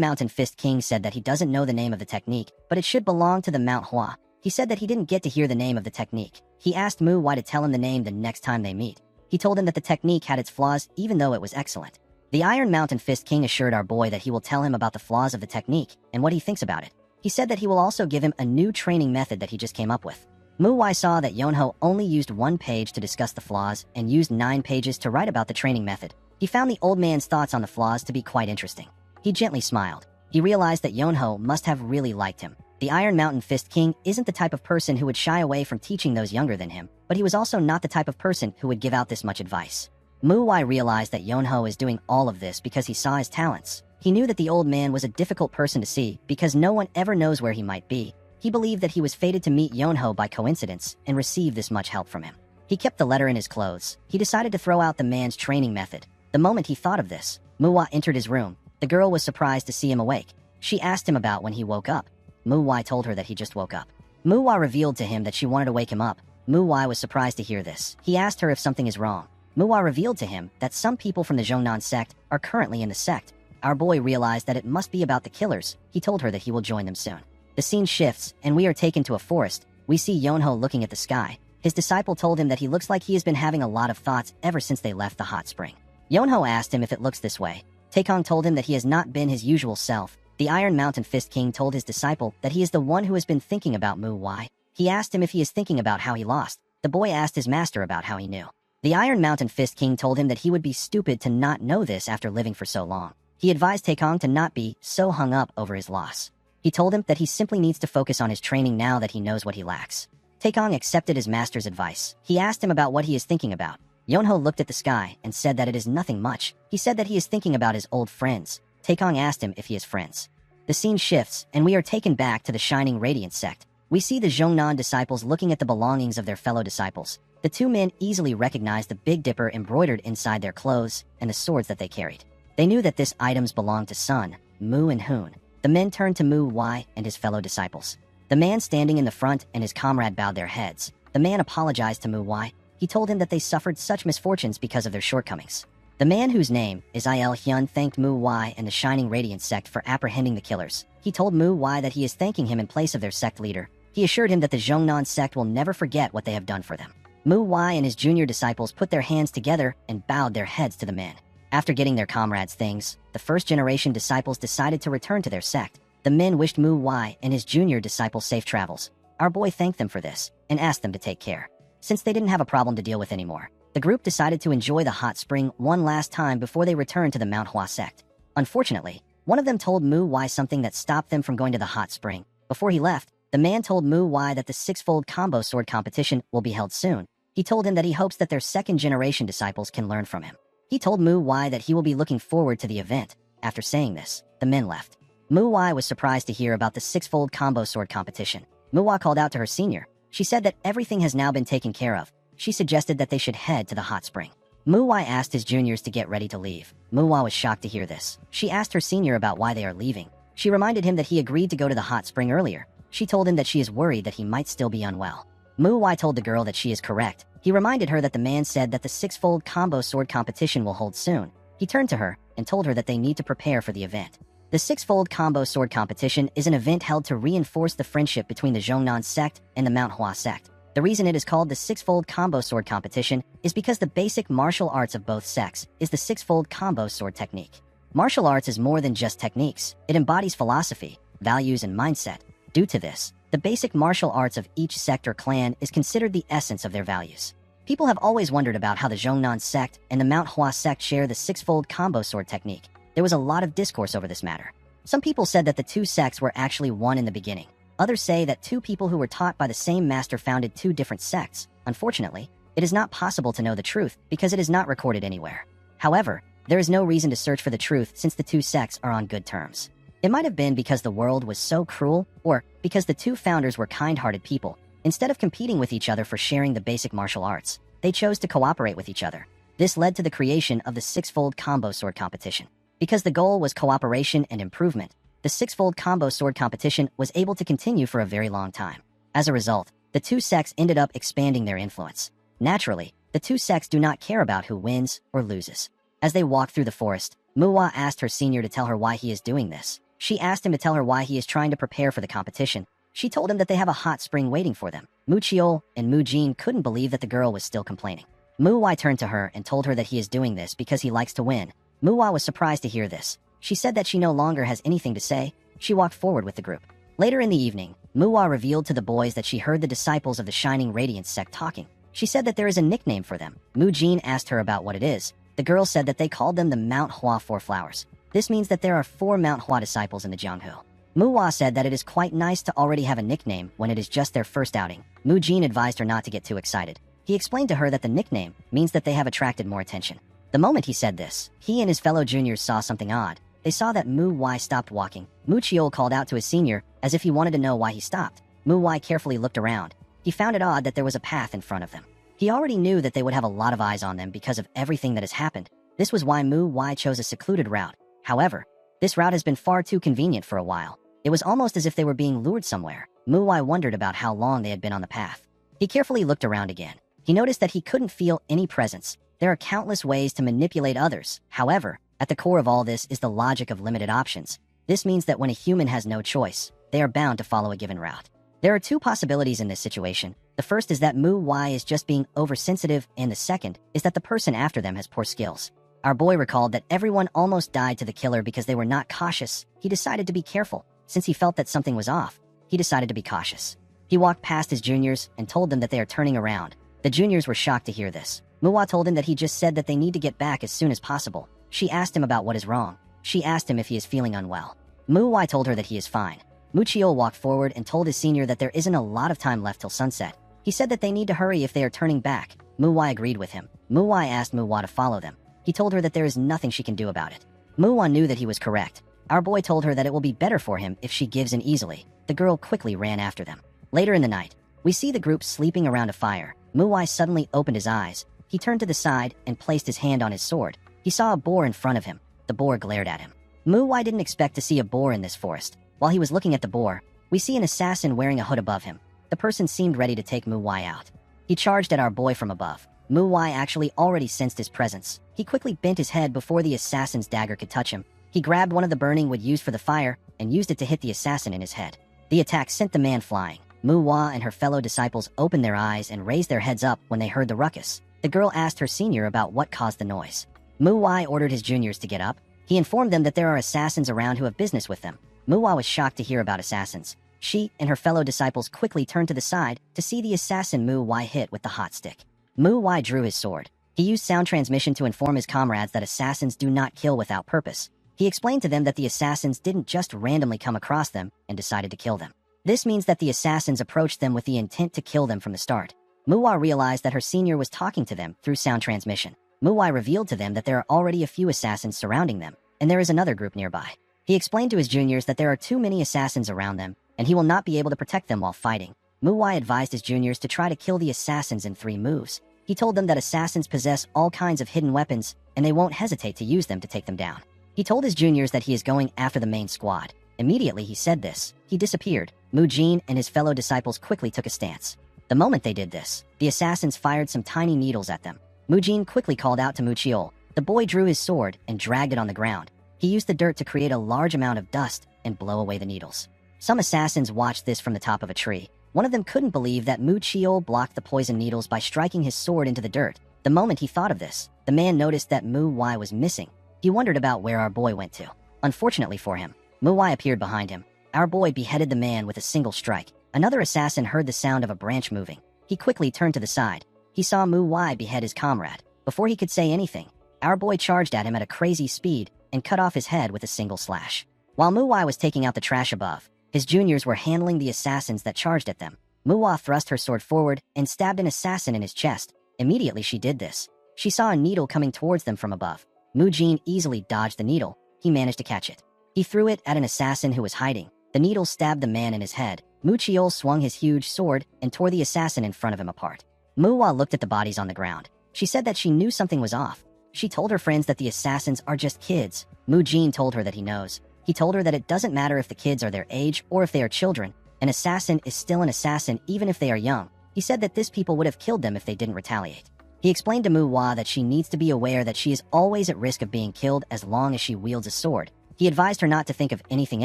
Mountain Fist King said that he doesn't know the name of the technique, but it should belong to the Manhwa. He said that he didn't get to hear the name of the technique. He asked Mu Wai to tell him the name the next time they meet. He told him that the technique had its flaws even though it was excellent. The Iron Mountain Fist King assured our boy that he will tell him about the flaws of the technique and what he thinks about it. He said that he will also give him a new training method that he just came up with. Mu Wai saw that Yonho only used 1 page to discuss the flaws and used 9 pages to write about the training method. He found the old man's thoughts on the flaws to be quite interesting. He gently smiled. He realized that Yonho must have really liked him. The Iron Mountain Fist King isn't the type of person who would shy away from teaching those younger than him, but he was also not the type of person who would give out this much advice. Mu Wai realized that Yonho is doing all of this because he saw his talents. He knew that the old man was a difficult person to see because no one ever knows where he might be. He believed that he was fated to meet Yonho by coincidence and receive this much help from him. He kept the letter in his clothes. He decided to throw out the man's training method. The moment he thought of this, Mu Wai entered his room. The girl was surprised to see him awake. She asked him about when he woke up. Mu Wai told her that he just woke up. Mu Wai revealed to him that she wanted to wake him up. Mu Wai was surprised to hear this. He asked her if something is wrong. Mu Wai revealed to him that some people from the Zhongnan sect are currently in the sect. Our boy realized that it must be about the killers. He told her that he will join them soon. The scene shifts, and we are taken to a forest. We see Yonho looking at the sky. His disciple told him that he looks like he has been having a lot of thoughts ever since they left the hot spring. Yonho asked him if it looks this way. Taekong told him that he has not been his usual self. The Iron Mountain Fist King told his disciple that he is the one who has been thinking about Mu Wai. He asked him if he is thinking about how he lost. The boy asked his master about how he knew. The Iron Mountain Fist King told him that he would be stupid to not know this after living for so long. He advised Taekong to not be so hung up over his loss. He told him that he simply needs to focus on his training now that he knows what he lacks. Taekong accepted his master's advice. He asked him about what he is thinking about. Yonho looked at the sky and said that it is nothing much. He said that he is thinking about his old friends. Taekong asked him if he has friends. The scene shifts, and we are taken back to the Shining Radiance sect. We see the Zhongnan disciples looking at the belongings of their fellow disciples. The 2 men easily recognized the Big Dipper embroidered inside their clothes and the swords that they carried. They knew that these items belonged to Sun, Mu, and Hoon. The men turned to Mu Wai and his fellow disciples. The man standing in the front and his comrade bowed their heads. The man apologized to Mu Wai. He told him that they suffered such misfortunes because of their shortcomings. The man whose name is Il Hyun thanked Mu Wai and the Shining Radiance sect for apprehending the killers. He told Mu Wai that he is thanking him in place of their sect leader. He assured him that the Zhongnan sect will never forget what they have done for them. Mu Wai and his junior disciples put their hands together and bowed their heads to the men. After getting their comrades' things, the first-generation disciples decided to return to their sect. The men wished Mu Wai and his junior disciples safe travels. Our boy thanked them for this and asked them to take care. Since they didn't have a problem to deal with anymore, the group decided to enjoy the hot spring one last time before they returned to the Manhwa sect. Unfortunately, one of them told Mu Wai something that stopped them from going to the hot spring. Before he left, the man told Mu Wai that the 6-fold combo sword competition will be held soon. He told him that he hopes that their second-generation disciples can learn from him. He told Mu Wai that he will be looking forward to the event. After saying this, the men left. Mu Wai was surprised to hear about the 6-fold combo sword competition. Mu Wai called out to her senior. She said that everything has now been taken care of. She suggested that they should head to the hot spring. Mu Wai asked his juniors to get ready to leave. Mu Wai was shocked to hear this. She asked her senior about why they are leaving. She reminded him that he agreed to go to the hot spring earlier. She told him that she is worried that he might still be unwell. Mu Wai told the girl that she is correct. He reminded her that the man said that the 6-fold combo sword competition will hold soon. He turned to her and told her that they need to prepare for the event. The six-fold combo sword competition is an event held to reinforce the friendship between the Zhongnan sect and the Manhwa sect. The reason it is called the six-fold combo sword competition is because the basic martial arts of both sects is the six-fold combo sword technique. Martial arts is more than just techniques. It embodies philosophy, values, and mindset. Due to this, the basic martial arts of each sect or clan is considered the essence of their values. People have always wondered about how the Zhongnan sect and the Manhwa sect share the six-fold combo sword technique. There was a lot of discourse over this matter. Some people said that the two sects were actually one in the beginning. Others say that two people who were taught by the same master founded two different sects. Unfortunately, it is not possible to know the truth because it is not recorded anywhere. However, there is no reason to search for the truth since the two sects are on good terms. It might have been because the world was so cruel, or because the two founders were kind-hearted people. Instead of competing with each other for sharing the basic martial arts, they chose to cooperate with each other. This led to the creation of the six-fold combo sword competition. Because the goal was cooperation and improvement, the six-fold combo sword competition was able to continue for a very long time. As a result, the two sects ended up expanding their influence. Naturally, the two sects do not care about who wins or loses. As they walked through the forest, Manhwa asked her senior to tell her why he is doing this. She asked him to tell her why he is trying to prepare for the competition. She told him that they have a hot spring waiting for them. Muchiol and Mujin couldn't believe that the girl was still complaining. Manhwa turned to her and told her that he is doing this because he likes to win. Manhwa was surprised to hear this. She said that she no longer has anything to say. She walked forward with the group. Later in the evening, Manhwa revealed to the boys that she heard the disciples of the Shining Radiance sect talking. She said that there is a nickname for them. Mujin asked her about what it is. The girl said that they called them the Mount Hua Four Flowers. This means that there are 4 Mount Hua disciples in the Jianghu. Manhwa said that it is quite nice to already have a nickname when it is just their first outing. Mujin advised her not to get too excited. He explained to her that the nickname means that they have attracted more attention. The moment he said this, he and his fellow juniors saw something odd. They saw that Manhwa stopped walking. Muchiol called out to his senior as if he wanted to know why he stopped. Manhwa carefully looked around. He found it odd that there was a path in front of them. He already knew that they would have a lot of eyes on them because of everything that has happened. This was why Manhwa chose a secluded route. However, this route has been far too convenient for a while. It was almost as if they were being lured somewhere. Manhwa wondered about how long they had been on the path. He carefully looked around again. He noticed that he couldn't feel any presence. There are countless ways to manipulate others. However, at the core of all this is the logic of limited options. This means that when a human has no choice, they are bound to follow a given route. There are 2 possibilities in this situation. The first is that Manhwa is just being oversensitive, and the second is that the person after them has poor skills. Our boy recalled that everyone almost died to the killer because they were not cautious. He decided to be careful. Since he felt that something was off, he decided to be cautious. He walked past his juniors and told them that they are turning around. The juniors were shocked to hear this. Manhwa told him that he just said that they need to get back as soon as possible. She asked him about what is wrong. She asked him if he is feeling unwell. Manhwa told her that he is fine. Muchiol walked forward and told his senior that there isn't a lot of time left till sunset. He said that they need to hurry if they are turning back. Manhwa agreed with him. Manhwa asked Manhwa to follow them. He told her that there is nothing she can do about it. Manhwa knew that he was correct. Our boy told her that it will be better for him if she gives in easily. The girl quickly ran after them. Later in the night, we see the group sleeping around a fire. Manhwa suddenly opened his eyes. He turned to the side and placed his hand on his sword. He saw a boar in front of him. The boar glared at him. Manhwa didn't expect to see a boar in this forest. While he was looking at the boar, we see an assassin wearing a hood above him. The person seemed ready to take Manhwa out. He charged at our boy from above. Manhwa actually already sensed his presence. He quickly bent his head before the assassin's dagger could touch him. He grabbed one of the burning wood used for the fire and used it to hit the assassin in his head. The attack sent the man flying. Manhwa and her fellow disciples opened their eyes and raised their heads up when they heard the ruckus. The girl asked her senior about what caused the noise. Manhwa ordered his juniors to get up. He informed them that there are assassins around who have business with them. Manhwa was shocked to hear about assassins. She and her fellow disciples quickly turned to the side to see the assassin Manhwa hit with the hot stick. Manhwa drew his sword. He used sound transmission to inform his comrades that assassins do not kill without purpose. He explained to them that the assassins didn't just randomly come across them and decided to kill them. This means that the assassins approached them with the intent to kill them from the start. Manhwa realized that her senior was talking to them through sound transmission. Manhwa revealed to them that there are already a few assassins surrounding them, and there is another group nearby. He explained to his juniors that there are too many assassins around them, and he will not be able to protect them while fighting. Manhwa advised his juniors to try to kill the assassins in 3 moves. He told them that assassins possess all kinds of hidden weapons, and they won't hesitate to use them to take them down. He told his juniors that he is going after the main squad. Immediately he said this, he disappeared. Mujin and his fellow disciples quickly took a stance. The moment they did this, the assassins fired some tiny needles at them. Mujin quickly called out to Muchiol. The boy drew his sword and dragged it on the ground. He used the dirt to create a large amount of dust and blow away the needles. Some assassins watched this from the top of a tree. One of them couldn't believe that Mu Chiol blocked the poison needles by striking his sword into the dirt. The moment he thought of this, the man noticed that Mu Wai was missing. He wondered about where our boy went to. Unfortunately for him, Mu Wai appeared behind him. Our boy beheaded the man with a single strike. Another assassin heard the sound of a branch moving. He quickly turned to the side. He saw Mu Wai behead his comrade. Before he could say anything, our boy charged at him at a crazy speed and cut off his head with a single slash. While Mu Wai was taking out the trash above, his juniors were handling the assassins that charged at them. Mu Wai thrust her sword forward and stabbed an assassin in his chest. Immediately she did this, she saw a needle coming towards them from above. Mu Jin easily dodged the needle. He managed to catch it. He threw it at an assassin who was hiding. The needle stabbed the man in his head. Mu Chiol swung his huge sword and tore the assassin in front of him apart. Mu Wai looked at the bodies on the ground. She said that she knew something was off. She told her friends that the assassins are just kids. Mu Jin told her that he knows. He told her that it doesn't matter if the kids are their age or if they are children. An assassin is still an assassin even if they are young. He said that this people would have killed them if they didn't retaliate. He explained to Mu Wai that she needs to be aware that she is always at risk of being killed as long as she wields a sword. He advised her not to think of anything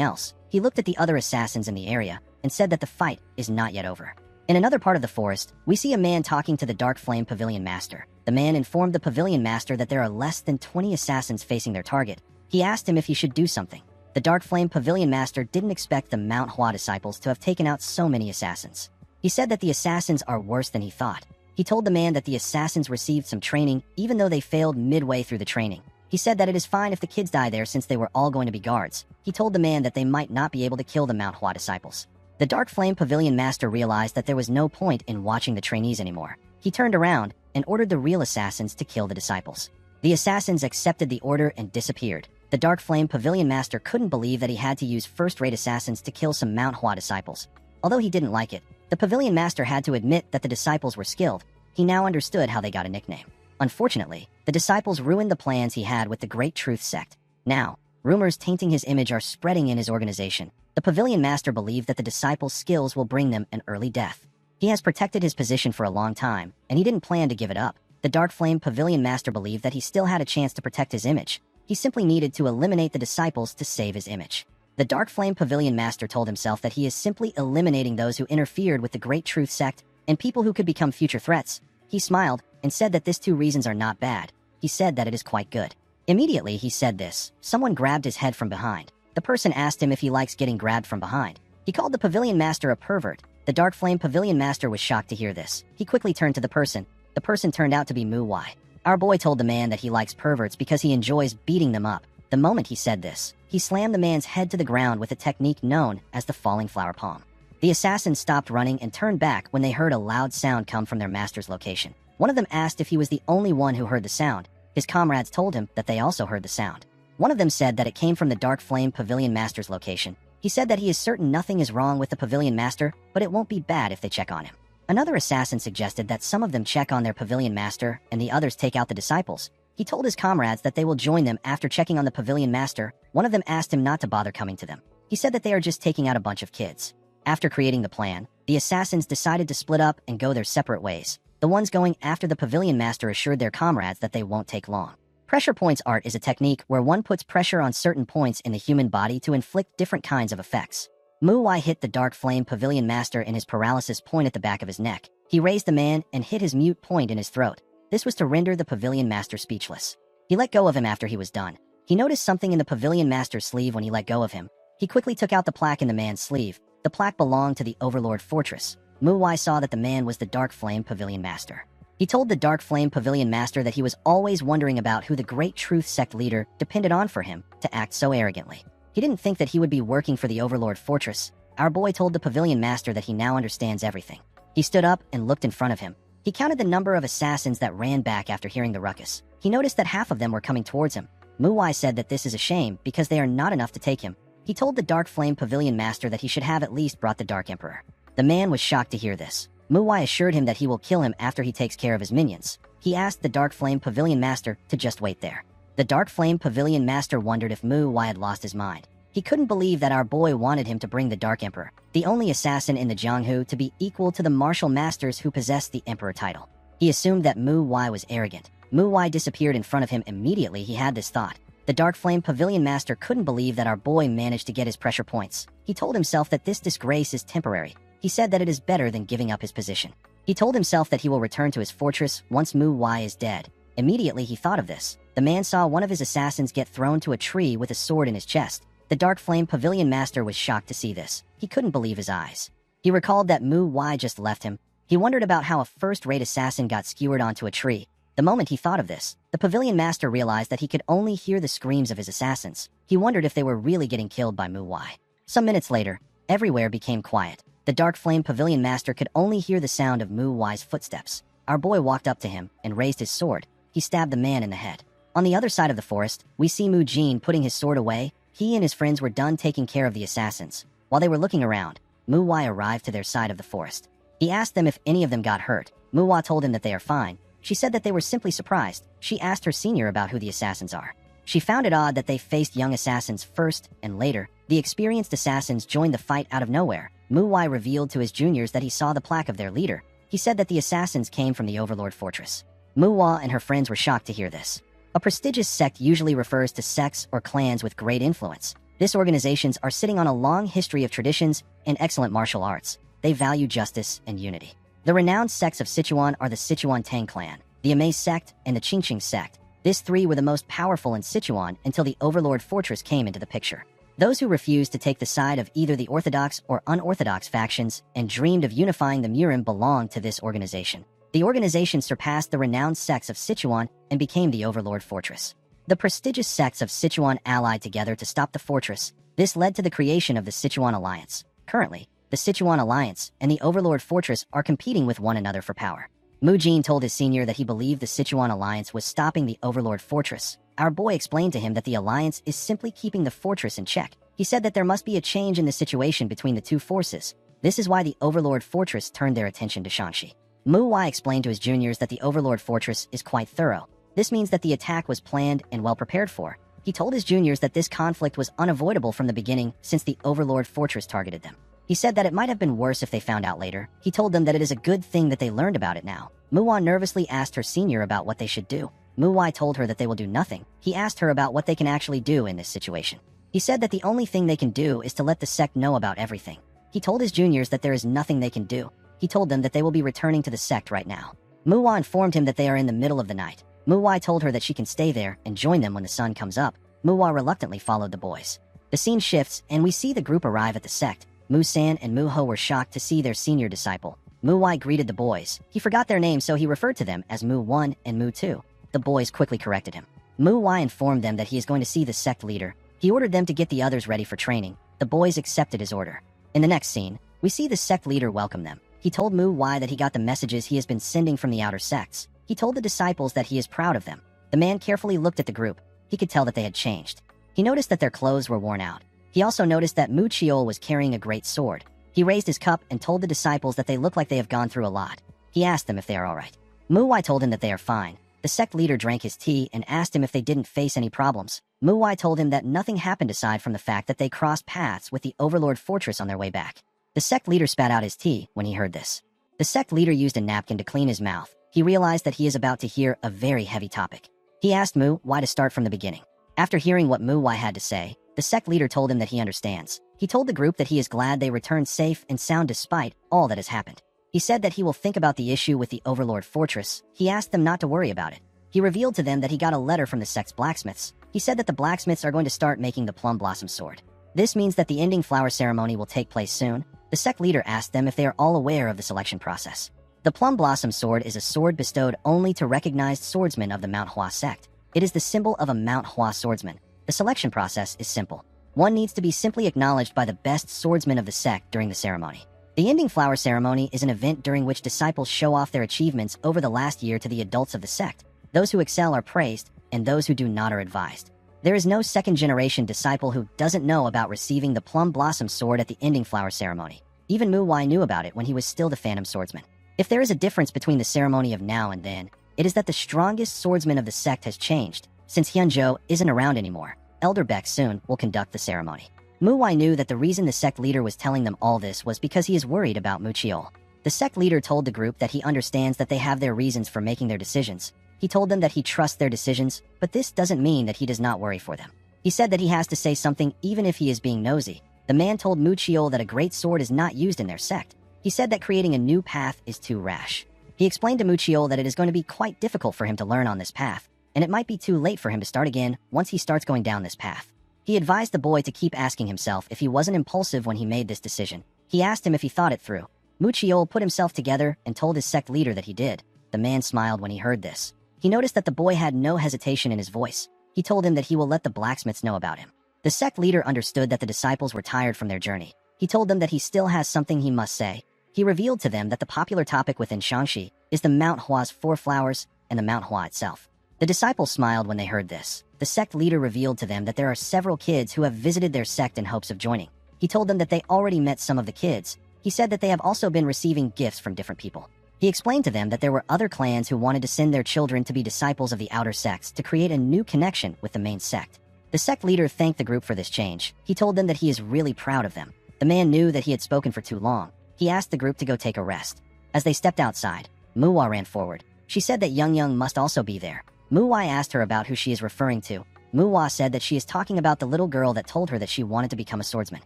else. He looked at the other assassins in the area and said that the fight is not yet over. In another part of the forest, we see a man talking to the Dark Flame Pavilion Master. The man informed the Pavilion Master that there are less than 20 assassins facing their target. He asked him if he should do something. The Dark Flame Pavilion Master didn't expect the Manhwa disciples to have taken out so many assassins. He said that the assassins are worse than he thought. He told the man that the assassins received some training even though they failed midway through the training. He said that it is fine if the kids die there since they were all going to be guards. He told the man that they might not be able to kill the Manhwa disciples. The Dark Flame Pavilion Master realized that there was no point in watching the trainees anymore. He turned around and ordered the real assassins to kill the disciples. The assassins accepted the order and disappeared. The Dark Flame Pavilion Master couldn't believe that he had to use first-rate assassins to kill some Manhwa disciples. Although he didn't like it, the Pavilion Master had to admit that the disciples were skilled. He now understood how they got a nickname. Unfortunately, the disciples ruined the plans he had with the Great Truth Sect. Now, rumors tainting his image are spreading in his organization. The Pavilion Master believed that the disciples' skills will bring them an early death. He has protected his position for a long time, and he didn't plan to give it up. The Dark Flame Pavilion Master believed that he still had a chance to protect his image. He simply needed to eliminate the disciples to save his image. The Dark Flame Pavilion Master told himself that he is simply eliminating those who interfered with the Great Truth Sect and people who could become future threats. He smiled and said that these two reasons are not bad. He said that it is quite good. Immediately he said this, someone grabbed his head from behind. The person asked him if he likes getting grabbed from behind. He called the Pavilion Master a pervert. The Dark Flame Pavilion Master was shocked to hear this. He quickly turned to the person. The person turned out to be Mu Wai. Our boy told the man that he likes perverts because he enjoys beating them up. The moment he said this, he slammed the man's head to the ground with a technique known as the falling flower palm. The assassins stopped running and turned back when they heard a loud sound come from their master's location. One of them asked if he was the only one who heard the sound. His comrades told him that they also heard the sound. One of them said that it came from the Dark Flame Pavilion Master's location. He said that he is certain nothing is wrong with the Pavilion Master, but it won't be bad if they check on him. Another assassin suggested that some of them check on their Pavilion Master and the others take out the disciples. He told his comrades that they will join them after checking on the Pavilion Master. One of them asked him not to bother coming to them. He said that they are just taking out a bunch of kids. After creating the plan, the assassins decided to split up and go their separate ways. The ones going after the Pavilion Master assured their comrades that they won't take long. Pressure points art is a technique where one puts pressure on certain points in the human body to inflict different kinds of effects. Mu Wai hit the Dark Flame Pavilion Master in his paralysis point at the back of his neck. He raised the man and hit his mute point in his throat. This was to render the Pavilion Master speechless. He let go of him after he was done. He noticed something in the Pavilion Master's sleeve when he let go of him. He quickly took out the plaque in the man's sleeve. The plaque belonged to the Overlord Fortress. Mu Wai saw that the man was the Dark Flame Pavilion Master. He told the Dark Flame Pavilion Master that he was always wondering about who the Great Truth Sect leader depended on for him to act so arrogantly. He didn't think that he would be working for the Overlord Fortress. Our boy told the Pavilion Master that he now understands everything. He stood up and looked in front of him. He counted the number of assassins that ran back after hearing the ruckus. He noticed that half of them were coming towards him. Mu Wai said that this is a shame because they are not enough to take him. He told the Dark Flame Pavilion Master that he should have at least brought the Dark Emperor. The man was shocked to hear this. Mu Wai assured him that he will kill him after he takes care of his minions. He asked the Dark Flame Pavilion Master to just wait there. The Dark Flame Pavilion Master wondered if Mu Wai had lost his mind. He couldn't believe that our boy wanted him to bring the Dark Emperor, the only assassin in the Jianghu to be equal to the martial masters who possessed the Emperor title. He assumed that Mu Wai was arrogant. Mu Wai disappeared in front of him immediately he had this thought. The Dark Flame Pavilion Master couldn't believe that our boy managed to get his pressure points. He told himself that this disgrace is temporary. He said that it is better than giving up his position. He told himself that he will return to his fortress once Mu Wai is dead. Immediately he thought of this. The man saw one of his assassins get thrown to a tree with a sword in his chest. The Dark Flame Pavilion Master was shocked to see this. He couldn't believe his eyes. He recalled that Mu Wai just left him. He wondered about how a first-rate assassin got skewered onto a tree. The moment he thought of this, the Pavilion Master realized that he could only hear the screams of his assassins. He wondered if they were really getting killed by Mu Wai. Some minutes later, everywhere became quiet. The Dark Flame Pavilion Master could only hear the sound of Mu Wai's footsteps. Our boy walked up to him and raised his sword. He stabbed the man in the head. On the other side of the forest, we see Mu Jin putting his sword away. He and his friends were done taking care of the assassins. While they were looking around, Mu Wai arrived to their side of the forest. He asked them if any of them got hurt. Mu Wai told him that they are fine. She said that they were simply surprised. She asked her senior about who the assassins are. She found it odd that they faced young assassins first, and later, the experienced assassins joined the fight out of nowhere. Mu Wai revealed to his juniors that he saw the plaque of their leader. He said that the assassins came from the Overlord Fortress. Mu Wai and her friends were shocked to hear this. A prestigious sect usually refers to sects or clans with great influence. These organizations are sitting on a long history of traditions and excellent martial arts. They value justice and unity. The renowned sects of Sichuan are the Sichuan Tang clan, the Amei sect, and the Qingqing sect. These three were the most powerful in Sichuan until the Overlord Fortress came into the picture. Those who refused to take the side of either the orthodox or unorthodox factions and dreamed of unifying the Murim belonged to this organization. The organization surpassed the renowned sects of Sichuan and became the Overlord Fortress. The prestigious sects of Sichuan allied together to stop the fortress. This led to the creation of the Sichuan Alliance. Currently, the Sichuan Alliance and the Overlord Fortress are competing with one another for power. Mu Jin told his senior that he believed the Sichuan Alliance was stopping the Overlord Fortress. Our boy explained to him that the Alliance is simply keeping the fortress in check. He said that there must be a change in the situation between the two forces. This is why the Overlord Fortress turned their attention to Shanxi. Mu Wai explained to his juniors that the Overlord Fortress is quite thorough. This means that the attack was planned and well prepared for. He told his juniors that this conflict was unavoidable from the beginning since the Overlord Fortress targeted them. He said that it might have been worse if they found out later. He told them that it is a good thing that they learned about it now. Mu Wai nervously asked her senior about what they should do. Mu Wai told her that they will do nothing. He asked her about what they can actually do in this situation. He said that the only thing they can do is to let the sect know about everything. He told his juniors that there is nothing they can do. He told them that they will be returning to the sect right now. Mu Wai informed him that they are in the middle of the night. Mu Wai told her that she can stay there and join them when the sun comes up. Mu Wai reluctantly followed the boys. The scene shifts and we see the group arrive at the sect. Mu San and Mu Ho were shocked to see their senior disciple. Mu Wai greeted the boys. He forgot their names, so he referred to them as Mu 1 and Mu 2. The boys quickly corrected him. Mu Wai informed them that he is going to see the sect leader. He ordered them to get the others ready for training. The boys accepted his order. In the next scene, we see the sect leader welcome them. He told Mu Wai that he got the messages he has been sending from the outer sects. He told the disciples that he is proud of them. The man carefully looked at the group. He could tell that they had changed. He noticed that their clothes were worn out. He also noticed that Mu Chiol was carrying a great sword. He raised his cup and told the disciples that they look like they have gone through a lot. He asked them if they are all right. Mu Wai told him that they are fine. The sect leader drank his tea and asked him if they didn't face any problems. Mu Wai told him that nothing happened aside from the fact that they crossed paths with the Overlord Fortress on their way back. The sect leader spat out his tea when he heard this. The sect leader used a napkin to clean his mouth. He realized that he is about to hear a very heavy topic. He asked Mu Wai to start from the beginning. After hearing what Mu Wai had to say, the sect leader told him that he understands. He told the group that he is glad they returned safe and sound despite all that has happened. He said that he will think about the issue with the Overlord Fortress. He asked them not to worry about it. He revealed to them that he got a letter from the sect's blacksmiths. He said that the blacksmiths are going to start making the Plum Blossom Sword. This means that the ending flower ceremony will take place soon. The sect leader asked them if they are all aware of the selection process. The Plum Blossom Sword is a sword bestowed only to recognized swordsmen of the Manhwa sect. It is the symbol of a Manhwa swordsman. The selection process is simple. One needs to be simply acknowledged by the best swordsman of the sect during the ceremony. The ending flower ceremony is an event during which disciples show off their achievements over the last year to the adults of the sect. Those who excel are praised, and those who do not are advised. There is no second-generation disciple who doesn't know about receiving the Plum Blossom Sword at the ending flower ceremony. Even Mu Wai knew about it when he was still the Phantom Swordsman. If there is a difference between the ceremony of now and then, it is that the strongest swordsman of the sect has changed. Since Hyunjo isn't around anymore, Elder Beck soon will conduct the ceremony. Mu Wai knew that the reason the sect leader was telling them all this was because he is worried about Mu Chiol. The sect leader told the group that he understands that they have their reasons for making their decisions. He told them that he trusts their decisions, but this doesn't mean that he does not worry for them. He said that he has to say something even if he is being nosy. The man told Muchiol that a great sword is not used in their sect. He said that creating a new path is too rash. He explained to Muchiol that it is going to be quite difficult for him to learn on this path, and it might be too late for him to start again once he starts going down this path. He advised the boy to keep asking himself if he wasn't impulsive when he made this decision. He asked him if he thought it through. Muchiol put himself together and told his sect leader that he did. The man smiled when he heard this. He noticed that the boy had no hesitation in his voice. He told him that he will let the blacksmiths know about him. The sect leader understood that the disciples were tired from their journey. He told them that he still has something he must say. He revealed to them that the popular topic within Shangxi is the Mount Hua's 4 flowers and the Mount Hua itself. The disciples smiled when they heard this. The sect leader revealed to them that there are several kids who have visited their sect in hopes of joining. He told them that they already met some of the kids. He said that they have also been receiving gifts from different people. He explained to them that there were other clans who wanted to send their children to be disciples of the outer sects to create a new connection with the main sect. The sect leader thanked the group for this change. He told them that he is really proud of them. The man knew that he had spoken for too long. He asked the group to go take a rest. As they stepped outside, Muwa ran forward. She said that Young must also be there. Muwa asked her about who she is referring to. Muwa said that she is talking about the little girl that told her that she wanted to become a swordsman.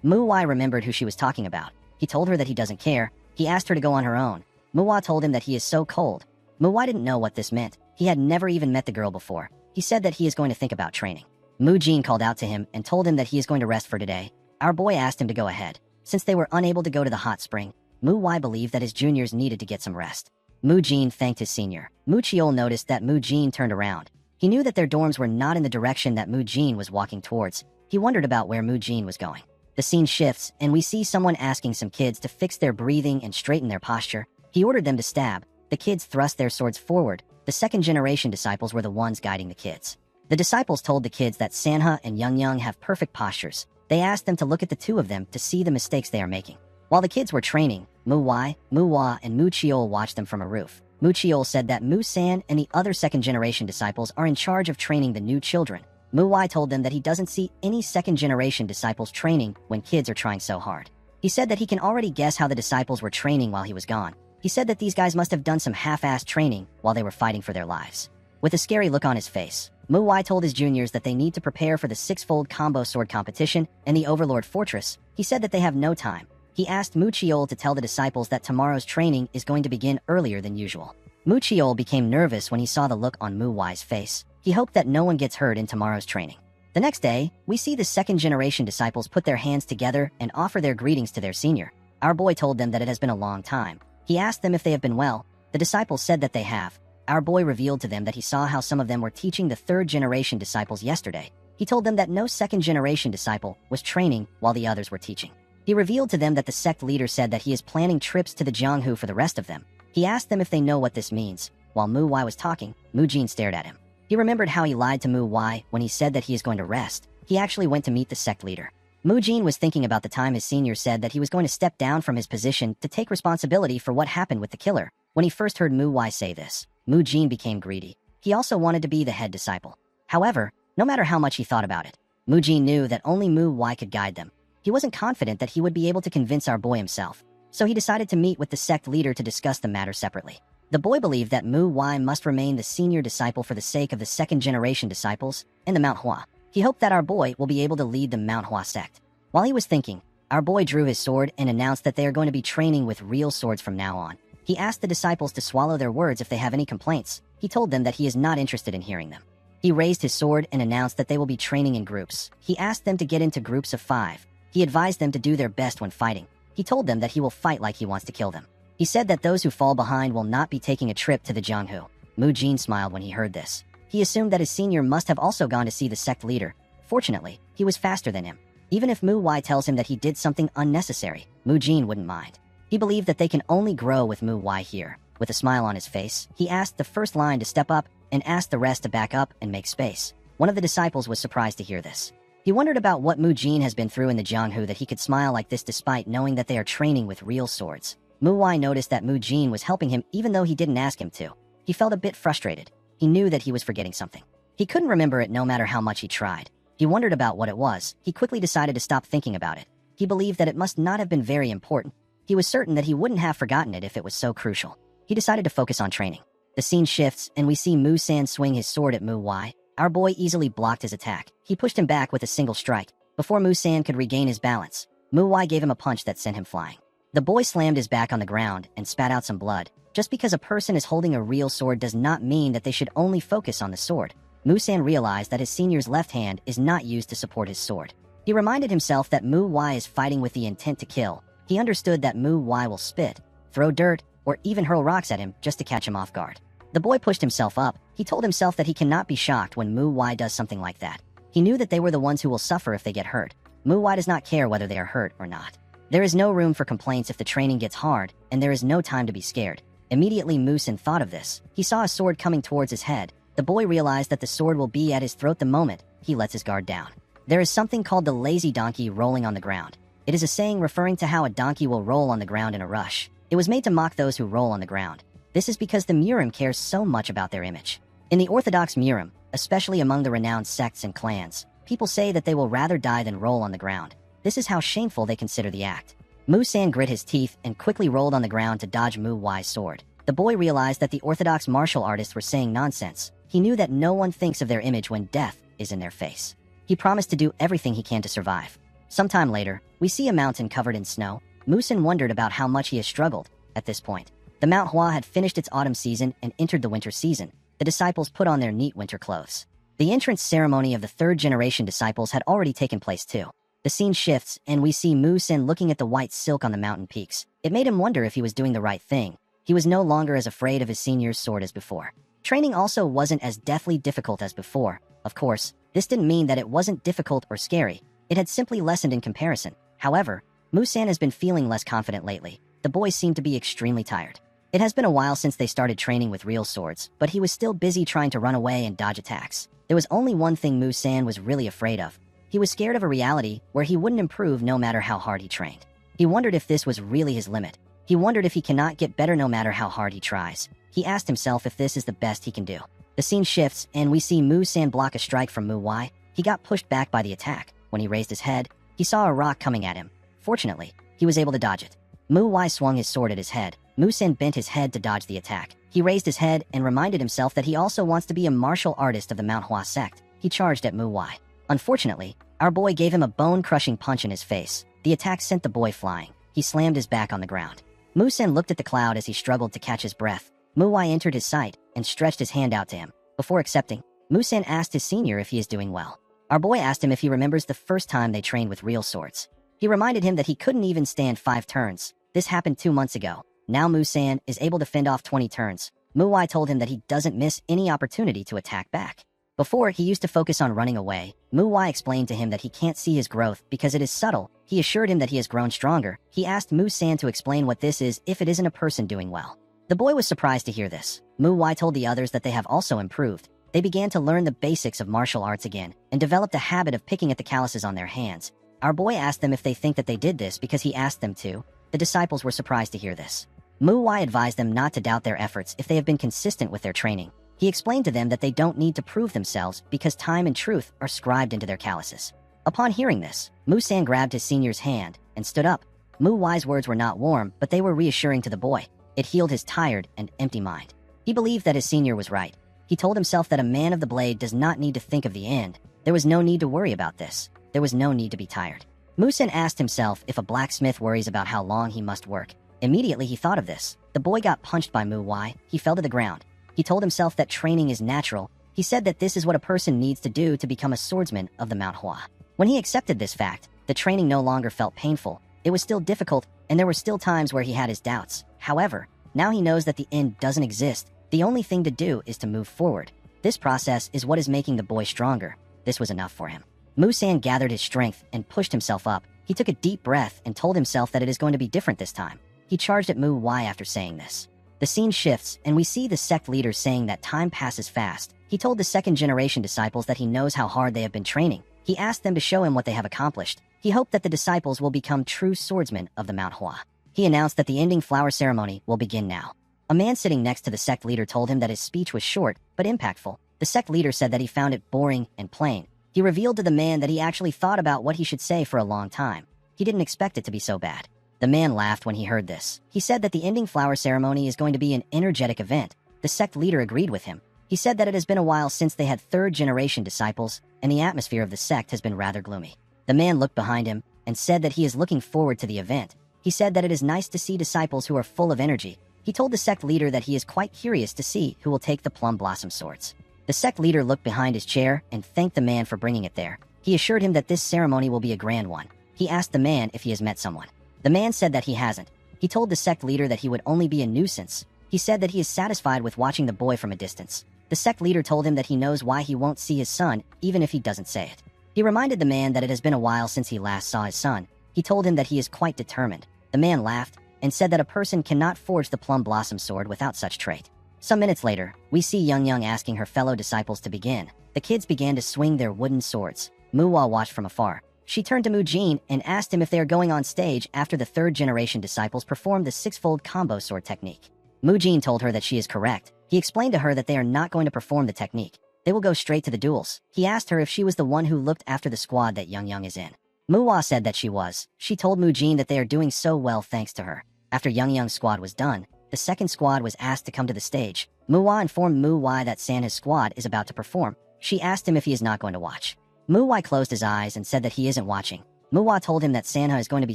Muwa remembered who she was talking about. He told her that he doesn't care. He asked her to go on her own. Muwa told him that he is so cold. Muwa didn't know what this meant. He had never even met the girl before. He said that he is going to think about training. Mu Jin called out to him and told him that he is going to rest for today. Our boy asked him to go ahead. Since they were unable to go to the hot spring, Mu Wai believed that his juniors needed to get some rest. Mu Jin thanked his senior. Mu Chiol noticed that Mu Jin turned around. He knew that their dorms were not in the direction that Mu Jin was walking towards. He wondered about where Mu Jin was going. The scene shifts, and we see someone asking some kids to fix their breathing and straighten their posture. He ordered them to stab. The kids thrust their swords forward. The second-generation disciples were the ones guiding the kids. The disciples told the kids that Sanha and Young have perfect postures. They asked them to look at the two of them to see the mistakes they are making. While the kids were training, Mu Wai, Mu Hua, and Mu Chiol watched them from a roof. Mu Chiol said that Mu San and the other second-generation disciples are in charge of training the new children. Mu Wai told them that he doesn't see any second-generation disciples training when kids are trying so hard. He said that he can already guess how the disciples were training while he was gone. He said that these guys must have done some half-assed training while they were fighting for their lives. With a scary look on his face, Mu Wai told his juniors that they need to prepare for the six-fold combo sword competition and the Overlord Fortress. He said that they have no time. He asked Mu Chiol to tell the disciples that tomorrow's training is going to begin earlier than usual. Mu Chiol became nervous when he saw the look on Mu Wai's face. He hoped that no one gets hurt in tomorrow's training. The next day, we see the second-generation disciples put their hands together and offer their greetings to their senior. Our boy told them that it has been a long time. He asked them if they have been well. The disciples said that they have. Our boy revealed to them that he saw how some of them were teaching the third-generation disciples yesterday. He told them that no second-generation disciple was training while the others were teaching. He revealed to them that the sect leader said that he is planning trips to the Jianghu for the rest of them. He asked them if they know what this means. While Mu Wai was talking, Mu Jin stared at him. He remembered how he lied to Mu Wai when he said that he is going to rest. He actually went to meet the sect leader. Mu Jin was thinking about the time his senior said that he was going to step down from his position to take responsibility for what happened with the killer. When he first heard Mu Wai say this, Mu Jin became greedy. He also wanted to be the head disciple. However, no matter how much he thought about it, Mu Jin knew that only Mu Wai could guide them. He wasn't confident that he would be able to convince our boy himself, so he decided to meet with the sect leader to discuss the matter separately. The boy believed that Mu Wai must remain the senior disciple for the sake of the second-generation disciples and the Mount Hua. He hoped that our boy will be able to lead the Mount Hua sect. While he was thinking, our boy drew his sword and announced that they are going to be training with real swords from now on. He asked the disciples to swallow their words if they have any complaints. He told them that he is not interested in hearing them. He raised his sword and announced that they will be training in groups. He asked them to get into groups of 5. He advised them to do their best when fighting. He told them that he will fight like he wants to kill them. He said that those who fall behind will not be taking a trip to the Jianghu. Mu Jin smiled when he heard this. He assumed that his senior must have also gone to see the sect leader. Fortunately, he was faster than him. Even if Mu Wai tells him that he did something unnecessary, Mu Jin wouldn't mind. He believed that they can only grow with Mu Wai here. With a smile on his face, he asked the first line to step up and asked the rest to back up and make space. One of the disciples was surprised to hear this. He wondered about what Mu Jin has been through in the Jianghu that he could smile like this despite knowing that they are training with real swords. Mu Wai noticed that Mu Jin was helping him even though he didn't ask him to. He felt a bit frustrated. He knew that he was forgetting something. He couldn't remember it no matter how much he tried. He wondered about what it was. He quickly decided to stop thinking about it. He believed that it must not have been very important. He was certain that he wouldn't have forgotten it if it was so crucial. He decided to focus on training. The scene shifts, and we see Mu-san swing his sword at Mu-Wai. Our boy easily blocked his attack. He pushed him back with a single strike. Before Mu-san could regain his balance, Mu-Wai gave him a punch that sent him flying. The boy slammed his back on the ground and spat out some blood. Just because a person is holding a real sword does not mean that they should only focus on the sword. Mu-san realized that his senior's left hand is not used to support his sword. He reminded himself that Mu-Wai is fighting with the intent to kill. He understood that Mu-Wai will spit, throw dirt, or even hurl rocks at him just to catch him off guard. The boy pushed himself up. He told himself that he cannot be shocked when Mu-Wai does something like that. He knew that they were the ones who will suffer if they get hurt. Mu-Wai does not care whether they are hurt or not. There is no room for complaints if the training gets hard, and there is no time to be scared. Immediately Mu-san thought of this. He saw a sword coming towards his head. The boy realized that the sword will be at his throat the moment he lets his guard down. There is something called the lazy donkey rolling on the ground. It is a saying referring to how a donkey will roll on the ground in a rush. It was made to mock those who roll on the ground. This is because the Murim cares so much about their image. In the Orthodox Murim, especially among the renowned sects and clans, people say that they will rather die than roll on the ground. This is how shameful they consider the act. Mu-san grit his teeth and quickly rolled on the ground to dodge Mu-Wai's sword. The boy realized that the Orthodox martial artists were saying nonsense. He knew that no one thinks of their image when death is in their face. He promised to do everything he can to survive. Sometime later, we see a mountain covered in snow. Mu-san wondered about how much he has struggled. At this point, the Manhwa had finished its autumn season and entered the winter season. The disciples put on their neat winter clothes. The entrance ceremony of the third-generation disciples had already taken place too. The scene shifts, and we see Mu-san looking at the white silk on the mountain peaks. It made him wonder if he was doing the right thing. He was no longer as afraid of his senior's sword as before. Training also wasn't as deathly difficult as before. Of course, this didn't mean that it wasn't difficult or scary. It had simply lessened in comparison. However, Mu-san has been feeling less confident lately. The boy seemed to be extremely tired. It has been a while since they started training with real swords, but he was still busy trying to run away and dodge attacks. There was only one thing Mu-san was really afraid of. He was scared of a reality where he wouldn't improve no matter how hard he trained. He wondered if this was really his limit. He wondered if he cannot get better no matter how hard he tries. He asked himself if this is the best he can do. The scene shifts, and we see Mu-san block a strike from Mu-Wai. He got pushed back by the attack. When he raised his head, he saw a rock coming at him. Fortunately, he was able to dodge it. Mu-Wai swung his sword at his head. Mu-san bent his head to dodge the attack. He raised his head and reminded himself that he also wants to be a martial artist of the Manhwa sect. He charged at Mu-Wai. Unfortunately, our boy gave him a bone-crushing punch in his face. The attack sent the boy flying. He slammed his back on the ground. Mu-san looked at the cloud as he struggled to catch his breath. Mu-Wai entered his sight and stretched his hand out to him. Before accepting, Mu-san asked his senior if he is doing well. Our boy asked him if he remembers the first time they trained with real swords. He reminded him that he couldn't even stand 5 turns. This happened 2 months ago. Now Mu-san is able to fend off 20 turns. Mu-Wai told him that he doesn't miss any opportunity to attack back. Before, he used to focus on running away. Mu-Wai explained to him that he can't see his growth because it is subtle. He assured him that he has grown stronger. He asked Mu-san to explain what this is if it isn't a person doing well. The boy was surprised to hear this. Mu-Wai told the others that they have also improved. They began to learn the basics of martial arts again and developed a habit of picking at the calluses on their hands. Our boy asked them if they think that they did this because he asked them to. The disciples were surprised to hear this. Mu-Wai advised them not to doubt their efforts if they have been consistent with their training. He explained to them that they don't need to prove themselves because time and truth are scribed into their calluses. Upon hearing this, Mu-san grabbed his senior's hand and stood up. Mu-Wai's words were not warm, but they were reassuring to the boy. It healed his tired and empty mind. He believed that his senior was right. He told himself that a man of the blade does not need to think of the end. There was no need to worry about this. There was no need to be tired. Mu-san asked himself if a blacksmith worries about how long he must work. Immediately he thought of this. The boy got punched by Mu-Wai. He fell to the ground. He told himself that training is natural. He said that this is what a person needs to do to become a swordsman of the Manhwa. When he accepted this fact, the training no longer felt painful. It was still difficult, and there were still times where he had his doubts. However, now he knows that the end doesn't exist. The only thing to do is to move forward. This process is what is making the boy stronger. This was enough for him. Mu-san gathered his strength and pushed himself up. He took a deep breath and told himself that it is going to be different this time. He charged at Mu-Wai after saying this. The scene shifts, and we see the sect leader saying that time passes fast. He told the second-generation disciples that he knows how hard they have been training. He asked them to show him what they have accomplished. He hoped that the disciples will become true swordsmen of the Manhwa. He announced that the ending flower ceremony will begin now. A man sitting next to the sect leader told him that his speech was short, but impactful. The sect leader said that he found it boring and plain. He revealed to the man that he actually thought about what he should say for a long time. He didn't expect it to be so bad. The man laughed when he heard this. He said that the ending flower ceremony is going to be an energetic event. The sect leader agreed with him. He said that it has been a while since they had third-generation disciples, and the atmosphere of the sect has been rather gloomy. The man looked behind him and said that he is looking forward to the event. He said that it is nice to see disciples who are full of energy. He told the sect leader that he is quite curious to see who will take the plum blossom swords. The sect leader looked behind his chair and thanked the man for bringing it there. He assured him that this ceremony will be a grand one. He asked the man if he has met someone. The man said that he hasn't. He told the sect leader that he would only be a nuisance. He said that he is satisfied with watching the boy from a distance. The sect leader told him that he knows why he won't see his son, even if he doesn't say it. He reminded the man that it has been a while since he last saw his son. He told him that he is quite determined. The man laughed and said that a person cannot forge the plum blossom sword without such trait. Some minutes later, we see Young asking her fellow disciples to begin. The kids began to swing their wooden swords. Manhwa watched from afar. She turned to Mujin and asked him if they are going on stage after the third-generation disciples performed the six-fold combo sword technique. Mujin told her that she is correct. He explained to her that they are not going to perform the technique. They will go straight to the duels. He asked her if she was the one who looked after the squad that Young is in. Manhwa said that she was. She told Mujin that they are doing so well thanks to her. After Young's squad was done, the second squad was asked to come to the stage. Manhwa informed Manhwa that Sanha's squad is about to perform. She asked him if he is not going to watch. Manhwa closed his eyes and said that he isn't watching. Manhwa told him that Sanha is going to be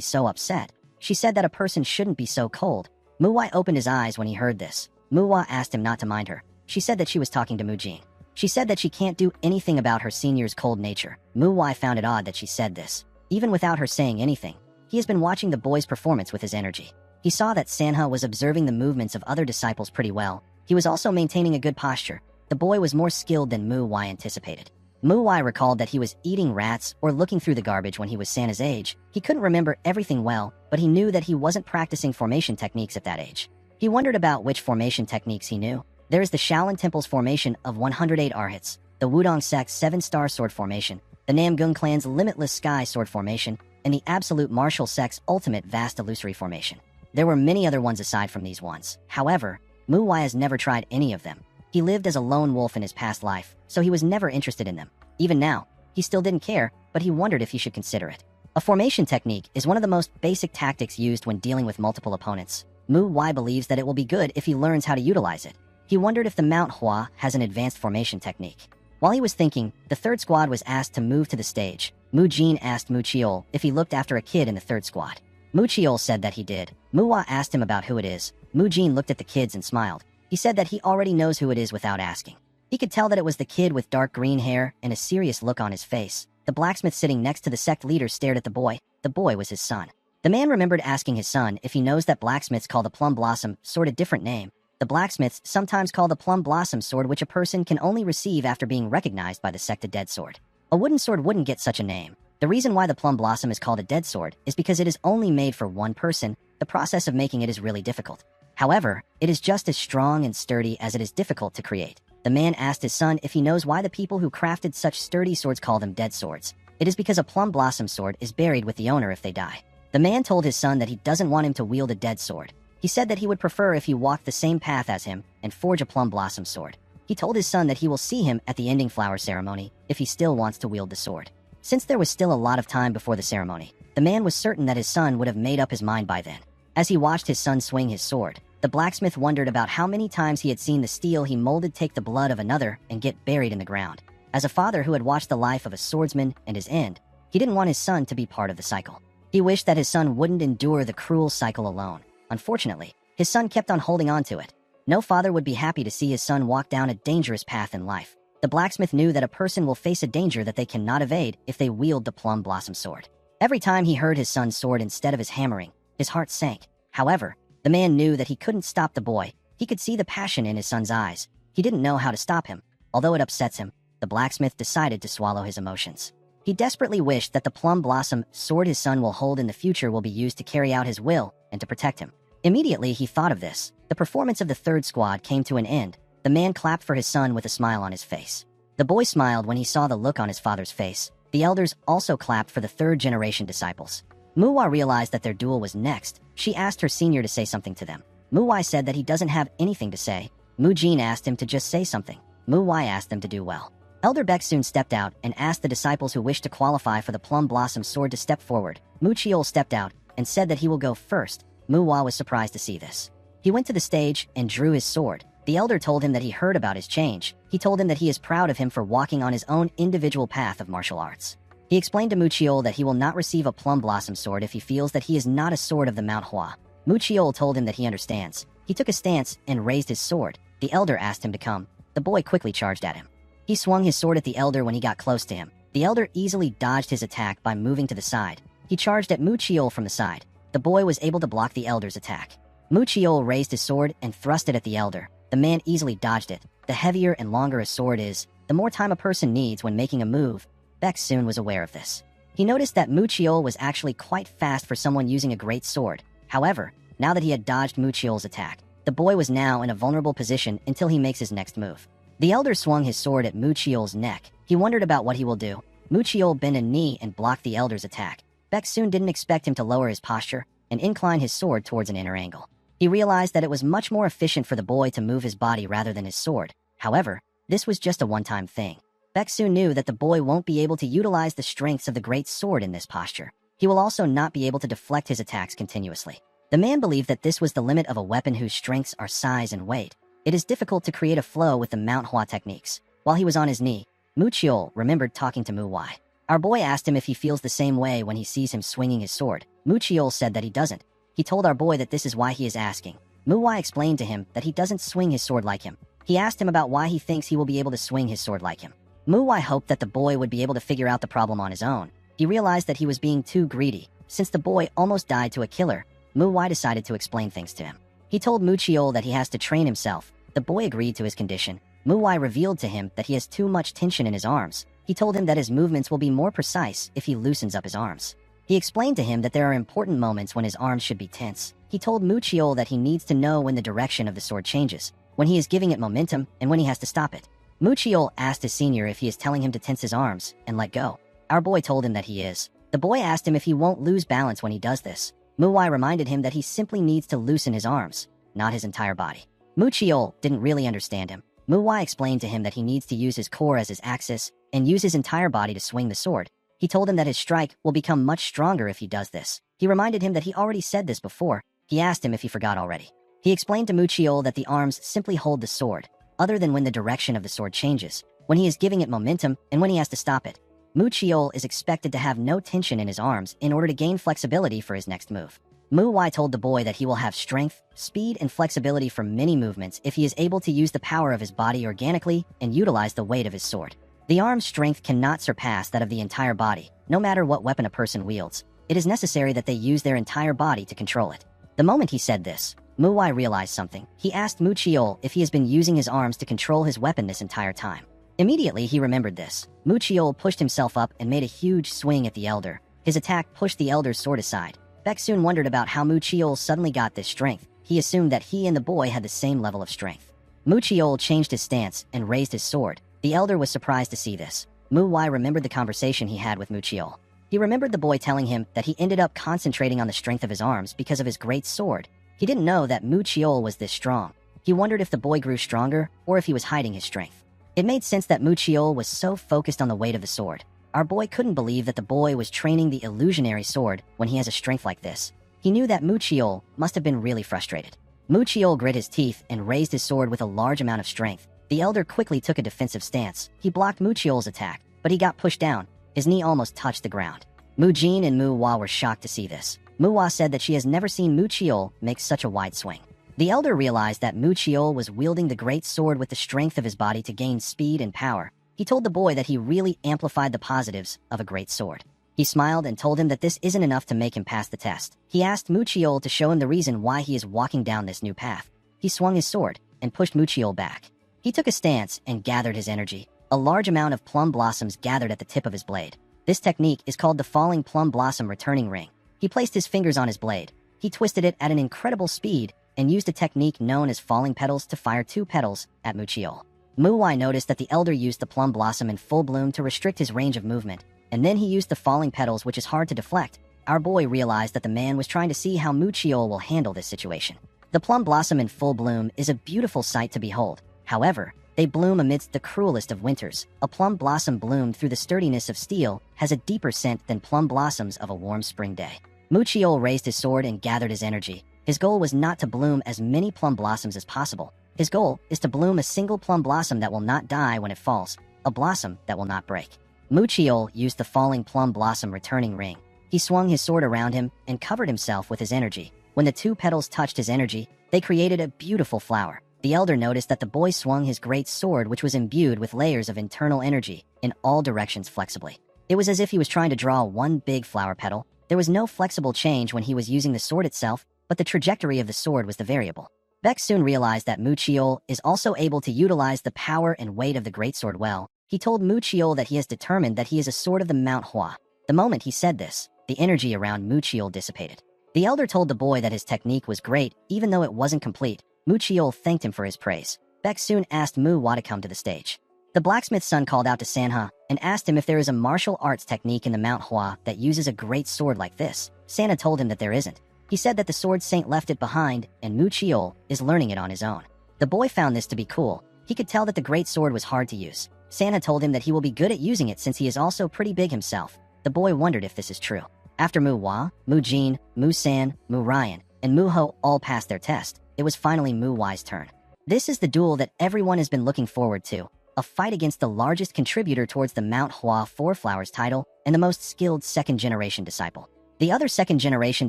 so upset. She said that a person shouldn't be so cold. Manhwa opened his eyes when he heard this. Manhwa asked him not to mind her. She said that she was talking to Mujin. She said that she can't do anything about her senior's cold nature. Manhwa found it odd that she said this. Even without her saying anything, he has been watching the boy's performance with his energy. He saw that Sanha was observing the movements of other disciples pretty well. He was also maintaining a good posture. The boy was more skilled than Manhwa anticipated. Manhwa recalled that he was eating rats or looking through the garbage when he was Sanha's age. He couldn't remember everything well, but he knew that he wasn't practicing formation techniques at that age. He wondered about which formation techniques he knew. There is the Shaolin Temple's formation of 108 Arhats, the Wudong sect's 7-star sword formation, the Namgung clan's Limitless Sky sword formation, and the Absolute Martial sect's Ultimate Vast Illusory formation. There were many other ones aside from these ones. However, Manhwa has never tried any of them. He lived as a lone wolf in his past life, so he was never interested in them. Even now, he still didn't care, but he wondered if he should consider it. A formation technique is one of the most basic tactics used when dealing with multiple opponents. Manhwa believes that it will be good if he learns how to utilize it. He wondered if the Mount Hua has an advanced formation technique. While he was thinking, the third squad was asked to move to the stage. Mujin asked Muchiol if he looked after a kid in the third squad. Muchiol said that he did. Manhwa asked him about who it is. Mujin looked at the kids and smiled. He said that he already knows who it is without asking. He could tell that it was the kid with dark green hair and a serious look on his face. The blacksmith sitting next to the sect leader stared at the boy. The boy was his son. The man remembered asking his son if he knows that blacksmiths call the plum blossom sword a different name. The blacksmiths sometimes call the plum blossom sword which a person can only receive after being recognized by the sect a dead sword. A wooden sword wouldn't get such a name. The reason why the plum blossom is called a dead sword is because it is only made for one person. The process of making it is really difficult. However, it is just as strong and sturdy as it is difficult to create. The man asked his son if he knows why the people who crafted such sturdy swords call them dead swords. It is because a plum blossom sword is buried with the owner if they die. The man told his son that he doesn't want him to wield a dead sword. He said that he would prefer if he walked the same path as him and forge a plum blossom sword. He told his son that he will see him at the ending flower ceremony if he still wants to wield the sword. Since there was still a lot of time before the ceremony, the man was certain that his son would have made up his mind by then. As he watched his son swing his sword, the blacksmith wondered about how many times he had seen the steel he molded take the blood of another and get buried in the ground. As a father who had watched the life of a swordsman and his end, he didn't want his son to be part of the cycle. He wished that his son wouldn't endure the cruel cycle alone. Unfortunately, his son kept on holding on to it. No father would be happy to see his son walk down a dangerous path in life. The blacksmith knew that a person will face a danger that they cannot evade if they wield the plum blossom sword. Every time he heard his son's sword instead of his hammering, his heart sank. However, the man knew that he couldn't stop the boy. He could see the passion in his son's eyes. He didn't know how to stop him. Although it upsets him, the blacksmith decided to swallow his emotions. He desperately wished that the plum blossom sword his son will hold in the future will be used to carry out his will and to protect him. Immediately he thought of this. The performance of the third squad came to an end. The man clapped for his son with a smile on his face. The boy smiled when he saw the look on his father's face. The elders also clapped for the third-generation disciples. Manhwa realized that their duel was next. She asked her senior to say something to them. Manhwa said that he doesn't have anything to say. Mujin asked him to just say something. Manhwa asked them to do well. Elder Beck soon stepped out and asked the disciples who wished to qualify for the plum blossom sword to step forward. Muchiol stepped out and said that he will go first. Manhwa was surprised to see this. He went to the stage and drew his sword. The The elder told him that he heard about his change. He told him that he is proud of him for walking on his own individual path of martial arts. He explained to Muchiol that he will not receive a plum blossom sword if he feels that he is not a sword of the Manhwa. Muchiol told him that he understands. He took a stance and raised his sword. The elder asked him to come. The boy quickly charged at him. He swung his sword at the elder when he got close to him. The elder easily dodged his attack by moving to the side. He charged at Muchiol from the side. The boy was able to block the elder's attack. Muchiol raised his sword and thrust it at the elder. The man easily dodged it. The heavier and longer a sword is, the more time a person needs when making a move. Baek soon was aware of this. He noticed that Muchiol was actually quite fast for someone using a great sword. However, now that he had dodged Muchiol's attack, the boy was now in a vulnerable position until he makes his next move. The elder swung his sword at Muchiol's neck. He wondered about what he will do. Muchiol bent a knee and blocked the elder's attack. Baek soon didn't expect him to lower his posture and incline his sword towards an inner angle. He realized that it was much more efficient for the boy to move his body rather than his sword. However, this was just a one-time thing. Baek soon knew that the boy won't be able to utilize the strengths of the great sword in this posture. He will also not be able to deflect his attacks continuously. The man believed that this was the limit of a weapon whose strengths are size and weight. It is difficult to create a flow with the Manhwa techniques. While he was on his knee, Muchiol remembered talking to Muwai. Our boy asked him if he feels the same way when he sees him swinging his sword. Muchiol said that he doesn't. He told our boy that this is why he is asking. Muwai explained to him that he doesn't swing his sword like him. He asked him about why he thinks he will be able to swing his sword like him. Muwai hoped that the boy would be able to figure out the problem on his own. He realized that he was being too greedy. Since the boy almost died to a killer, Muwai decided to explain things to him. He told Muchiol that he has to train himself. The boy agreed to his condition. Muwai revealed to him that he has too much tension in his arms. He told him that his movements will be more precise if he loosens up his arms. He explained to him that there are important moments when his arms should be tense. He told Muchiol that he needs to know when the direction of the sword changes, when he is giving it momentum, and when he has to stop it. Muchiol asked his senior if he is telling him to tense his arms and let go. Our boy told him that he is. The boy asked him if he won't lose balance when he does this. Muwai reminded him that he simply needs to loosen his arms, not his entire body. Muchiol didn't really understand him. Muwai explained to him that he needs to use his core as his axis and use his entire body to swing the sword. He told him that his strike will become much stronger if he does this. He reminded him that he already said this before. He asked him if he forgot already. He explained to Muchiol that the arms simply hold the sword, other than when the direction of the sword changes, when he is giving it momentum, and when he has to stop it. Muchiol is expected to have no tension in his arms in order to gain flexibility for his next move. Muwai told the boy that he will have strength, speed, and flexibility for many movements if he is able to use the power of his body organically and utilize the weight of his sword. The arm's strength cannot surpass that of the entire body, no matter what weapon a person wields. It is necessary that they use their entire body to control it. The moment he said this, Muwai realized something. He asked Muchiol if he has been using his arms to control his weapon this entire time. Immediately, he remembered this. Muchiol pushed himself up and made a huge swing at the elder. His attack pushed the elder's sword aside. Baek soon wondered about how Muchiol suddenly got this strength. He assumed that he and the boy had the same level of strength. Muchiol changed his stance and raised his sword. The elder was surprised to see this. Muwai remembered the conversation he had with Muchiol. He remembered the boy telling him that he ended up concentrating on the strength of his arms because of his great sword. He didn't know that Muchiol was this strong. He wondered if the boy grew stronger or if he was hiding his strength. It made sense that Muchiol was so focused on the weight of the sword. Our boy couldn't believe that the boy was training the illusionary sword when he has a strength like this. He knew that Muchiol must have been really frustrated. Muchiol grit his teeth and raised his sword with a large amount of strength. The elder quickly took a defensive stance. He blocked Muchiol's attack, but he got pushed down. His knee almost touched the ground. Mujin and Muwa were shocked to see this. Muwa said that she has never seen Muchiol make such a wide swing. The elder realized that Muchiol was wielding the great sword with the strength of his body to gain speed and power. He told the boy that he really amplified the positives of a great sword. He smiled and told him that this isn't enough to make him pass the test. He asked Muchiol to show him the reason why he is walking down this new path. He swung his sword and pushed Muchiol back. He took a stance and gathered his energy. A large amount of plum blossoms gathered at the tip of his blade. This technique is called the falling plum blossom returning ring. He placed his fingers on his blade. He twisted it at an incredible speed and used a technique known as falling petals to fire 2 petals at Muchiol. Muwai noticed that the elder used the plum blossom in full bloom to restrict his range of movement, and then he used the falling petals, which is hard to deflect. Our boy realized that the man was trying to see how Muchiol will handle this situation. The plum blossom in full bloom is a beautiful sight to behold. However, they bloom amidst the cruelest of winters. A plum blossom bloomed through the sturdiness of steel has a deeper scent than plum blossoms of a warm spring day. Muchiol raised his sword and gathered his energy. His goal was not to bloom as many plum blossoms as possible. His goal is to bloom a single plum blossom that will not die when it falls, a blossom that will not break. Mu Chiol used the falling plum blossom returning ring. He swung his sword around him and covered himself with his energy. When the two petals touched his energy, they created a beautiful flower. The elder noticed that the boy swung his great sword, which was imbued with layers of internal energy in all directions flexibly. It was as if he was trying to draw one big flower petal. There was no flexible change when he was using the sword itself, but the trajectory of the sword was the variable. Beck soon realized that Mu Chiol is also able to utilize the power and weight of the greatsword well. He told Mu Chiol that he has determined that he is a sword of the Manhwa. The moment he said this, the energy around Mu Chiol dissipated. The elder told the boy that his technique was great, even though it wasn't complete. Mu Chiol thanked him for his praise. Beck soon asked Manhwa to come to the stage. The blacksmith's son called out to Sanha and asked him if there is a martial arts technique in the Manhwa that uses a great sword like this. Sanha told him that there isn't. He said that the sword saint left it behind and Mu Chiol is learning it on his own. The boy found this to be cool. He could tell that the great sword was hard to use. Sanha told him that he will be good at using it since he is also pretty big himself. The boy wondered if this is true. After Manhwa, Mu Jin, Mu San, Mu Ryan, and Mu Ho all passed their test, it was finally Mu Y's turn. This is the duel that everyone has been looking forward to, a fight against the largest contributor towards the Mount Hua Four Flowers title and the most skilled second-generation disciple. The other second-generation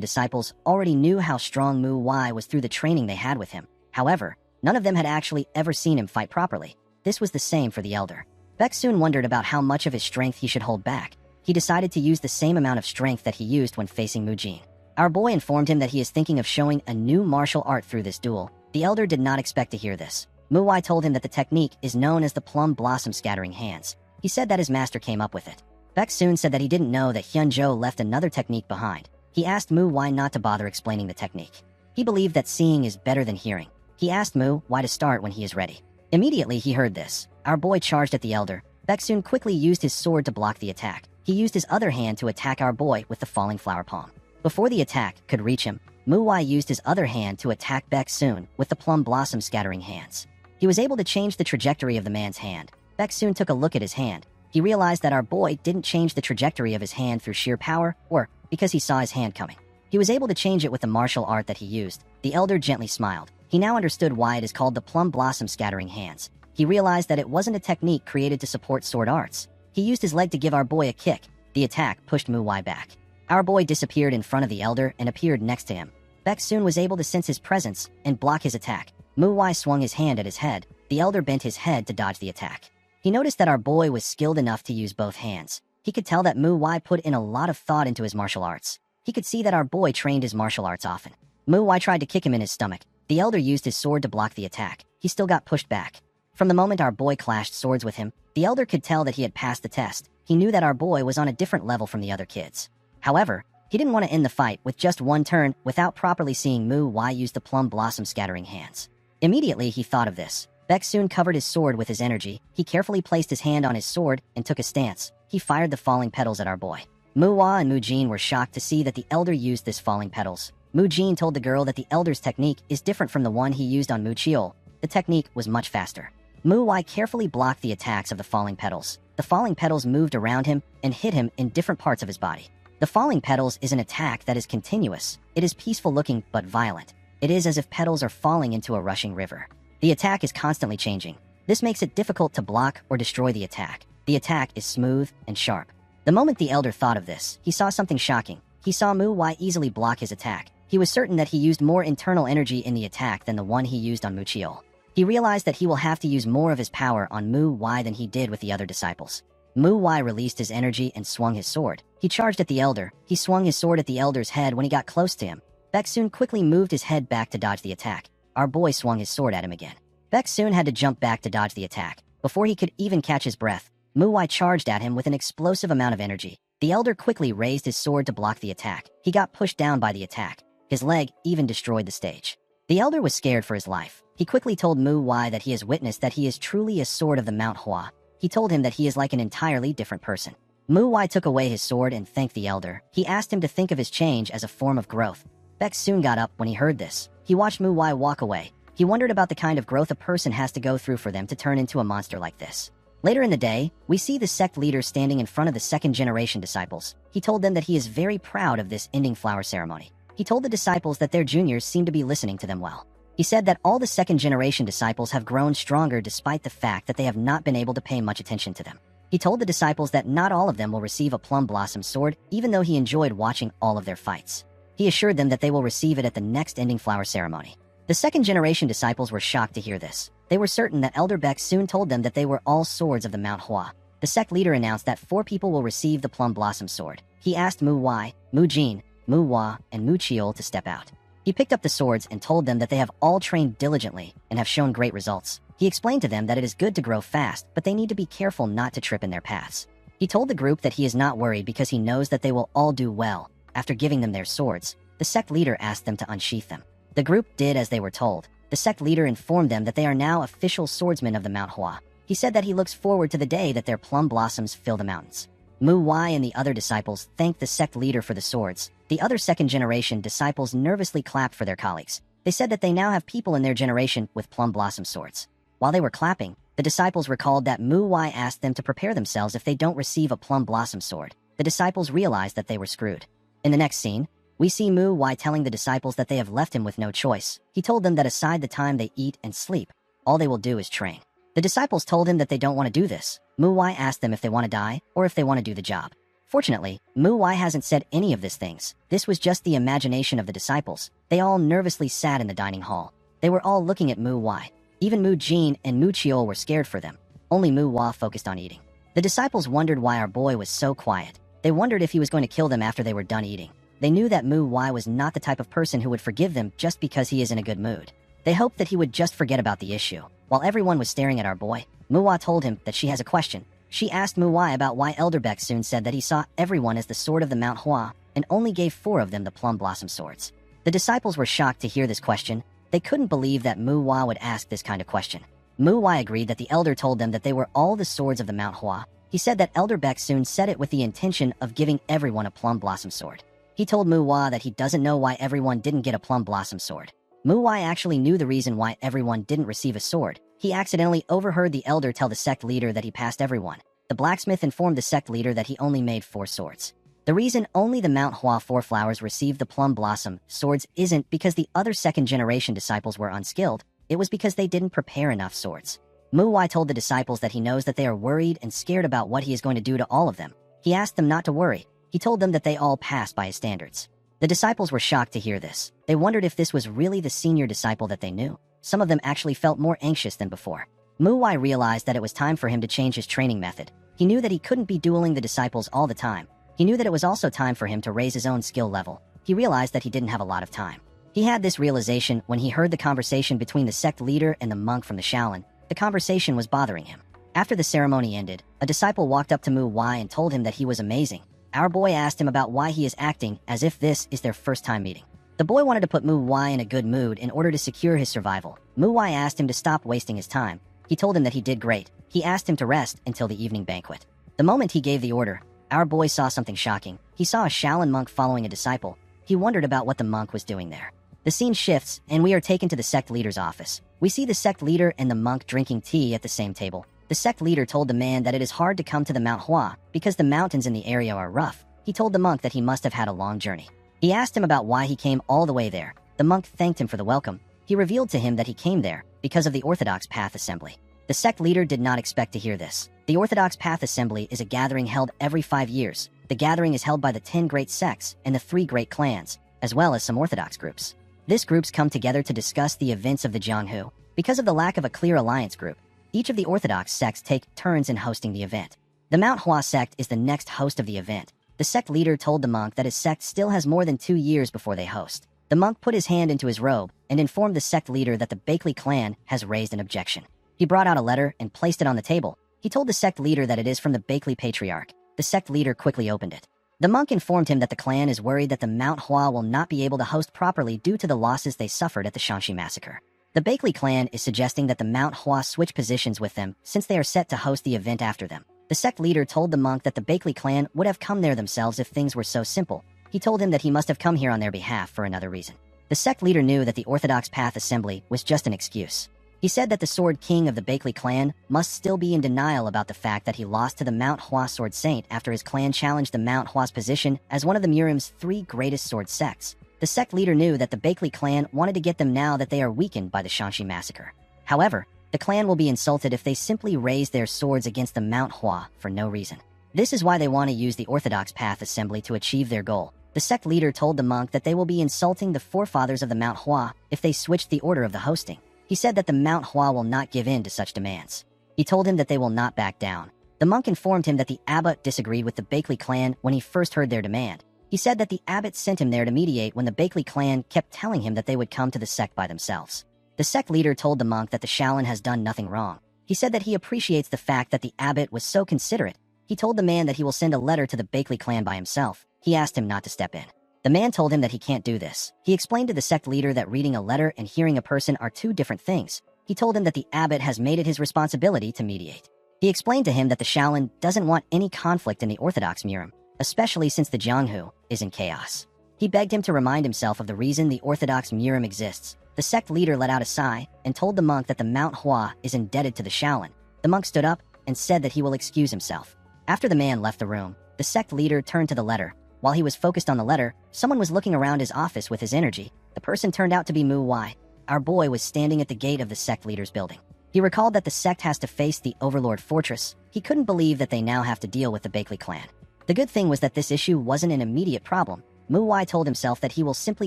disciples already knew how strong Mu Y was through the training they had with him. However, none of them had actually ever seen him fight properly. This was the same for the elder. Beck soon wondered about how much of his strength he should hold back. He decided to use the same amount of strength that he used when facing Mu Jin. Our boy informed him that he is thinking of showing a new martial art through this duel. The elder did not expect to hear this. Mu Y told him that the technique is known as the plum blossom scattering hands. He said that his master came up with it. Beck soon said that he didn't know that Hyun Jo left another technique behind. He asked Mu Y not to bother explaining the technique. He believed that seeing is better than hearing. He asked Mu Y to start when he is ready. Immediately he heard this. Our boy charged at the elder. Beck soon quickly used his sword to block the attack. He used his other hand to attack our boy with the falling flower palm. Before the attack could reach him, Mu Y used his other hand to attack Beck soon with the plum blossom scattering hands. He was able to change the trajectory of the man's hand. Beck soon took a look at his hand. He realized that our boy didn't change the trajectory of his hand through sheer power or because he saw his hand coming. He was able to change it with the martial art that he used. The elder gently smiled. He now understood why it is called the plum blossom scattering hands. He realized that it wasn't a technique created to support sword arts. He used his leg to give our boy a kick. The attack pushed Mu Y back. Our boy disappeared in front of the elder and appeared next to him. Beck soon was able to sense his presence and block his attack. Mu Y swung his hand at his head. The elder bent his head to dodge the attack. He noticed that our boy was skilled enough to use both hands. He could tell that Mu Y put in a lot of thought into his martial arts. He could see that our boy trained his martial arts often. Mu Y tried to kick him in his stomach. The elder used his sword to block the attack. He still got pushed back. From the moment our boy clashed swords with him, the elder could tell that he had passed the test. He knew that our boy was on a different level from the other kids. However, he didn't want to end the fight with just one turn without properly seeing Mu Y use the plum blossom scattering hands. Immediately he thought of this. Beck soon covered his sword with his energy. He carefully placed his hand on his sword and took a stance. He fired the falling petals at our boy. Mu Y and Mu Jin were shocked to see that the elder used this falling petals. Mu Jin told the girl that the elder's technique is different from the one he used on Mu Chiol. The technique was much faster. Mu Y carefully blocked the attacks of the falling petals. The falling petals moved around him and hit him in different parts of his body. The falling petals is an attack that is continuous. It is peaceful looking but violent. It is as if petals are falling into a rushing river. The attack is constantly changing. This makes it difficult to block or destroy the attack. The attack is smooth and sharp. The moment the elder thought of this, he saw something shocking. He saw Mu Y easily block his attack. He was certain that he used more internal energy in the attack than the one he used on Mu Chiol. He realized that he will have to use more of his power on Mu Y than he did with the other disciples. Mu Y released his energy and swung his sword. He charged at the elder. He swung his sword at the elder's head when he got close to him. Beck soon quickly moved his head back to dodge the attack. Our boy swung his sword at him again. Beck soon had to jump back to dodge the attack. Before he could even catch his breath, Mu Y charged at him with an explosive amount of energy. The elder quickly raised his sword to block the attack. He got pushed down by the attack. His leg even destroyed the stage. The elder was scared for his life. He quickly told Mu Y that he has witnessed that he is truly a sword of the Mount Hua. He told him that he is like an entirely different person. Mu Y took away his sword and thanked the elder. He asked him to think of his change as a form of growth. Beck soon got up when he heard this. He watched Mu Y walk away. He wondered about the kind of growth a person has to go through for them to turn into a monster like this. Later in the day, we see the sect leader standing in front of the second-generation disciples. He told them that he is very proud of this ending flower ceremony. He told the disciples that their juniors seem to be listening to them well. He said that all the second-generation disciples have grown stronger despite the fact that they have not been able to pay much attention to them. He told the disciples that not all of them will receive a plum blossom sword, even though he enjoyed watching all of their fights. He assured them that they will receive it at the next ending flower ceremony. The second-generation disciples were shocked to hear this. They were certain that Elder Beck soon told them that they were all swords of the Manhwa. The sect leader announced that 4 people will receive the plum blossom sword. He asked Mu Wai, Mu Jin, Mu Hua, and Mu Chiol to step out. He picked up the swords and told them that they have all trained diligently and have shown great results. He explained to them that it is good to grow fast, but they need to be careful not to trip in their paths. He told the group that he is not worried because he knows that they will all do well. After giving them their swords, the sect leader asked them to unsheath them. The group did as they were told. The sect leader informed them that they are now official swordsmen of the Manhwa. He said that he looks forward to the day that their plum blossoms fill the mountains. Mu Wai and the other disciples thanked the sect leader for the swords. The other second-generation disciples nervously clapped for their colleagues. They said that they now have people in their generation with plum blossom swords. While they were clapping, the disciples recalled that Mu Wai asked them to prepare themselves if they don't receive a plum blossom sword. The disciples realized that they were screwed. In the next scene, we see Mu Wai telling the disciples that they have left him with no choice. He told them that aside the time they eat and sleep, all they will do is train. The disciples told him that they don't want to do this. Mu Wai asked them if they want to die or if they want to do the job. Fortunately, Mu Wai hasn't said any of these things. This was just the imagination of the disciples. They all nervously sat in the dining hall. They were all looking at Mu Wai. Even Mu Jin and Mu Chiol were scared for them. Only Mu Hua focused on eating. The disciples wondered why our boy was so quiet. They wondered if he was going to kill them after they were done eating. They knew that Mu Wai was not the type of person who would forgive them just because he is in a good mood. They hoped that he would just forget about the issue. While everyone was staring at our boy, Mu Hua told him that she has a question. She asked Mu Wai about why Elder Beck soon said that he saw everyone as the sword of the Mount Hua and only gave 4 of them the plum blossom swords. The disciples were shocked to hear this question. They couldn't believe that Mu Hua would ask this kind of question. Mu Wai agreed that the elder told them that they were all the swords of the Mount Hua. He said that Elder Beck soon said it with the intention of giving everyone a plum blossom sword. He told Mu Hua that he doesn't know why everyone didn't get a plum blossom sword. Mu Wai actually knew the reason why everyone didn't receive a sword. He accidentally overheard the elder tell the sect leader that he passed everyone. The blacksmith informed the sect leader that he only made 4 swords. The reason only the Mount Hua 4 flowers received the plum blossom swords isn't because the other second-generation disciples were unskilled. It was because they didn't prepare enough swords. Mu Wai told the disciples that he knows that they are worried and scared about what he is going to do to all of them. He asked them not to worry. He told them that they all passed by his standards. The disciples were shocked to hear this. They wondered if this was really the senior disciple that they knew. Some of them actually felt more anxious than before. Mu Wai realized that it was time for him to change his training method. He knew that he couldn't be dueling the disciples all the time. He knew that it was also time for him to raise his own skill level. He realized that he didn't have a lot of time. He had this realization when he heard the conversation between the sect leader and the monk from the Shaolin. The conversation was bothering him. After the ceremony ended, a disciple walked up to Mu Wai and told him that he was amazing. Our boy asked him about why he is acting as if this is their first time meeting. The boy wanted to put Mu Wai in a good mood in order to secure his survival. Mu Wai asked him to stop wasting his time. He told him that he did great. He asked him to rest until the evening banquet. The moment he gave the order, our boy saw something shocking. He saw a Shaolin monk following a disciple. He wondered about what the monk was doing there. The scene shifts, and we are taken to the sect leader's office. We see the sect leader and the monk drinking tea at the same table. The sect leader told the man that it is hard to come to the Mount Hua because the mountains in the area are rough. He told the monk that he must have had a long journey. He asked him about why he came all the way there. The monk thanked him for the welcome. He revealed to him that he came there because of the Orthodox Path Assembly. The sect leader did not expect to hear this. The Orthodox Path Assembly is a gathering held every 5 years. The gathering is held by the 10 great sects and the 3 great clans, as well as some Orthodox groups. These groups come together to discuss the events of the Jianghu. Because of the lack of a clear alliance group, each of the Orthodox sects take turns in hosting the event. The Mount Hua sect is the next host of the event. The sect leader told the monk that his sect still has more than 2 years before they host. The monk put his hand into his robe and informed the sect leader that the Bakley clan has raised an objection. He brought out a letter and placed it on the table. He told the sect leader that it is from the Bakley patriarch. The sect leader quickly opened it. The monk informed him that the clan is worried that the Mount Hua will not be able to host properly due to the losses they suffered at the Shanxi massacre. The Bakley clan is suggesting that the Mount Hua switch positions with them since they are set to host the event after them. The sect leader told the monk that the Bakley clan would have come there themselves if things were so simple. He told him that he must have come here on their behalf for another reason. The sect leader knew that the Orthodox Path Assembly was just an excuse. He said that the Sword King of the Bakley clan must still be in denial about the fact that he lost to the Mount Hua Sword Saint after his clan challenged the Mount Hua's position as one of the Murim's 3 greatest sword sects. The sect leader knew that the Bakley clan wanted to get them now that they are weakened by the Shanxi massacre. However, the clan will be insulted if they simply raise their swords against the Manhwa for no reason. This is why they want to use the Orthodox Path Assembly to achieve their goal. The sect leader told the monk that they will be insulting the forefathers of the Manhwa if they switched the order of the hosting. He said that the Manhwa will not give in to such demands. He told him that they will not back down. The monk informed him that the abbot disagreed with the Bakley clan when he first heard their demand. He said that the abbot sent him there to mediate when the Bakley clan kept telling him that they would come to the sect by themselves. The sect leader told the monk that the Shaolin has done nothing wrong. He said that he appreciates the fact that the abbot was so considerate. He told the man that he will send a letter to the Bakley clan by himself. He asked him not to step in. The man told him that he can't do this. He explained to the sect leader that reading a letter and hearing a person are two different things. He told him that the abbot has made it his responsibility to mediate. He explained to him that the Shaolin doesn't want any conflict in the Orthodox Murim, especially since the Jianghu is in chaos. He begged him to remind himself of the reason the Orthodox Murim exists. The sect leader let out a sigh and told the monk that the Manhwa is indebted to the Shaolin. The monk stood up and said that he will excuse himself. After the man left the room, the sect leader turned to the letter. While he was focused on the letter, someone was looking around his office with his energy. The person turned out to be Mu Wai. Our boy was standing at the gate of the sect leader's building. He recalled that the sect has to face the Overlord Fortress. He couldn't believe that they now have to deal with the Bakley clan. The good thing was that this issue wasn't an immediate problem. Mu Wai told himself that he will simply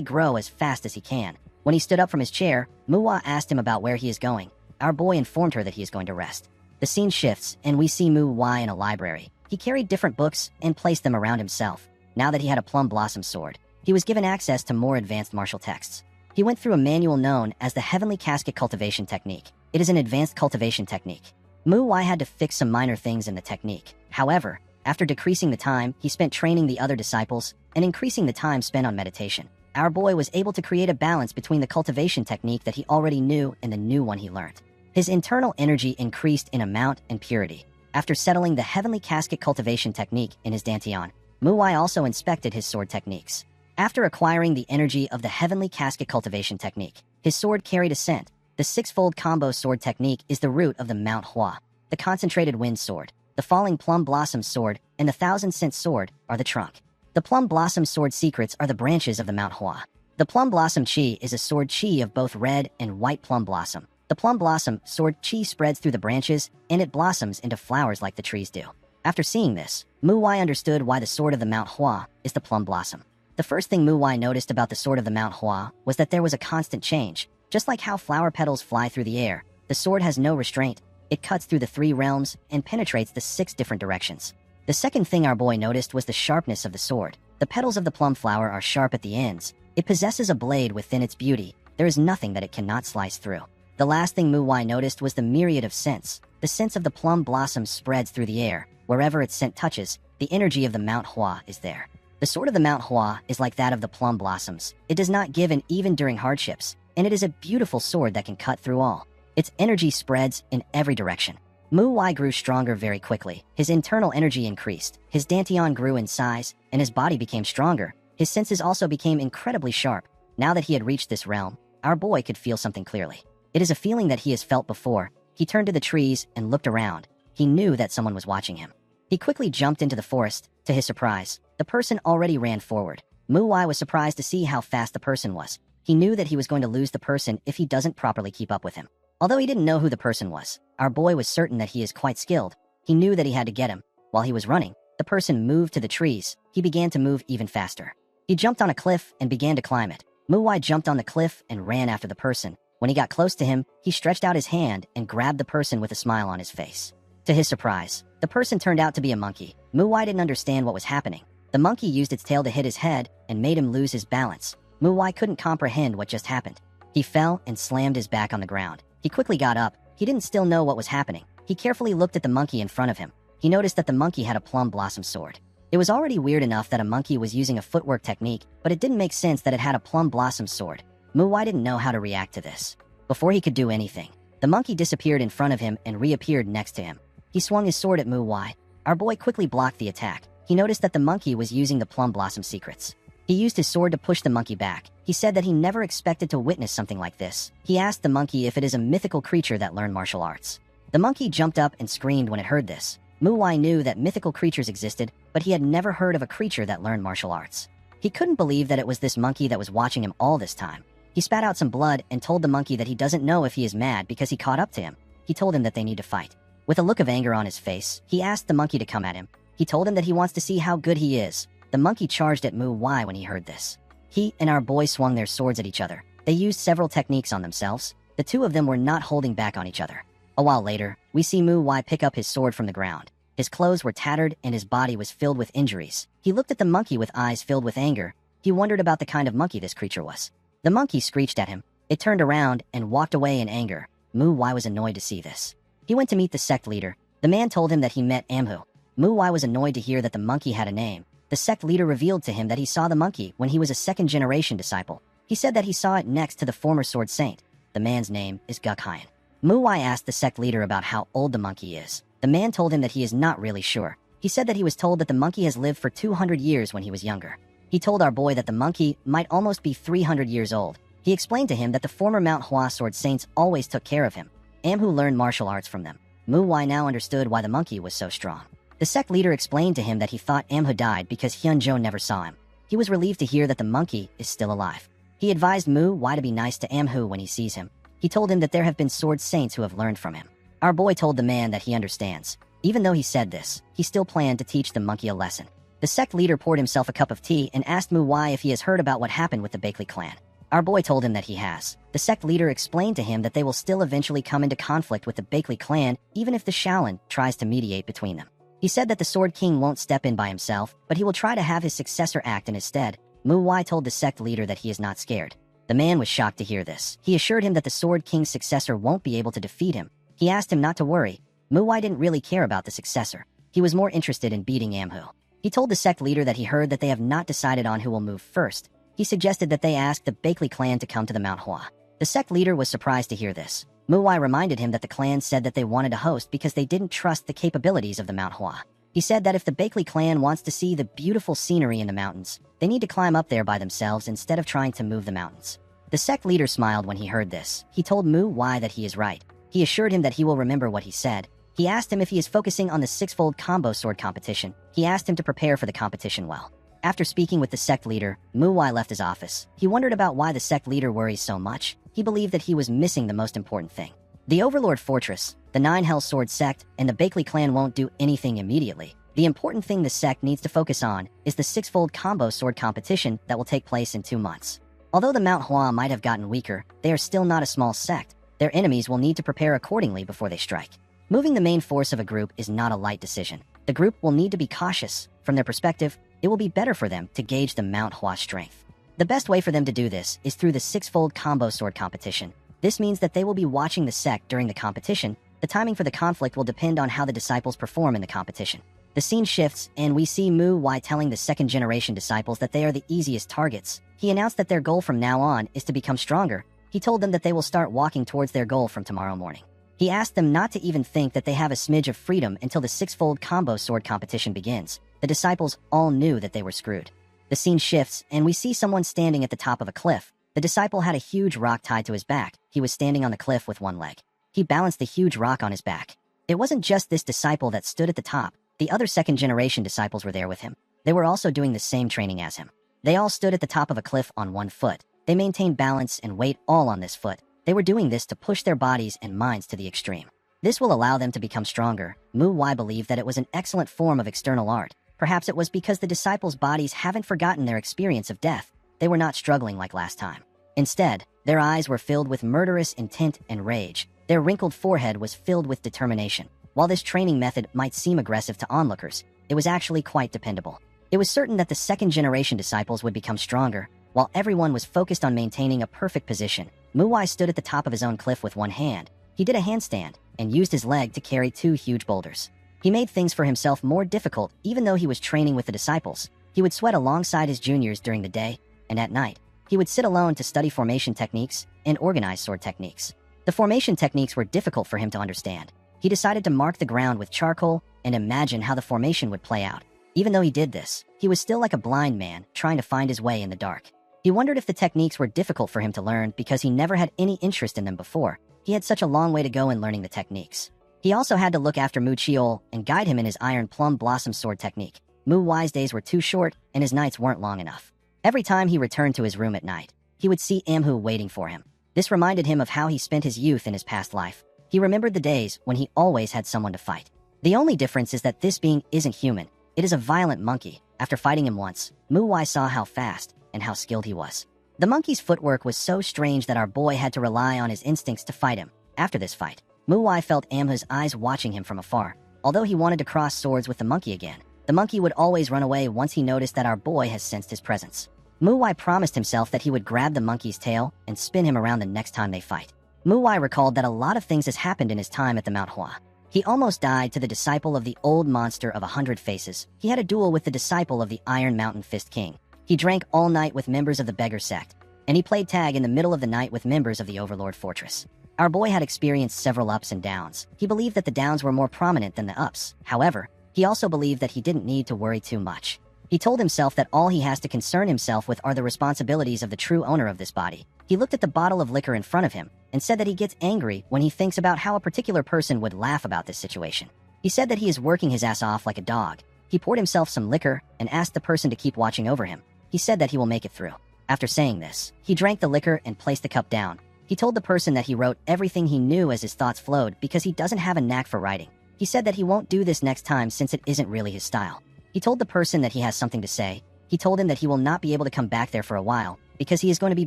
grow as fast as he can. When he stood up from his chair, Mu Wai asked him about where he is going. Our boy informed her that he is going to rest. The scene shifts, and we see Mu Wai in a library. He carried different books and placed them around himself. Now that he had a plum blossom sword, he was given access to more advanced martial texts. He went through a manual known as the Heavenly Casket Cultivation Technique. It is an advanced cultivation technique. Mu Wai had to fix some minor things in the technique. However, after decreasing the time he spent training the other disciples and increasing the time spent on meditation, our boy was able to create a balance between the cultivation technique that he already knew and the new one he learned. His internal energy increased in amount and purity. After settling the Heavenly Casket Cultivation Technique in his Dantian, Mu Wai also inspected his sword techniques. After acquiring the energy of the Heavenly Casket Cultivation Technique, his sword carried a scent. The six-fold combo sword technique is the root of the Manhwa. The concentrated wind sword, the falling plum blossom sword, and the thousand-scent sword are the trunk. The plum blossom sword secrets are the branches of the Manhwa. The plum blossom chi is a sword chi of both red and white plum blossom. The plum blossom sword chi spreads through the branches, and it blossoms into flowers like the trees do. After seeing this, Mu Wai understood why the sword of the Manhwa is the plum blossom. The first thing Mu Wai noticed about the sword of the Manhwa was that there was a constant change. Just like how flower petals fly through the air, the sword has no restraint. It cuts through the 3 realms and penetrates the 6 different directions. The second thing our boy noticed was the sharpness of the sword. The petals of the plum flower are sharp at the ends. It possesses a blade within its beauty. There is nothing that it cannot slice through. The last thing Mu Wai noticed was the myriad of scents. The scent of the plum blossom spreads through the air. Wherever its scent touches, the energy of the Manhwa is there. The sword of the Manhwa is like that of the plum blossoms. It does not give in even during hardships, and it is a beautiful sword that can cut through all. Its energy spreads in every direction. Mu Wai grew stronger very quickly. His internal energy increased. His Dantian grew in size, and his body became stronger. His senses also became incredibly sharp. Now that he had reached this realm, our boy could feel something clearly. It is a feeling that he has felt before. He turned to the trees and looked around. He knew that someone was watching him. He quickly jumped into the forest. To his surprise, the person already ran forward. Mu Wai was surprised to see how fast the person was. He knew that he was going to lose the person if he doesn't properly keep up with him. Although he didn't know who the person was, our boy was certain that he is quite skilled. He knew that he had to get him. While he was running, the person moved to the trees. He began to move even faster. He jumped on a cliff and began to climb it. Mu Wai jumped on the cliff and ran after the person. When he got close to him, he stretched out his hand and grabbed the person with a smile on his face. To his surprise, the person turned out to be a monkey. Mu Wai didn't understand what was happening. The monkey used its tail to hit his head and made him lose his balance. Mu Wai couldn't comprehend what just happened. He fell and slammed his back on the ground. He quickly got up. He didn't still know what was happening. He carefully looked at the monkey in front of him. He noticed that the monkey had a plum blossom sword. It was already weird enough that a monkey was using a footwork technique, but it didn't make sense that it had a plum blossom sword. Mu Wai didn't know how to react to this. Before he could do anything, the monkey disappeared in front of him and reappeared next to him. He swung his sword at Mu Wai. Our boy quickly blocked the attack. He noticed that the monkey was using the plum blossom secrets. He used his sword to push the monkey back. He said that he never expected to witness something like this. He asked the monkey if it is a mythical creature that learned martial arts. The monkey jumped up and screamed when it heard this. Mu Wai knew that mythical creatures existed, but he had never heard of a creature that learned martial arts. He couldn't believe that it was this monkey that was watching him all this time. He spat out some blood and told the monkey that he doesn't know if he is mad because he caught up to him. He told him that they need to fight. With a look of anger on his face, he asked the monkey to come at him. He told him that he wants to see how good he is. The monkey charged at Mu Wai when he heard this. He and our boy swung their swords at each other. They used several techniques on themselves. The two of them were not holding back on each other. A while later, we see Mu Wai pick up his sword from the ground. His clothes were tattered and his body was filled with injuries. He looked at the monkey with eyes filled with anger. He wondered about the kind of monkey this creature was. The monkey screeched at him. It turned around and walked away in anger. Mu Wai was annoyed to see this. He went to meet the sect leader. The man told him that he met Amhu. Mu Wai was annoyed to hear that the monkey had a name. The sect leader revealed to him that he saw the monkey when he was a second-generation disciple. He said that he saw it next to the former sword saint. The man's name is Gukhayan. Mu Wai asked the sect leader about how old the monkey is. The man told him that he is not really sure. He said that he was told that the monkey has lived for 200 years when he was younger. He told our boy that the monkey might almost be 300 years old. He explained to him that the former Manhwa sword saints always took care of him. Amhu learned martial arts from them. Mu Wai now understood why the monkey was so strong. The sect leader explained to him that he thought Amhu died because Hyunjo never saw him. He was relieved to hear that the monkey is still alive. He advised Mu Wai to be nice to Amhu when he sees him. He told him that there have been sword saints who have learned from him. Our boy told the man that he understands. Even though he said this, he still planned to teach the monkey a lesson. The sect leader poured himself a cup of tea and asked Mu Wai if he has heard about what happened with the Bakley clan. Our boy told him that he has. The sect leader explained to him that they will still eventually come into conflict with the Bakley clan even if the Shaolin tries to mediate between them. He said that the Sword King won't step in by himself, but he will try to have his successor act in his stead. Mu Wai told the sect leader that he is not scared. The man was shocked to hear this. He assured him that the Sword King's successor won't be able to defeat him. He asked him not to worry. Mu Wai didn't really care about the successor. He was more interested in beating Amhu. He told the sect leader that he heard that they have not decided on who will move first. He suggested that they ask the Bakley clan to come to the Manhwa. The sect leader was surprised to hear this. Mu Wai reminded him that the clan said that they wanted to host because they didn't trust the capabilities of the Manhwa. He said that if the Bakley clan wants to see the beautiful scenery in the mountains, they need to climb up there by themselves instead of trying to move the mountains. The sect leader smiled when he heard this. He told Mu Wai that he is right. He assured him that he will remember what he said. He asked him if he is focusing on the six-fold combo sword competition. He asked him to prepare for the competition well. After speaking with the sect leader, Mu Wai left his office. He wondered about why the sect leader worries so much. He believed that he was missing the most important thing. The Overlord Fortress, the Nine Hell Sword sect, and the Bakley clan won't do anything immediately. The important thing the sect needs to focus on is the six-fold combo sword competition that will take place in 2 months. Although the Mount Hua might have gotten weaker, they are still not a small sect. Their enemies will need to prepare accordingly before they strike. Moving the main force of a group is not a light decision. The group will need to be cautious. From their perspective, it will be better for them to gauge the Mount Hua strength. The best way for them to do this is through the six-fold combo sword competition. This means that they will be watching the sect during the competition. The timing for the conflict will depend on how the disciples perform in the competition. The scene shifts, and we see Mu Wai telling the second-generation disciples that they are the easiest targets. He announced that their goal from now on is to become stronger. He told them that they will start walking towards their goal from tomorrow morning. He asked them not to even think that they have a smidge of freedom until the six-fold combo sword competition begins. The disciples all knew that they were screwed. The scene shifts, and we see someone standing at the top of a cliff. The disciple had a huge rock tied to his back. He was standing on the cliff with one leg. He balanced the huge rock on his back. It wasn't just this disciple that stood at the top. The other second-generation disciples were there with him. They were also doing the same training as him. They all stood at the top of a cliff on one foot. They maintained balance and weight all on this foot. They were doing this to push their bodies and minds to the extreme. This will allow them to become stronger. Mu Wai believed that it was an excellent form of external art. Perhaps it was because the disciples' bodies haven't forgotten their experience of death. They were not struggling like last time. Instead, their eyes were filled with murderous intent and rage. Their wrinkled forehead was filled with determination. While this training method might seem aggressive to onlookers, it was actually quite dependable. It was certain that the second-generation disciples would become stronger. While everyone was focused on maintaining a perfect position, Mu Wai stood at the top of his own cliff with one hand. He did a handstand and used his leg to carry 2 huge boulders. He made things for himself more difficult even though he was training with the disciples. He would sweat alongside his juniors during the day, and at night, he would sit alone to study formation techniques and organize sword techniques. The formation techniques were difficult for him to understand. He decided to mark the ground with charcoal and imagine how the formation would play out. Even though he did this, he was still like a blind man trying to find his way in the dark. He wondered if the techniques were difficult for him to learn because he never had any interest in them before. He had such a long way to go in learning the techniques. He also had to look after Mu Chiol and guide him in his Iron Plum Blossom sword technique. Mu Wai's days were too short and his nights weren't long enough. Every time he returned to his room at night, he would see Amhu waiting for him. This reminded him of how he spent his youth in his past life. He remembered the days when he always had someone to fight. The only difference is that this being isn't human. It is a violent monkey. After fighting him once, Muwai saw how fast and how skilled he was. The monkey's footwork was so strange that our boy had to rely on his instincts to fight him. After this fight, Muwai felt Amhu's eyes watching him from afar. Although he wanted to cross swords with the monkey again, the monkey would always run away once he noticed that our boy has sensed his presence. Muwai promised himself that he would grab the monkey's tail and spin him around the next time they fight. Muwai recalled that a lot of things has happened in his time at the Manhwa. He almost died to the disciple of the old monster of 100 faces. He had a duel with the disciple of the Iron Mountain Fist King. He drank all night with members of the beggar sect, and he played tag in the middle of the night with members of the Overlord Fortress. Our boy had experienced several ups and downs. He believed that the downs were more prominent than the ups. However, he also believed that he didn't need to worry too much. He told himself that all he has to concern himself with are the responsibilities of the true owner of this body. He looked at the bottle of liquor in front of him and said that he gets angry when he thinks about how a particular person would laugh about this situation. He said that he is working his ass off like a dog. He poured himself some liquor and asked the person to keep watching over him. He said that he will make it through. After saying this, he drank the liquor and placed the cup down. He told the person that he wrote everything he knew as his thoughts flowed because he doesn't have a knack for writing. He said that he won't do this next time since it isn't really his style. He told the person that he has something to say. He told him that he will not be able to come back there for a while because he is going to be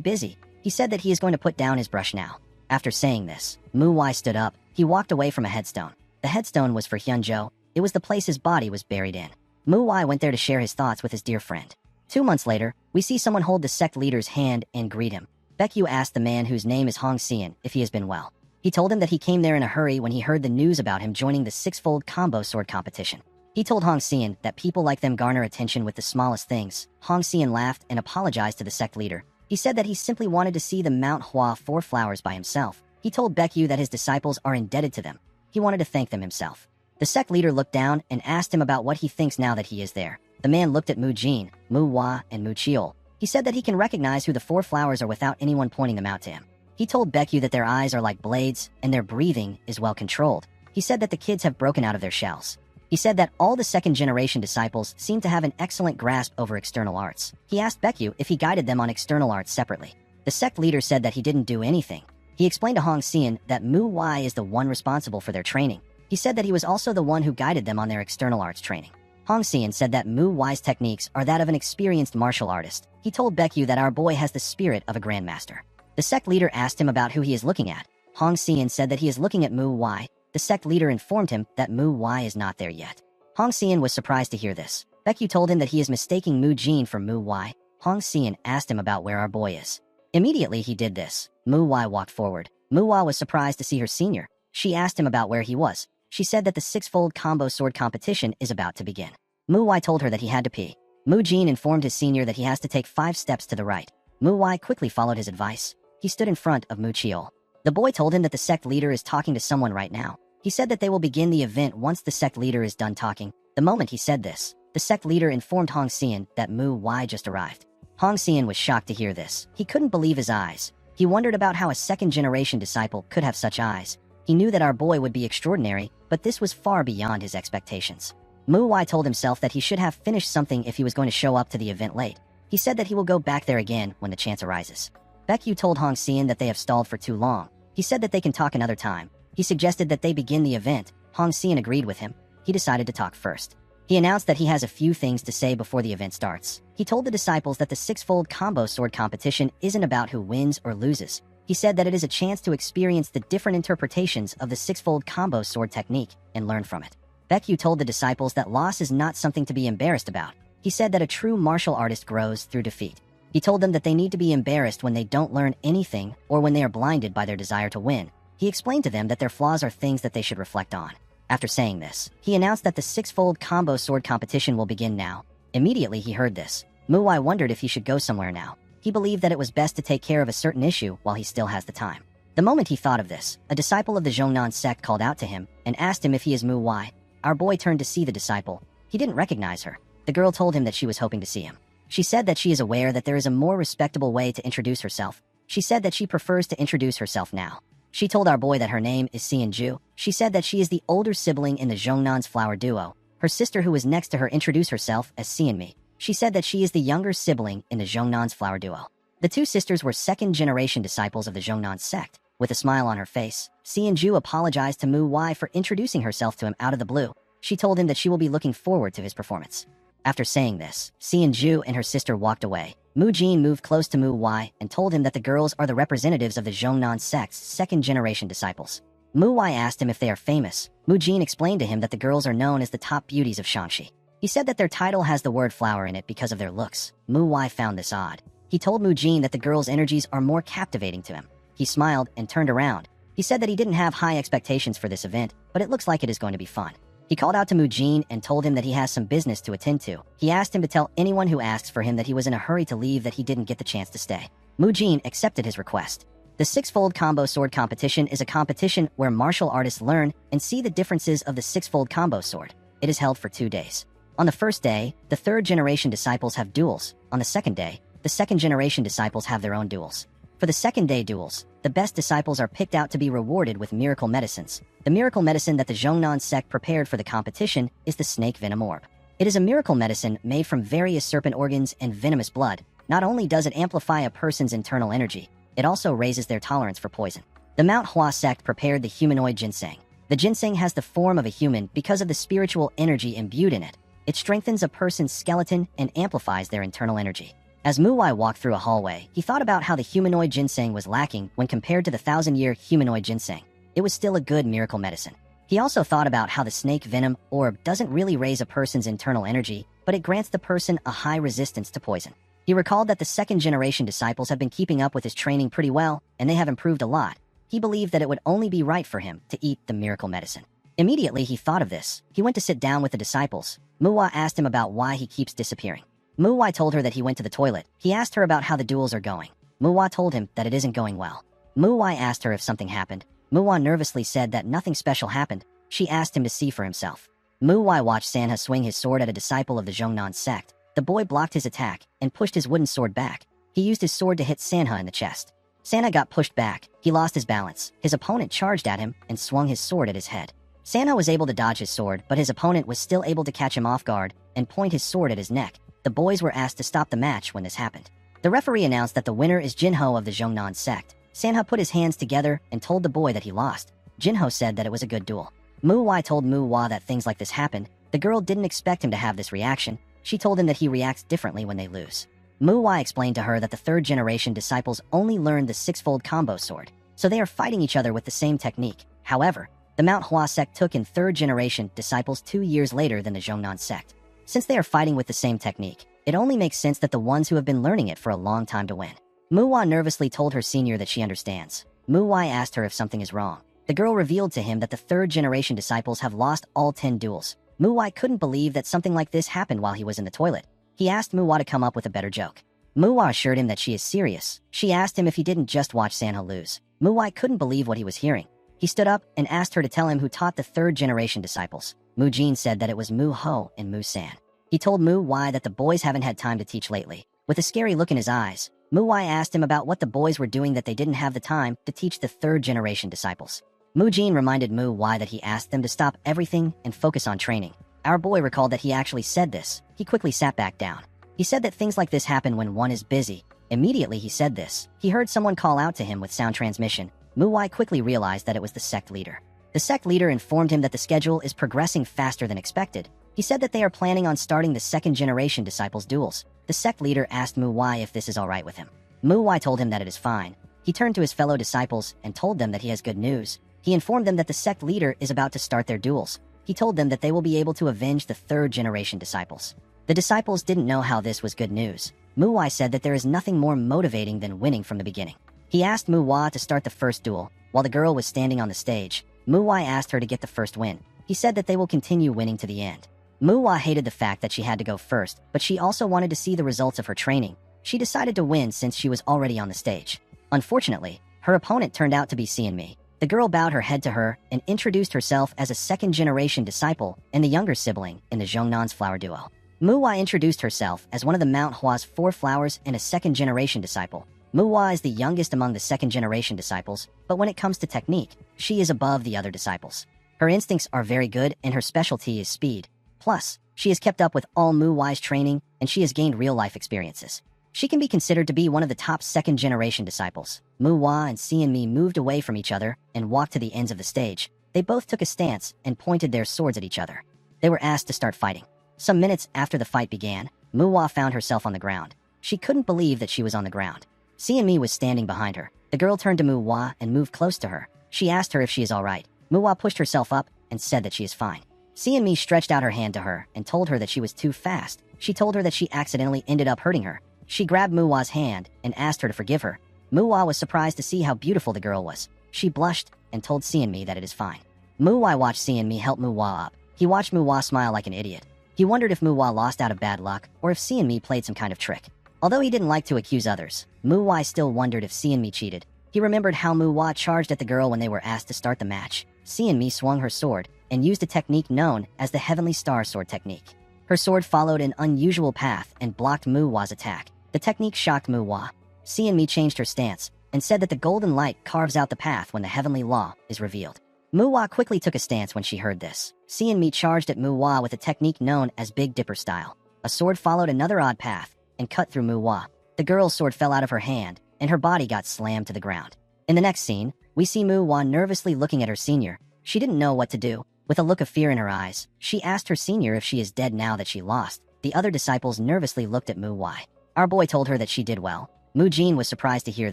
busy. He said that he is going to put down his brush now. After saying this, Muwai stood up. He walked away from a headstone. The headstone was for Hyunjo. It was the place his body was buried in. Muwai went there to share his thoughts with his dear friend. 2 months later, we see someone hold the sect leader's hand and greet him. Baekyu asked the man whose name is Hong Seon if he has been well. He told him that he came there in a hurry when he heard the news about him joining the six-fold combo sword competition. He told Hong Seon that people like them garner attention with the smallest things. Hong Seon laughed and apologized to the sect leader. He said that he simply wanted to see the Mount Hua Four Flowers by himself. He told Baekyu that his disciples are indebted to them. He wanted to thank them himself. The sect leader looked down and asked him about what he thinks now that he is there. The man looked at Mu Jin, Mu Hua, and Mu Cheol. He said that he can recognize who the four flowers are without anyone pointing them out to him. He told Baekyu that their eyes are like blades and their breathing is well controlled. He said that the kids have broken out of their shells. He said that all the second-generation disciples seem to have an excellent grasp over external arts. He asked Baekyu if he guided them on external arts separately. The sect leader said that he didn't do anything. He explained to Hong Seon that Mu Wai is the one responsible for their training. He said that he was also the one who guided them on their external arts training. Hong Seon said that Mu Wai's techniques are that of an experienced martial artist. He told Baekyu that our boy has the spirit of a grandmaster. The sect leader asked him about who he is looking at. Hong Seon said that he is looking at Mu Wai. The sect leader informed him that Mu Wai is not there yet. Hong Seon was surprised to hear this. Baekyu told him that he is mistaking Mu Jin for Mu Wai. Hong Seon asked him about where our boy is. Immediately he did this. Mu Wai walked forward. Mu Wai was surprised to see her senior. She asked him about where he was. She said that the six-fold combo sword competition is about to begin. Mu Wai told her that he had to pee. Mu Jin informed his senior that he has to take 5 steps to the right. Mu Wai quickly followed his advice. He stood in front of Mu Cheol. The boy told him that the sect leader is talking to someone right now. He said that they will begin the event once the sect leader is done talking. The moment he said this, the sect leader informed Hong Seon that Mu Wai just arrived. Hong Seon was shocked to hear this. He couldn't believe his eyes. He wondered about how a second-generation disciple could have such eyes. He knew that our boy would be extraordinary, but this was far beyond his expectations. Mu Wai told himself that he should have finished something if he was going to show up to the event late. He said that he will go back there again when the chance arises. Baekyu told Hong Seon that they have stalled for too long. He said that they can talk another time. He suggested that they begin the event. Hong Seon agreed with him. He decided to talk first. He announced that he has a few things to say before the event starts. He told the disciples that the six-fold combo sword competition isn't about who wins or loses. He said that it is a chance to experience the different interpretations of the six-fold combo sword technique and learn from it. Baekyu told the disciples that loss is not something to be embarrassed about. He said that a true martial artist grows through defeat. He told them that they need to be embarrassed when they don't learn anything or when they are blinded by their desire to win. He explained to them that their flaws are things that they should reflect on. After saying this, he announced that the six-fold combo sword competition will begin now. Immediately he heard this. Mu Wai wondered if he should go somewhere now. He believed that it was best to take care of a certain issue while he still has the time. The moment he thought of this, a disciple of the Zhongnan sect called out to him and asked him if he is Mu Wai. Our boy turned to see the disciple. He didn't recognize her. The girl told him that she was hoping to see him. She said that she is aware that there is a more respectable way to introduce herself. She said that she prefers to introduce herself now. She told our boy that her name is Seon-ju. She said that she is the older sibling in the Zhongnan's flower duo. Her sister who was next to her introduced herself as Seon-mi. She said that she is the younger sibling in the Zhongnan's flower duo. The two sisters were second-generation disciples of the Zhongnan sect. With a smile on her face, Xianju apologized to Mu Wai for introducing herself to him out of the blue. She told him that she will be looking forward to his performance. After saying this, Xianju and her sister walked away. Mu Jin moved close to Mu Wai and told him that the girls are the representatives of the Zhongnan sect's second-generation disciples. Mu Wai asked him if they are famous. Mu Jin explained to him that the girls are known as the top beauties of Shanxi. He said that their title has the word flower in it because of their looks. Mu Wai found this odd. He told Mu Jin that the girls' energies are more captivating to him. He smiled and turned around. He said that he didn't have high expectations for this event, but it looks like it is going to be fun. He called out to Mu Jin and told him that he has some business to attend to. He asked him to tell anyone who asks for him that he was in a hurry to leave, that he didn't get the chance to stay. Mu Jin accepted his request. The six-fold combo sword competition is a competition where martial artists learn and see the differences of the six-fold combo sword. It is held for 2 days. On the first day, the third-generation disciples have duels. On the second day, the second-generation disciples have their own duels. For the second-day duels, the best disciples are picked out to be rewarded with miracle medicines. The miracle medicine that the Zhongnan sect prepared for the competition is the snake venom orb. It is a miracle medicine made from various serpent organs and venomous blood. Not only does it amplify a person's internal energy, it also raises their tolerance for poison. The Manhwa sect prepared the humanoid ginseng. The ginseng has the form of a human because of the spiritual energy imbued in it. It strengthens a person's skeleton and amplifies their internal energy. As Mu Wai walked through a hallway, he thought about how the humanoid ginseng was lacking when compared to the 1,000-year humanoid ginseng. It was still a good miracle medicine. He also thought about how the snake venom orb doesn't really raise a person's internal energy, but it grants the person a high resistance to poison. He recalled that the second-generation disciples have been keeping up with his training pretty well, and they have improved a lot. He believed that it would only be right for him to eat the miracle medicine. Immediately he thought of this. He went to sit down with the disciples. Mu Wai asked him about why he keeps disappearing. Mu Wai told her that he went to the toilet. He asked her about how the duels are going. Mu Wai told him that it isn't going well. Mu Wai asked her if something happened. Mu Wai nervously said that nothing special happened. She asked him to see for himself. Mu Wai watched Sanha swing his sword at a disciple of the Zhongnan sect. The boy blocked his attack and pushed his wooden sword back. He used his sword to hit Sanha in the chest. Sanha got pushed back. He lost his balance. His opponent charged at him and swung his sword at his head. Sanha was able to dodge his sword, but his opponent was still able to catch him off guard and point his sword at his neck. The boys were asked to stop the match when this happened. The referee announced that the winner is Jinho of the Zhongnan sect. Sanha put his hands together and told the boy that he lost. Jinho said that it was a good duel. Mu Wai told Mu Wai that things like this happened. The girl didn't expect him to have this reaction. She told him that he reacts differently when they lose. Mu Wai explained to her that the third-generation disciples only learned the six-fold combo sword, so they are fighting each other with the same technique. However, the Manhwa sect took in third-generation disciples 2 years later than the Zhongnan sect. Since they are fighting with the same technique, it only makes sense that the ones who have been learning it for a long time to win. Mu Wai nervously told her senior that she understands. Mu Wai asked her if something is wrong. The girl revealed to him that the third-generation disciples have lost all 10 duels. Mu Wai couldn't believe that something like this happened while he was in the toilet. He asked Mu Wai to come up with a better joke. Mu Wai assured him that she is serious. She asked him if he didn't just watch Sanha lose. Mu Wai couldn't believe what he was hearing. He stood up and asked her to tell him who taught the third-generation disciples. Mu Jin said that it was Mu Ho and Mu San. He told Mu Wai that the boys haven't had time to teach lately. With a scary look in his eyes, Mu Wai asked him about what the boys were doing that they didn't have the time to teach the third-generation disciples. Mu Jin reminded Mu Wai that he asked them to stop everything and focus on training. Our boy recalled that he actually said this. He quickly sat back down. He said that things like this happen when one is busy. Immediately he said this. He heard someone call out to him with sound transmission. Mu Wai quickly realized that it was the sect leader. The sect leader informed him that the schedule is progressing faster than expected. He said that they are planning on starting the second-generation disciples' duels. The sect leader asked Mu Wai if this is all right with him. Mu Wai told him that it is fine. He turned to his fellow disciples and told them that he has good news. He informed them that the sect leader is about to start their duels. He told them that they will be able to avenge the third-generation disciples. The disciples didn't know how this was good news. Mu Wai said that there is nothing more motivating than winning from the beginning. He asked Mu Wai to start the first duel. While the girl was standing on the stage, Mu Wai asked her to get the first win. He said that they will continue winning to the end. Mu Wai hated the fact that she had to go first, but she also wanted to see the results of her training. She decided to win since she was already on the stage. Unfortunately, her opponent turned out to be Xianmi. The girl bowed her head to her and introduced herself as a second-generation disciple and the younger sibling in the Zhongnan's flower duo. Mu Wai introduced herself as one of the Mount Hua's 4 flowers and a second-generation disciple. Mu Wai is the youngest among the second-generation disciples, but when it comes to technique, she is above the other disciples. Her instincts are very good and her specialty is speed. Plus, She has kept up with all Mu Wai's training, and she has gained real-life experiences. She can be considered to be one of the top second-generation disciples. Mu Wai and Xian Mi moved away from each other and walked to the ends of the stage. They both took a stance and pointed their swords at each other. They were asked to start fighting. Some minutes after the fight began, Mu Wai found herself on the ground. She couldn't believe that she was on the ground. Xian Mi was standing behind her. The girl turned to Mu Wai and moved close to her. She asked her if she is all right. Mu Wai pushed herself up and said that she is fine. Xian Mi stretched out her hand to her and told her that she was too fast. She told her that she accidentally ended up hurting her. She grabbed Mu Wai's hand and asked her to forgive her. Mu Wai was surprised to see how beautiful the girl was. She blushed and told Xian Mi that it is fine. Mu Wai watched Xian Mi help Mu Wai up. He watched Mu Wai smile like an idiot. He wondered if Mu Wai lost out of bad luck or if Xian Mi played some kind of trick. Although he didn't like to accuse others, Mu Wai still wondered if Xian Mi cheated. He remembered how Mu Wai charged at the girl when they were asked to start the match. Xian Mi swung her sword and used a technique known as the Heavenly Star Sword technique. Her sword followed an unusual path and blocked Mu Wai's attack. The technique shocked Mu Wai. Xian Mi changed her stance and said that the golden light carves out the path when the heavenly law is revealed. Mu Wai quickly took a stance when she heard this. Xian Mi charged at Mu Wai with a technique known as Big Dipper style. A sword followed another odd path and cut through Mu Wai. The girl's sword fell out of her hand and her body got slammed to the ground. In the next scene, we see Mu Wai nervously looking at her senior. She didn't know what to do. With a look of fear in her eyes, she asked her senior if she is dead now that she lost. The other disciples nervously looked at Mu Wai. Our boy told her that she did well. Mu Jin was surprised to hear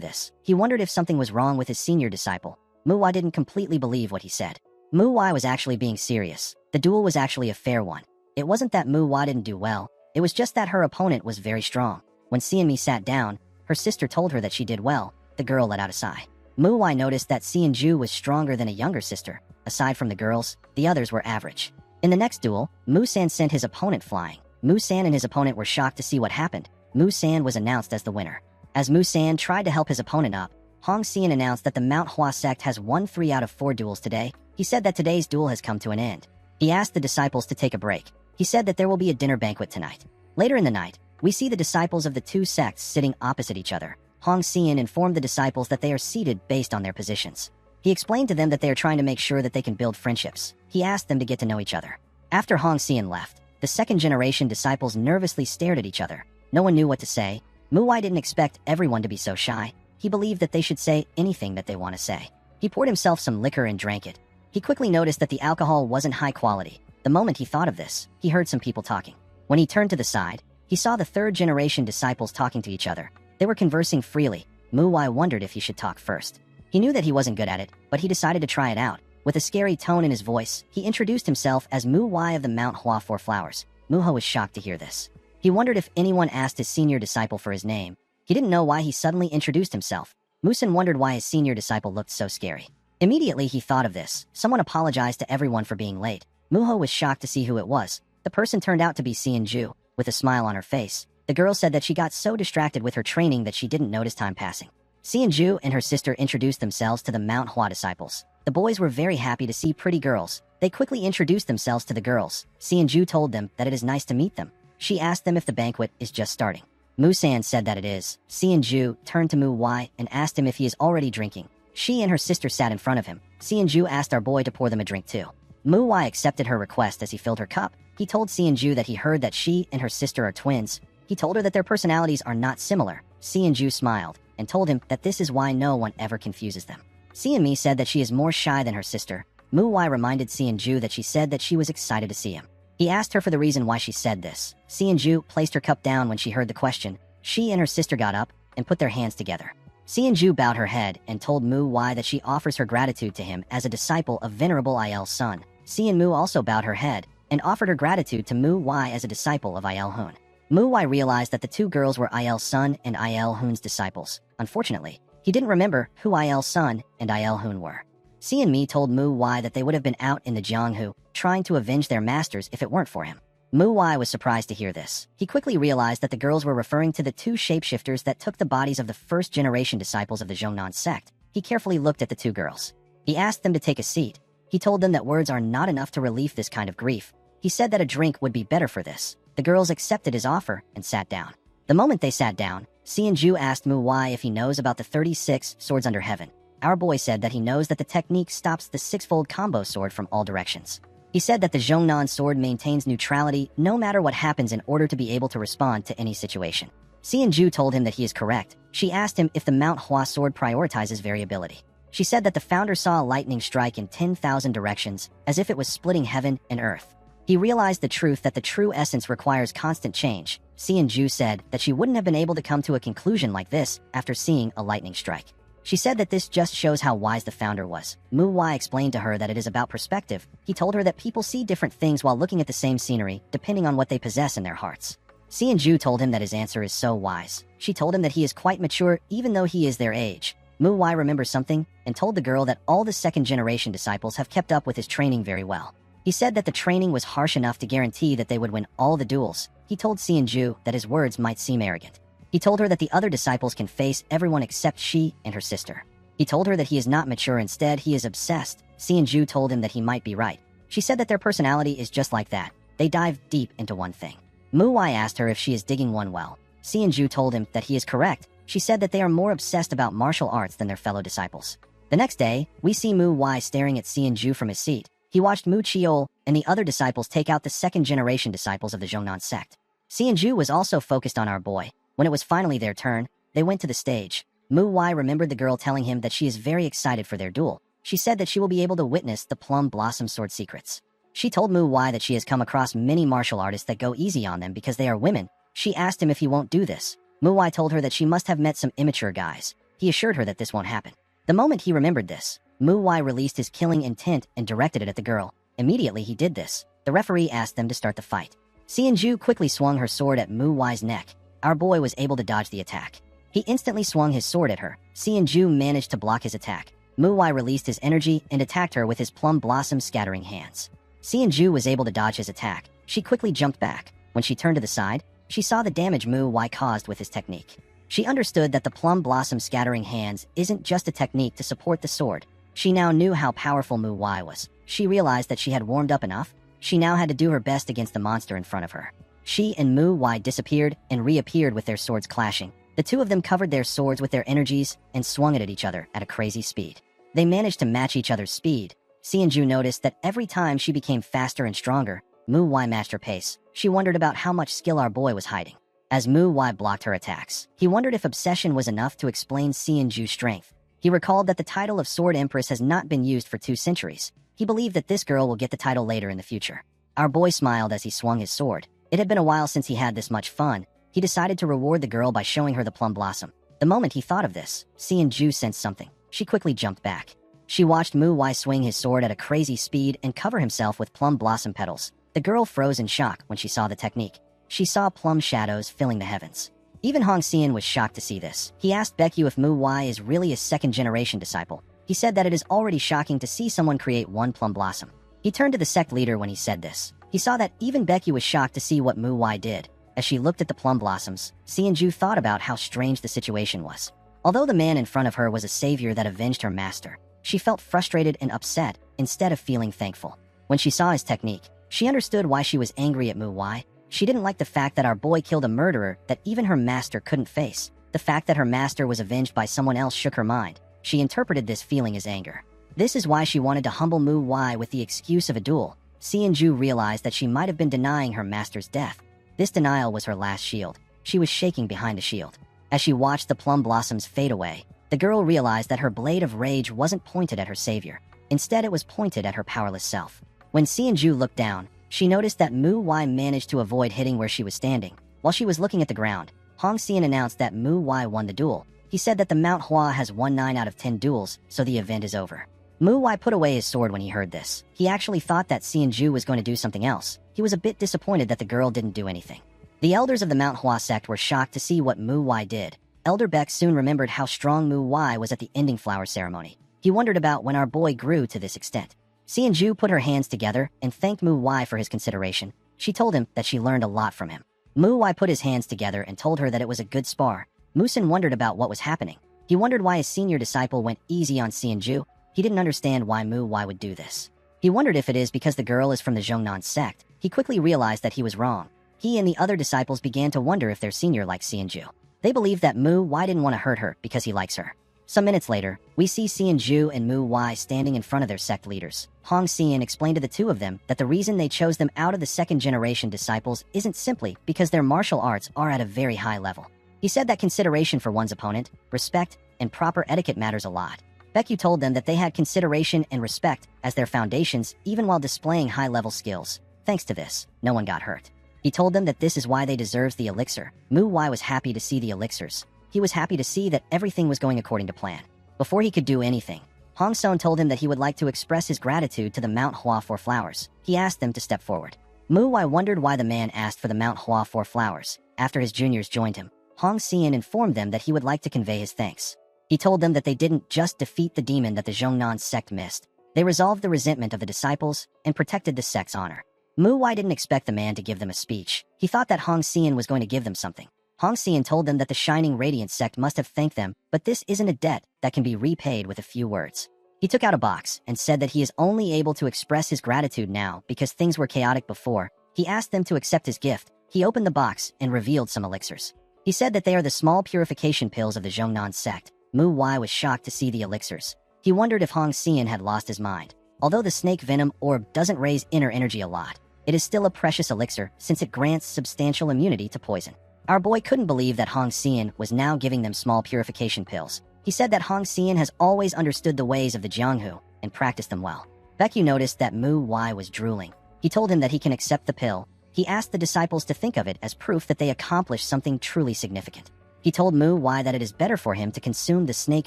this. He wondered if something was wrong with his senior disciple. Mu Wai didn't completely believe what he said. Mu Wai was actually being serious. The duel was actually a fair one. It wasn't that Mu Wai didn't do well. It was just that her opponent was very strong. When Xian Mi sat down, her sister told her that she did well. The girl let out a sigh. Mu Wai noticed that Xian Ju was stronger than a younger sister. Aside from the girls, the others were average. In the next duel, Mu San sent his opponent flying. Mu San and his opponent were shocked to see what happened. Mu San was announced as the winner. As Mu San tried to help his opponent up, Hong Xian announced that the Manhwa sect has won 3 out of 4 duels today. He said that today's duel has come to an end. He asked the disciples to take a break. He said that there will be a dinner banquet tonight. Later in the night, we see the disciples of the 2 sects sitting opposite each other. Hong Xian informed the disciples that they are seated based on their positions. He explained to them that they are trying to make sure that they can build friendships. He asked them to get to know each other. After Hong Xian left, the second-generation disciples nervously stared at each other. No one knew what to say. Mu Wai didn't expect everyone to be so shy. He believed that they should say anything that they want to say. He poured himself some liquor and drank it. He quickly noticed that the alcohol wasn't high quality. The moment he thought of this, he heard some people talking. When he turned to the side, he saw the third-generation disciples talking to each other. They were conversing freely. Mu Wai wondered if he should talk first. He knew that he wasn't good at it, but he decided to try it out. With a scary tone in his voice, he introduced himself as Mu Wai of the Manhwa 4 Flowers. Mu Ho was shocked to hear this. He wondered if anyone asked his senior disciple for his name. He didn't know why he suddenly introduced himself. Mu San wondered why his senior disciple looked so scary. Immediately he thought of this. Someone apologized to everyone for being late. Mu Ho was shocked to see who it was. The person turned out to be Xian Ju, with a smile on her face. The girl said that she got so distracted with her training that she didn't notice time passing. Xian Ju and her sister introduced themselves to the Manhwa disciples. The boys were very happy to see pretty girls. They quickly introduced themselves to the girls. Xian Ju told them that it is nice to meet them. She asked them if the banquet is just starting. Mu San said that it is. Xian Ju turned to Mu Wai and asked him if he is already drinking. She and her sister sat in front of him. Xian Ju asked our boy to pour them a drink too. Mu Wai accepted her request as he filled her cup. He told Xian Ju that he heard that she and her sister are twins. He told her that their personalities are not similar. Xian Ju smiled and told him that this is why no one ever confuses them. Xian Mi said that she is more shy than her sister. Mu Wai reminded Xian Ju that she said that she was excited to see him. He asked her for the reason why she said this. Xian Ju placed her cup down when she heard the question. She and her sister got up and put their hands together. Xian Ju bowed her head and told Mu Wai that she offers her gratitude to him as a disciple of Venerable Il Sun. Xian Mu also bowed her head and offered her gratitude to Mu Wai as a disciple of Il Hun. Mu Wai realized that the 2 girls were Il Sun and Il Hun's disciples. Unfortunately, he didn't remember who Il Sun and Il Hun were. Xian Mi told Mu Wai that they would have been out in the Jianghu, trying to avenge their masters if it weren't for him. Mu Wai was surprised to hear this. He quickly realized that the girls were referring to the 2 shapeshifters that took the bodies of the first-generation disciples of the Zhongnan sect. He carefully looked at the 2 girls. He asked them to take a seat. He told them that words are not enough to relieve this kind of grief. He said that a drink would be better for this. The girls accepted his offer and sat down. The moment they sat down, Xian Ju asked Mu Wai if he knows about the 36 swords under heaven. Our boy said that he knows that the technique stops the 6-fold combo sword from all directions. He He said that the Zhongnan sword maintains neutrality no matter what happens in order to be able to respond to any situation. Xianju told him that he is correct. She asked him if the Manhwa sword prioritizes variability. She said that the founder saw a lightning strike in 10,000 directions, as if it was splitting heaven and earth. He realized the truth that the true essence requires constant change. Xianju said that she wouldn't have been able to come to a conclusion like this after seeing a lightning strike. She said that this just shows how wise the founder was. Mu Wai explained to her that it is about perspective. He told her that people see different things while looking at the same scenery, depending on what they possess in their hearts. Xianju told him that his answer is so wise. She told him that he is quite mature even though he is their age. Mu Wai remembers something and told the girl that all the second-generation disciples have kept up with his training very well. He said that the training was harsh enough to guarantee that they would win all the duels. He told Xianju that his words might seem arrogant. He told her that the other disciples can face everyone except she and her sister. He told her that he is not mature, instead he is obsessed. Xianju told him that he might be right. She said that their personality is just like that. They dive deep into one thing. Mu Wai asked her if she is digging one well. Xianju told him that he is correct. She said that they are more obsessed about martial arts than their fellow disciples. The next day, we see Mu Wai staring at Xianju from his seat. He watched Mu Chiol and the other disciples take out the second-generation disciples of the Zhongnan sect. Xianju was also focused on our boy. When it was finally their turn, they went to the stage. Mu Wai remembered the girl telling him that she is very excited for their duel. She said that she will be able to witness the Plum Blossom sword secrets. She told Mu Wai that she has come across many martial artists that go easy on them because they are women. She asked him if he won't do this. Mu Wai told her that she must have met some immature guys. He assured her that this won't happen. The moment he remembered this, Mu Wai released his killing intent and directed it at the girl. Immediately he did this. The referee asked them to start the fight. Xianju quickly swung her sword at Mu Wai's neck. Our boy was able to dodge the attack. He instantly swung his sword at her. Xianju managed to block his attack. Mu Wai released his energy and attacked her with his plum blossom scattering hands. Xianju was able to dodge his attack. She quickly jumped back. When she turned to the side, she saw the damage Mu Wai caused with his technique. She understood that the plum blossom scattering hands isn't just a technique to support the sword. She now knew how powerful Mu Wai was. She realized that she had warmed up enough. She now had to do her best against the monster in front of her. She and Mu Wai disappeared and reappeared with their swords clashing. The two of them covered their swords with their energies and swung it at each other at a crazy speed. They managed to match each other's speed. Xianju noticed that every time she became faster and stronger, Mu Wai matched her pace. She wondered about how much skill our boy was hiding. As Mu Wai blocked her attacks, he wondered if obsession was enough to explain Xianju's strength. He recalled that the title of Sword Empress has not been used for 2 centuries. He believed that this girl will get the title later in the future. Our boy smiled as he swung his sword. It had been a while since he had this much fun. He decided to reward the girl by showing her the plum blossom. The moment he thought of this, Xianju sensed something. She quickly jumped back. She watched Mu Wai swing his sword at a crazy speed and cover himself with plum blossom petals. The girl froze in shock when she saw the technique. She saw plum shadows filling the heavens. Even Hong Xian was shocked to see this. He asked Baekyu if Mu Wai is really a second-generation disciple. He said that it is already shocking to see someone create one plum blossom. He turned to the sect leader when he said this. He saw that even Baekyu was shocked to see what Mu Wai did. As she looked at the plum blossoms, Xianju thought about how strange the situation was. Although the man in front of her was a savior that avenged her master, she felt frustrated and upset instead of feeling thankful. When she saw his technique, she understood why she was angry at Mu Wai. She didn't like the fact that our boy killed a murderer that even her master couldn't face. The fact that her master was avenged by someone else shook her mind. She interpreted this feeling as anger. This is why she wanted to humble Mu Wai with the excuse of a duel. Xianju realized that she might have been denying her master's death. This denial was her last shield. She was shaking behind the shield. As she watched the plum blossoms fade away, the girl realized that her blade of rage wasn't pointed at her savior. Instead, it was pointed at her powerless self. When Xianju looked down, she noticed that Mu Wai managed to avoid hitting where she was standing. While she was looking at the ground, Hong Xian announced that Mu Wai won the duel. He said that the Manhwa has won 9 out of 10 duels, so the event is over. Mu Wai put away his sword when he heard this. He actually thought that Xianju was going to do something else. He was a bit disappointed that the girl didn't do anything. The elders of the Manhwa sect were shocked to see what Mu Wai did. Elder Beck soon remembered how strong Mu Wai was at the ending flower ceremony. He wondered about when our boy grew to this extent. Xianju put her hands together and thanked Mu Wai for his consideration. She told him that she learned a lot from him. Mu Wai put his hands together and told her that it was a good spar. Musin wondered about what was happening. He wondered why his senior disciple went easy on Xianju. He didn't understand why Mu Wai would do this. He wondered if it is because the girl is from the Zhongnan sect. He quickly realized that he was wrong. He and the other disciples began to wonder if their senior liked Xianju. They believed that Mu Wai didn't want to hurt her because he likes her. Some minutes later, we see Xian Zhu and Mu Wai standing in front of their sect leaders. Hong Xian explained to the two of them that the reason they chose them out of the second-generation disciples isn't simply because their martial arts are at a very high level. He said that consideration for one's opponent, respect, and proper etiquette matters a lot. Baekyu told them that they had consideration and respect as their foundations even while displaying high-level skills. Thanks to this, no one got hurt. He told them that this is why they deserve the elixir. Mu Wai was happy to see the elixirs. He was happy to see that everything was going according to plan. Before he could do anything, Hong Son told him that he would like to express his gratitude to the Mount Hua Four Flowers. He asked them to step forward. Mu Wai wondered why the man asked for the Mount Hua Four Flowers. After his juniors joined him, Hong Xian informed them that he would like to convey his thanks. He told them that they didn't just defeat the demon that the Zhongnan sect missed. They resolved the resentment of the disciples and protected the sect's honor. Mu Wai didn't expect the man to give them a speech. He thought that Hong Xian was going to give them something. Hong Xian told them that the Shining Radiance sect must have thanked them, but this isn't a debt that can be repaid with a few words. He took out a box and said that he is only able to express his gratitude now because things were chaotic before. He asked them to accept his gift. He opened the box and revealed some elixirs. He said that they are the small purification pills of the Zhongnan sect. Mu Wai was shocked to see the elixirs. He wondered if Hong Xian had lost his mind. Although the snake venom orb doesn't raise inner energy a lot, it is still a precious elixir since it grants substantial immunity to poison. Our boy couldn't believe that Hong Xian was now giving them small purification pills. He said that Hong Xian has always understood the ways of the Jianghu and practiced them well. Baekyu noticed that Mu Wai was drooling. He told him that he can accept the pill. He asked the disciples to think of it as proof that they accomplished something truly significant. He told Mu Wai that it is better for him to consume the snake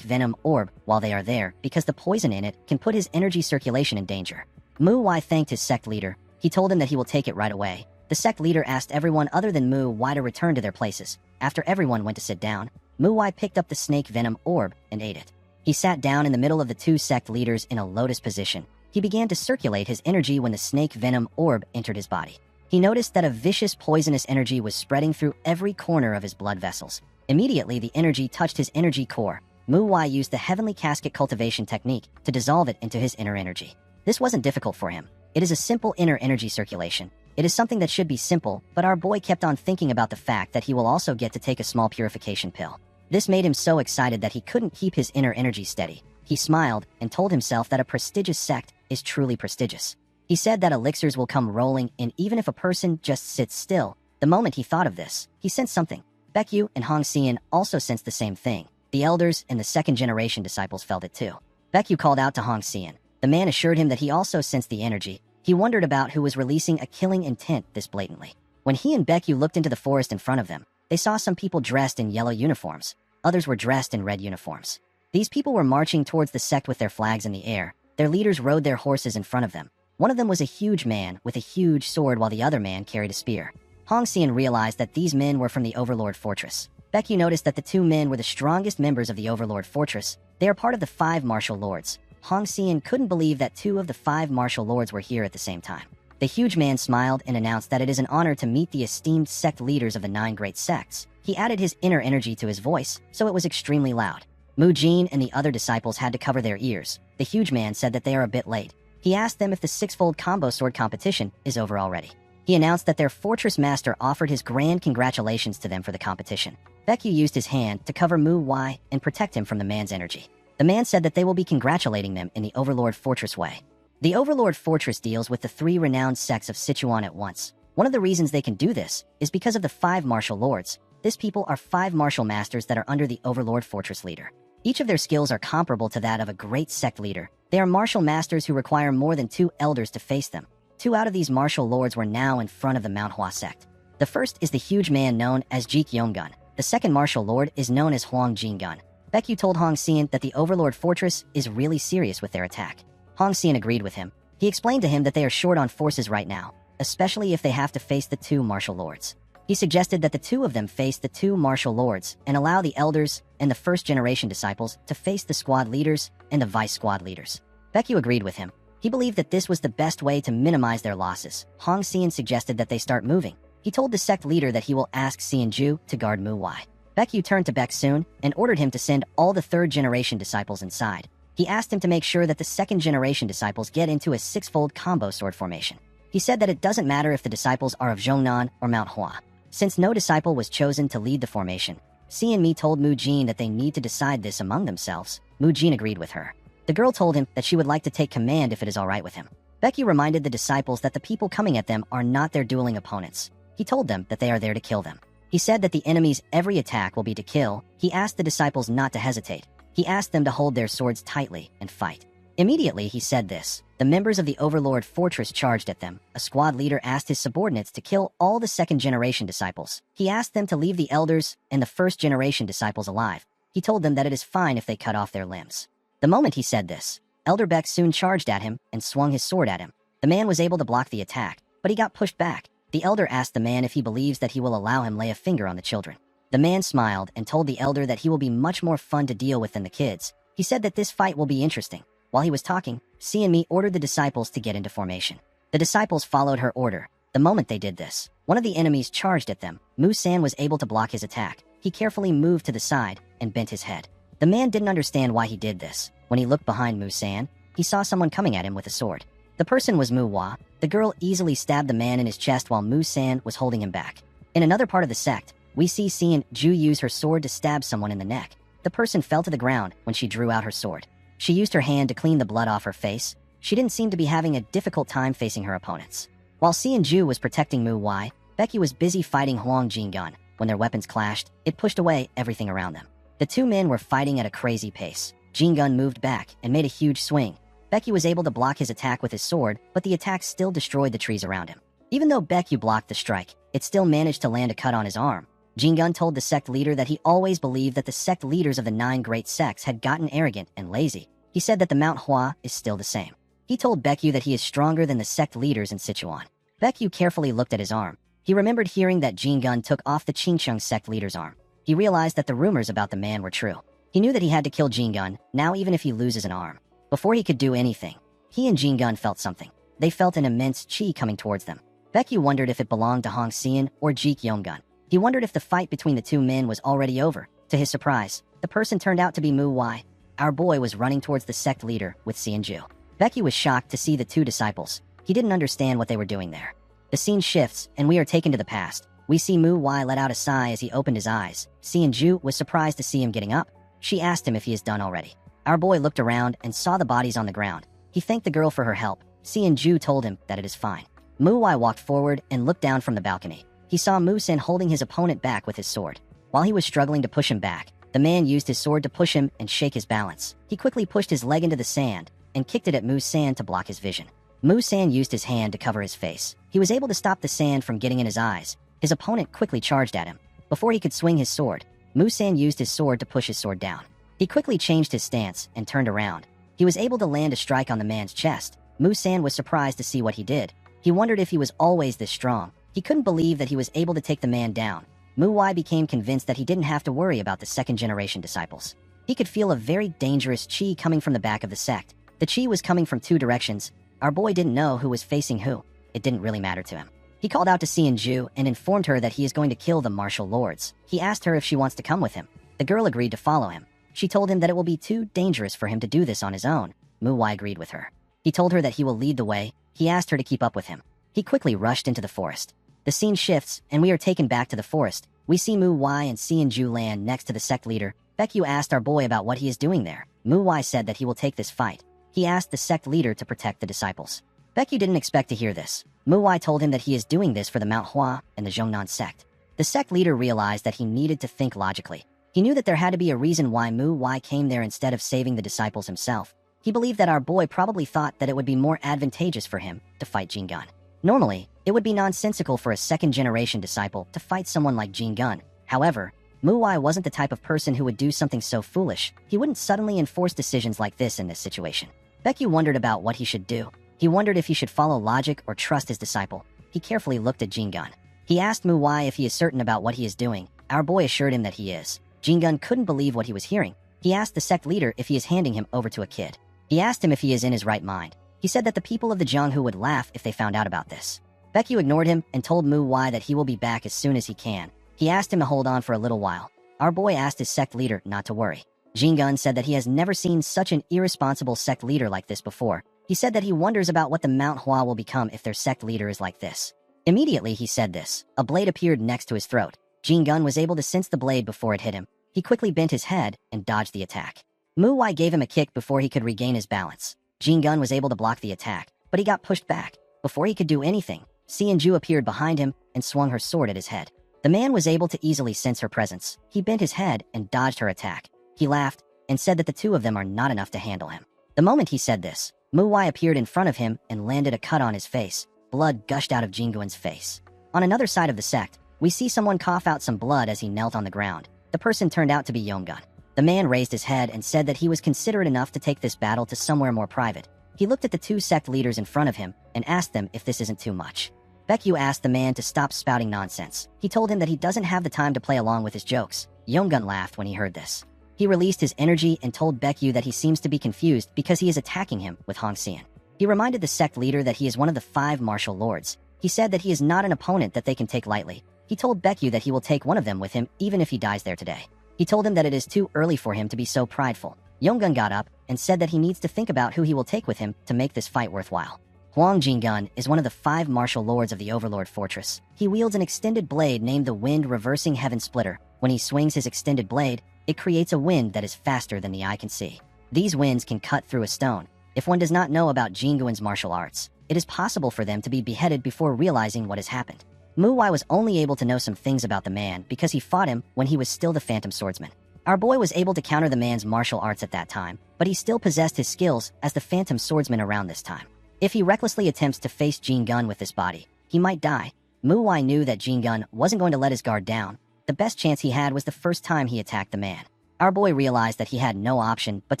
venom orb while they are there because the poison in it can put his energy circulation in danger. Mu Wai thanked his sect leader. He told him that he will take it right away. The sect leader asked everyone other than Mu Wai to return to their places. After everyone went to sit down, Mu Wai picked up the snake venom orb and ate it. He sat down in the middle of the two sect leaders in a lotus position. He began to circulate his energy when the snake venom orb entered his body. He noticed that a vicious poisonous energy was spreading through every corner of his blood vessels. Immediately, the energy touched his energy core. Mu Wai used the heavenly casket cultivation technique to dissolve it into his inner energy. This wasn't difficult for him. It is a simple inner energy circulation. It is something that should be simple, but our boy kept on thinking about the fact that he will also get to take a small purification pill. This made him so excited that he couldn't keep his inner energy steady. He smiled and told himself that a prestigious sect is truly prestigious. He said that elixirs will come rolling in even if a person just sits still. The moment he thought of this, he sensed something. Baekyu and Hong Xian also sensed the same thing. The elders and the second-generation disciples felt it too. Baekyu called out to Hong Xian. The man assured him that he also sensed the energy. He wondered about who was releasing a killing intent this blatantly. When he and Baekyu looked into the forest in front of them, they saw some people dressed in yellow uniforms. Others were dressed in red uniforms. These people were marching towards the sect with their flags in the air. Their leaders rode their horses in front of them. One of them was a huge man with a huge sword while the other man carried a spear. Hong Xian realized that these men were from the Overlord Fortress. Baekyu noticed that the two men were the strongest members of the Overlord Fortress. They are part of the 5 martial lords. Hong Xian couldn't believe that 2 of the 5 martial lords were here at the same time. The huge man smiled and announced that it is an honor to meet the esteemed sect leaders of the 9 great sects. He added his inner energy to his voice, so it was extremely loud. Mu Jin and the other disciples had to cover their ears. The huge man said that they are a bit late. He asked them if the 6-fold combo sword competition is over already. He announced that their fortress master offered his grand congratulations to them for the competition. Baekyu used his hand to cover Mu Wai and protect him from the man's energy. The man said that they will be congratulating them in the Overlord Fortress way. The Overlord Fortress deals with the 3 renowned sects of Sichuan at once. One of the reasons they can do this is because of the 5 martial lords. These people are 5 martial masters that are under the Overlord Fortress leader. Each of their skills are comparable to that of a great sect leader. They are martial masters who require more than 2 elders to face them. 2 out of these martial lords were now in front of the Manhwa sect. The first is the huge man known as Jik Yonggun. The second martial lord is known as Huang Jingun. Baekyu told Hong Xian that the Overlord Fortress is really serious with their attack. Hong Xian agreed with him. He explained to him that they are short on forces right now, especially if they have to face the 2 martial lords. He suggested that the 2 of them face the 2 martial lords and allow the elders and the first-generation disciples to face the squad leaders and the vice-squad leaders. Baekyu agreed with him. He believed that this was the best way to minimize their losses. Hong Xian suggested that they start moving. He told the sect leader that he will ask Xian Zhu to guard Mu Wai. Baekyu turned to Baek Soon and ordered him to send all the 3rd-generation disciples inside. He asked him to make sure that the 2nd-generation disciples get into a 6-fold combo sword formation. He said that it doesn't matter if the disciples are of Zhongnan or Mount Hua. Since no disciple was chosen to lead the formation, Si and Mi told Mu Jin that they need to decide this among themselves. Mu Jin agreed with her. The girl told him that she would like to take command if it is alright with him. Baekyu reminded the disciples that the people coming at them are not their dueling opponents. He told them that they are there to kill them. He said that the enemy's every attack will be to kill. He asked the disciples not to hesitate. He asked them to hold their swords tightly and fight. Immediately he said this. The members of the Overlord Fortress charged at them. A squad leader asked his subordinates to kill all the second-generation disciples. He asked them to leave the elders and the first-generation disciples alive. He told them that it is fine if they cut off their limbs. The moment he said this, Elder Beck soon charged at him and swung his sword at him. The man was able to block the attack, but he got pushed back. The elder asked the man if he believes that he will allow him lay a finger on the children. The man smiled and told the elder that he will be much more fun to deal with than the kids. He said that this fight will be interesting. While he was talking, Si and Mi ordered the disciples to get into formation. The disciples followed her order. The moment they did this, one of the enemies charged at them. Mu-san was able to block his attack. He carefully moved to the side and bent his head. The man didn't understand why he did this. When he looked behind Mu-san, he saw someone coming at him with a sword. The person was Mu-hwa. The girl easily stabbed the man in his chest while Mu-san was holding him back. In another part of the sect, we see Si and Ju use her sword to stab someone in the neck. The person fell to the ground when she drew out her sword. She used her hand to clean the blood off her face. She didn't seem to be having a difficult time facing her opponents. While Si and Ju was protecting Mu-wai, Becky was busy fighting Huang Jin-gun. When their weapons clashed, it pushed away everything around them. The two men were fighting at a crazy pace. Jin-gun moved back and made a huge swing. Becky was able to block his attack with his sword, but the attack still destroyed the trees around him. Even though Becky blocked the strike, it still managed to land a cut on his arm. Jin-gun told the sect leader that he always believed that the sect leaders of the 9 great sects had gotten arrogant and lazy. He said that the Manhwa is still the same. He told Becky that he is stronger than the sect leaders in Sichuan. Becky carefully looked at his arm. He remembered hearing that Jin-gun took off the Qingcheng sect leader's arm. He realized that the rumors about the man were true. He knew that he had to kill Jin-gun, now even if he loses an arm. Before he could do anything, he and Jin-gun felt something. They felt an immense chi coming towards them. Becky wondered if it belonged to Hong Xian or Jeek Yonggun. He wondered if the fight between the two men was already over. To his surprise, the person turned out to be Mu-wai. Our boy was running towards the sect leader with Si and Ju. Becky was shocked to see the two disciples. He didn't understand what they were doing there. The scene shifts, and we are taken to the past. We see Mu-wai let out a sigh as he opened his eyes. Si and Ju was surprised to see him getting up. She asked him if he is done already. Our boy looked around and saw the bodies on the ground. He thanked the girl for her help. Si and Ju told him that it is fine. Mu-wai walked forward and looked down from the balcony. He saw Mu-san holding his opponent back with his sword. While he was struggling to push him back, the man used his sword to push him and shake his balance. He quickly pushed his leg into the sand and kicked it at Mu-san to block his vision. Mu-san used his hand to cover his face. He was able to stop the sand from getting in his eyes. His opponent quickly charged at him. Before he could swing his sword, Mu-san used his sword to push his sword down. He quickly changed his stance and turned around. He was able to land a strike on the man's chest. Mu-san was surprised to see what he did. He wondered if he was always this strong. He couldn't believe that he was able to take the man down. Mu-wai became convinced that he didn't have to worry about the second-generation disciples. He could feel a very dangerous chi coming from the back of the sect. The chi was coming from 2 directions. Our boy didn't know who was facing who. It didn't really matter to him. He called out to Si and Ju and informed her that he is going to kill the martial lords. He asked her if she wants to come with him. The girl agreed to follow him. She told him that it will be too dangerous for him to do this on his own. Mu-wai agreed with her. He told her that he will lead the way. He asked her to keep up with him. He quickly rushed into the forest. The scene shifts, and we are taken back to the forest. We see Mu-wai and Si and Ju land next to the sect leader. Becky asked our boy about what he is doing there. Mu-wai said that he will take this fight. He asked the sect leader to protect the disciples. Becky didn't expect to hear this. Mu-wai told him that he is doing this for the Manhwa and the Zhongnan sect. The sect leader realized that he needed to think logically. He knew that there had to be a reason why Mu-wai came there instead of saving the disciples himself. He believed that our boy probably thought that it would be more advantageous for him to fight Jin-gun. Normally, it would be nonsensical for a second-generation disciple to fight someone like Jin-gun. However, Mu-wai wasn't the type of person who would do something so foolish. He wouldn't suddenly enforce decisions like this in this situation. Becky wondered about what he should do. He wondered if he should follow logic or trust his disciple. He carefully looked at Jin-gun. He asked Mu-wai if he is certain about what he is doing. Our boy assured him that he is. Jin-gun couldn't believe what he was hearing. He asked the sect leader if he is handing him over to a kid. He asked him if he is in his right mind. He said that the people of the Jianghu would laugh if they found out about this. Becky ignored him and told Mu-wai that he will be back as soon as he can. He asked him to hold on for a little while. Our boy asked his sect leader not to worry. Jin-gun said that he has never seen such an irresponsible sect leader like this before. He said that he wonders about what the Manhwa will become if their sect leader is like this. Immediately he said this. A blade appeared next to his throat. Gun was able to sense the blade before it hit him. He quickly bent his head and dodged the attack. Wai gave him a kick before he could regain his balance. Gun was able to block the attack, but he got pushed back. Before he could do anything, Ju appeared behind him and swung her sword at his head. The man was able to easily sense her presence. He bent his head and dodged her attack. He laughed and said that the two of them are not enough to handle him. The moment he said this, Wai appeared in front of him and landed a cut on his face. Blood gushed out of Jinguan's face. On another side of the sect, we see someone cough out some blood as he knelt on the ground. The person turned out to be Gun. The man raised his head and said that he was considerate enough to take this battle to somewhere more private. He looked at the two sect leaders in front of him and asked them if this isn't too much. Baekyu asked the man to stop spouting nonsense. He told him that he doesn't have the time to play along with his jokes. Gun laughed when he heard this. He released his energy and told Baekyu that he seems to be confused because he is attacking him with Hongxian. He reminded the sect leader that he is one of the 5 martial lords. He said that he is not an opponent that they can take lightly. He told Baekyu that he will take one of them with him even if he dies there today. He told him that it is too early for him to be so prideful. Gun got up and said that he needs to think about who he will take with him to make this fight worthwhile. Huang Gun is one of the 5 martial lords of the Overlord Fortress. He wields an extended blade named the Wind Reversing Heaven Splitter. When he swings his extended blade, it creates a wind that is faster than the eye can see. These winds can cut through a stone. If one does not know about Jinguan's martial arts, it is possible for them to be beheaded before realizing what has happened. Wai was only able to know some things about the man because he fought him when he was still the Phantom Swordsman. Our boy was able to counter the man's martial arts at that time, but he still possessed his skills as the Phantom Swordsman around this time. If he recklessly attempts to face Gun with this body, he might die. Wai knew that Gun wasn't going to let his guard down. The best chance he had was the first time he attacked the man. Our boy realized that he had no option but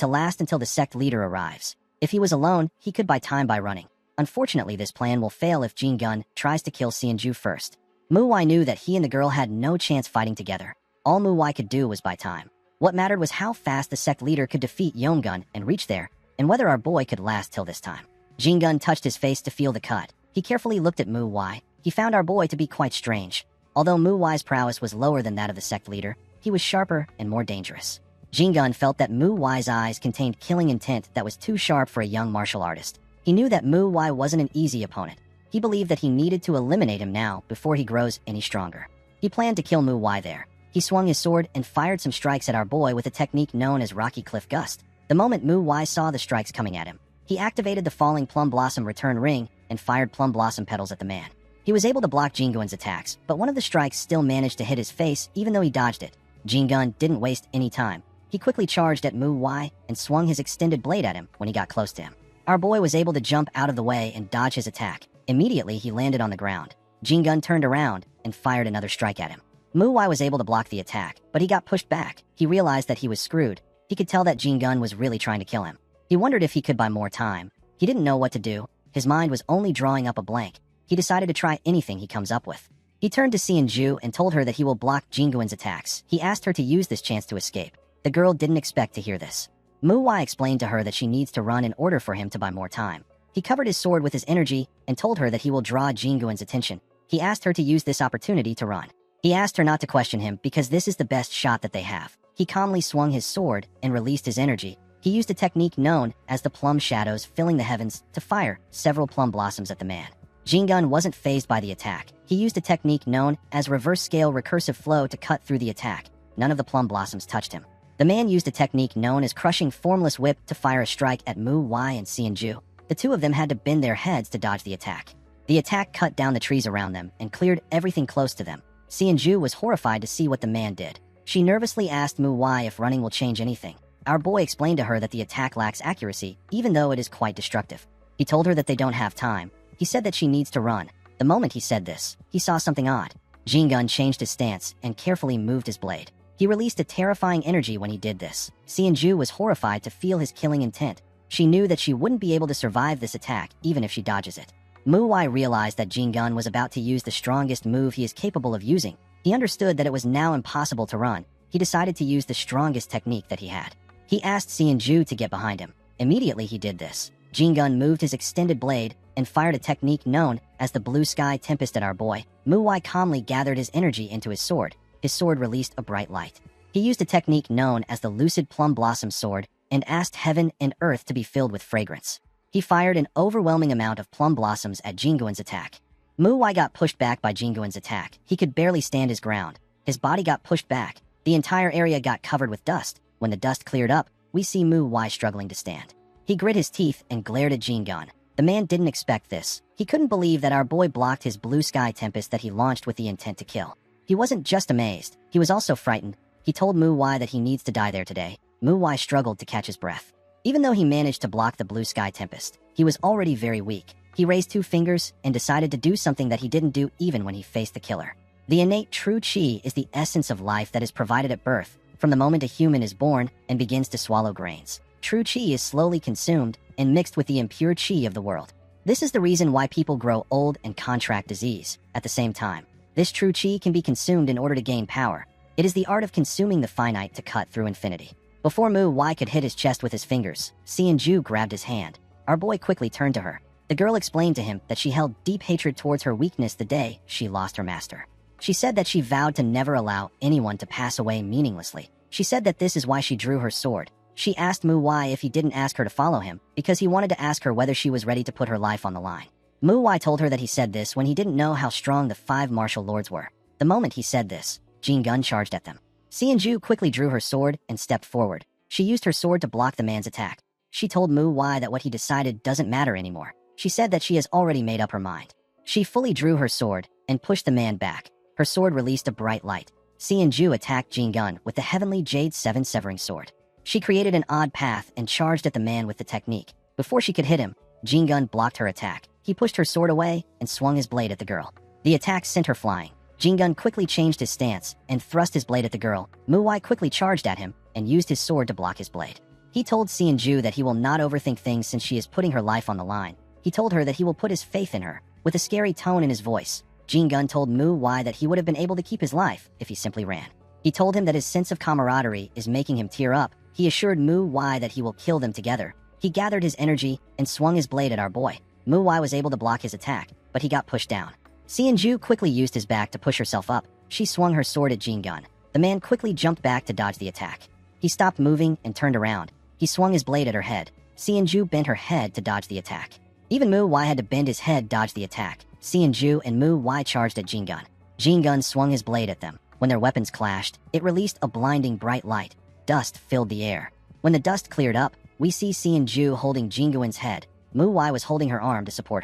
to last until the sect leader arrives. If he was alone, he could buy time by running. Unfortunately, this plan will fail if Gun tries to kill Ju first. Wai knew that he and the girl had no chance fighting together. All Wai could do was buy time. What mattered was how fast the sect leader could defeat Gun and reach there, and whether our boy could last till this time. Gun touched his face to feel the cut. He carefully looked at Wai. He found our boy to be quite strange. Although Wai's prowess was lower than that of the sect leader, he was sharper and more dangerous. Gun felt that Wai's eyes contained killing intent that was too sharp for a young martial artist. He knew that Wai wasn't an easy opponent. He believed that he needed to eliminate him now before he grows any stronger. He planned to kill Wai there. He swung his sword and fired some strikes at our boy with a technique known as Rocky Cliff Gust. The moment Wai saw the strikes coming at him, he activated the Falling Plum Blossom Return Ring and fired plum blossom petals at the man. He was able to block Jinguan's attacks, but one of the strikes still managed to hit his face even though he dodged it. Gun didn't waste any time. He quickly charged at Wai and swung his extended blade at him when he got close to him. Our boy was able to jump out of the way and dodge his attack. Immediately, he landed on the ground. Gun turned around and fired another strike at him. Wai was able to block the attack, but he got pushed back. He realized that he was screwed. He could tell that Gun was really trying to kill him. He wondered if he could buy more time. He didn't know what to do. His mind was only drawing up a blank. He decided to try anything he comes up with. He turned to Ju and told her that he will block Jinguan's attacks. He asked her to use this chance to escape. The girl didn't expect to hear this. Wai explained to her that she needs to run in order for him to buy more time. He covered his sword with his energy and told her that he will draw Jinguan's attention. He asked her to use this opportunity to run. He asked her not to question him because this is the best shot that they have. He calmly swung his sword and released his energy. He used a technique known as the plum shadows filling the heavens to fire several plum blossoms at the man. Gun wasn't fazed by the attack. He used a technique known as reverse scale recursive flow to cut through the attack. None of the plum blossoms touched him. The man used a technique known as crushing formless whip to fire a strike at Wai and Ju. The two of them had to bend their heads to dodge the attack. The attack cut down the trees around them and cleared everything close to them. Ju was horrified to see what the man did. She nervously asked Wai if running will change anything. Our boy explained to her that the attack lacks accuracy, even though it is quite destructive. He told her that they don't have time. He said that she needs to run. The moment he said this, he saw something odd. Gun changed his stance and carefully moved his blade. He released a terrifying energy when he did this. Ju was horrified to feel his killing intent. She knew that she wouldn't be able to survive this attack even if she dodges it. Wai realized that Gun was about to use the strongest move he is capable of using. He understood that it was now impossible to run. He decided to use the strongest technique that he had. He asked Ju to get behind him. Immediately he did this. Gun moved his extended blade and fired a technique known as the Blue Sky Tempest at our boy. Wai calmly gathered his energy into his sword. His sword released a bright light. He used a technique known as the Lucid Plum Blossom Sword and asked heaven and earth to be filled with fragrance. He fired an overwhelming amount of plum blossoms at Jinguan's attack. Wai got pushed back by Jinguan's attack. He could barely stand his ground. His body got pushed back. The entire area got covered with dust. When the dust cleared up, we see Mu Wai struggling to stand. He grit his teeth and glared at Jin Gun. The man didn't expect this. He couldn't believe that our boy blocked his blue sky tempest that he launched with the intent to kill. He wasn't just amazed, he was also frightened. He told Mu Wai that he needs to die there today. Mu Wai struggled to catch his breath. Even though he managed to block the blue sky tempest, he was already very weak. He raised 2 fingers and decided to do something that he didn't do even when he faced the killer. The innate true chi is the essence of life that is provided at birth, from the moment a human is born and begins to swallow grains. True chi is slowly consumed and mixed with the impure chi of the world. This is the reason why people grow old and contract disease at the same time. This true chi can be consumed in order to gain power. It is the art of consuming the finite to cut through infinity. Before Mu Wai could hit his chest with his fingers, Xianju grabbed his hand. Our boy quickly turned to her. The girl explained to him that she held deep hatred towards her weakness the day she lost her master. She said that she vowed to never allow anyone to pass away meaninglessly. She said that this is why she drew her sword. She asked Mu Wai if he didn't ask her to follow him, because he wanted to ask her whether she was ready to put her life on the line. Mu Wai told her that he said this when he didn't know how strong the 5 martial lords were. The moment he said this, Jin Gun charged at them. Xianju quickly drew her sword and stepped forward. She used her sword to block the man's attack. She told Mu Wai that what he decided doesn't matter anymore. She said that she has already made up her mind. She fully drew her sword and pushed the man back. Her sword released a bright light. Xianju attacked Jin Gun with the heavenly Jade 7 severing sword. She created an odd path and charged at the man with the technique. Before she could hit him, Jin Gun blocked her attack. He pushed her sword away and swung his blade at the girl. The attack sent her flying. Jin Gun quickly changed his stance and thrust his blade at the girl. Mu Wai quickly charged at him and used his sword to block his blade. He told Xianju that he will not overthink things since she is putting her life on the line. He told her that he will put his faith in her. With a scary tone in his voice, Jin Gun told Mu Wai that he would have been able to keep his life if he simply ran. He told him that his sense of camaraderie is making him tear up. He assured Mu Wai that he will kill them together. He gathered his energy and swung his blade at our boy. Mu Wai was able to block his attack, but he got pushed down. Xianju quickly used his back to push herself up. She swung her sword at Jin Gun. The man quickly jumped back to dodge the attack. He stopped moving and turned around. He swung his blade at her head. Xianju bent her head to dodge the attack. Even Mu Wai had to bend his head dodge the attack. Xianju and Mu Wai charged at Jin Gun. Jin Gun swung his blade at them. When their weapons clashed, it released a blinding bright light. Dust filled the air. When the dust cleared up, we see Xianju holding Jin Guan's head. Mu Wai was holding her arm to support